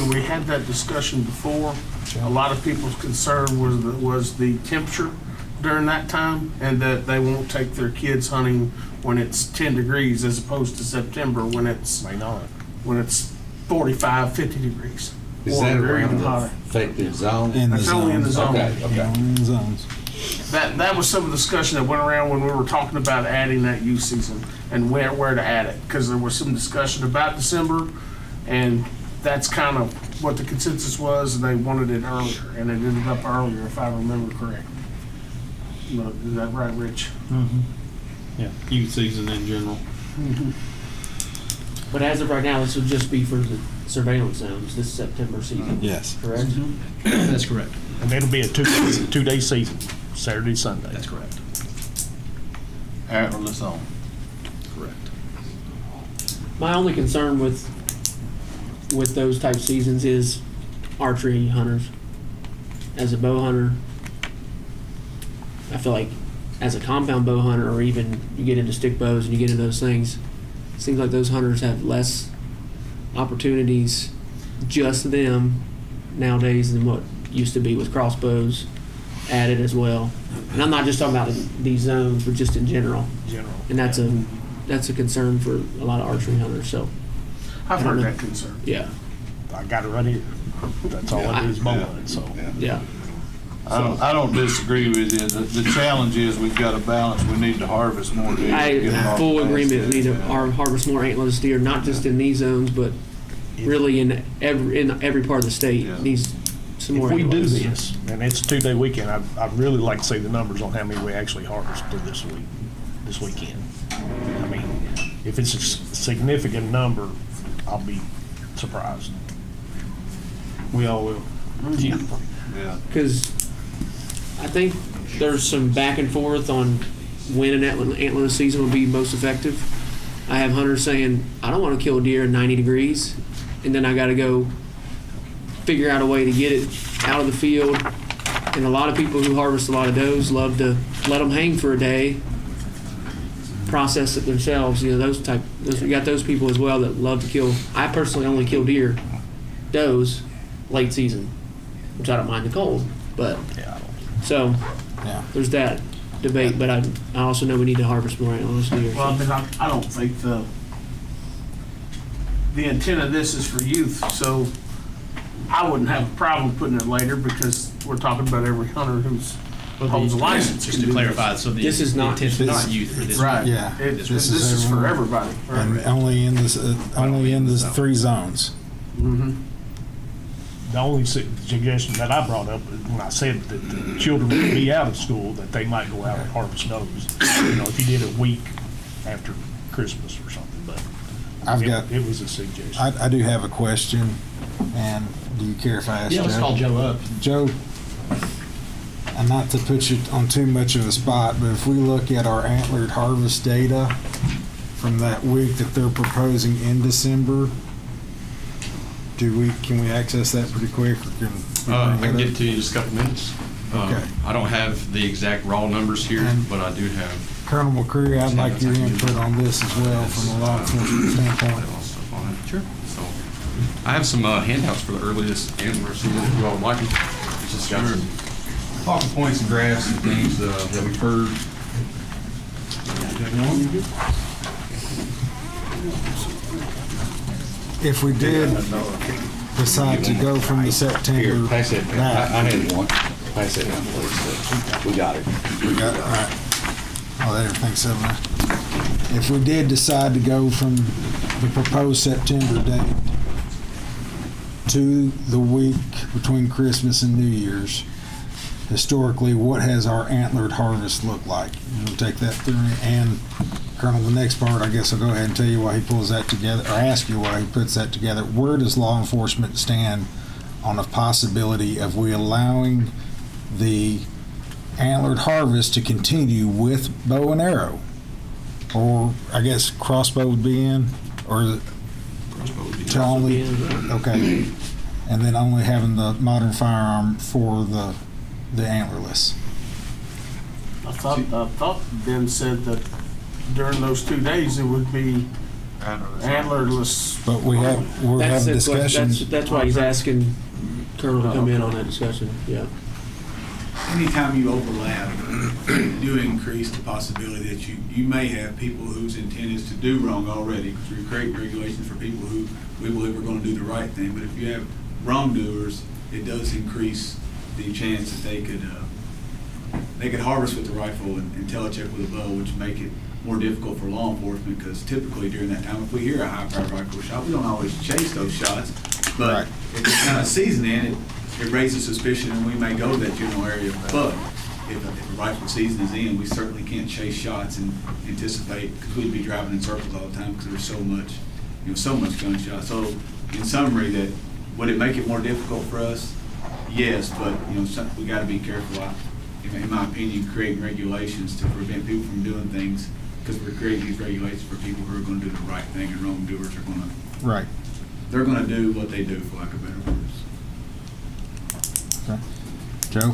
we had that discussion before, a lot of people's concern was the temperature during that time, and that they won't take their kids hunting when it's 10 degrees as opposed to September when it's 45, 50 degrees. Is Or that even around the hotter. affected zone? That's only in the zone. Okay. Only in zones. That was some of the discussion that went around when we were talking about adding that youth season and where to add it, because there was some discussion about December, and that's kind of what the consensus was, and they wanted it earlier, and it ended up earlier, if I remember correctly. No, is that right, Rich? Yeah, youth season in general. But as of right now, this would just be for the surveillance zones this September season. Yes. Correct? That's correct. And it'll be a two-day season, Saturday, Sunday. That's correct. Antlerless on. Correct. My only concern with those type seasons is archery hunters. As a bow hunter, I feel like as a compound bow hunter, or even you get into stick bows and you get into those things, it seems like those hunters have less opportunities, just them, nowadays than what used to be with crossbows added as well. And I'm not just talking about in these zones, but just in general. And that's a concern for a lot of archery hunters. So I've heard that concern. Yeah. I got it right here. That's all it is, bowline, so. Yeah. I don't disagree with you. The challenge is we've got to balance. We need to harvest more deer. I full agreement. We need to harvest more antlerless deer, not just in these zones, but really in every part of the state. Needs some more. If we do antlerless. this, and it's a 2-day weekend, I'd really like to see the numbers on how many we actually harvested this weekend. I mean, if it's a significant number, I'll be surprised. We all will. Yeah. Because I think there's some back and forth on when an antlerless season will be most effective. I have hunters saying, I don't want to kill a deer in 90 degrees, and then I got to go figure out a way to get it out of the field. And a lot of people who harvest a lot of does love to let them hang for a day, process it themselves. You know, we got those people as well that love to kill. I personally only kill does late season, which I don't mind the cold, but so there's that debate. But I also know we need to harvest more antlerless deer. Well, I mean, I don't think the intent of this is for youth, so I wouldn't have a problem putting it later, because we're talking about every hunter who's holds a license. Just to clarify, so the This is not- intent is not youth for this. Right. Yeah. This is for everybody. And only in the 3 zones. The only suggestion that I brought up when I said that the children would be out of school, that they might go out and harvest does. You know, if you did a week after Christmas or something, but it was a suggestion. I do have a question, and do you care if I ask Joe? Yeah, let's call Joe up. Joe, and not to put you on too much of a spot, but if we look at our antlered harvest data from that week that they're proposing in December, can we access that pretty quick? Or can we I bring can it get up? to you in just a couple minutes. Okay. I don't have the exact raw numbers here, but I do have. Colonel McCreary, I'd like your input on this as well from a law enforcement standpoint. Sure. So I have some handouts for the earliest antler season if you all would like them. It's just got some talking points and graphs and things that we've heard. If we did decide to go from the September. Here, pass it. back- I had one. Pass it down, please. We got it. We got it, all right. Oh, everything's so nice. If we did decide to go from the proposed September date, to the week between Christmas and New Year's, historically, what has our antlered harvest looked like? We'll take that through. And Colonel, the next part, I guess I'll go ahead and tell you why he pulls that together, or ask you why he puts that together. Where does law enforcement stand on the possibility of we allowing the antlered harvest to continue with bow and arrow? Or I guess crossbow would be in, or to only, okay, and then only having the modern firearm for the antlerless. I thought Ben said that during those 2 days it would be antlerless. But we're having discussions. That's why he's asking Colonel to come in on that discussion, yeah. Anytime you overlap, you do increase the possibility that you may have people whose intent is to do wrong already, because we create regulations for people who we believe are going to do the right thing. But if you have wrongdoers, it does increase the chance that they could harvest with the rifle and telecheck with a bow, which make it more difficult for law enforcement, because typically during that time, if we hear a high-powered rifle shot, we don't always chase those shots. But if it's kind of season in, it raises suspicion, and we may go to that general area. But if a rifle season is in, we certainly can't chase shots and anticipate, because we'd be driving in circles all the time because there's so much gunshot. So in summary, that would it make it more difficult for us? Yes, but we got to be careful. In my opinion, creating regulations to prevent people from doing things, because we're creating these regulations for people who are going to do the right thing, and wrongdoers are going to they're going to do what they do, for lack of better words. Okay. Joe,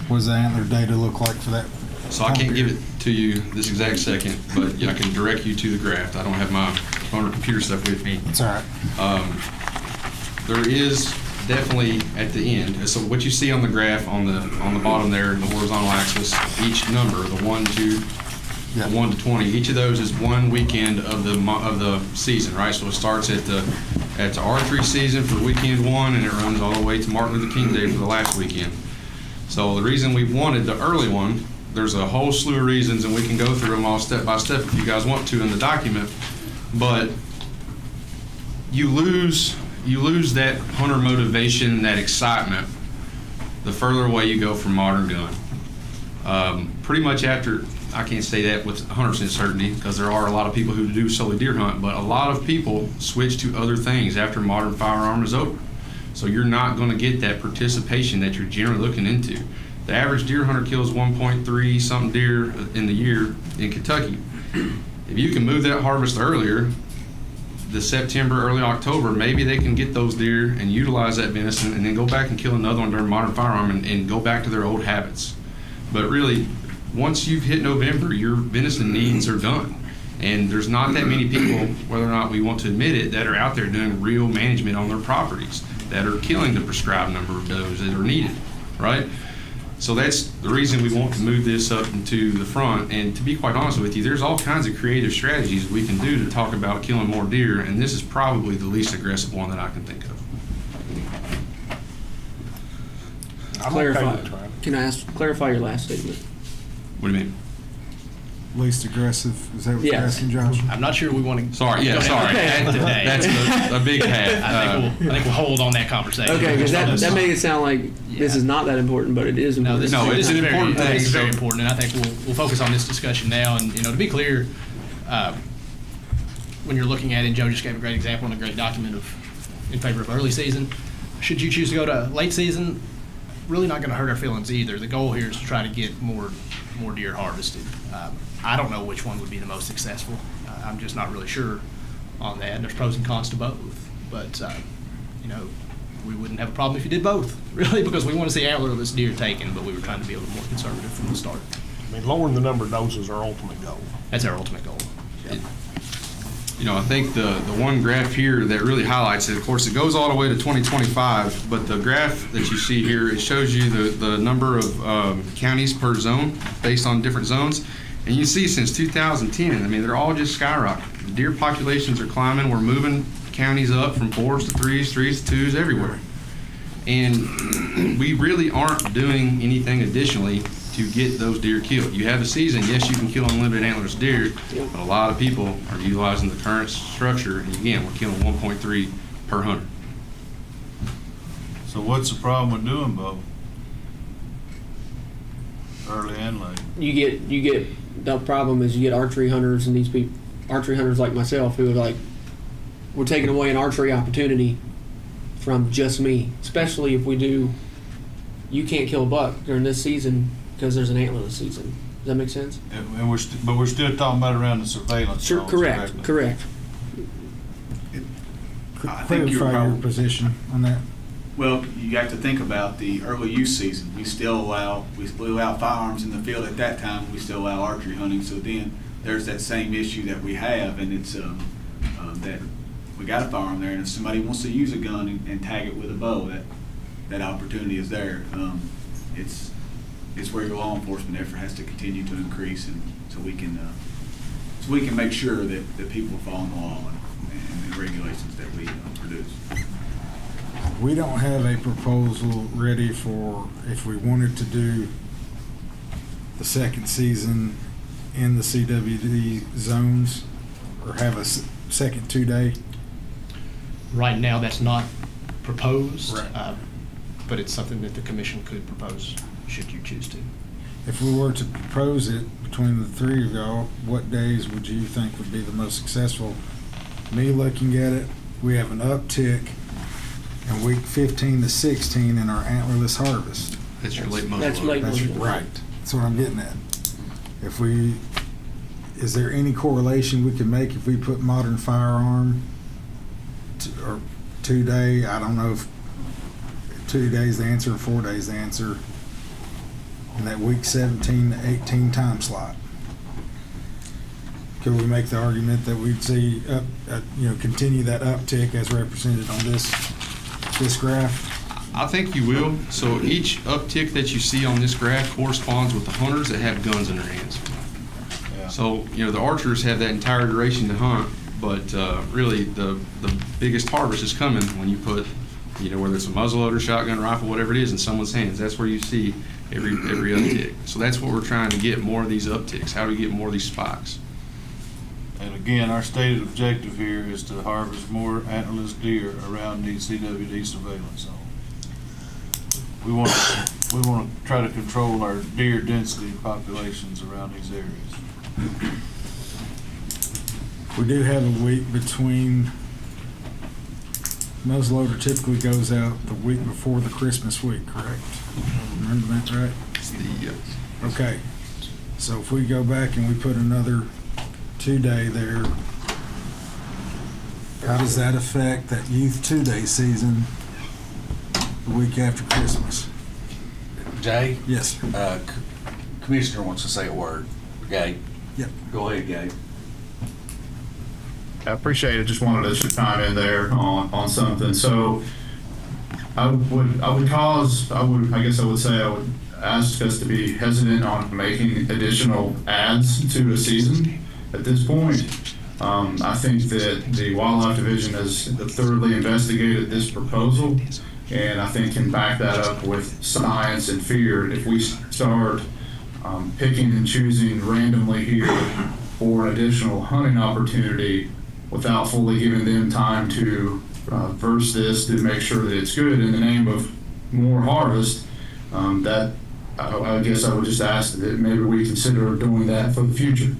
what does the antler data look like for that? So I can't give it to you this exact second, but I can direct you to the graph. I don't have my phone or computer stuff with me. That's all right. There is definitely at the end. So what you see on the graph on the bottom there, the horizontal axis, each number, the 1 to 1 to 20, each of those is one weekend of the season, right? So it starts at the archery season for weekend 1, and it runs all the way to Martin Luther King Day for the last weekend. So the reason we wanted the early one, there's a whole slew of reasons, and we can go through them all step by step if you guys want to in the document. But you lose that hunter motivation, that excitement, the further away you go from modern gun. Pretty much after, I can't say that with 100% certainty, because there are a lot of people who do solely deer hunt, but a lot of people switch to other things after modern firearm is over. So you're not going to get that participation that you're generally looking into. The average deer hunter kills 1.3 something deer in the year in Kentucky. If you can move that harvest earlier, the September, early October, maybe they can get those deer and utilize that venison and then go back and kill another one during modern firearm and go back to their old habits. But really, once you've hit November, your venison needs are done. And there's not that many people, whether or not we want to admit it, that are out there doing real management on their properties, that are killing the prescribed number of does that are needed, right? So that's the reason we want to move this up into the front. And to be quite honest with you, there's all kinds of creative strategies we can do to talk about killing more deer, and this is probably the least aggressive one that I can think of. Clarify your last statement. What do you mean? Least aggressive, is that what you're asking, Josh? I'm not sure we want to. Sorry, yeah, sorry. Today. That's a big hat. I think we'll hold on that conversation. Okay, because that made it sound like this is not that important, but it is important. It's an important thing. It's very important, and I think we'll focus on this discussion now. And to be clear, when you're looking at it, and Joe just gave a great example and a great document in favor of early season. Should you choose to go to late season, really not going to hurt our feelings either. The goal here is to try to get more deer harvested. I don't know which one would be the most successful. I'm just not really sure on that. And there's pros and cons to both. But, we wouldn't have a problem if you did both, really, because we want to see antlerless deer taken, but we were trying to be a little more conservative from the start. I mean, lowering the number of does is our ultimate goal. That's our ultimate goal. Yep. I think the one graph here that really highlights it, of course, it goes all the way to 2025, but the graph that you see here, it shows you the number of counties per zone based on different zones. And you see since 2010, I mean, they're all just skyrocketing. The deer populations are climbing. We're moving counties up from 4s to 3s, 3s to 2s, everywhere. And we really aren't doing anything additionally to get those deer killed. You have a season, yes, you can kill unlimited antlerless deer, but a lot of people are utilizing the current structure, and again, we're killing 1.3 per hunter. So what's the problem with doing both? Early and late? You get the problem is you get archery hunters and these people, archery hunters like myself, who are like, we're taking away an archery opportunity from just me, especially if we do. You can't kill a buck during this season because there's an antlerless season. Does that make sense? And but we're still talking about around the surveillance. Sure, zones, correct. correctly? Clarify think you're your probably- position on that. Well, you got to think about the early youth season. We allow firearms in the field at that time. We still allow archery hunting. So then there's that same issue that we have, and it's that we got a firearm there, and if somebody wants to use a gun and tag it with a bow, that opportunity is there. It's where your law enforcement effort has to continue to increase, and so we can make sure that people are following the law and the regulations that we produce. We don't have a proposal ready for if we wanted to do the second season in the CWD zones or have a second 2-day. Right now, that's not proposed, but it's something that the commission could propose should you choose to. If we were to propose it between the three of y'all, what days would you think would be the most successful? Me looking at it, we have an uptick in week 15 to 16 in our antlerless harvest. That's your late muzzle. That's late That's muzzle. right. That's what I'm getting at. Is there any correlation we can make if we put modern firearm or 2-day? I don't know if 2 days the answer or 4 days the answer in that week 17 to 18 time slot. Could we make the argument that we'd see continue that uptick as represented on this graph? I think you will. So each uptick that you see on this graph corresponds with the hunters that have guns in their hands. Yeah. So, the archers have that entire duration to hunt, but really the biggest harvest is coming when you put, whether it's a muzzleloader, shotgun, rifle, whatever it is, in someone's hands. That's where you see every uptick. So that's what we're trying to get, more of these upticks. How do we get more of these spikes? And again, our stated objective here is to harvest more antlerless deer around the CWD surveillance zone. We want to try to control our deer density populations around these areas. We do have a week between, muzzleloader typically goes out the week before the Christmas week, correct? Remember that right? It's the Okay. So if we go back and we put another 2-day there, how does that affect that youth 2-day season the week after Christmas? Jay? Yes. Commissioner wants to say a word. Gabe? Yep. Go ahead, Gabe. I appreciate it. Just wanted us to chime in there on something. So I would ask us to be hesitant on making additional adds to a season at this point. I think that the Wildlife Division has thoroughly investigated this proposal, and I think can back that up with science and fear. If we start picking and choosing randomly here for an additional hunting opportunity without fully giving them time to verse this to make sure that it's good in the name of more harvest, that I guess I would just ask that maybe we consider doing that for the future.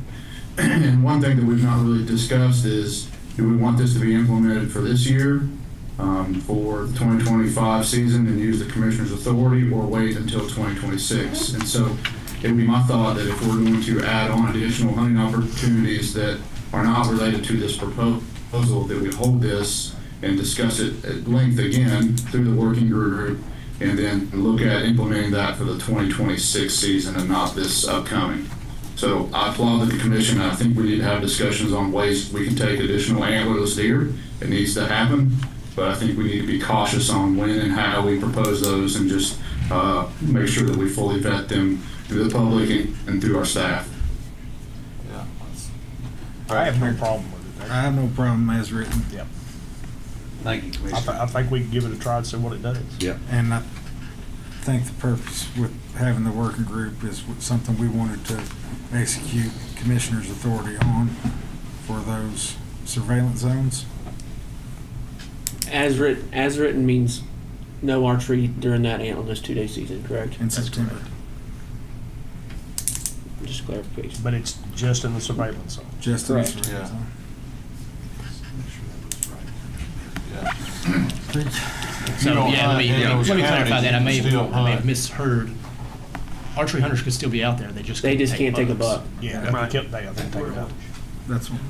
And one thing that we've not really discussed is, do we want this to be implemented for this year, for the 2025 season and use the commissioner's authority, or wait until 2026? And so it would be my thought that if we're going to add on additional hunting opportunities that are not related to this proposal, that we hold this and discuss it at length again through the working group, and then look at implementing that for the 2026 season and not this upcoming. So I applaud the commission. I think we need to have discussions on ways we can take additional antlerless deer. It needs to happen, but I think we need to be cautious on when and how we propose those, and just make sure that we fully vet them through the public and through our staff. Yeah. I have no problem with it. I have no problem as written. Yep. Thank you, Commissioner. I think we can give it a try and see what it does. Yep. And I think the purpose with having the working group is something we wanted to execute commissioner's authority on for those surveillance zones. As written means No archery during that on this 2-day season, correct? In September. Just clarification. But it's just in the surveillance zone. Just in the surveillance zone. So, yeah, let me clarify that. I may still have misheard. Archery hunters could still be out there, they just They just can't take a buck. Yeah, they can't take a buck. That's what.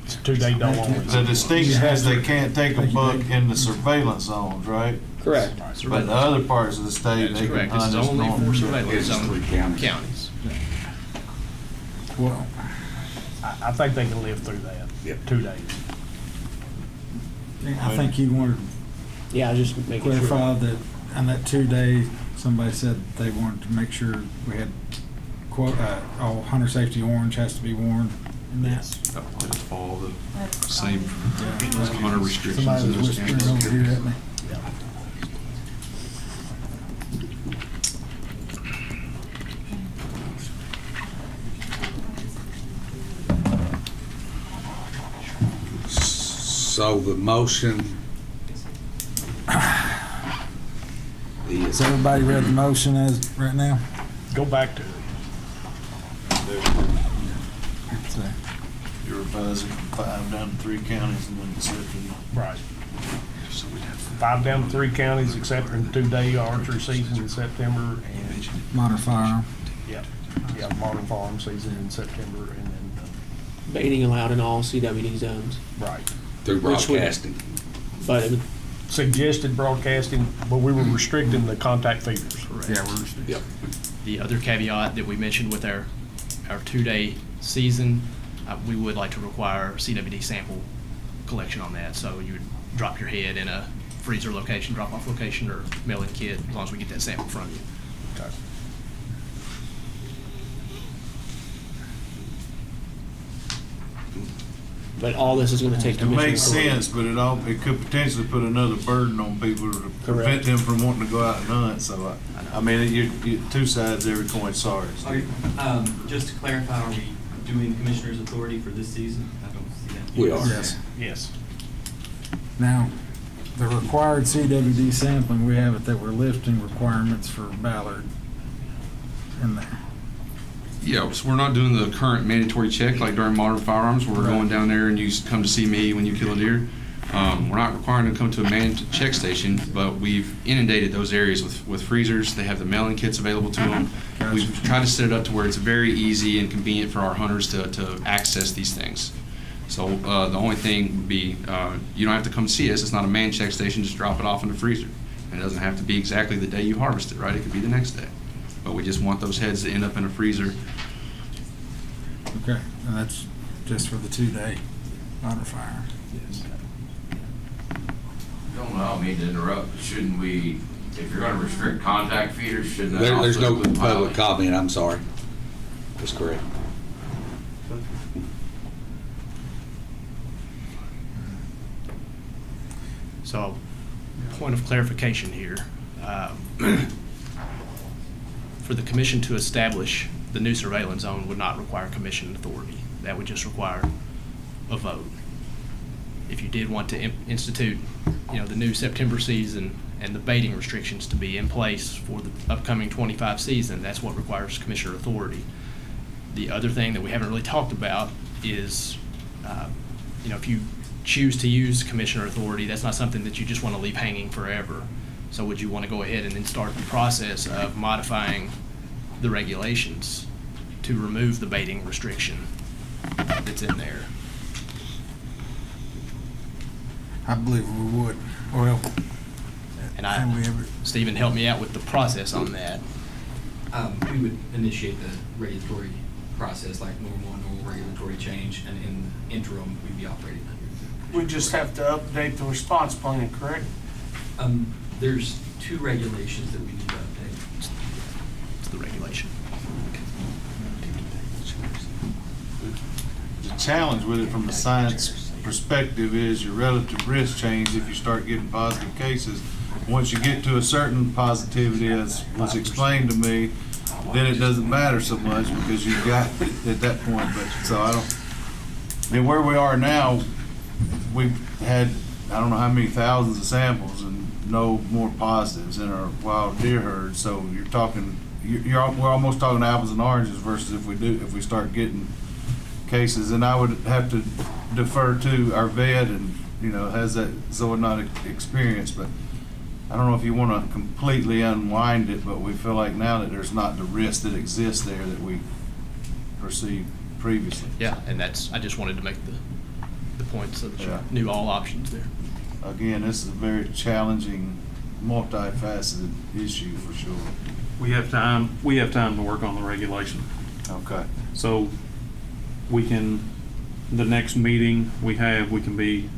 It's a 2-day dog only. The distinction is they can't take a buck in the surveillance zones, right? Correct. But the other parts of the state, they can Correct, this hunt is as only normal. for surveillance It's zone 3 counties. counties. Well, I think they can live through that. Yep. 2 days. I think you wanted Yeah, just to making sure. clarify that on that 2-day, somebody said they wanted to make sure we had quote, all hunter safety orange has to be worn in that. That'll follow the same hunter restrictions. Somebody in was those whispering counties. over here at me. So the motion Has everybody read the motion as right now? Go back to it. So, You're revising from 5 down to 3 counties and then accepting. Right. 5 down to 3 counties, except for the 2-day archery season in September, and modern firearm. yeah, modern farm season in September, and then Baiting allowed in all CWD zones. right. through Which would- broadcasting. But it would, Suggested broadcasting, but we were restricting the contact feeders. Yeah, we're restricted. Yep. The other caveat that we mentioned with our 2-day season, we would like to require CWD sample collection on that. So you would drop your head in a freezer location, drop-off location, or mail-in kit, as long as we get that sample from you. Okay. but all this is going to take It commission makes authority. sense, but it could potentially put another burden on people to prevent them from wanting to go out and hunt, so I mean, you 2 sides to every coin, sorry. Just to clarify, are we doing the commissioner's authority for this season? I don't see that. We are. Yes. Yes. Now, the required CWD sampling, we have it that we're lifting requirements for Ballard in there. Yeah, so we're not doing the current mandatory check like during modern firearms, where we're going down there and you come to see me when you kill a deer. We're not requiring them to come to a manned check station, but we've inundated those areas with freezers. They have the mailing kits available to them. We've tried to set it up to where it's very easy and convenient for our hunters to access these things. So the only thing would be, you don't have to come see us. It's not a manned check station. Just drop it off in the freezer. And it doesn't have to be exactly the day you harvest it, right? It could be the next day. But we just want those heads to end up in a freezer. Okay, and that's just for the 2-day modern firearm. Don't allow me to interrupt, but shouldn't we, if you're gonna restrict contact feeders, shouldn't that There's also no include public pilots? comment, I'm sorry. That's correct. So, point of clarification here. For the commission to establish the new surveillance zone would not require commission authority. That would just require a vote. If you did want to institute, the new September season and the baiting restrictions to be in place for the upcoming 25 season, that's what requires commissioner authority. The other thing that we haven't really talked about is, if you choose to use commissioner authority, that's not something that you just want to leave hanging forever. So would you want to go ahead and then start the process of modifying the regulations to remove the baiting restriction that's in there? I believe we would. Well, And Stephen helped me out with the process on that. We would initiate the regulatory process like normal regulatory change, and in the interim, we'd be operating under. We just have to update the response plan, correct? There's 2 regulations that we need to update. It's the regulation. The challenge with it from the science perspective is your relative risk change if you start getting positive cases. Once you get to a certain positivity, as was explained to me, then it doesn't matter so much because you've got it at that point. But so where we are now, we've had, I don't know how many thousands of samples, and no more positives in our wild deer herd. So you're talking, we're almost talking apples and oranges versus if we start getting cases. And I would have to defer to our vet and, has that zoonotic experience, but I don't know if you want to completely unwind it, but we feel like now that there's not the risk that exists there that we perceived previously. Yeah, and I just wanted to make the point so that you knew all options there. Again, this is a very challenging, multifaceted issue for sure. We have time to work on the regulation. Okay. So the next meeting we can be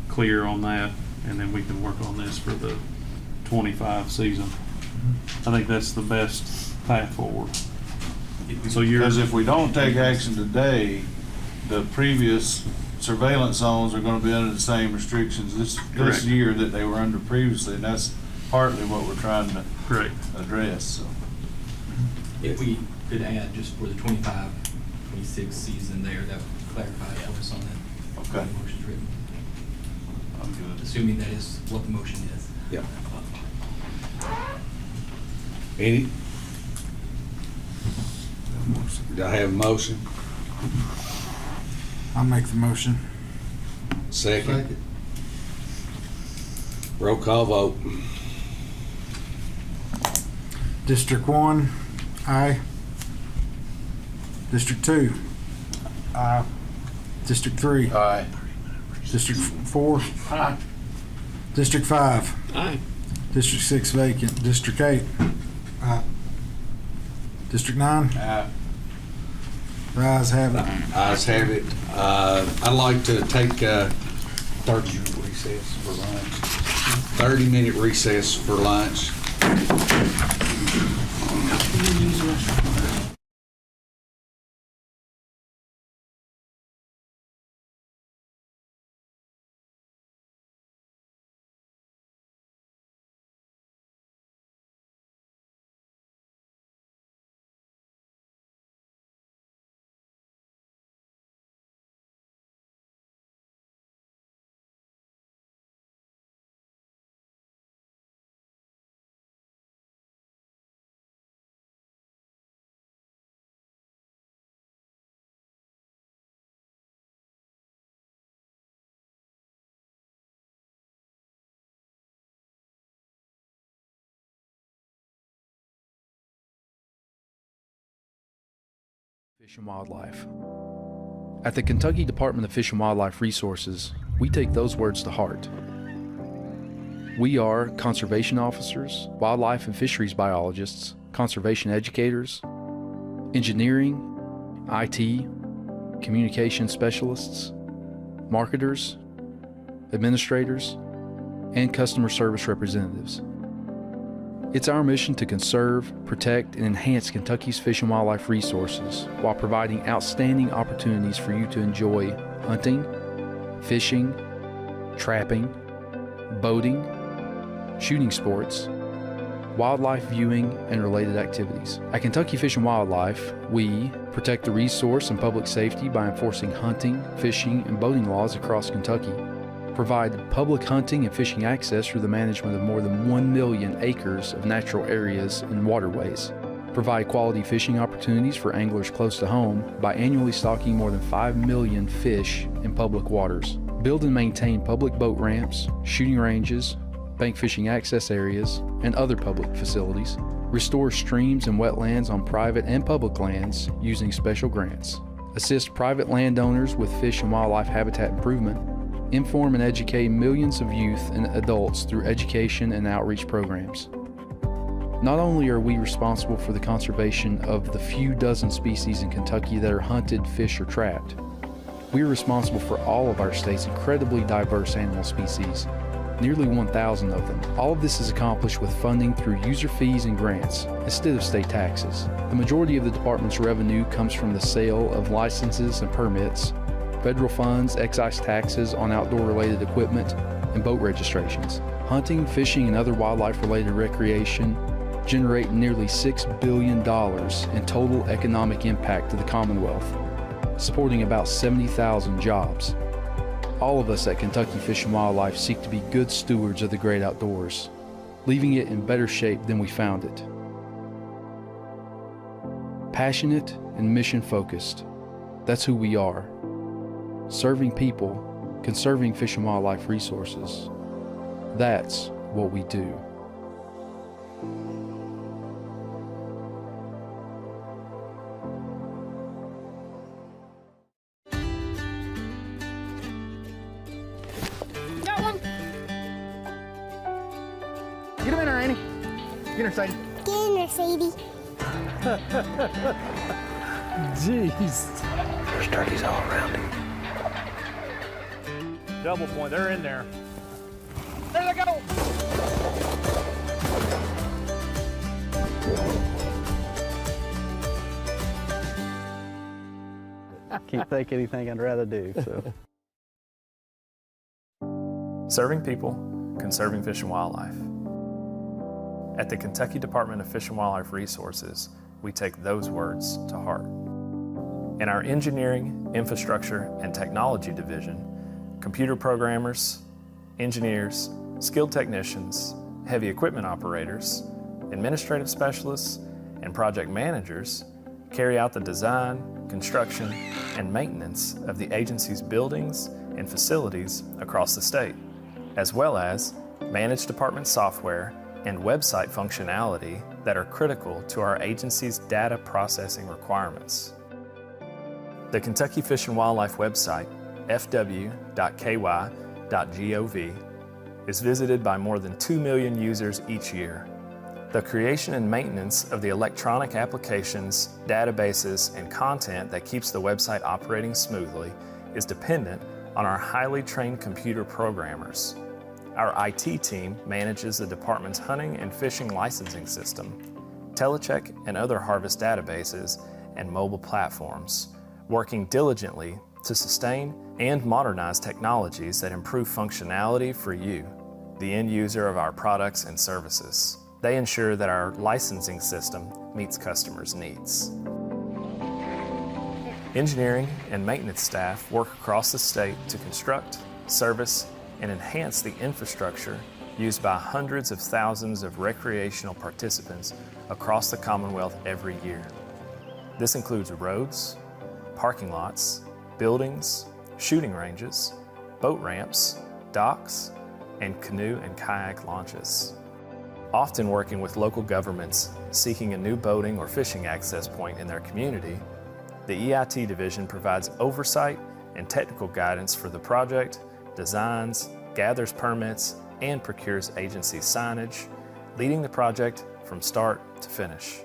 clear on that, and then we can work on this for the 25 season. I think that's the best path forward. Because if we don't take action today, the previous surveillance zones are going to be under the same restrictions this year that they were under previously, and that's partly what we're trying to address. So. If we could add just for the 25-26 season there, that would clarify it for us on that. Okay. The motion's written. I'm good. Assuming that is what the motion is. Yeah. Any? Do I have a motion? I'll make the motion. Second. Roll call vote. District 1, aye. District 2, aye. District 3, aye. District 4, Aye. District 5, Aye. District 6 vacant. District 8, aye. District 9, Aye. the ayes have it. Ayes have it. I'd like to take 30-minute recess for lunch. 30-minute recess for lunch. Fish and Wildlife. At the Kentucky Department of Fish and Wildlife Resources, we take those words to heart. We are conservation officers, wildlife and fisheries biologists, conservation educators, engineering, IT, communication specialists, marketers, administrators, and customer service representatives. It's our mission to conserve, protect, and enhance Kentucky's fish and wildlife resources while providing outstanding opportunities for you to enjoy hunting, fishing, trapping, boating, shooting sports, wildlife viewing, and related activities. At Kentucky Fish and Wildlife, we protect the resource and public safety by enforcing hunting, fishing, and boating laws across Kentucky, provide public hunting and fishing access through the management of more than 1 million acres of natural areas and waterways, provide quality fishing opportunities for anglers close to home by annually stocking more than 5 million fish in public waters, build and maintain public boat ramps, shooting ranges, bank fishing access areas, and other public facilities, restore streams and wetlands on private and public lands using special grants, assist private landowners with fish and wildlife habitat improvement, inform and educate millions of youth and adults through education and outreach programs. Not only are we responsible for the conservation of the few dozen species in Kentucky that are hunted, fished, or trapped, we are responsible for all of our state's incredibly diverse animal species, nearly 1,000 of them. All of this is accomplished with funding through user fees and grants instead of state taxes. The majority of the department's revenue comes from the sale of licenses and permits, federal funds, excise taxes on outdoor-related equipment, and boat registrations. Hunting, fishing, and other wildlife-related recreation generate nearly $6 billion in total economic impact to the Commonwealth, supporting about 70,000 jobs. All of us at Kentucky Fish and Wildlife seek to be good stewards of the great outdoors, leaving it in better shape than we found it. Passionate and mission-focused, that's who we are. Serving people, conserving fish and wildlife resources, that's what we do. Got one. Get him in there, Annie. Get in there, Sadie. Get in there, Sadie. Jeez. There's turkeys all around him. Double point, they're in there. There they go. Can't think anything I'd rather do, so. Serving people, conserving fish and wildlife. At the Kentucky Department of Fish and Wildlife Resources, we take those words to heart. In our Engineering, Infrastructure, and Technology Division, computer programmers, engineers, skilled technicians, heavy equipment operators, administrative specialists, and project managers carry out the design, construction, and maintenance of the agency's buildings and facilities across the state, as well as manage department software and website functionality that are critical to our agency's data processing requirements. The Kentucky Fish and Wildlife website, fw.ky.gov, is visited by more than 2 million users each year. The creation and maintenance of the electronic applications, databases, and content that keeps the website operating smoothly is dependent on our highly trained computer programmers. Our IT team manages the department's hunting and fishing licensing system, telecheck and other harvest databases, and mobile platforms, working diligently to sustain and modernize technologies that improve functionality for you, the end user of our products and services. They ensure that our licensing system meets customers' needs. Engineering and maintenance staff work across the state to construct, service, and enhance the infrastructure used by hundreds of thousands of recreational participants across the Commonwealth every year. This includes roads, parking lots, buildings, shooting ranges, boat ramps, docks, and canoe and kayak launches. Often working with local governments seeking a new boating or fishing access point in their community, the EIT division provides oversight and technical guidance for the project, designs, gathers permits, and procures agency signage, leading the project from start to finish.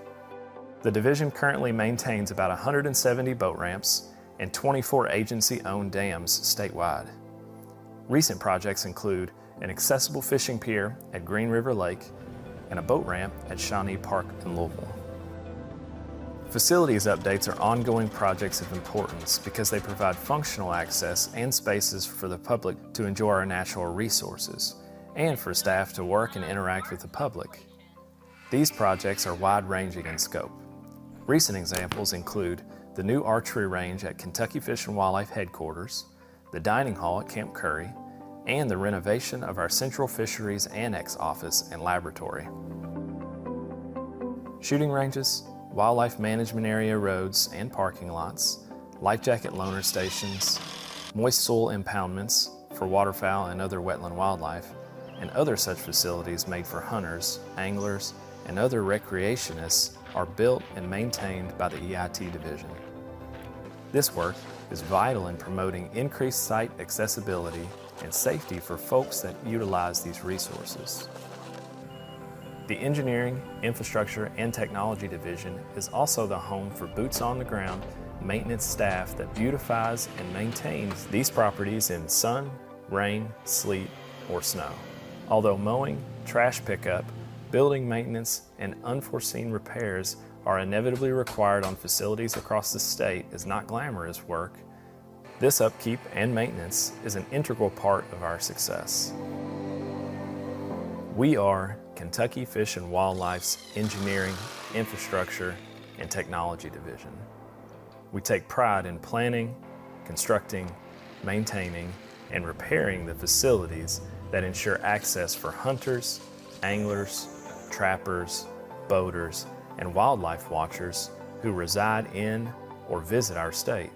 The division currently maintains about 170 boat ramps and 24 agency-owned dams statewide. Recent projects include an accessible fishing pier at Green River Lake and a boat ramp at Shawnee Park in Louisville. Facilities updates are ongoing projects of importance because they provide functional access and spaces for the public to enjoy our natural resources, and for staff to work and interact with the public. These projects are wide-ranging in scope. Recent examples include the new archery range at Kentucky Fish and Wildlife Headquarters, the dining hall at Camp Curry, and the renovation of our Central Fisheries Annex office and laboratory. Shooting ranges, wildlife management area roads and parking lots, life jacket loaner stations, moist soil impoundments for waterfowl and other wetland wildlife, and other such facilities made for hunters, anglers, and other recreationists are built and maintained by the EIT division. This work is vital in promoting increased site accessibility and safety for folks that utilize these resources. The Engineering, Infrastructure, and Technology Division is also the home for boots-on-the-ground maintenance staff that beautifies and maintains these properties in sun, rain, sleet, or snow. Although mowing, trash pickup, building maintenance, and unforeseen repairs are inevitably required on facilities across the state is not glamorous work, this upkeep and maintenance is an integral part of our success. We are Kentucky Fish and Wildlife's Engineering, Infrastructure, and Technology Division. We take pride in planning, constructing, maintaining, and repairing the facilities that ensure access for hunters, anglers, trappers, boaters, and wildlife watchers who reside in or visit our state.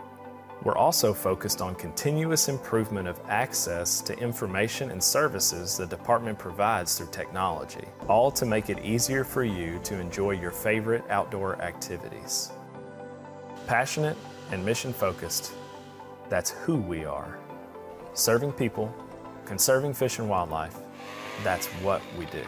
We're also focused on continuous improvement of access to information and services the department provides through technology, all to make it easier for you to enjoy your favorite outdoor activities. Passionate and mission-focused, that's who we are. Serving people, conserving fish and wildlife, that's what we do.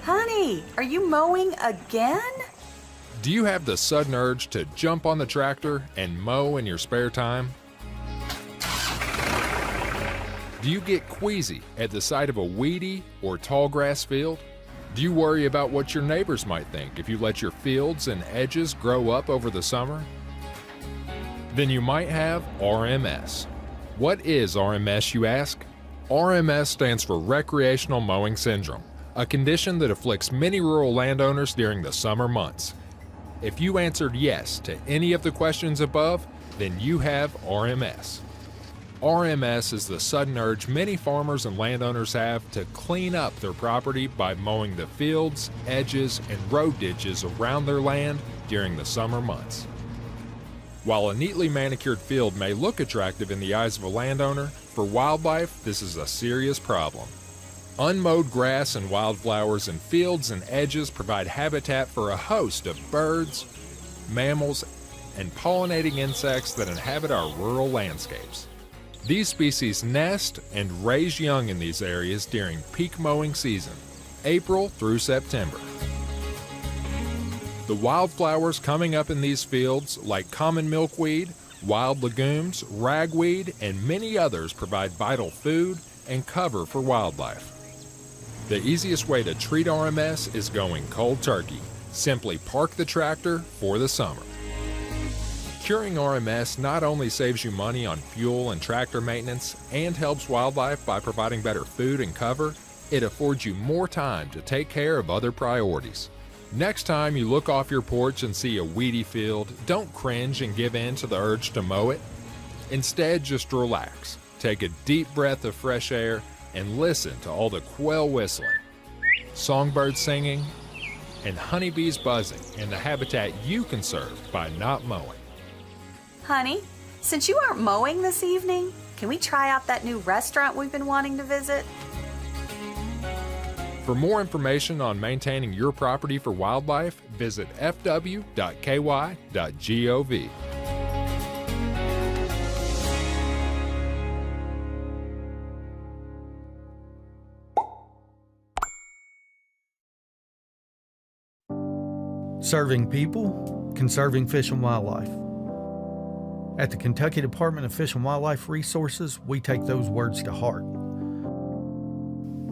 Honey, are you mowing again? Do you have the sudden urge to jump on the tractor and mow in your spare time? Do you get queasy at the sight of a weedy or tall grass field? Do you worry about what your neighbors might think if you let your fields and edges grow up over the summer? Then you might have RMS. What is RMS, you ask? RMS stands for Recreational Mowing Syndrome, a condition that afflicts many rural landowners during the summer months. If you answered yes to any of the questions above, then you have RMS. RMS is the sudden urge many farmers and landowners have to clean up their property by mowing the fields, edges, and road ditches around their land during the summer months. While a neatly manicured field may look attractive in the eyes of a landowner, for wildlife, this is a serious problem. Unmowed grass and wildflowers in fields and edges provide habitat for a host of birds, mammals, and pollinating insects that inhabit our rural landscapes. These species nest and raise young in these areas during peak mowing season, April through September. The wildflowers coming up in these fields, like common milkweed, wild legumes, ragweed, and many others, provide vital food and cover for wildlife. The easiest way to treat RMS is going cold turkey. Simply park the tractor for the summer. Curing RMS not only saves you money on fuel and tractor maintenance and helps wildlife by providing better food and cover, it affords you more time to take care of other priorities. Next time you look off your porch and see a weedy field, don't cringe and give in to the urge to mow it. Instead, just relax, take a deep breath of fresh air, and listen to all the quail whistling, songbirds singing, and honeybees buzzing in the habitat you conserve by not mowing. Honey, since you aren't mowing this evening, can we try out that new restaurant we've been wanting to visit? For more information on maintaining your property for wildlife, visit fw.ky.gov. Serving people, conserving fish and wildlife. At the Kentucky Department of Fish and Wildlife Resources, we take those words to heart.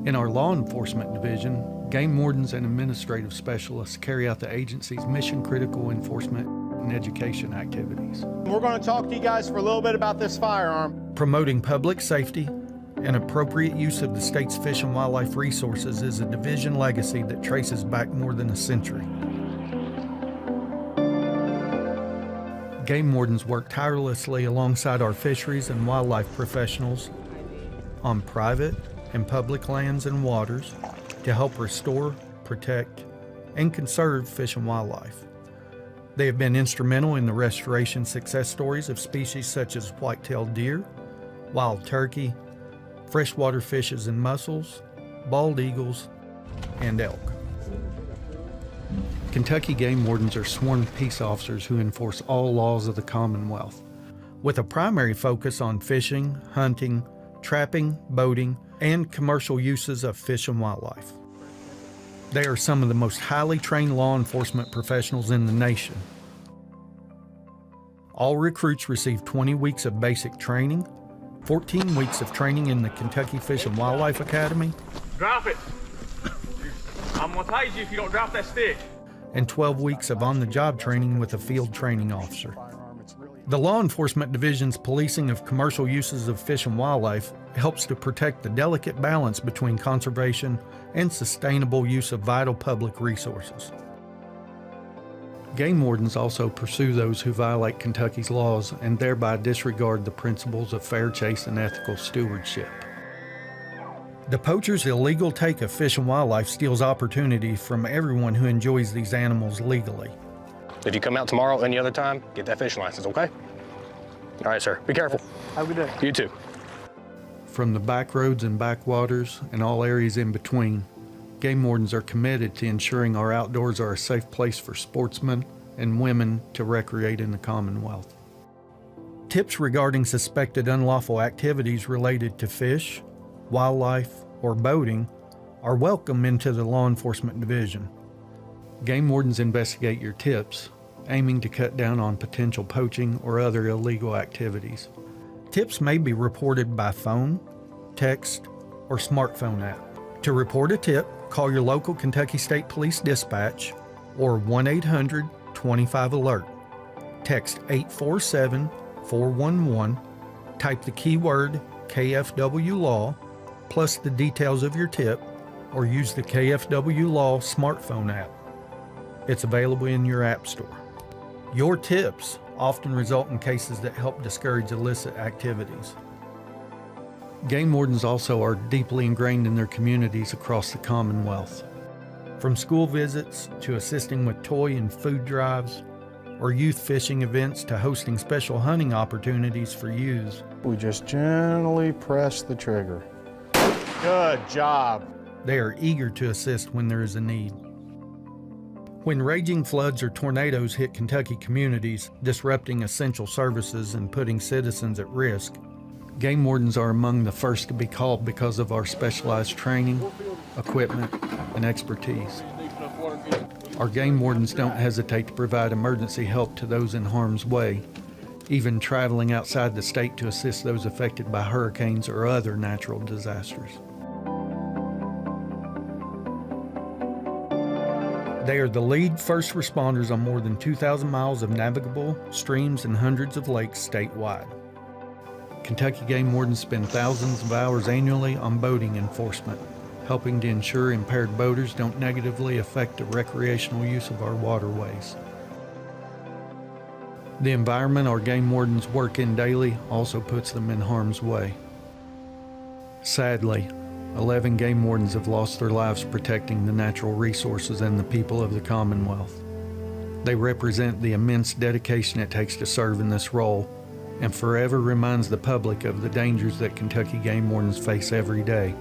In our law enforcement division, game wardens and administrative specialists carry out the agency's mission-critical enforcement and education activities. We're going to talk to you guys for a little bit about this firearm. Promoting public safety and appropriate use of the state's fish and wildlife resources is a division legacy that traces back more than a century. Game wardens work tirelessly alongside our fisheries and wildlife professionals on private and public lands and waters to help restore, protect, and conserve fish and wildlife. They have been instrumental in the restoration success stories of species such as white-tailed deer, wild turkey, freshwater fishes and mussels, bald eagles, and elk. Kentucky game wardens are sworn peace officers who enforce all laws of the Commonwealth, with a primary focus on fishing, hunting, trapping, boating, and commercial uses of fish and wildlife. They are some of the most highly trained law enforcement professionals in the nation. All recruits receive 20 weeks of basic training, 14 weeks of training in the Kentucky Fish and Wildlife Academy, Drop it. I'm gonna tase you if you don't drop that stick. and 12 weeks of on-the-job training with a field training officer. The Law Enforcement Division's policing of commercial uses of fish and wildlife helps to protect the delicate balance between conservation and sustainable use of vital public resources. Game wardens also pursue those who violate Kentucky's laws and thereby disregard the principles of fair chase and ethical stewardship. The poacher's illegal take of fish and wildlife steals opportunity from everyone who enjoys these animals legally. If you come out tomorrow or any other time, get that fishing license, okay? All right, sir. Be careful. Have a good day. You too. From the back roads and backwaters and all areas in between, game wardens are committed to ensuring our outdoors are a safe place for sportsmen and women to recreate in the Commonwealth. Tips regarding suspected unlawful activities related to fish, wildlife, or boating are welcome into the Law Enforcement Division. Game wardens investigate your tips, aiming to cut down on potential poaching or other illegal activities. Tips may be reported by phone, text, or smartphone app. To report a tip, call your local Kentucky State Police Dispatch or 1-800-25-ALERT. Text 847-411, type the keyword KFW Law, plus the details of your tip, or use the KFW Law smartphone app. It's available in your app store. Your tips often result in cases that help discourage illicit activities. Game wardens also are deeply ingrained in their communities across the Commonwealth. From school visits to assisting with toy and food drives, or youth fishing events to hosting special hunting opportunities for youths. We just gently press the trigger. Good job. They are eager to assist when there is a need. When raging floods or tornadoes hit Kentucky communities, disrupting essential services and putting citizens at risk, game wardens are among the first to be called because of our specialized training, equipment, and expertise. Our game wardens don't hesitate to provide emergency help to those in harm's way, even traveling outside the state to assist those affected by hurricanes or other natural disasters. They are the lead first responders on more than 2,000 miles of navigable streams and hundreds of lakes statewide. Kentucky game wardens spend thousands of hours annually on boating enforcement, helping to ensure impaired boaters don't negatively affect the recreational use of our waterways. The environment our game wardens work in daily also puts them in harm's way. Sadly, 11 game wardens have lost their lives protecting the natural resources and the people of the Commonwealth. They represent the immense dedication it takes to serve in this role and forever reminds the public of the dangers that Kentucky game wardens face every day.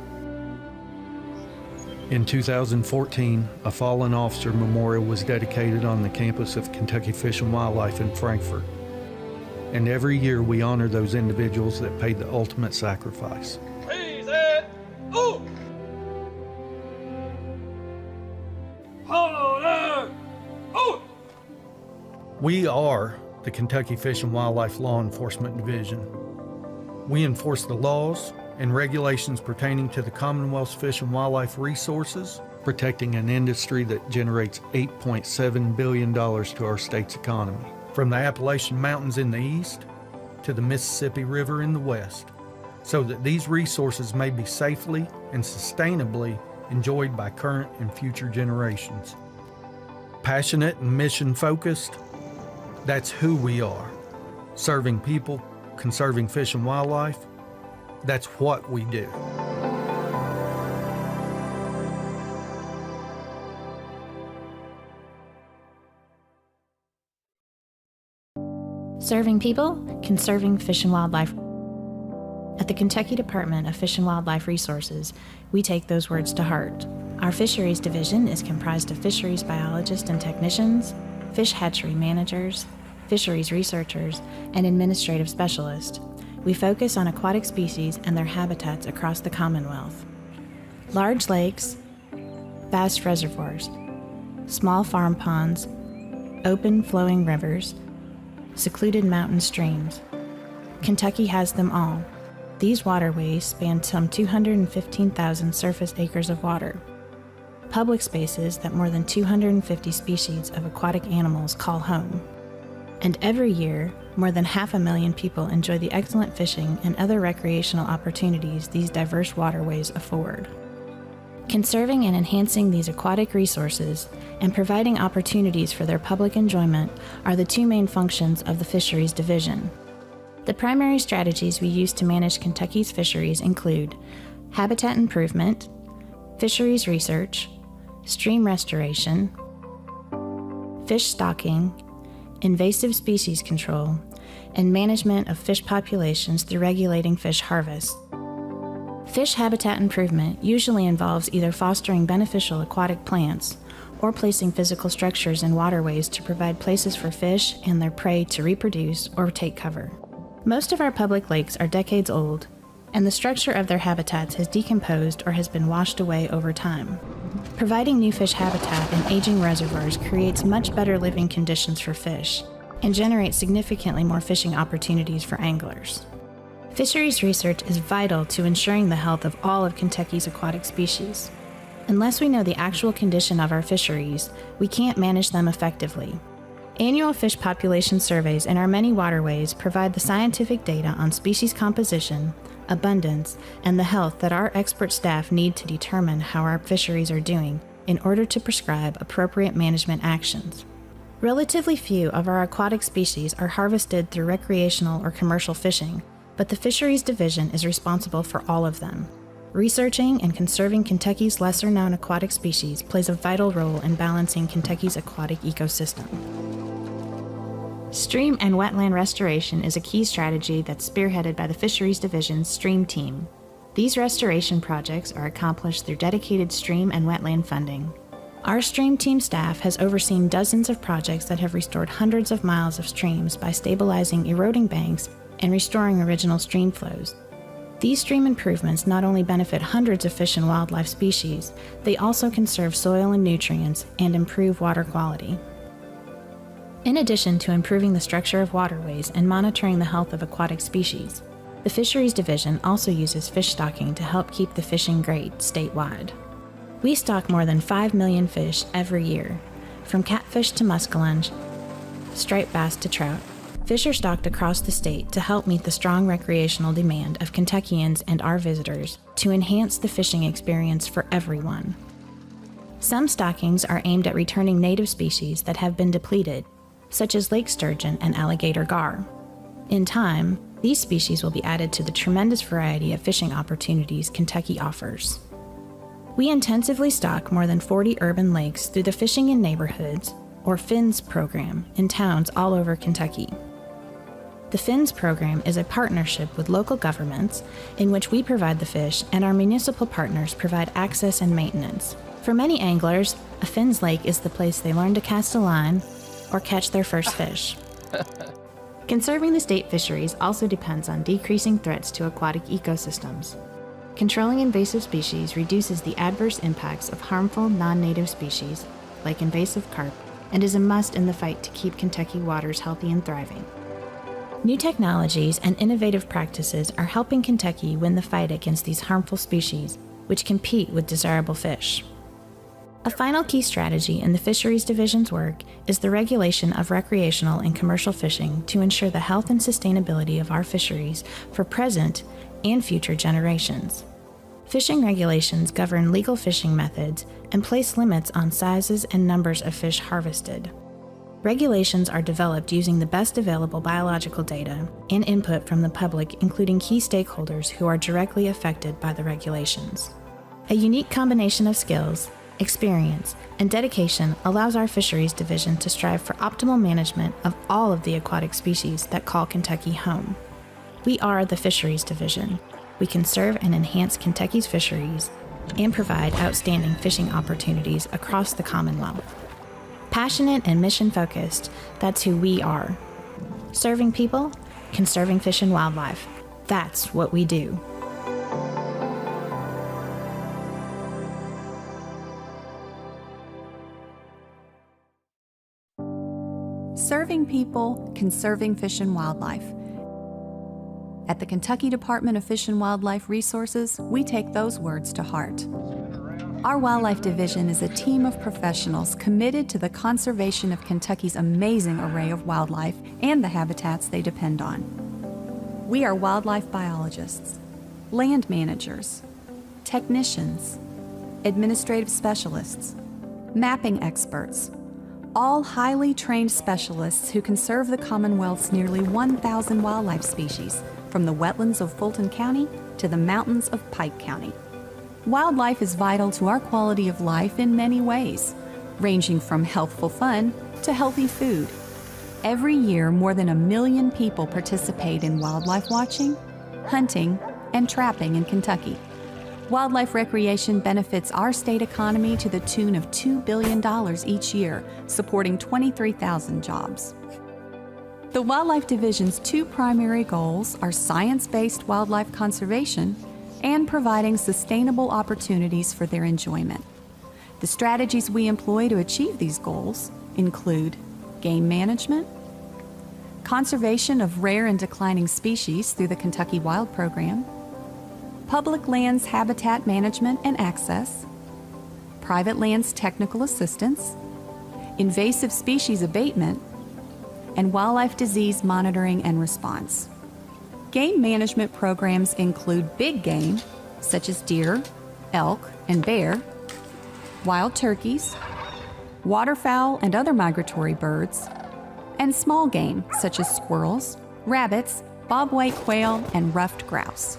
In 2014, a fallen officer memorial was dedicated on the campus of Kentucky Fish and Wildlife in Frankfort. And every year we honor those individuals that paid the ultimate sacrifice. We are the Kentucky Fish and Wildlife Law Enforcement Division. We enforce the laws and regulations pertaining to the Commonwealth's fish and wildlife resources, protecting an industry that generates $8.7 billion to our state's economy. From the Appalachian Mountains in the east to the Mississippi River in the west, so that these resources may be safely and sustainably enjoyed by current and future generations. Passionate and mission-focused, that's who we are. Serving people, conserving fish and wildlife, that's what we do. Serving people, conserving fish and wildlife. At the Kentucky Department of Fish and Wildlife Resources, we take those words to heart. Our Fisheries Division is comprised of fisheries biologists and technicians, fish hatchery managers, fisheries researchers, and administrative specialists. We focus on aquatic species and their habitats across the Commonwealth. Large lakes, vast reservoirs, small farm ponds, open flowing rivers, secluded mountain streams. Kentucky has them all. These waterways span some 215,000 surface acres of water. public spaces that more than 250 species of aquatic animals call home. And every year, more than 500,000 people enjoy the excellent fishing and other recreational opportunities these diverse waterways afford. Conserving and enhancing these aquatic resources and providing opportunities for their public enjoyment are the two main functions of the Fisheries Division. The primary strategies we use to manage Kentucky's fisheries include habitat improvement, fisheries research, stream restoration, fish stocking, invasive species control, and management of fish populations through regulating fish harvest. Fish habitat improvement usually involves either fostering beneficial aquatic plants or placing physical structures in waterways to provide places for fish and their prey to reproduce or take cover. Most of our public lakes are decades old, and the structure of their habitats has decomposed or has been washed away over time. Providing new fish habitat in aging reservoirs creates much better living conditions for fish and generates significantly more fishing opportunities for anglers. Fisheries research is vital to ensuring the health of all of Kentucky's aquatic species. Unless we know the actual condition of our fisheries, we can't manage them effectively. Annual fish population surveys in our many waterways provide the scientific data on species composition, abundance, and the health that our expert staff need to determine how our fisheries are doing in order to prescribe appropriate management actions. Relatively few of our aquatic species are harvested through recreational or commercial fishing, but the Fisheries Division is responsible for all of them. Researching and conserving Kentucky's lesser-known aquatic species plays a vital role in balancing Kentucky's aquatic ecosystem. Stream and wetland restoration is a key strategy that's spearheaded by the Fisheries Division's Stream Team. These restoration projects are accomplished through dedicated stream and wetland funding. Our Stream Team staff has overseen dozens of projects that have restored hundreds of miles of streams by stabilizing eroding banks and restoring original stream flows. These stream improvements not only benefit hundreds of fish and wildlife species, they also conserve soil and nutrients and improve water quality. In addition to improving the structure of waterways and monitoring the health of aquatic species, the Fisheries Division also uses fish stocking to help keep the fishing great statewide. We stock more than 5 million fish every year, from catfish to muskellunge, striped bass to trout. Fish are stocked across the state to help meet the strong recreational demand of Kentuckians and our visitors to enhance the fishing experience for everyone. Some stockings are aimed at returning native species that have been depleted, such as lake sturgeon and alligator gar. In time, these species will be added to the tremendous variety of fishing opportunities Kentucky offers. We intensively stock more than 40 urban lakes through the Fishing in Neighborhoods, or FINS program, in towns all over Kentucky. The FINS program is a partnership with local governments in which we provide the fish and our municipal partners provide access and maintenance. For many anglers, a FINS lake is the place they learn to cast a line or catch their first fish. Conserving the state fisheries also depends on decreasing threats to aquatic ecosystems. Controlling invasive species reduces the adverse impacts of harmful non-native species, like invasive carp, and is a must in the fight to keep Kentucky waters healthy and thriving. New technologies and innovative practices are helping Kentucky win the fight against these harmful species, which compete with desirable fish. A final key strategy in the Fisheries Division's work is the regulation of recreational and commercial fishing to ensure the health and sustainability of our fisheries for present and future generations. Fishing regulations govern legal fishing methods and place limits on sizes and numbers of fish harvested. Regulations are developed using the best available biological data and input from the public, including key stakeholders who are directly affected by the regulations. A unique combination of skills, experience, and dedication allows our Fisheries Division to strive for optimal management of all of the aquatic species that call Kentucky home. We are the Fisheries Division. We conserve and enhance Kentucky's fisheries and provide outstanding fishing opportunities across the Commonwealth. Passionate and mission-focused, that's who we are. Serving people, conserving fish and wildlife. That's what we do. Serving people, conserving fish and wildlife. At the Kentucky Department of Fish and Wildlife Resources, we take those words to heart. Our Wildlife Division is a team of professionals committed to the conservation of Kentucky's amazing array of wildlife and the habitats they depend on. We are wildlife biologists, land managers, technicians, administrative specialists, mapping experts, all highly trained specialists who can serve the Commonwealth's nearly 1,000 wildlife species, from the wetlands of Fulton County to the mountains of Pike County. Wildlife is vital to our quality of life in many ways, ranging from healthful fun to healthy food. Every year, more than 1 million people participate in wildlife watching, hunting, and trapping in Kentucky. Wildlife recreation benefits our state economy to the tune of $2 billion each year, supporting 23,000 jobs. The Wildlife Division's 2 primary goals are science-based wildlife conservation and providing sustainable opportunities for their enjoyment. The strategies we employ to achieve these goals include game management, conservation of rare and declining species through the Kentucky Wild Program, public lands habitat management and access, private lands technical assistance, invasive species abatement, and wildlife disease monitoring and response. Game management programs include big game, such as deer, elk, and bear, wild turkeys, waterfowl and other migratory birds, and small game, such as squirrels, rabbits, bobwhite quail, and ruffed grouse.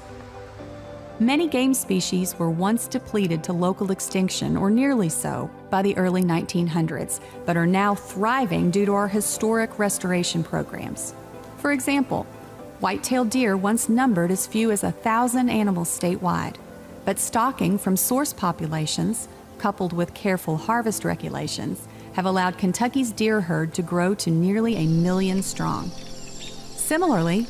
Many game species were once depleted to local extinction, or nearly so, by the early 1900s, but are now thriving due to our historic restoration programs. For example, white-tailed deer once numbered as few as 1,000 animals statewide, but stocking from source populations, coupled with careful harvest regulations, have allowed Kentucky's deer herd to grow to nearly 1 million strong. Similarly,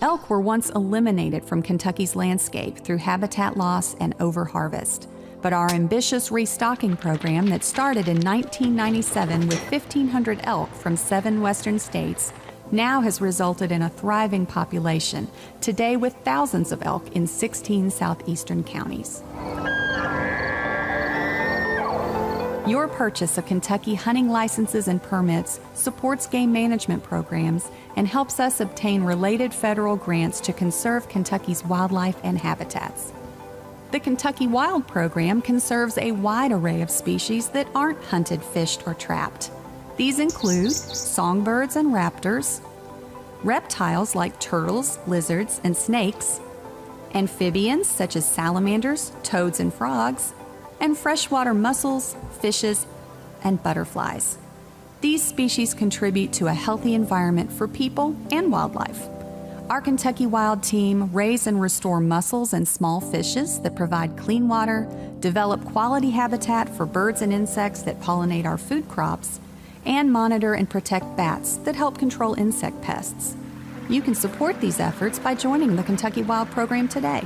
elk were once eliminated from Kentucky's landscape through habitat loss and overharvest, but our ambitious restocking program that started in 1997 with 1,500 elk from 7 western states now has resulted in a thriving population, today with thousands of elk in 16 southeastern counties. Your purchase of Kentucky hunting licenses and permits supports game management programs and helps us obtain related federal grants to conserve Kentucky's wildlife and habitats. The Kentucky Wild Program conserves a wide array of species that aren't hunted, fished, or trapped. These include songbirds and raptors, reptiles like turtles, lizards, and snakes, amphibians such as salamanders, toads, and frogs, and freshwater mussels, fishes, and butterflies. These species contribute to a healthy environment for people and wildlife. Our Kentucky Wild team raise and restore mussels and small fishes that provide clean water, develop quality habitat for birds and insects that pollinate our food crops, and monitor and protect bats that help control insect pests. You can support these efforts by joining the Kentucky Wild Program today.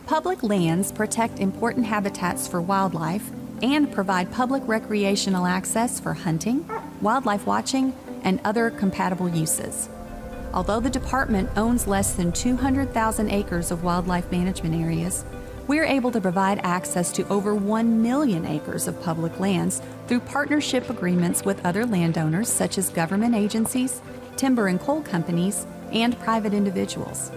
Public lands protect important habitats for wildlife and provide public recreational access for hunting, wildlife watching, and other compatible uses. Although the department owns less than 200,000 acres of wildlife management areas, we're able to provide access to over 1 million acres of public lands through partnership agreements with other landowners such as government agencies, timber and coal companies, and private individuals.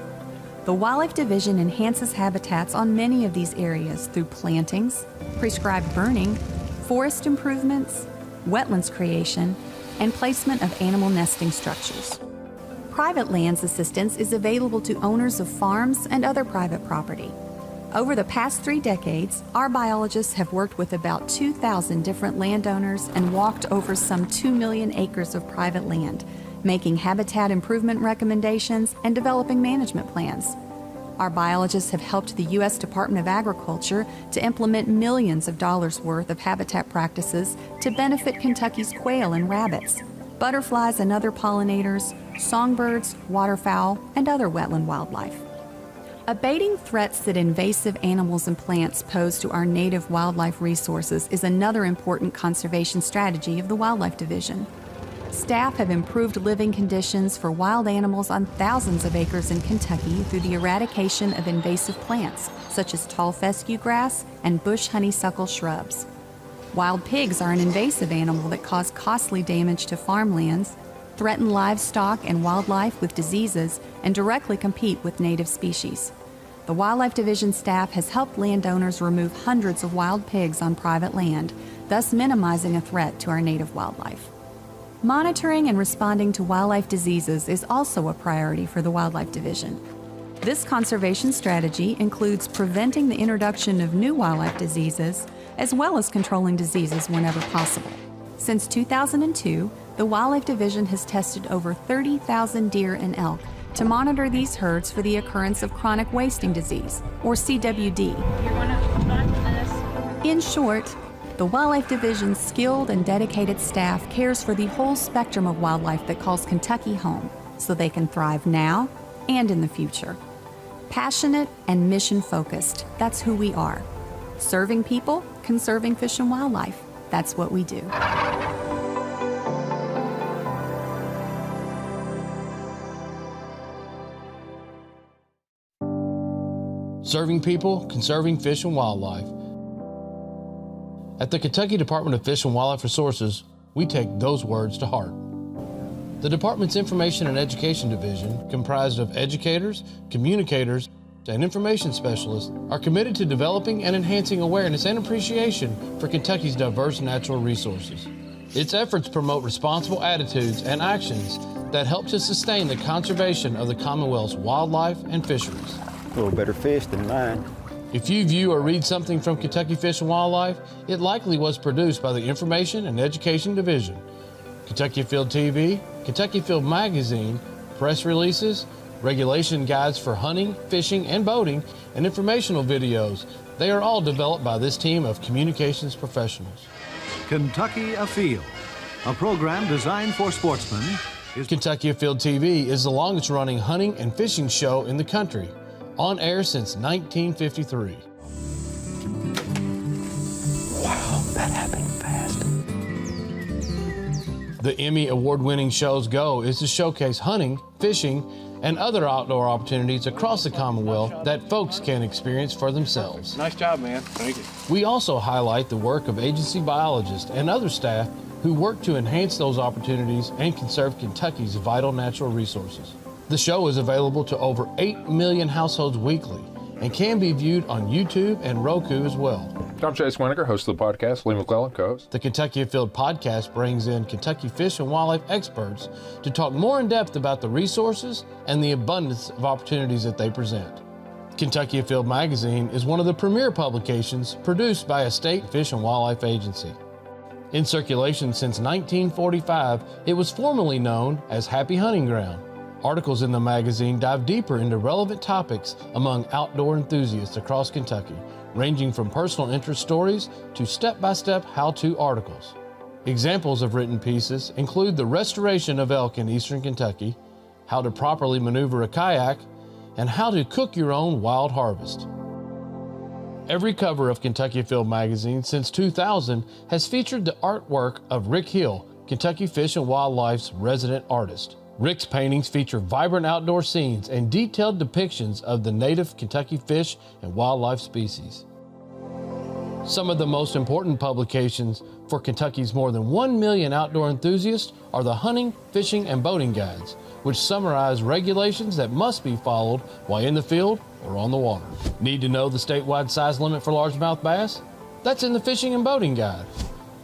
The Wildlife Division enhances habitats on many of these areas through plantings, prescribed burning, forest improvements, wetlands creation, and placement of animal nesting structures. Private lands assistance is available to owners of farms and other private property. Over the past 3 decades, our biologists have worked with about 2,000 different landowners and walked over some 2 million acres of private land, making habitat improvement recommendations and developing management plans. Our biologists have helped the U.S. Department of Agriculture to implement millions of dollars worth of habitat practices to benefit Kentucky's quail and rabbits, butterflies and other pollinators, songbirds, waterfowl, and other wetland wildlife. Abating threats that invasive animals and plants pose to our native wildlife resources is another important conservation strategy of the Wildlife Division. Staff have improved living conditions for wild animals on thousands of acres in Kentucky through the eradication of invasive plants, such as tall fescue grass and bush honeysuckle shrubs. Wild pigs are an invasive animal that cause costly damage to farmlands, threaten livestock and wildlife with diseases, and directly compete with native species. The Wildlife Division staff has helped landowners remove hundreds of wild pigs on private land, thus minimizing a threat to our native wildlife. Monitoring and responding to wildlife diseases is also a priority for the Wildlife Division. This conservation strategy includes preventing the introduction of new wildlife diseases, as well as controlling diseases whenever possible. Since 2002, the Wildlife Division has tested over 30,000 deer and elk to monitor these herds for the occurrence of chronic wasting disease, or CWD. In short, the Wildlife Division's skilled and dedicated staff cares for the whole spectrum of wildlife that calls Kentucky home, so they can thrive now and in the future. Passionate and mission-focused, that's who we are. Serving people, conserving fish and wildlife, that's what we do. Serving people, conserving fish and wildlife. At the Kentucky Department of Fish and Wildlife Resources, we take those words to heart. The department's Information and Education Division, comprised of educators, communicators, and information specialists, are committed to developing and enhancing awareness and appreciation for Kentucky's diverse natural resources. Its efforts promote responsible attitudes and actions that help to sustain the conservation of the Commonwealth's wildlife and fisheries. A little better fish than mine. If you view or read something from Kentucky Fish and Wildlife, it likely was produced by the Information and Education Division. Kentucky Field TV, Kentucky Field Magazine, press releases, regulation guides for hunting, fishing, and boating, and informational videos. They are all developed by this team of communications professionals. Kentucky Afield, a program designed for sportsmen. Kentucky Afield TV is the longest running hunting and fishing show in the country, on air since 1953. Wow, that happened fast. The Emmy award-winning show's goal is to showcase hunting, fishing, and other outdoor opportunities across the Commonwealth that folks can experience for themselves. Nice job, man. Thank you. We also highlight the work of agency biologists and other staff who work to enhance those opportunities and conserve Kentucky's vital natural resources. The show is available to over 8 million households weekly and can be viewed on YouTube and Roku as well. I'm Chase Winiger, host of the podcast. Lee McClellan, co-host. The Kentucky Afield podcast brings in Kentucky fish and wildlife experts to talk more in depth about the resources and the abundance of opportunities that they present. Kentucky Afield Magazine is one of the premier publications produced by a state fish and wildlife agency. In circulation since 1945, it was formerly known as Happy Hunting Ground. Articles in the magazine dive deeper into relevant topics among outdoor enthusiasts across Kentucky, ranging from personal interest stories to step-by-step how-to articles. Examples of written pieces include the restoration of elk in eastern Kentucky, how to properly maneuver a kayak, and how to cook your own wild harvest. Every cover of Kentucky Afield magazine since 2000 has featured the artwork of Rick Hill, Kentucky Fish and Wildlife's resident artist. Rick's paintings feature vibrant outdoor scenes and detailed depictions of the native Kentucky fish and wildlife species. Some of the most important publications for Kentucky's more than 1 million outdoor enthusiasts are the hunting, fishing, and boating guides, which summarize regulations that must be followed while in the field or on the water. Need to know the statewide size limit for largemouth bass? That's in the Fishing and Boating Guide.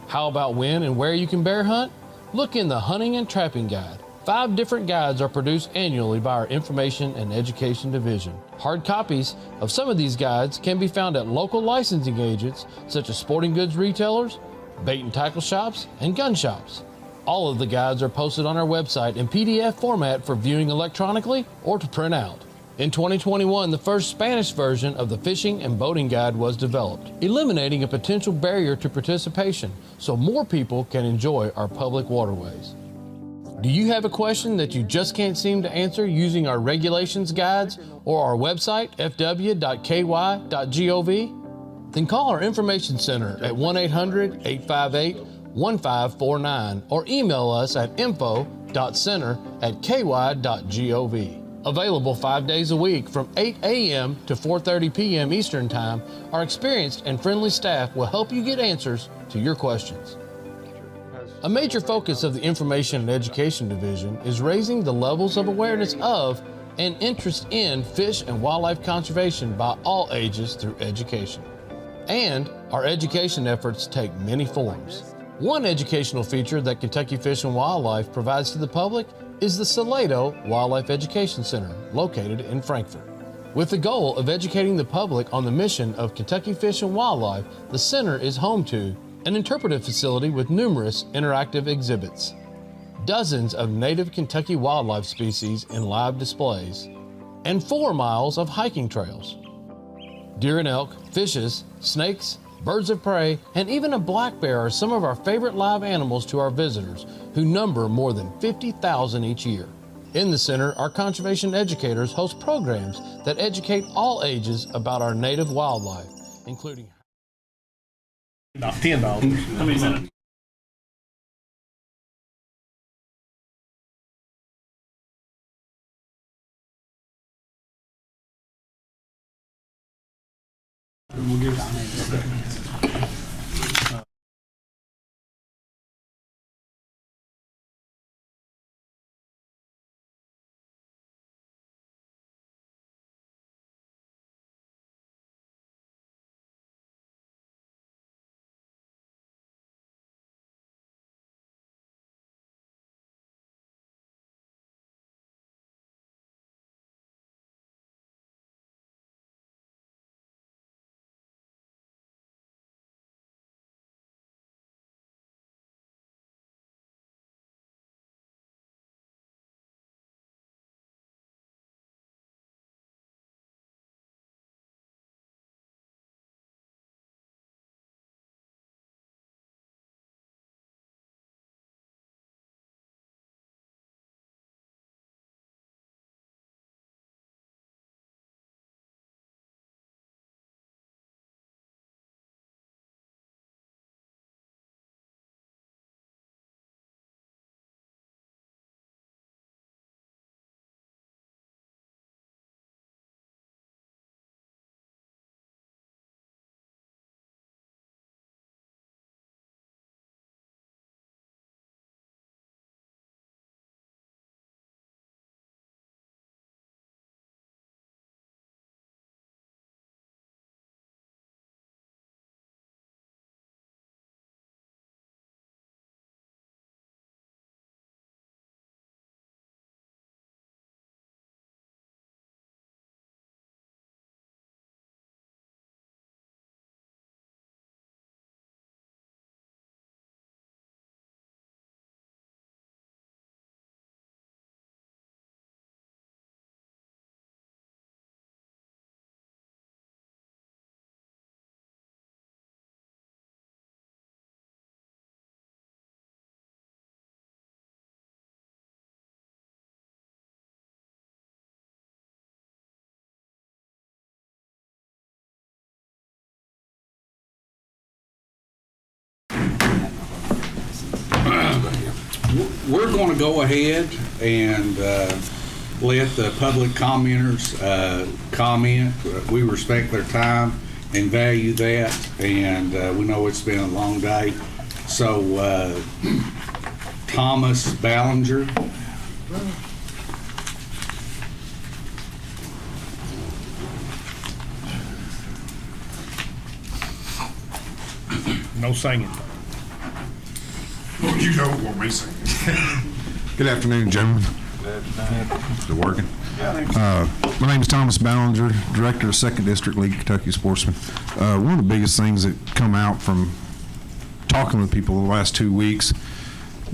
How about when and where you can bear hunt? Look in the Hunting and Trapping Guide. 5 different guides are produced annually by our Information and Education Division. Hard copies of some of these guides can be found at local licensing agents such as sporting goods retailers, bait and tackle shops, and gun shops. All of the guides are posted on our website in PDF format for viewing electronically or to print out. In 2021, the first Spanish version of the Fishing and Boating Guide was developed, eliminating a potential barrier to participation so more people can enjoy our public waterways. Do you have a question that you just can't seem to answer using our regulations guides or our website, fw.ky.gov? Then call our Information Center at 1-800-858 888-288-1549 or email us at info.center@ky.gov. Available 5 days a week from 8 a.m. to 4:30 p.m. Eastern Time, our experienced and friendly staff will help you get answers to your questions. A major focus of the Information and Education Division is raising the levels of awareness of and interest in fish and wildlife conservation by all ages through education. And our education efforts take many forms. One educational feature that Kentucky Fish and Wildlife provides to the public is the Salado Wildlife Education Center, located in Frankfort. With the goal of educating the public on the mission of Kentucky Fish and Wildlife, the center is home to an interpretive facility with numerous interactive exhibits, dozens of native Kentucky wildlife species in live displays, and 4 miles of hiking trails. Deer and elk, fishes, snakes, birds of prey, and even a black bear are some of our favorite live animals to our visitors, who number more than 50,000 each year. In the center, our conservation educators host programs that educate all ages about our native wildlife, including about $10. How many minutes? We'll give We're going to go ahead and let the public commenters comment. We respect their time and value that, and we know it's been a long day. So, Thomas Ballinger. no singing. Well, you don't want me singing. Good afternoon, gentlemen. Is it working? My name is Thomas Ballinger, Director of 2nd District League Kentucky Sportsmen. One of the biggest things that come out from talking with people the last 2 weeks,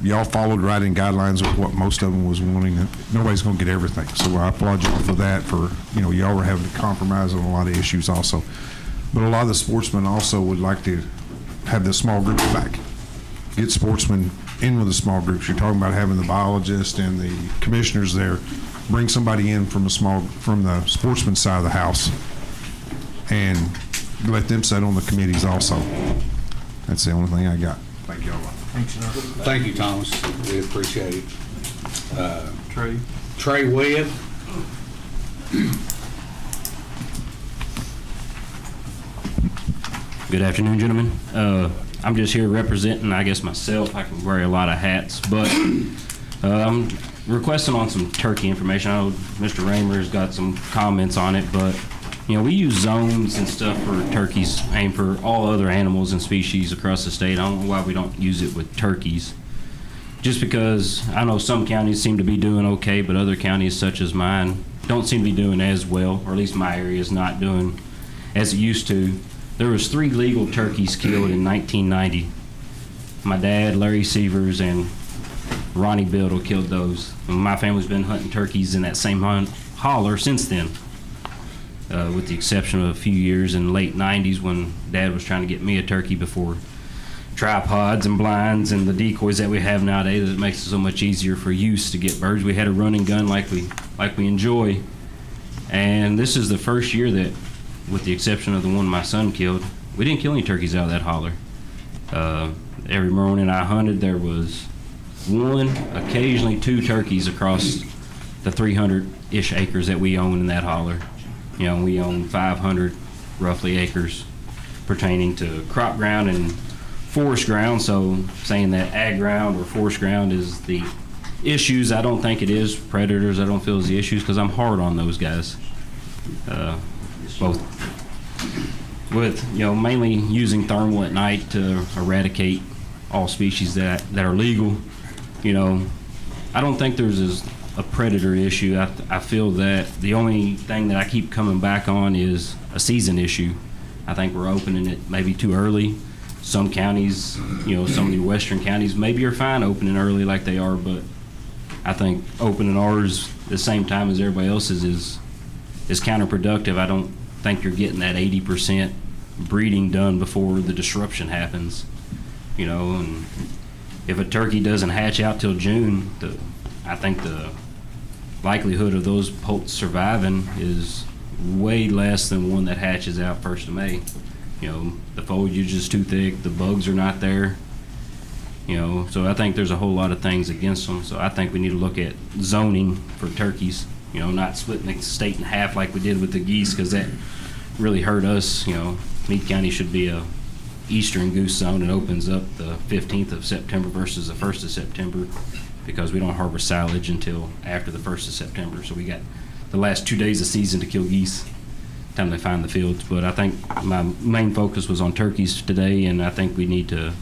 y'all followed right in guidelines of what most of them was wanting. Nobody's going to get everything, so I applaud you for that. For y'all were having to compromise on a lot of issues also, but a lot of the sportsmen also would like to have the small groups back. Get sportsmen in with the small groups. You're talking about having the biologist and the commissioners there. Bring somebody in from the sportsman side of the house, and let them sit on the committees also. That's the only thing I got. Thank y'all. Thanks, sir. Thank you, Thomas. We appreciate it. Trey Webb. Good afternoon, gentlemen. I'm just here representing, I guess, myself. I can wear a lot of hats, but I'm requesting on some turkey information. I know Mr. Raymer's got some comments on it, but you know, we use zones and stuff for turkeys and for all other animals and species across the state. I don't know why we don't use it with turkeys. Just because I know some counties seem to be doing okay, but other counties such as mine don't seem to be doing as well, or at least my area is not doing as it used to. There was 3 legal turkeys killed in 1990. My dad, Larry Sievers, and Ronnie Biddle killed those. And my family's been hunting turkeys in that same holler since then, with the exception of a few years in the late 90s when Dad was trying to get me a turkey before tripods and blinds and the decoys that we have nowadays. It makes it so much easier for use to get birds. We had a running gun like we enjoy, and this is the first year that, with the exception of the one my son killed, we didn't kill any turkeys out of that holler. Every morning I hunted, there was 1, occasionally 2 turkeys across the 300-ish acres that we own in that holler. You know, we own 500 roughly acres pertaining to crop ground and forest ground, so saying that ag ground or forest ground is the issues, I don't think it is. Predators, I don't feel is the issues, because I'm hard on those guys. Both with, you know, mainly using thermal at night to eradicate all species that are legal. You know, I don't think there's a predator issue. I feel that the only thing that I keep coming back on is a season issue. I think we're opening it maybe too early. Some counties, you know, some of the western counties maybe are fine opening early like they are, but I think opening ours the same time as everybody else's is counterproductive. I don't think you're getting that 80% breeding done before the disruption happens, you know. And if a turkey doesn't hatch out till June, I think the likelihood of those poults surviving is way less than one that hatches out 1st of May. You know, the foliage is too thick, the bugs are not there, you know, so I think there's a whole lot of things against them. So I think we need to look at zoning for turkeys, you know, not splitting the state in half like we did with the geese, because that really hurt us. You know, Meade County should be a eastern goose zone. It opens up the 15th of September versus the 1st of September because we don't harvest silage until after the 1st of September. So we got the last 2 days of season to kill geese, time they find the fields. But I think my main focus was on turkeys today, and I think we need to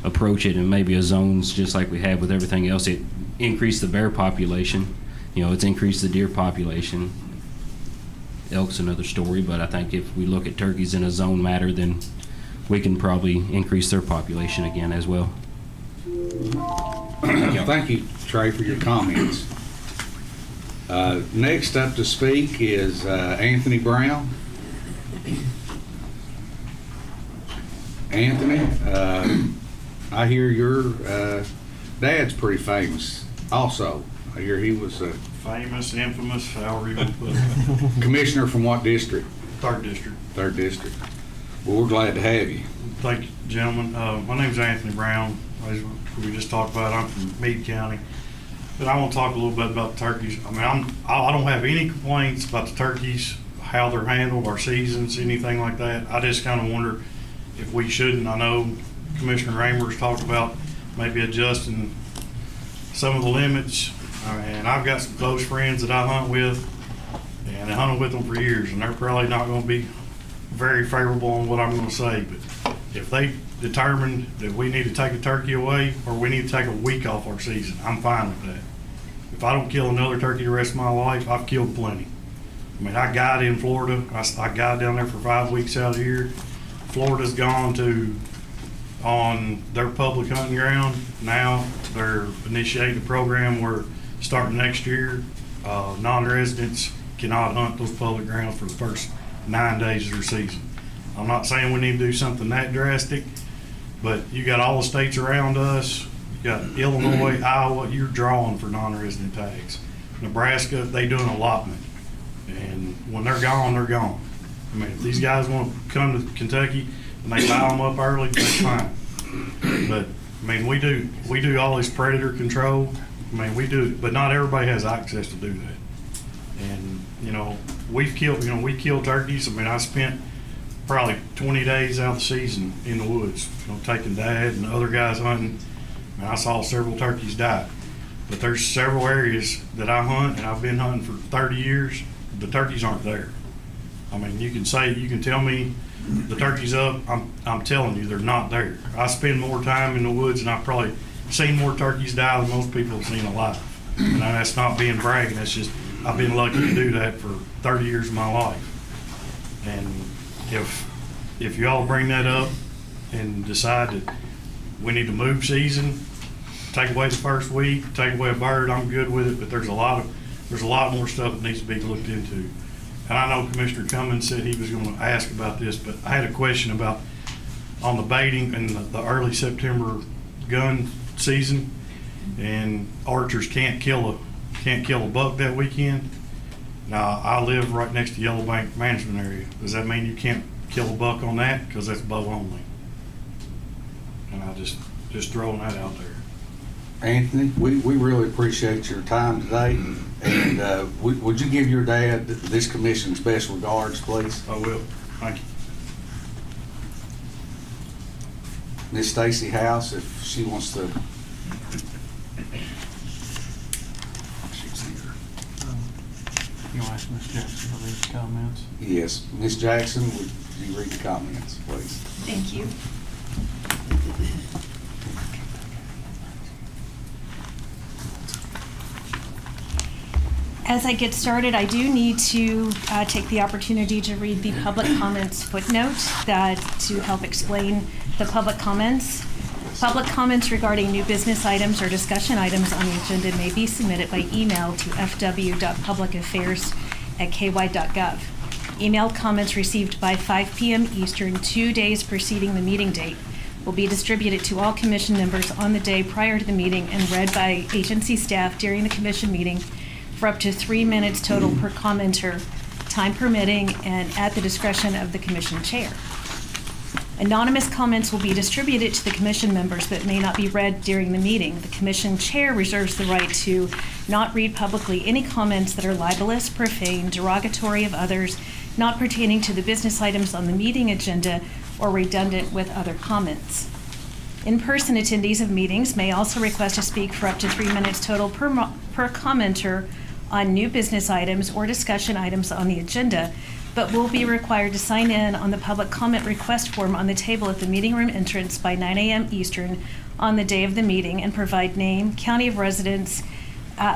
approach it in maybe a zones just like we have with everything else. It increased the bear population, you know, it's increased the deer population. Elk's another story, but I think if we look at turkeys in a zone matter, then we can probably increase their population again as well. Thank you, Trey, for your comments. Next up to speak is Anthony Brown. Anthony, I hear your dad's pretty famous also. I hear he was a famous, infamous, however you want to put it. Commissioner from what district? 3rd District. 3rd District. Well, we're glad to have you. Thank you, gentlemen. My name is Anthony Brown. As we just talked about, I'm from Meade County. But I want to talk a little bit about the turkeys. I mean, I don't have any complaints about the turkeys, how they're handled, our seasons, anything like that. I just kind of wonder if we shouldn't. I know Commissioner Raymer's talked about maybe adjusting some of the limits. And I've got some close friends that I hunt with, and I hunted with them for years, and they're probably not going to be very favorable on what I'm going to say. But if they determine that we need to take a turkey away or we need to take a week off our season, I'm fine with that. If I don't kill another turkey the rest of my life, I've killed plenty. I mean, I guide in Florida. I guide down there for 5 weeks out of the year. Florida's gone to, on their public hunting ground, now they're initiating a program where starting next year, non-residents cannot hunt those public grounds for the first 9 days of their season. I'm not saying we need to do something that drastic, but you got all the states around us. You got Illinois, Iowa, you're drawing for non-resident tags. Nebraska, they do an allotment. And when they're gone, they're gone. I mean, if these guys want to come to Kentucky and they buy them up early, that's fine. But I mean, we do all this predator control. I mean, we do, but not everybody has access to do that. And we kill turkeys. I mean, I spent probably 20 days out of the season in the woods, taking Dad and other guys hunting, and I saw several turkeys die. But there's several areas that I hunt, and I've been hunting for 30 years. The turkeys aren't there. I mean, you can tell me the turkey's up. I'm telling you, they're not there. I spend more time in the woods, and I've probably seen more turkeys die than most people have seen alive. And that's not being bragging. That's just I've been lucky to do that for 30 years of my life. And if y'all bring that up and decide that we need to move season, take away the first week, take away a bird, I'm good with it. But there's a lot more stuff that needs to be looked into. And I know Commissioner Cummins said he was going to ask about this, but I had a question about on the baiting and the early September gun season, and archers can't kill a buck that weekend. Now, I live right next to Yellow Bank Management Area. Does that mean you can't kill a buck on that? Because that's bow only. And I just throwing that out there. Anthony, we really appreciate your time today. And would you give your dad this commission's best regards, please? I will. Thank you. Miss Stacy House, if she wants to. You want to ask Ms. Jackson to read the comments? Yes. Ms. Jackson, would you read the comments, please? Thank you. As I get started, I do need to take the opportunity to read the public comments footnote to help explain the public comments. Public comments regarding new business items or discussion items on the agenda may be submitted by email to fw.publicaffairs@ky.gov. Email comments received by 5 p.m. Eastern 2 days preceding the meeting date will be distributed to all commission members on the day prior to the meeting and read by agency staff during the commission meeting for up to 3 minutes total per commenter, time permitting, and at the discretion of the commission chair. Anonymous comments will be distributed to the commission members but may not be read during the meeting. The commission chair reserves the right to not read publicly any comments that are libelous, profane, derogatory of others, not pertaining to the business items on the meeting agenda, or redundant with other comments. In-person attendees of meetings may also request to speak for up to 3 minutes total per commenter on new business items or discussion items on the agenda, but will be required to sign in on the public comment request form on the table at the meeting room entrance by 9 a.m. Eastern on the day of the meeting and provide name, county of residence,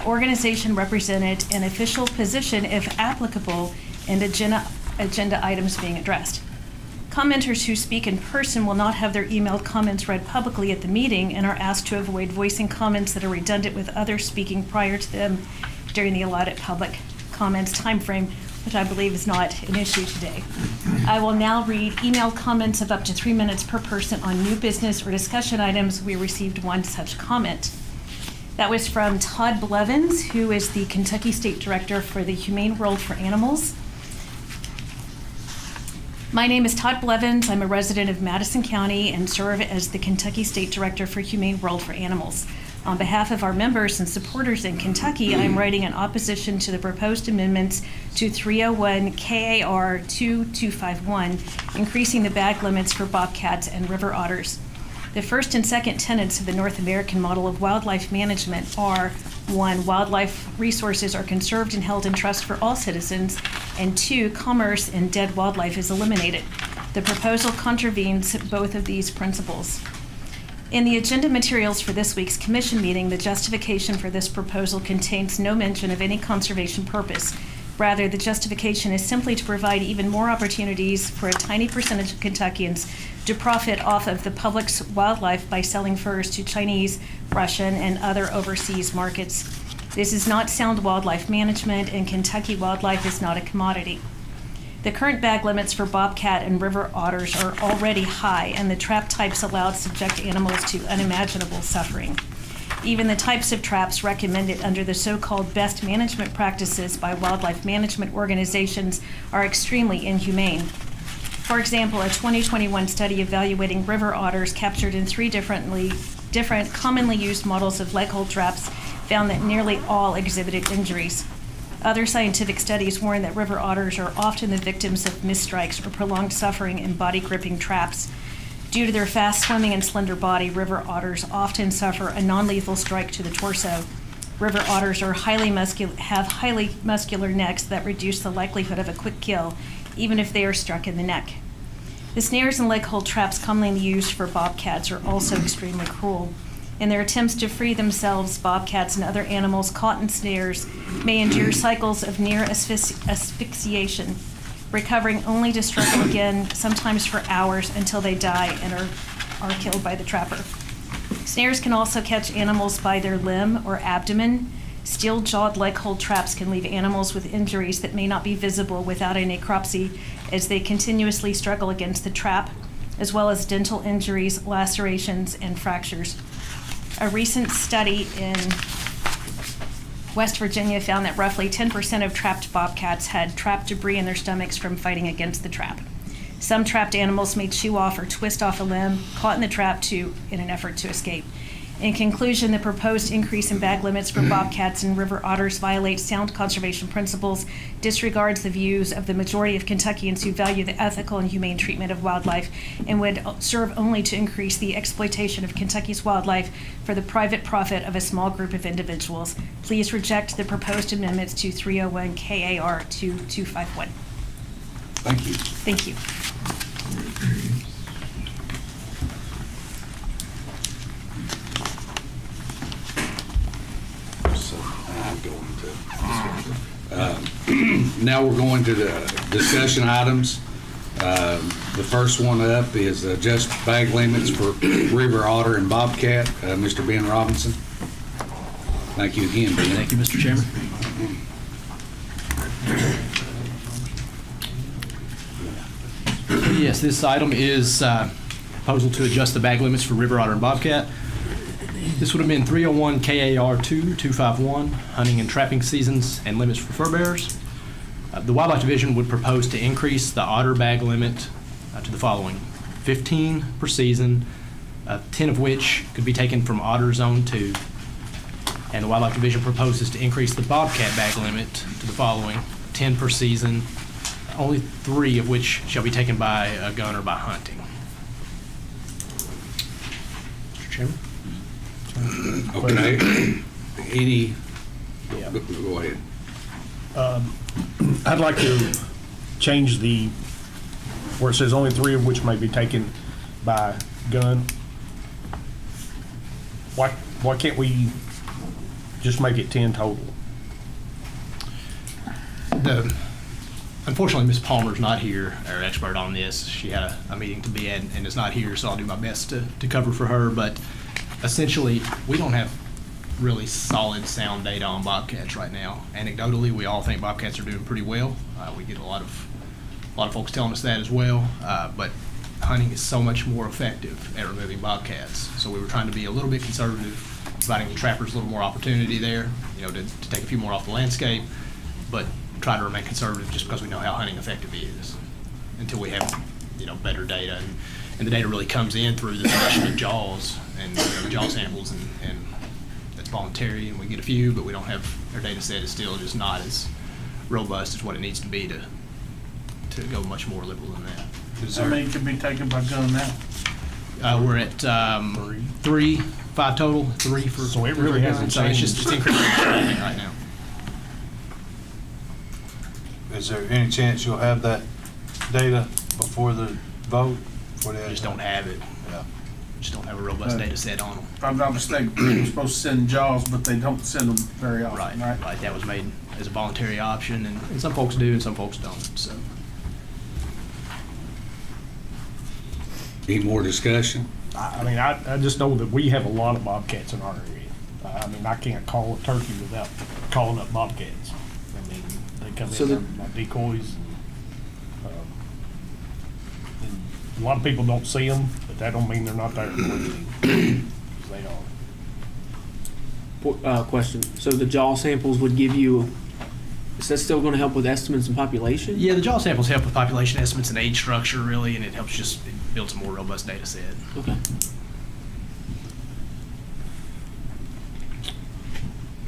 organization represented, and official position if applicable, and agenda items being addressed. Commenters who speak in person will not have their emailed comments read publicly at the meeting and are asked to avoid voicing comments that are redundant with others speaking prior to them during the allotted public comments timeframe, which I believe is not an issue today. I will now read email comments of up to 3 minutes per person on new business or discussion items. We received one such comment. That was from Todd Blevins, who is the Kentucky State Director for the Humane World for Animals. My name is Todd Blevins. I'm a resident of Madison County and serve as the Kentucky State Director for Humane World for Animals. On behalf of our members and supporters in Kentucky, I'm writing in opposition to the proposed amendments to 301 KAR 2251, increasing the bag limits for bobcats and river otters. The first and second tenets of the North American model of wildlife management are: 1, wildlife resources are conserved and held in trust for all citizens, and 2, commerce in dead wildlife is eliminated. The proposal contravenes both of these principles. In the agenda materials for this week's commission meeting, the justification for this proposal contains no mention of any conservation purpose. Rather, the justification is simply to provide even more opportunities for a tiny percentage of Kentuckians to profit off of the public's wildlife by selling furs to Chinese, Russian, and other overseas markets. This is not sound wildlife management, and Kentucky wildlife is not a commodity. The current bag limits for bobcat and river otters are already high, and the trap types allowed subject animals to unimaginable suffering. Even the types of traps recommended under the so-called best management practices by wildlife management organizations are extremely inhumane. For example, a 2021 study evaluating river otters captured in 3 different commonly used models of leg hold traps found that nearly all exhibited injuries. Other scientific studies warn that river otters are often the victims of misstrikes or prolonged suffering in body-gripping traps. Due to their fast swimming and slender body, river otters often suffer a non-lethal strike to the torso. River otters have highly muscular necks that reduce the likelihood of a quick kill, even if they are struck in the neck. The snares and leg hold traps commonly used for bobcats are also extremely cruel. In their attempts to free themselves, bobcats and other animals caught in snares may endure cycles of near asphyxiation, recovering only to struggle again, sometimes for hours, until they die and are killed by the trapper. Snares can also catch animals by their limb or abdomen. Steel-jawed leg hold traps can leave animals with injuries that may not be visible without a necropsy as they continuously struggle against the trap, as well as dental injuries, lacerations, and fractures. A recent study in West Virginia found that roughly 10% of trapped bobcats had trapped debris in their stomachs from fighting against the trap. Some trapped animals may chew off or twist off a limb caught in the trap in an effort to escape. In conclusion, the proposed increase in bag limits for bobcats and river otters violates sound conservation principles, disregards the views of the majority of Kentuckians who value the ethical and humane treatment of wildlife, and would serve only to increase the exploitation of Kentucky's wildlife for the private profit of a small group of individuals. Please reject the proposed amendments to 301 KAR 2251. Thank you. Thank you. Now we're going to the discussion items. The first one up is adjust bag limits for river otter and bobcat. Mr. Ben Robinson. Thank you again, Ben. Thank you, Mr. Chairman. Yes, this item is proposal to adjust the bag limits for river otter and bobcat. This would have been 301 KAR 2251, hunting and trapping seasons and limits for fur bearers. The Wildlife Division would propose to increase the otter bag limit to the following: 15 per season, 10 of which could be taken from Otter Zone 2. And the Wildlife Division proposes to increase the bobcat bag limit to the following: 10 per season, only 3 of which shall be taken by a gun or by hunting. Mr. Chairman? Okay. Any? Yeah. Go ahead. I'd like to change the, where it says only 3 of which may be taken by gun. Why can't we just make it 10 total? Unfortunately, Ms. Palmer's not here, our expert on this. She had a meeting to be at and is not here, so I'll do my best to cover for her. But essentially, we don't have really solid sound data on bobcats right now. Anecdotally, we all think bobcats are doing pretty well. We get a lot of folks telling us that as well. But hunting is so much more effective at removing bobcats. So we were trying to be a little bit conservative, providing the trappers a little more opportunity there, to take a few more off the landscape, but try to remain conservative just because we know how hunting effective is until we have, better data. And the data really comes in through the submission of jaws and the jaw samples, and that's voluntary, and we get a few, but we don't have, our data set is still just not as robust as what it needs to be to go much more liberal than that. How many can be taken by gun now? We're at 3, 5 total, 3 for. So it really hasn't changed. It's just increasing right now. Is there any chance you'll have that data before the vote? We just don't have it. Yeah. Just don't have a robust data set on them. If I'm not mistaken, they're supposed to send jaws, but they don't send them very often, right? Right. That was made as a voluntary option, and some folks do and some folks don't. So. Any more discussion? I just know that we have a lot of bobcats in our area. I can't call a turkey without calling up bobcats. They come in by decoys. And a lot of people don't see them, but that don't mean they're not there. They are. Question. So the jaw samples would give you Is that still going to help with estimates and population? Yeah, the jaw samples help with population estimates and age structure, really, and it helps just build a more robust data set. Okay.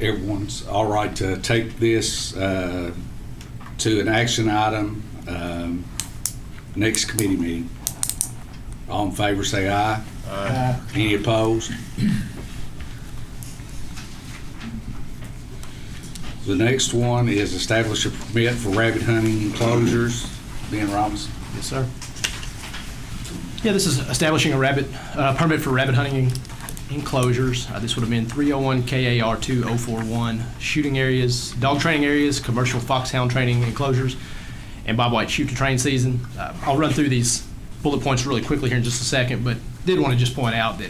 Everyone's all right to take this to an action item next committee meeting. All in favor say aye. Aye. Any opposed? The next one is establish a permit for rabbit hunting enclosures. Ben Robinson. Yes, sir. Yeah, this is establishing a permit for rabbit hunting enclosures. This would have been 301 KAR 2041 shooting areas, dog training areas, commercial foxhound training enclosures, and bobwhite shoot to train season. I'll run through these bullet points really quickly here in just a second, but did want to just point out that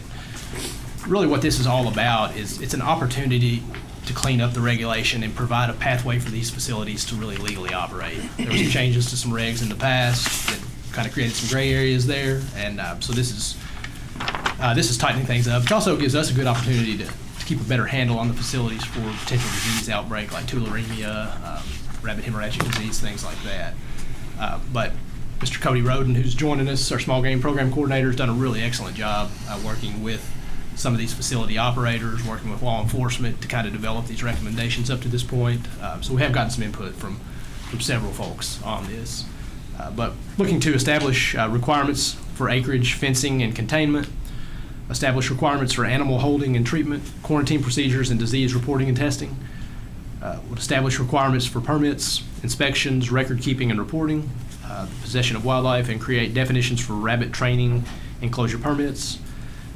really what this is all about is it's an opportunity to clean up the regulation and provide a pathway for these facilities to really legally operate. There were some changes to some regs in the past that kind of created some gray areas there, and so this is tightening things up. It also gives us a good opportunity to keep a better handle on the facilities for potential disease outbreak like tularemia, rabbit hemorrhagic disease, things like that. But Mr. Cody Roden, who's joining us, our small game program coordinator, has done a really excellent job working with some of these facility operators, working with law enforcement to kind of develop these recommendations up to this point. So we have gotten some input from several folks on this. But looking to establish requirements for acreage, fencing, and containment, establish requirements for animal holding and treatment, quarantine procedures, and disease reporting and testing, would establish requirements for permits, inspections, record keeping and reporting, possession of wildlife, and create definitions for rabbit training enclosure permits.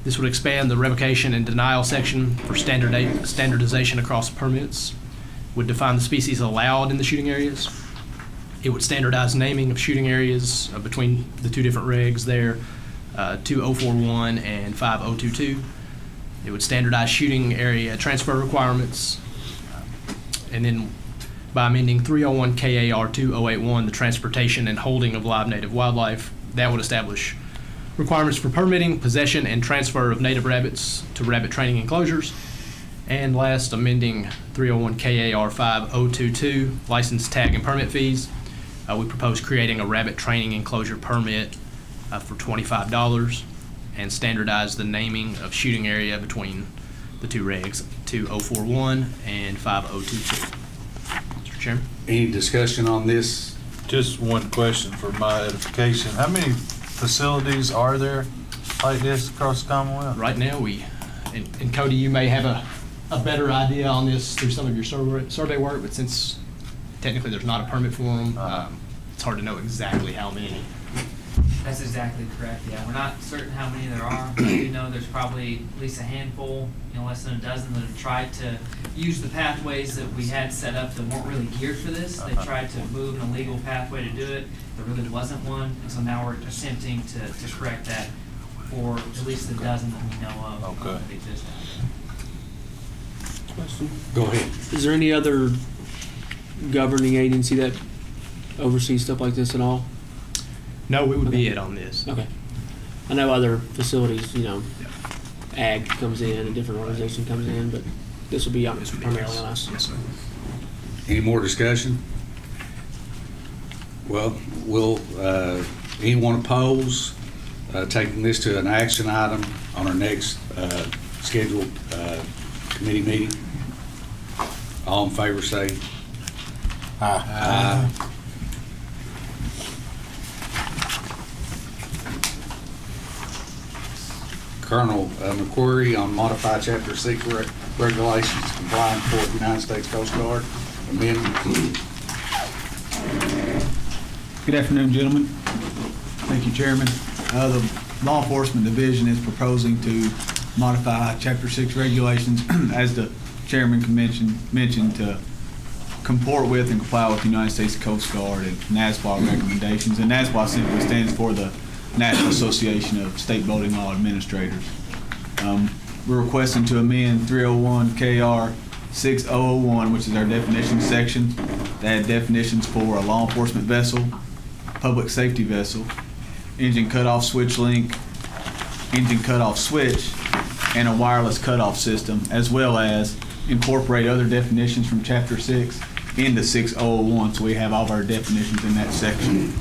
This would expand the revocation and denial section for standardization across permits, would define the species allowed in the shooting areas. It would standardize naming of shooting areas between the two different regs there, 2041 and 5022. It would standardize shooting area transfer requirements. And then by amending 301 KAR 2081, the transportation and holding of live native wildlife, that would establish requirements for permitting, possession, and transfer of native rabbits to rabbit training enclosures. And last, amending 301 KAR 5022, license, tag, and permit fees. We propose creating a rabbit training enclosure permit for $25 and standardize the naming of shooting area between the two regs, 2041 and 5022. Mr. Chairman? Any discussion on this? Just one question for my edification. How many facilities are there like this across the Commonwealth? Right now, and Cody, you may have a better idea on this through some of your survey work, but since technically there's not a permit for them, it's hard to know exactly how many. That's exactly correct, yeah. We're not certain how many there are, but we know there's probably at least a handful, less than a dozen that have tried to use the pathways that we had set up that weren't really geared for this. They tried to move an illegal pathway to do it. There really wasn't one, and so now we're attempting to correct that for at least the dozen that we know of that exist out there. Question? Go ahead. Is there any other governing agency that oversees stuff like this at all? No, we would be it on this. Okay. I know other facilities, ag comes in, a different organization comes in, but this will be primarily on us. Yes, sir. Any more discussion? Well, will anyone oppose taking this to an action item on our next scheduled committee meeting? All in favor say aye. Aye. Colonel McQuarrie on modified Chapter 6 regulations complying for the United States Coast Guard amendment. Good afternoon, gentlemen. Thank you, Chairman. The Law Enforcement Division is proposing to modify Chapter 6 regulations, as the Chairman mentioned, to comport with and comply with the United States Coast Guard and NASBA recommendations. And NASBA simply stands for the National Association of State Boating Law Administrators. We're requesting to amend 301 KR 6001, which is our definitions section, to add definitions for a law enforcement vessel, public safety vessel, engine cutoff switch link, engine cutoff switch, and a wireless cutoff system, as well as incorporate other definitions from Chapter 6 into 6001, so we have all of our definitions in that section.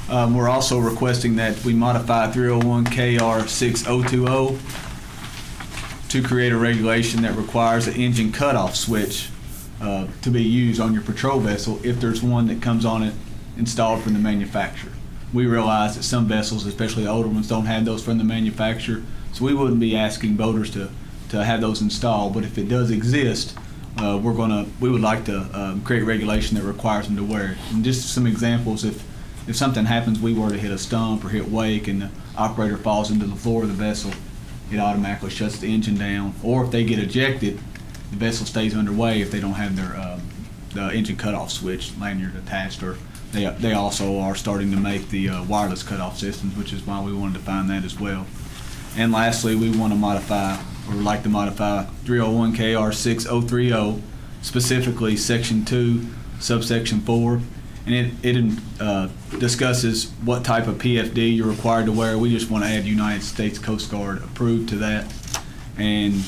We're also requesting that we modify 301 KR 6020 to create a regulation that requires an engine cutoff switch to be used on your patrol vessel if there's one that comes on it installed from the manufacturer. We realize that some vessels, especially the older ones, don't have those from the manufacturer, so we wouldn't be asking boaters to have those installed, but if it does exist, we would like to create regulation that requires them to wear it. And just some examples, if something happens, we were to hit a stump or hit wake and the operator falls into the floor of the vessel, it automatically shuts the engine down. Or if they get ejected, the vessel stays underway if they don't have their the engine cutoff switch lanyard attached, or they also are starting to make the wireless cutoff systems, which is why we wanted to define that as well. And lastly, we want to modify, or would like to modify 301 KR 6030, specifically Section 2, Subsection 4. And it discusses what type of PFD you're required to wear. We just want to add United States Coast Guard approved to that. And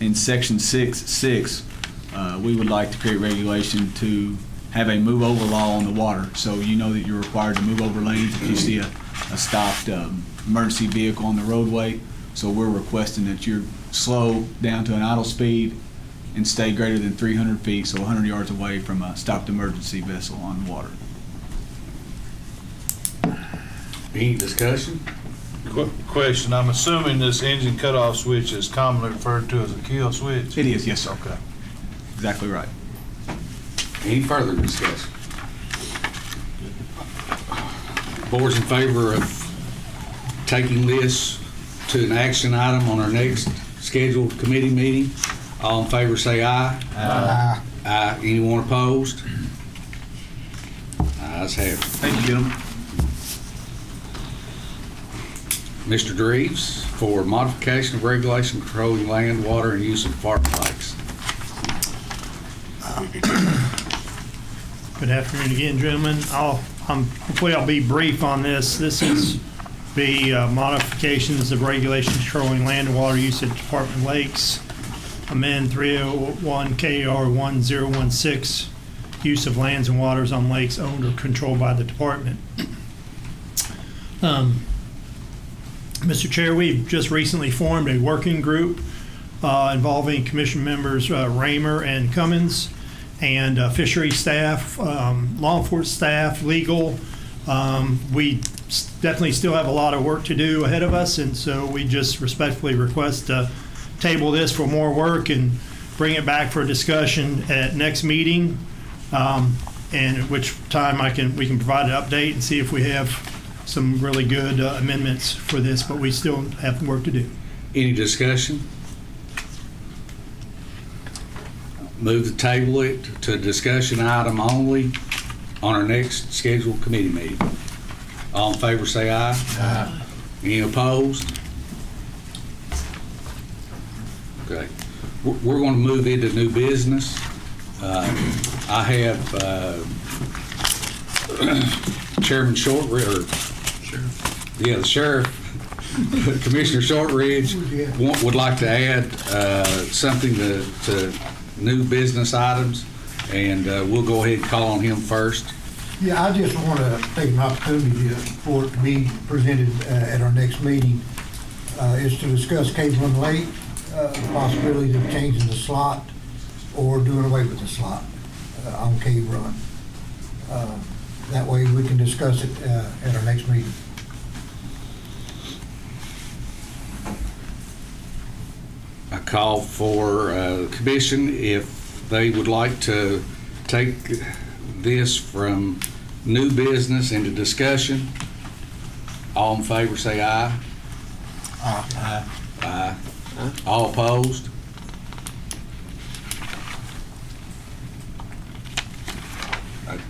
in Section 6.6, we would like to create regulation to have a move over law on the water. So you know that you're required to move over lanes if you see a stopped emergency vehicle on the roadway. So we're requesting that you're slow down to an idle speed and stay greater than 300 feet, so 100 yards away from a stopped emergency vessel on the water. Any discussion? Question, I'm assuming this engine cutoff switch is commonly referred to as a kill switch? It is, yes, sir. Okay. Exactly right. Any further discussion? Board's in favor of taking this to an action item on our next scheduled committee meeting. All in favor say aye. Aye. Aye. Anyone opposed? Ayes have it. Thank you, gentlemen. Mr. Dreves, for modification of regulation controlling land, water, and use of park lakes. Good afternoon again, gentlemen. Hopefully I'll be brief on this. This is the modifications of regulations controlling land and water use at Department of Lakes. Amend 301 KR 1016, use of lands and waters on lakes owned or controlled by the department. Mr. Chair, we've just recently formed a working group involving Commission members Raymer and Cummins, and fishery staff, law enforcement staff, legal. We definitely still have a lot of work to do ahead of us, and so we just respectfully request to table this for more work and bring it back for discussion at next meeting, and at which time we can provide an update and see if we have some really good amendments for this, but we still have work to do. Any discussion? Move to table it to a discussion item only on our next scheduled committee meeting. All in favor say aye. Aye. Any opposed? Okay. We're going to move into new business. I have Chairman Shortridge, the sheriff, Commissioner Shortridge would like to add something to new business items, and we'll go ahead and call on him first. Yeah, I just want to take an opportunity for it to be presented at our next meeting, is to discuss Cave Run Lake, the possibility of changing the slot or doing away with the slot on Cave Run. That way we can discuss it at our next meeting. I call for the commission if they would like to take this from new business into discussion. All in favor say aye. Aye. Aye. Aye. All opposed?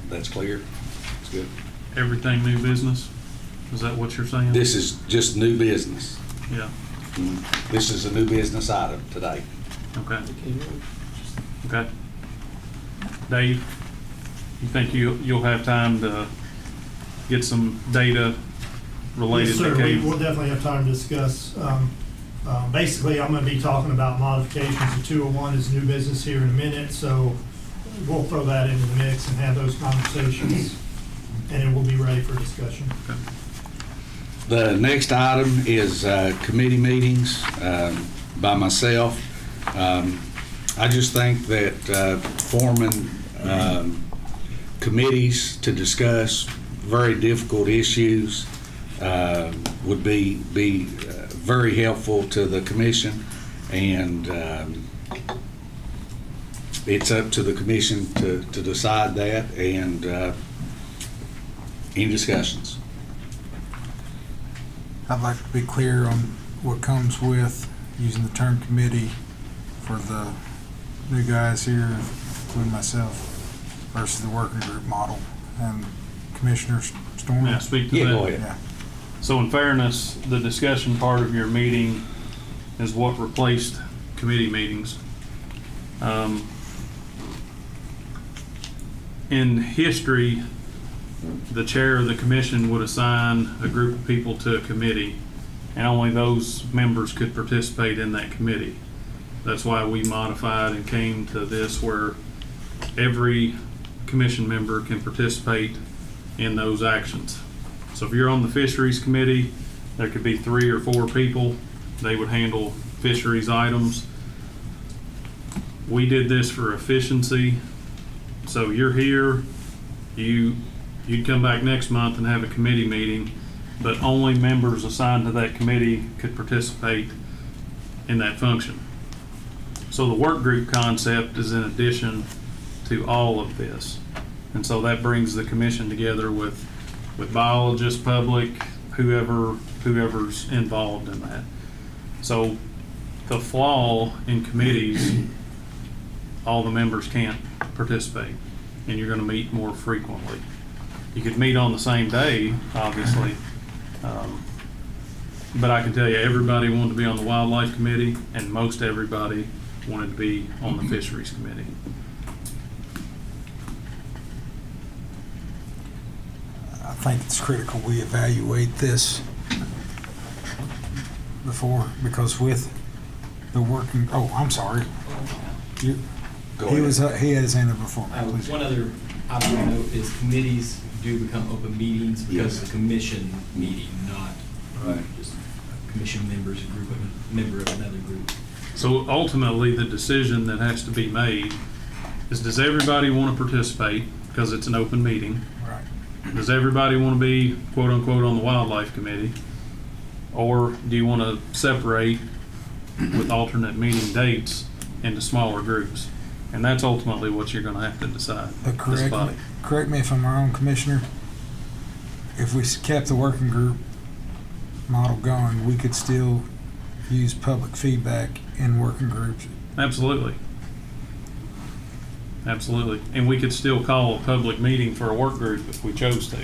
That's clear. That's good. Everything new business? Is that what you're saying? This is just new business. Yeah. This is a new business item today. Okay. Okay. Dave, you think you'll have time to get some data related Yes, sir. to Cave? We'll definitely have time to discuss. Basically, I'm going to be talking about modifications to 201 as new business here in a minute, so we'll throw that into the mix and have those conversations, and then we'll be ready for discussion. The next item is committee meetings by myself. I just think that forming committees to discuss very difficult issues would be very helpful to the commission, and it's up to the commission to decide that. And any discussions? I'd like to be clear on what comes with using the term committee for the new guys here, including myself, versus the working group model. And Commissioner Storm? May I speak to that? Go ahead. Yeah. So in fairness, the discussion part of your meeting is what replaced committee meetings. In history, the chair of the commission would assign a group of people to a committee, and only those members could participate in that committee. That's why we modified and came to this where every commission member can participate in those actions. So if you're on the fisheries committee, there could be 3 or 4 people. They would handle fisheries items. We did this for efficiency. So you're here, you'd come back next month and have a committee meeting, but only members assigned to that committee could participate in that function. So the work group concept is in addition to all of this. And so that brings the commission together with biologists, public, whoever's involved in that. So the flaw in committees, all the members can't participate, and you're going to meet more frequently. You could meet on the same day, obviously, but I can tell you everybody wanted to be on the wildlife committee, and most everybody wanted to be on the fisheries committee. I think it's critical we evaluate this before, because with the working, I'm sorry. He had his hand up before me. Please. One other obvious note is committees do become open meetings because it's a commission meeting, not just commission members, a member of another group. So ultimately, the decision that has to be made is, does everybody want to participate because it's an open meeting? Right. Does everybody want to be, quote unquote, on the wildlife committee? Or do you want to separate with alternate meeting dates into smaller groups? And that's ultimately what you're going to have to decide. But correct me if I'm wrong, Commissioner. If we kept the working group model going, we could still use public feedback in working groups. Absolutely. Absolutely. And we could still call a public meeting for a work group if we chose to.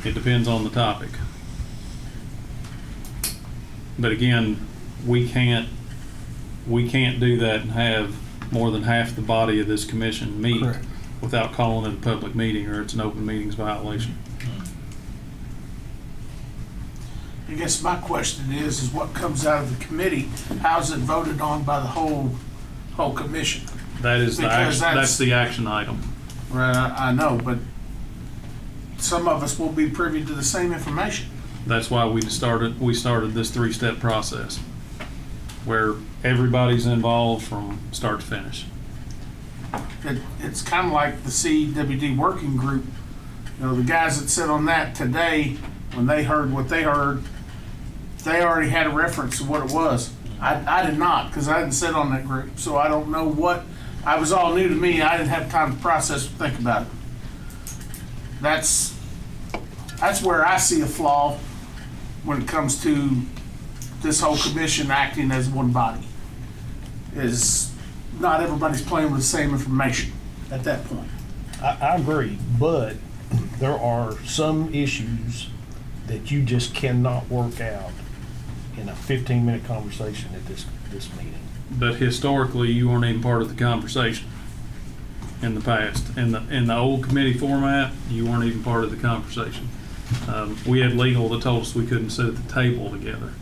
It depends on the topic. But again, we can't do that and have more than half the body of this commission meet without calling it a public meeting, or it's an open meetings violation. I guess my question is what comes out of the committee? How's it voted on by the whole commission? That is that's the action item. Right, I know, but some of us will be privy to the same information. That's why we started this 3-step process where everybody's involved from start to finish. It's kind of like the CWD working group. You know, the guys that sit on that today, when they heard what they heard, they already had a reference to what it was. I did not, because I didn't sit on that group, so I don't know what. I was all new to me. I didn't have time to process or think about it. That's where I see a flaw when it comes to this whole commission acting as one body. Is not everybody's playing with the same information at that point. I agree, but there are some issues that you just cannot work out in a 15-minute conversation at this meeting. But historically, you weren't even part of the conversation in the past. In the old committee format, you weren't even part of the conversation. We had legal that told us we couldn't sit at the table together.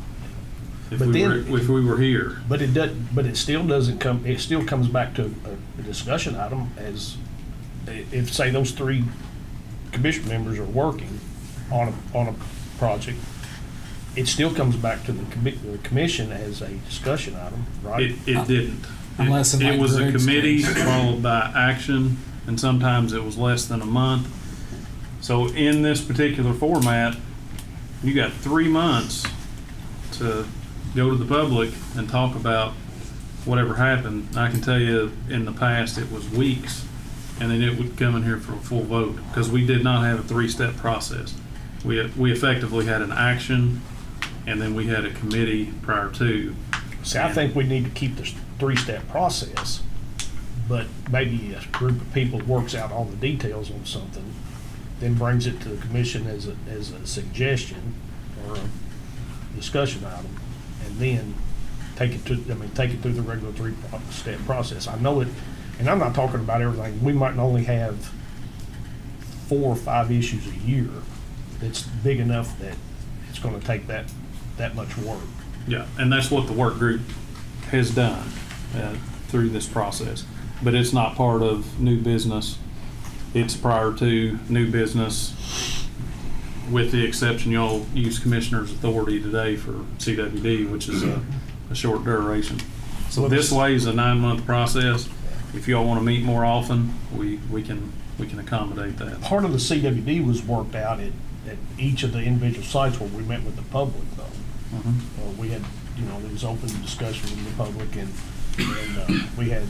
But then- if we were here. But it does, but it still doesn't come, it still comes back to a discussion item as, if, say, those 3 commission members are working on a project, it still comes back to the commission as a discussion item, right? It didn't. Unless in It like was a Greg's committee case. followed by action, and sometimes it was less than a month. So in this particular format, you got 3 months to go to the public and talk about whatever happened. I can tell you, in the past, it was weeks, and then it would come in here for a full vote, because we did not have a 3-step process. We effectively had an action, and then we had a committee prior to. See, I think we need to keep this 3-step process, but maybe a group of people works out all the details on something, then brings it to the commission as a suggestion or a discussion item, and then take it through the regular 3-step process. I know it, and I'm not talking about everything. We might only have 4 or 5 issues a year that's big enough that it's gonna take that much work. Yeah, and that's what the work group has done through this process. But it's not part of new business. It's prior to new business, with the exception y'all use commissioner's authority today for CWD, which is a short duration. So this way is a 9-month process. If y'all want to meet more often, we can accommodate that. Part of the CWD was worked out at each of the individual sites where we met with the public, though. We had, there was open discussion with the public, and we had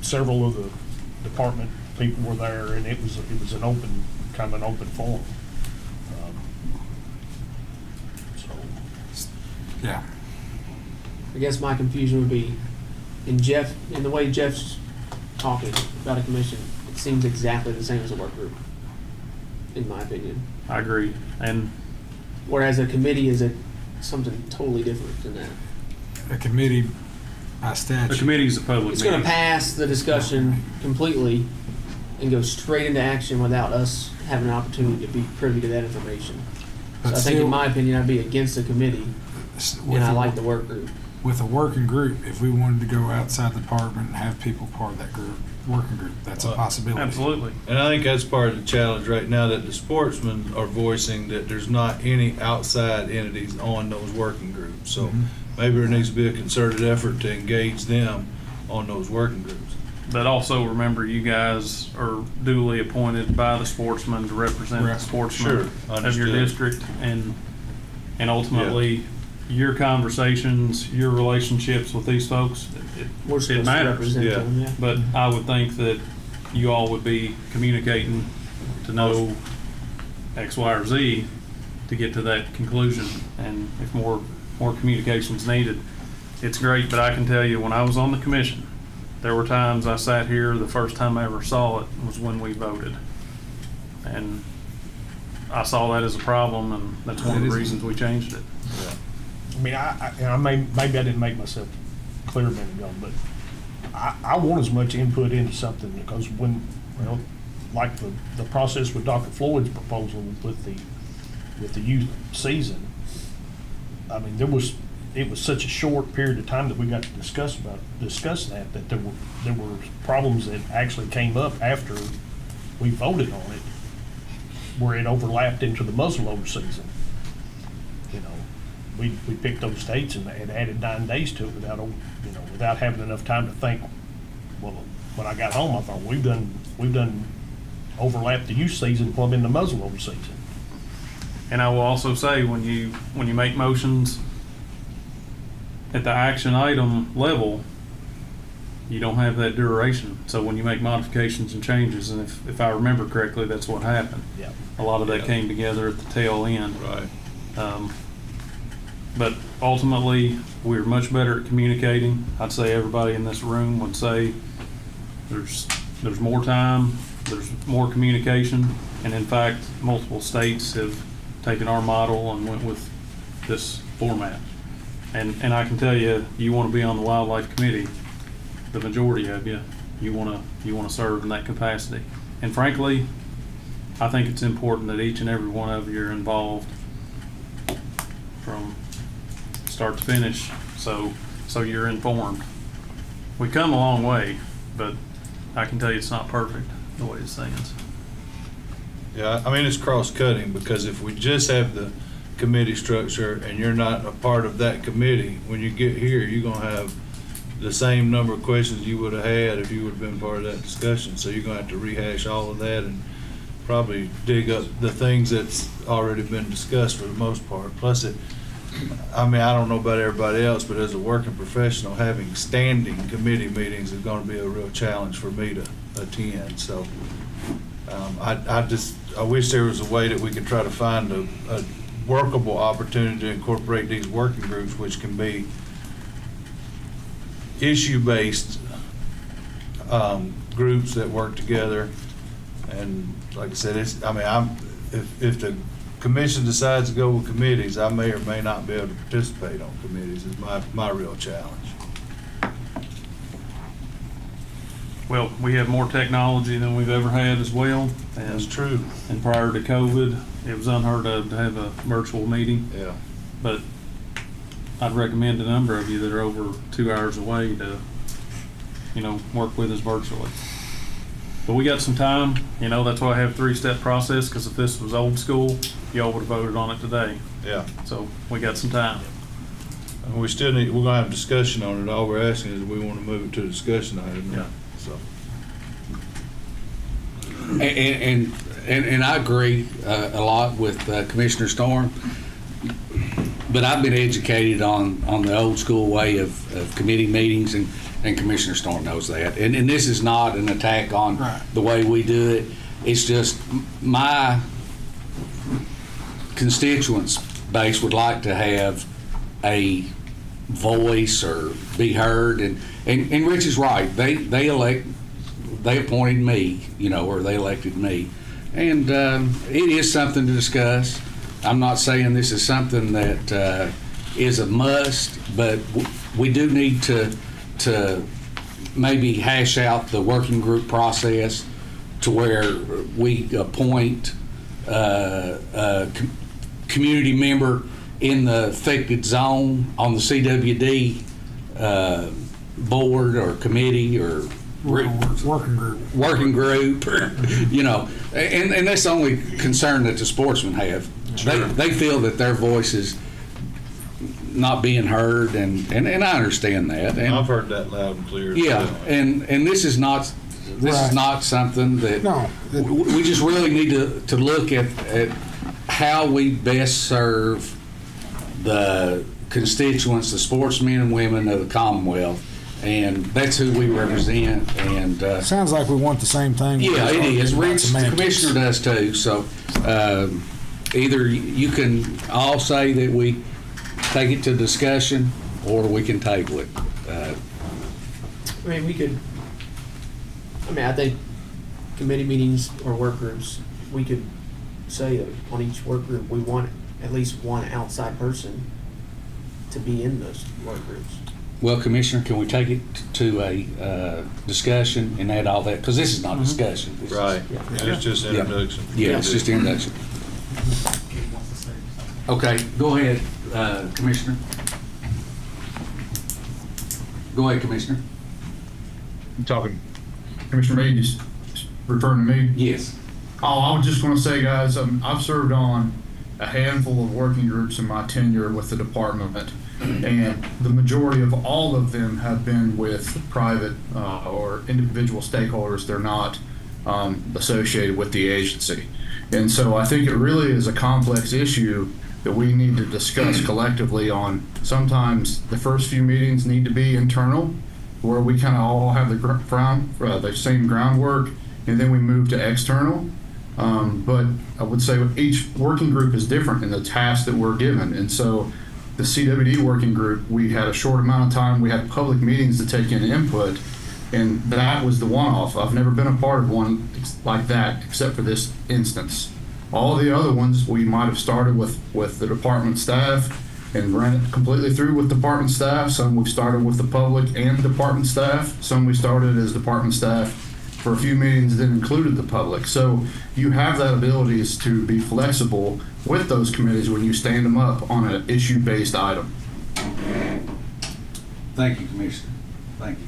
several of the department people were there, and it was an open, kind of an open forum. Yeah. I guess my confusion would be, in the way Jeff's talking about a commission, it seems exactly the same as a work group, in my opinion. I agree. And whereas a committee is something totally different than that. A committee, by statute. A committee is a public It's meeting. going to pass the discussion completely and go straight into action without us having an opportunity to be privy to that information. So I think, in my opinion, I'd be against the committee, and I like the work group. With a working group, if we wanted to go outside the department and have people part of that group, working group, that's a possibility. Absolutely. And I think that's part of the challenge right now, that the sportsmen are voicing that there's not any outside entities on those working groups. So maybe there needs to be a concerted effort to engage them on those working groups. But also remember, you guys are duly appointed by the sportsmen to represent the sportsmen of your district, and ultimately your conversations, your relationships with these folks, it matters. But I would think that you all would be communicating to know X, Y, or Z to get to that conclusion. And if more communication's needed, it's great. But I can tell you, when I was on the commission, there were times I sat here, the first time I ever saw it was when we voted. And I saw that as a problem, and that's one of the reasons we changed it. I mean, maybe I didn't make myself clear a minute ago, but I want as much input into something, because like the process with Dr. Floyd's proposal with the youth season, I mean, it was such a short period of time that we got to discuss that there were problems that actually came up after we voted on it, where it overlapped into the muzzleloader season. We picked those dates and added 9 days to it without having enough time to think. Well, when I got home, I thought we've done overlapped the youth season plumb in the muzzleloader season. And I will also say, when you make motions at the action item level, you don't have that duration. So when you make modifications and changes, and if I remember correctly, that's what happened. Yeah. A lot of that came together at the tail end. Right. But ultimately, we're much better at communicating. I'd say everybody in this room would say there's more time, there's more communication, and in fact, multiple states have taken our model and went with this format. And I can tell you, you want to be on the wildlife committee, the majority of you want to serve in that capacity. And frankly, I think it's important that each and every one of you are involved from start to finish, so you're informed. We come a long way, but I can tell you it's not perfect the way it stands. Yeah, I mean, it's cross-cutting, because if we just have the committee structure and you're not a part of that committee, when you get here, you're gonna have the same number of questions you would have had if you would have been part of that discussion. So you're gonna have to rehash all of that and probably dig up the things that's already been discussed for the most part. Plus I mean, I don't know about everybody else, but as a working professional, having standing committee meetings is gonna be a real challenge for me to attend. So I wish there was a way that we could try to find a workable opportunity to incorporate these working groups, which can be issue-based groups that work together. And like I said, if the commission decides to go with committees, I may or may not be able to participate on committees. Is my real challenge. Well, we have more technology than we've ever had as well. And that's true. And prior to COVID, it was unheard of to have a virtual meeting. Yeah. But I'd recommend a number of you that are over 2 hours away to, work with us virtually. But we got some time, that's why I have a 3-step process, because if this was old school, y'all would have voted on it today. Yeah. So we got some time. And we're gonna have a discussion on it. All we're asking is we want to move it to a discussion item. Yeah. So. And I agree a lot with Commissioner Storm, but I've been educated on the old school way of committee meetings, and Commissioner Storm knows that. And this is not an attack on the way we do it. It's just my constituents base would like to have a voice or be heard. And Rich is right. They appointed me, or they elected me. And it is something to discuss. I'm not saying this is something that is a must, but we do need to maybe hash out the working group process to where we appoint a community member in the affected zone on the CWD board or committee or working group, or, and that's the only concern that the sportsmen have. Sure. They feel that their voice is not being heard, and I understand that. And I've heard that loud and clear. Yeah, and this is not something that we just really need to look at how we best serve the constituents, the sportsmen and women of the Commonwealth, and that's who we represent. And sounds like we want the same thing. Yeah, it is. Rich, the commissioner does too. So either you can all say that we take it to discussion, or we can table it. I think committee meetings or work groups, we could say that on each work group, we want at least one outside person to be in those work groups. Well, Commissioner, can we take it to a discussion and add all that? Because this is not discussion. This right. It's just introduction. Yeah, it's just introduction. Okay, go ahead, Commissioner. Go ahead, Commissioner. You talking, Commissioner Meade, just referring to me? Yes. Oh, I was just going to say, guys, I've served on a handful of working groups in my tenure with the department, and the majority of all of them have been with private or individual stakeholders. They're not associated with the agency. And so I think it really is a complex issue that we need to discuss collectively on. Sometimes the first few meetings need to be internal, where we kind of all have the same groundwork, and then we move to external. But I would say each working group is different in the tasks that we're given. And so the CWD working group, we had a short amount of time. We had public meetings to take in input, and that was the one-off. I've never been a part of one like that except for this instance. All the other ones, we might have started with the department staff and ran it completely through with department staff. Some we've started with the public and department staff. Some we started as department staff for a few meetings that included the public. So you have that ability is to be flexible with those committees when you stand them up on an issue-based item. Thank you, Commissioner. Thank you.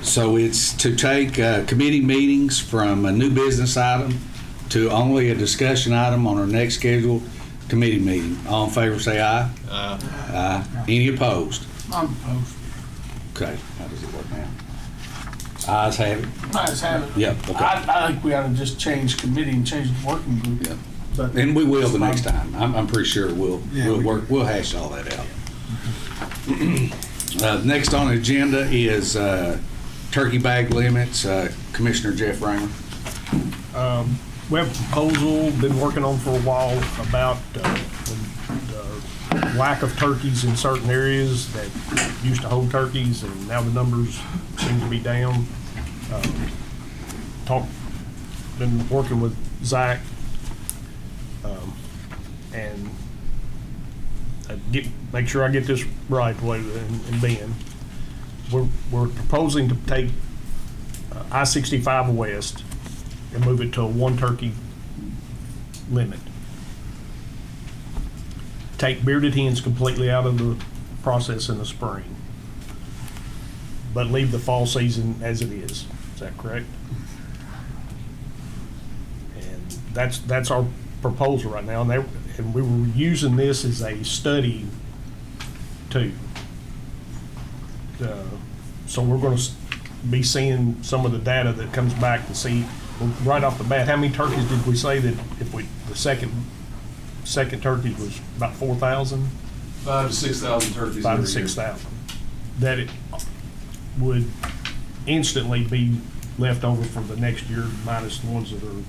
So it's to take committee meetings from a new business item to only a discussion item on our next scheduled committee meeting. All in favor say aye. Aye. Any opposed? I'm opposed. Okay, how does it work now? Ayes have it. Ayes have it. Yep, okay. I think we ought to just change committee and change the working group. Yep. But And we will the next time. I'm pretty sure we'll we work. We'll hash all that out. Next on the agenda is turkey bag limits. Commissioner Jeff Raymer. We have a proposal, been working on for a while about the lack of turkeys in certain areas that used to hold turkeys, and now the numbers seem to be down. Been working with Zach, and make sure I get this right, and Ben. We're proposing to take I-65 west and move it to a one turkey limit. Take bearded hens completely out of the process in the spring, but leave the fall season as it is. Is that correct? And that's our proposal right now, and we were using this as a study too. So we're going to be seeing some of the data that comes back to see right off the bat. How many turkeys did we say that the second turkey was about 4,000? 5,000 to 6,000 turkeys. 5,000 to 6,000. That it would instantly be left over for the next year, minus the ones that are.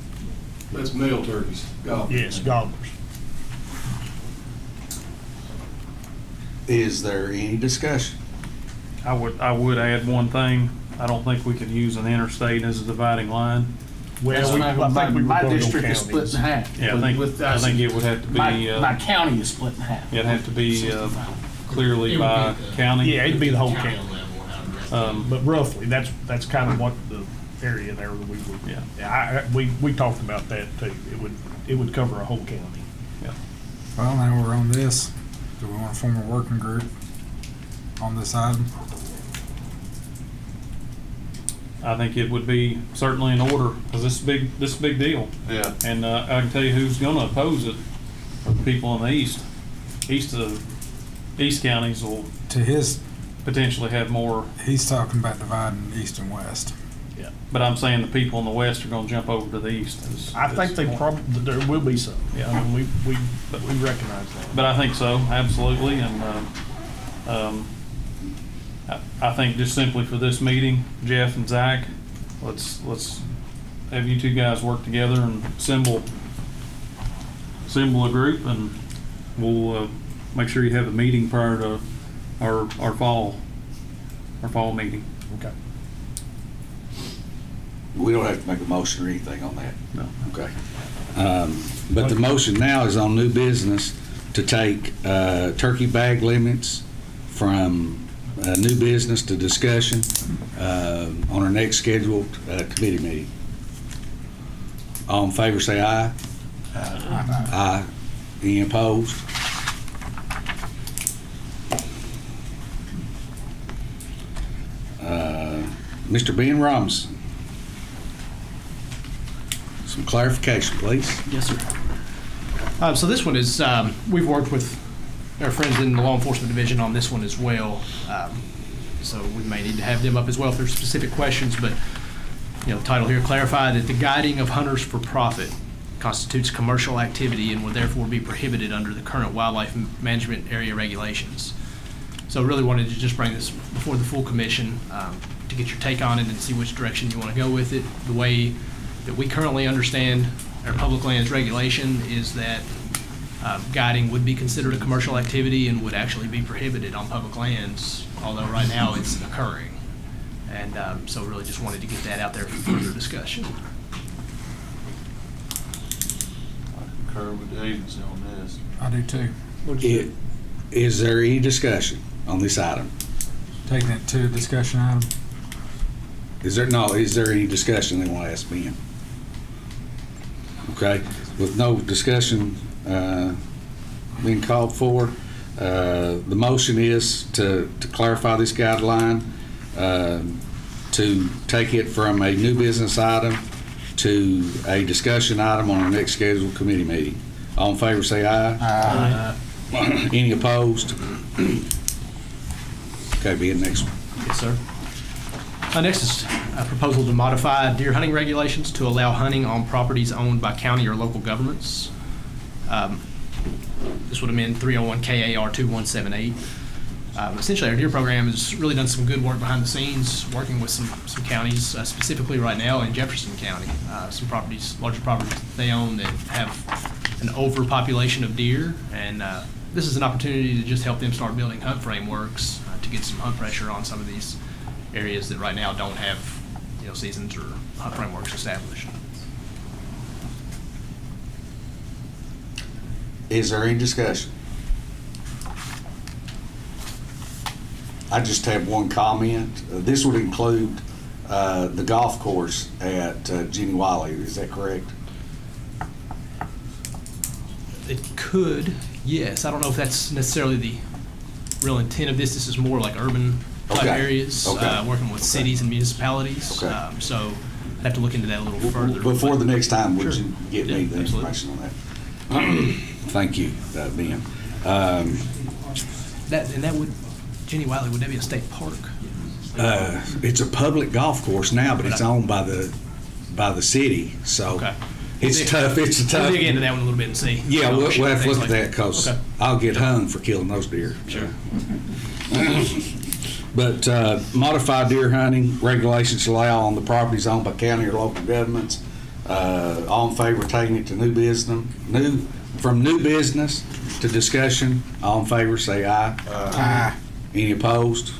That's male turkeys. Gobblers. Yes, gobblers. Is there any discussion? I would add one thing. I don't think we could use an interstate as a dividing line. Well, my district is split in half. Yeah, I think it would have to be. My county is split in half. It'd have to be clearly by county. Yeah, it'd be the whole county. But roughly, that's kind of what the area there that we would. Yeah, we talked about that too. It would cover a whole county. Yeah. Well, now we're on this. Do we want to form a working group on this item? I think it would be certainly in order, because this is a big deal. Yeah. And I can tell you who's going to oppose it. Are the people in the east. East counties will potentially have more. He's talking about dividing east and west. Yeah. But I'm saying the people in the west are going to jump over to the east. I think there will be some. Yeah, I mean we recognize that. But I think so, absolutely, and I think just simply for this meeting, Jeff and Zach, let's have you two guys work together and assemble a group, and we'll make sure you have a meeting prior to our fall meeting. Okay. We don't have to make a motion or anything on that. No. Okay. But the motion now is on new business to take turkey bag limits from new business to discussion on our next scheduled committee meeting. All in favor say aye. Aye. Aye. Any opposed? Mr. Ben Robinson. Some clarification, please. Yes, sir. So this one is, we've worked with our friends in the law enforcement division on this one as well. So we may need to have them up as well if there's specific questions, but the title here, clarify that the guiding of hunters for profit constitutes commercial activity and would therefore be prohibited under the current wildlife management area regulations. So really wanted to just bring this before the full commission to get your take on it and see which direction you want to go with it. The way that we currently understand our public lands regulation is that guiding would be considered a commercial activity and would actually be prohibited on public lands, although right now it's occurring. And so really just wanted to get that out there for further discussion. I concur with the agency on this. I do too. Is there any discussion on this item? Taking it to a discussion item. Is there any discussion they want to ask Ben? Okay, with no discussion being called for, the motion is to clarify this guideline, to take it from a new business item to a discussion item on our next scheduled committee meeting. All in favor say aye. Aye. Any opposed? Okay, Ben, next one. Yes, sir. Next is a proposal to modify deer hunting regulations to allow hunting on properties owned by county or local governments. This would amend 301 KAR 2178. Essentially, our deer program has really done some good work behind the scenes, working with some counties, specifically right now in Jefferson County. Some properties, larger properties they own that have an overpopulation of deer, and this is an opportunity to just help them start building hunt frameworks to get some hunt pressure on some of these areas that right now don't have, seasons or hunt frameworks established. Is there any discussion? I just have one comment. This would include the golf course at Jenny Wiley. Is that correct? It could, yes. I don't know if that's necessarily the real intent of this. This is more like urban type areas, working with cities and municipalities. So I'd have to look into that a little further. Before the next time, would you get me the information on that? Thank you, Ben. That would, Jenny Wiley, would that be a state park? It's a public golf course now, but it's owned by the city. So it's tough. It's tough. We'll dig into that one a little bit and see. Yeah, we'll have to look at that because I'll get hung for killing those deer. Sure. But modified deer hunting regulations allow on the properties owned by county or local governments. All in favor of taking it to from new business to discussion? All in favor say aye. Aye. Any opposed?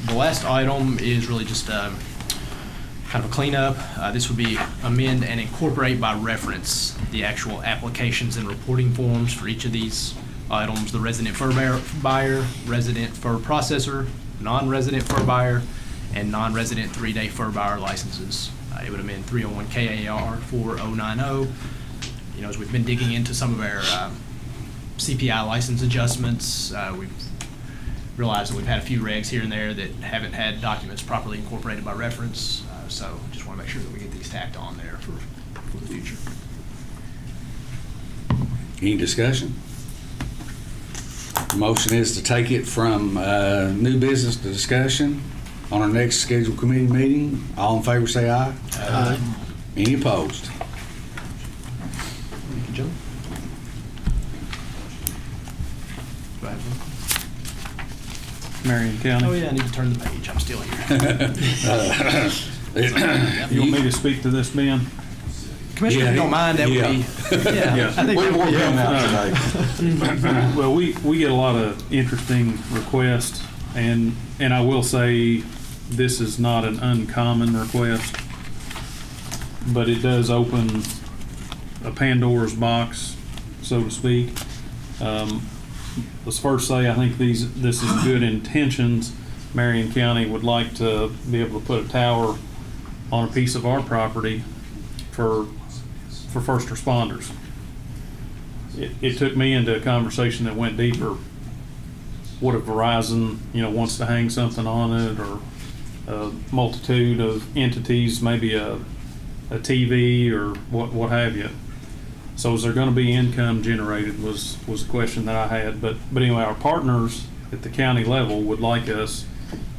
The last item is really just kind of a cleanup. This would be amend and incorporate by reference the actual applications and reporting forms for each of these items: the resident fur buyer, resident fur processor, non-resident fur buyer, and non-resident 3-day fur buyer licenses. It would amend 301 KAR 4090. As we've been digging into some of our CPI license adjustments, we've realized that we've had a few regs here and there that haven't had documents properly incorporated by reference. So just want to make sure that we get these tacked on there for the future. Any discussion? The motion is to take it from new business to discussion on our next scheduled committee meeting. All in favor say aye. Aye. Any opposed? Thank you, Joe. Do I have one? Marion County. Oh, yeah, I need to turn the page. I'm still here. You want me to speak to this, Ben? Commissioner, if you don't mind, that would be. Yeah, I think that would be. Well, we get a lot of interesting requests, and I will say this is not an uncommon request, but it does open a Pandora's box, so to speak. Let's first say I think this is good intentions. Marion County would like to be able to put a tower on a piece of our property for first responders. It took me into a conversation that went deeper. What if Verizon, wants to hang something on it, or a multitude of entities, maybe a TV or what have you. So is there going to be income generated was the question that I had. But anyway, our partners at the county level would like us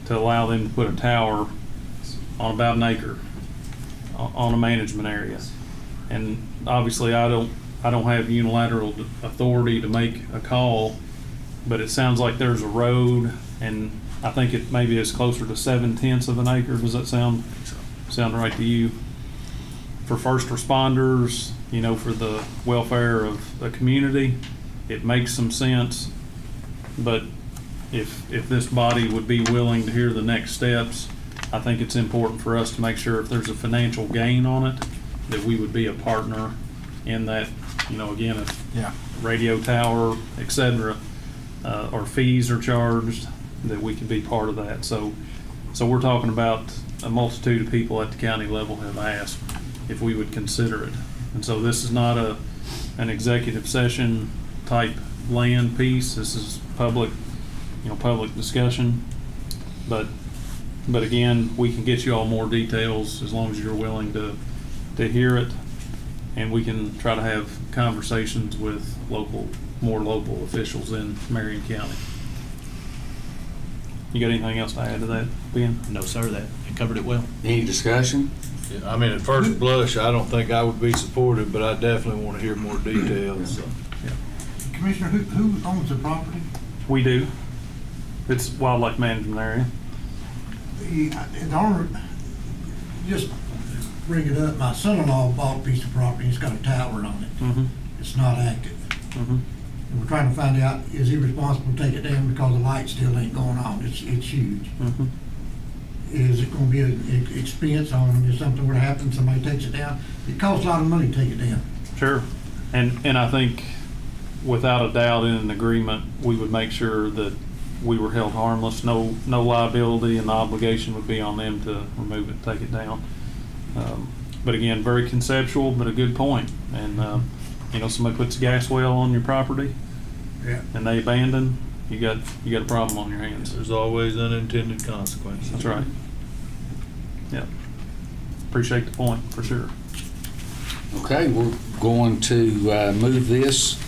to allow them to put a tower on about an acre on a management area. And obviously I don't have unilateral authority to make a call, but it sounds like there's a road, and I think it maybe is closer to 7/10 of an acre. Does that sound right to you? For first responders, for the welfare of the community, it makes some sense. But if this body would be willing to hear the next steps, I think it's important for us to make sure if there's a financial gain on it, that we would be a partner in that, again, if Yeah. radio tower, et cetera, or fees are charged, that we can be part of that. So we're talking about a multitude of people at the county level have asked if we would consider it. And so this is not an executive session type land piece. This is public discussion. But again, we can get you all more details as long as you're willing to hear it. And we can try to have conversations with more local officials in Marion County. You got anything else to add to that, Ben? No, sir, that covered it well. Any discussion? I mean, at first blush, I don't think I would be supportive, but I definitely want to hear more details. So. Commissioner, who owns the property? We do. It's wildlife management area. The owner, just bring it up, my son-in-law bought a piece of property, it's got a tower on it. Mm-hmm. It's not active. Mm-hmm. And we're trying to find out, is he responsible to take it down because the light still ain't going on? It's huge. Mm-hmm. Is it gonna be an expense on, if something were to happen, somebody takes it down? It costs a lot of money to take it down. Sure. And I think without a doubt in an agreement, we would make sure that we were held harmless. No liability, and the obligation would be on them to remove it, take it down. But again, very conceptual, but a good point. And somebody puts a gas well on your property, Yeah. and they abandon, you got a problem on your hands. There's always unintended consequences. That's right. Yeah. Appreciate the point, for sure. Okay, we're going to move this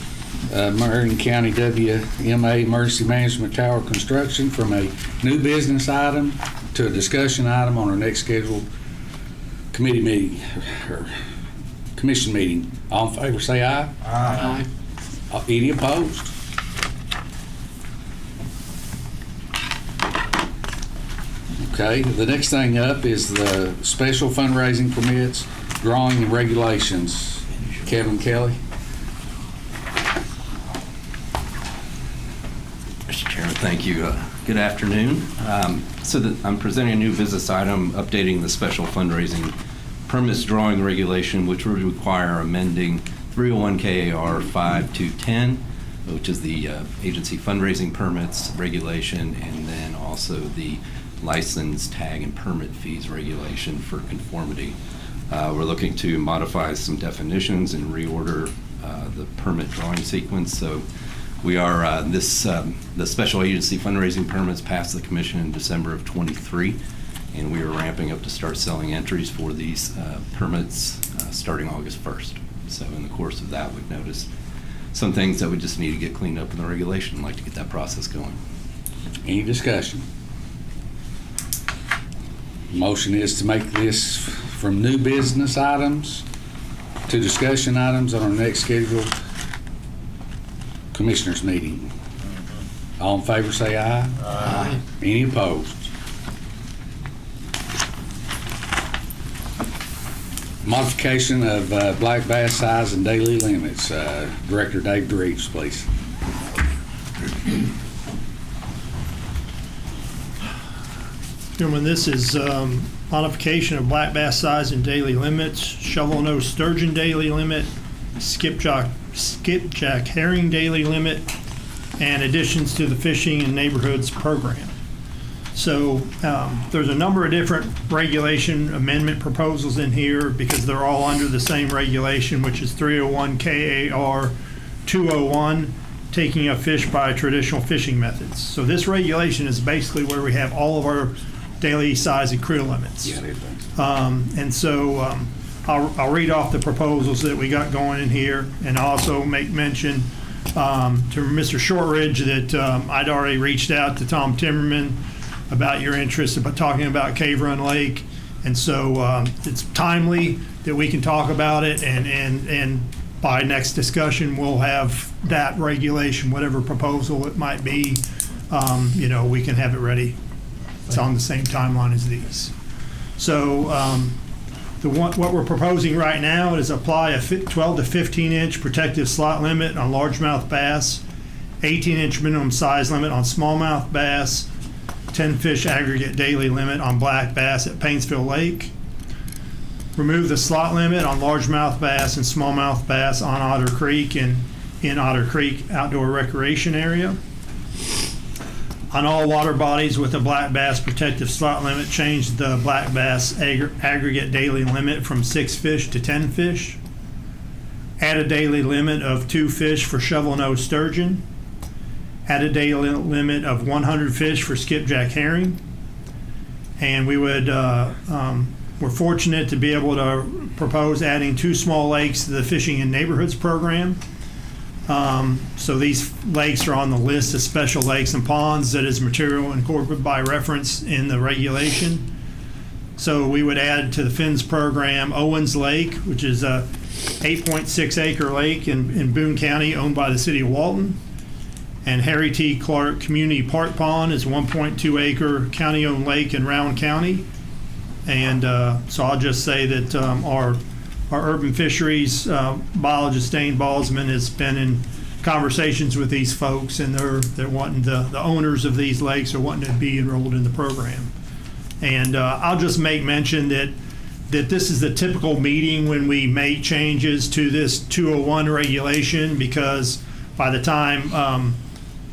Marion County WMA Emergency Management Tower construction from a new business item to a discussion item on our next scheduled committee meeting or commission meeting. All in favor, say aye. Aye. Any opposed? Okay, the next thing up is the special fundraising permits, drawing and regulations. Kevin Kelly. Mr. Chairman, thank you. Good afternoon. I'm presenting a new business item updating the special fundraising permits drawing regulation, which would require amending 301 KAR 5210, which is the agency fundraising permits regulation, and then also the license, tag, and permit fees regulation for conformity. We're looking to modify some definitions and reorder the permit drawing sequence. So we are, the special agency fundraising permits passed the commission in December of 23, and we are ramping up to start selling entries for these permits starting August 1st. So in the course of that, we've noticed some things that we just need to get cleaned up in the regulation. I'd like to get that process going. Any discussion? Motion is to make this from new business items to discussion items on our next scheduled commissioners meeting. All in favor, say aye. Aye. Any opposed? Modification of black bass size and daily limits. Director Dave Dreves, please. Gentlemen, this is modification of black bass size and daily limits, shovel-nosed sturgeon daily limit, skipjack herring daily limit, and additions to the Fishing and Neighborhoods program. So there's a number of different regulation amendment proposals in here because they're all under the same regulation, which is 301 KAR 201, taking a fish by traditional fishing methods. So this regulation is basically where we have all of our daily size and creel limits. And so I'll read off the proposals that we got going in here, and also make mention to Mr. Shortridge that I'd already reached out to Tom Timmerman about your interest about talking about Cave Run Lake, and so it's timely that we can talk about it, and by next discussion we'll have that regulation, whatever proposal it might be, we can have it ready. It's on the same timeline as these. So what we're proposing right now is apply a 12 to 15 inch protective slot limit on largemouth bass, 18 inch minimum size limit on smallmouth bass, 10 fish aggregate daily limit on black bass at Painesville Lake. remove the slot limit on largemouth bass and smallmouth bass on Otter Creek and in Otter Creek outdoor recreation area. On all water bodies with a black bass protective slot limit, change the black bass aggregate daily limit from 6 fish to 10 fish. Add a daily limit of 2 fish for shovel-nosed sturgeon. Add a daily limit of 100 fish for skipjack herring. And we would, we're fortunate to be able to propose adding 2 small lakes to the Fishing in Neighborhoods program. So these lakes are on the list of special lakes and ponds that is material incorporated by reference in the regulation. So we would add to the FINS program Owens Lake, which is a 8.6 acre lake in Boone County owned by the city of Walton. And Harry T. Clark Community Park Pond is a 1.2 acre county owned lake in Rowan County. And so I'll just say that our urban fisheries biologist Dane Balsman has been in conversations with these folks, and they're wanting the owners of these lakes are wanting to be enrolled in the program. And I'll just make mention that this is the typical meeting when we make changes to this 201 regulation, because by the time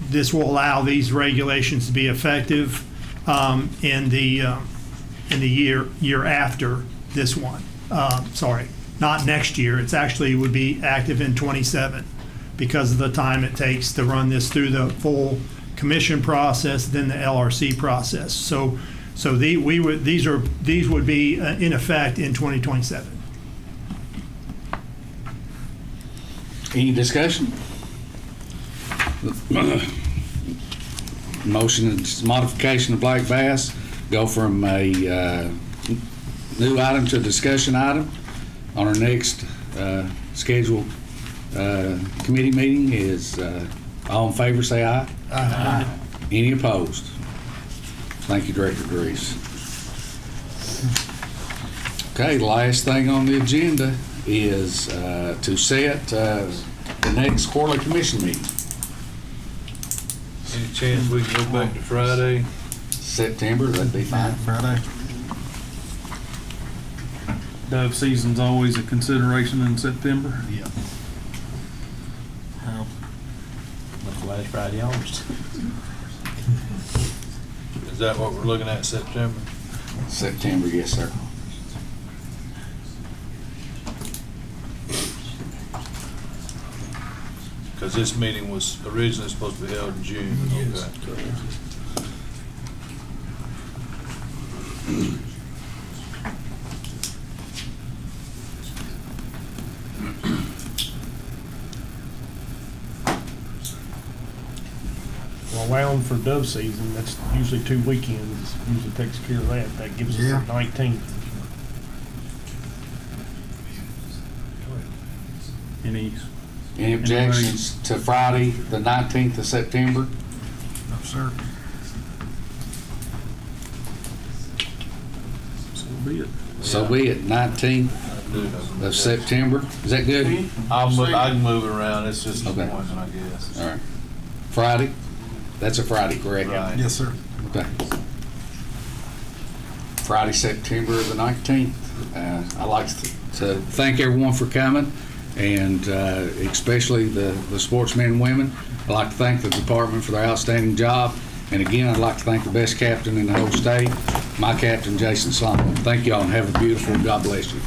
this will allow these regulations to be effective in the year after this one. Sorry. Not next year. It's actually would be active in 27 because of the time it takes to run this through the full commission process, then the LRC process. So these would be in effect in 2027. Any discussion? Motion is modification of black bass. Go from a new item to a discussion item. On our next scheduled committee meeting is all in favor, say aye. Aye. Any opposed? Thank you, Director Grease. Okay, the last thing on the agenda is to set the next quarterly commission meeting. Any chance we can go back to Friday? September, that'd be fine. Friday. Dove season's always a consideration in September. Yeah. What's the last Friday August? Is that what we're looking at, September? September, yes, sir. Because this meeting was originally supposed to be held in June. Yes. Okay. Well, allowing for dove season, that's usually 2 weekends, usually takes care of that. That gives us Yeah. the 19th. Any objections to Friday, the 19th of September? No, sir. So be it. So be it, 19th of September. Is that good? I can move it around. It's just an Okay. appointment, I guess. All right. Friday? That's a Friday, correct? Right. Yes, sir. Okay. Friday, September the 19th. I'd like to thank everyone for coming, and especially the sportsmen and women. I'd like to thank the department for their outstanding job. And again, I'd like to thank the best captain in the whole state, my captain, Jason Sloan. Thank y'all, and have a beautiful, God bless you.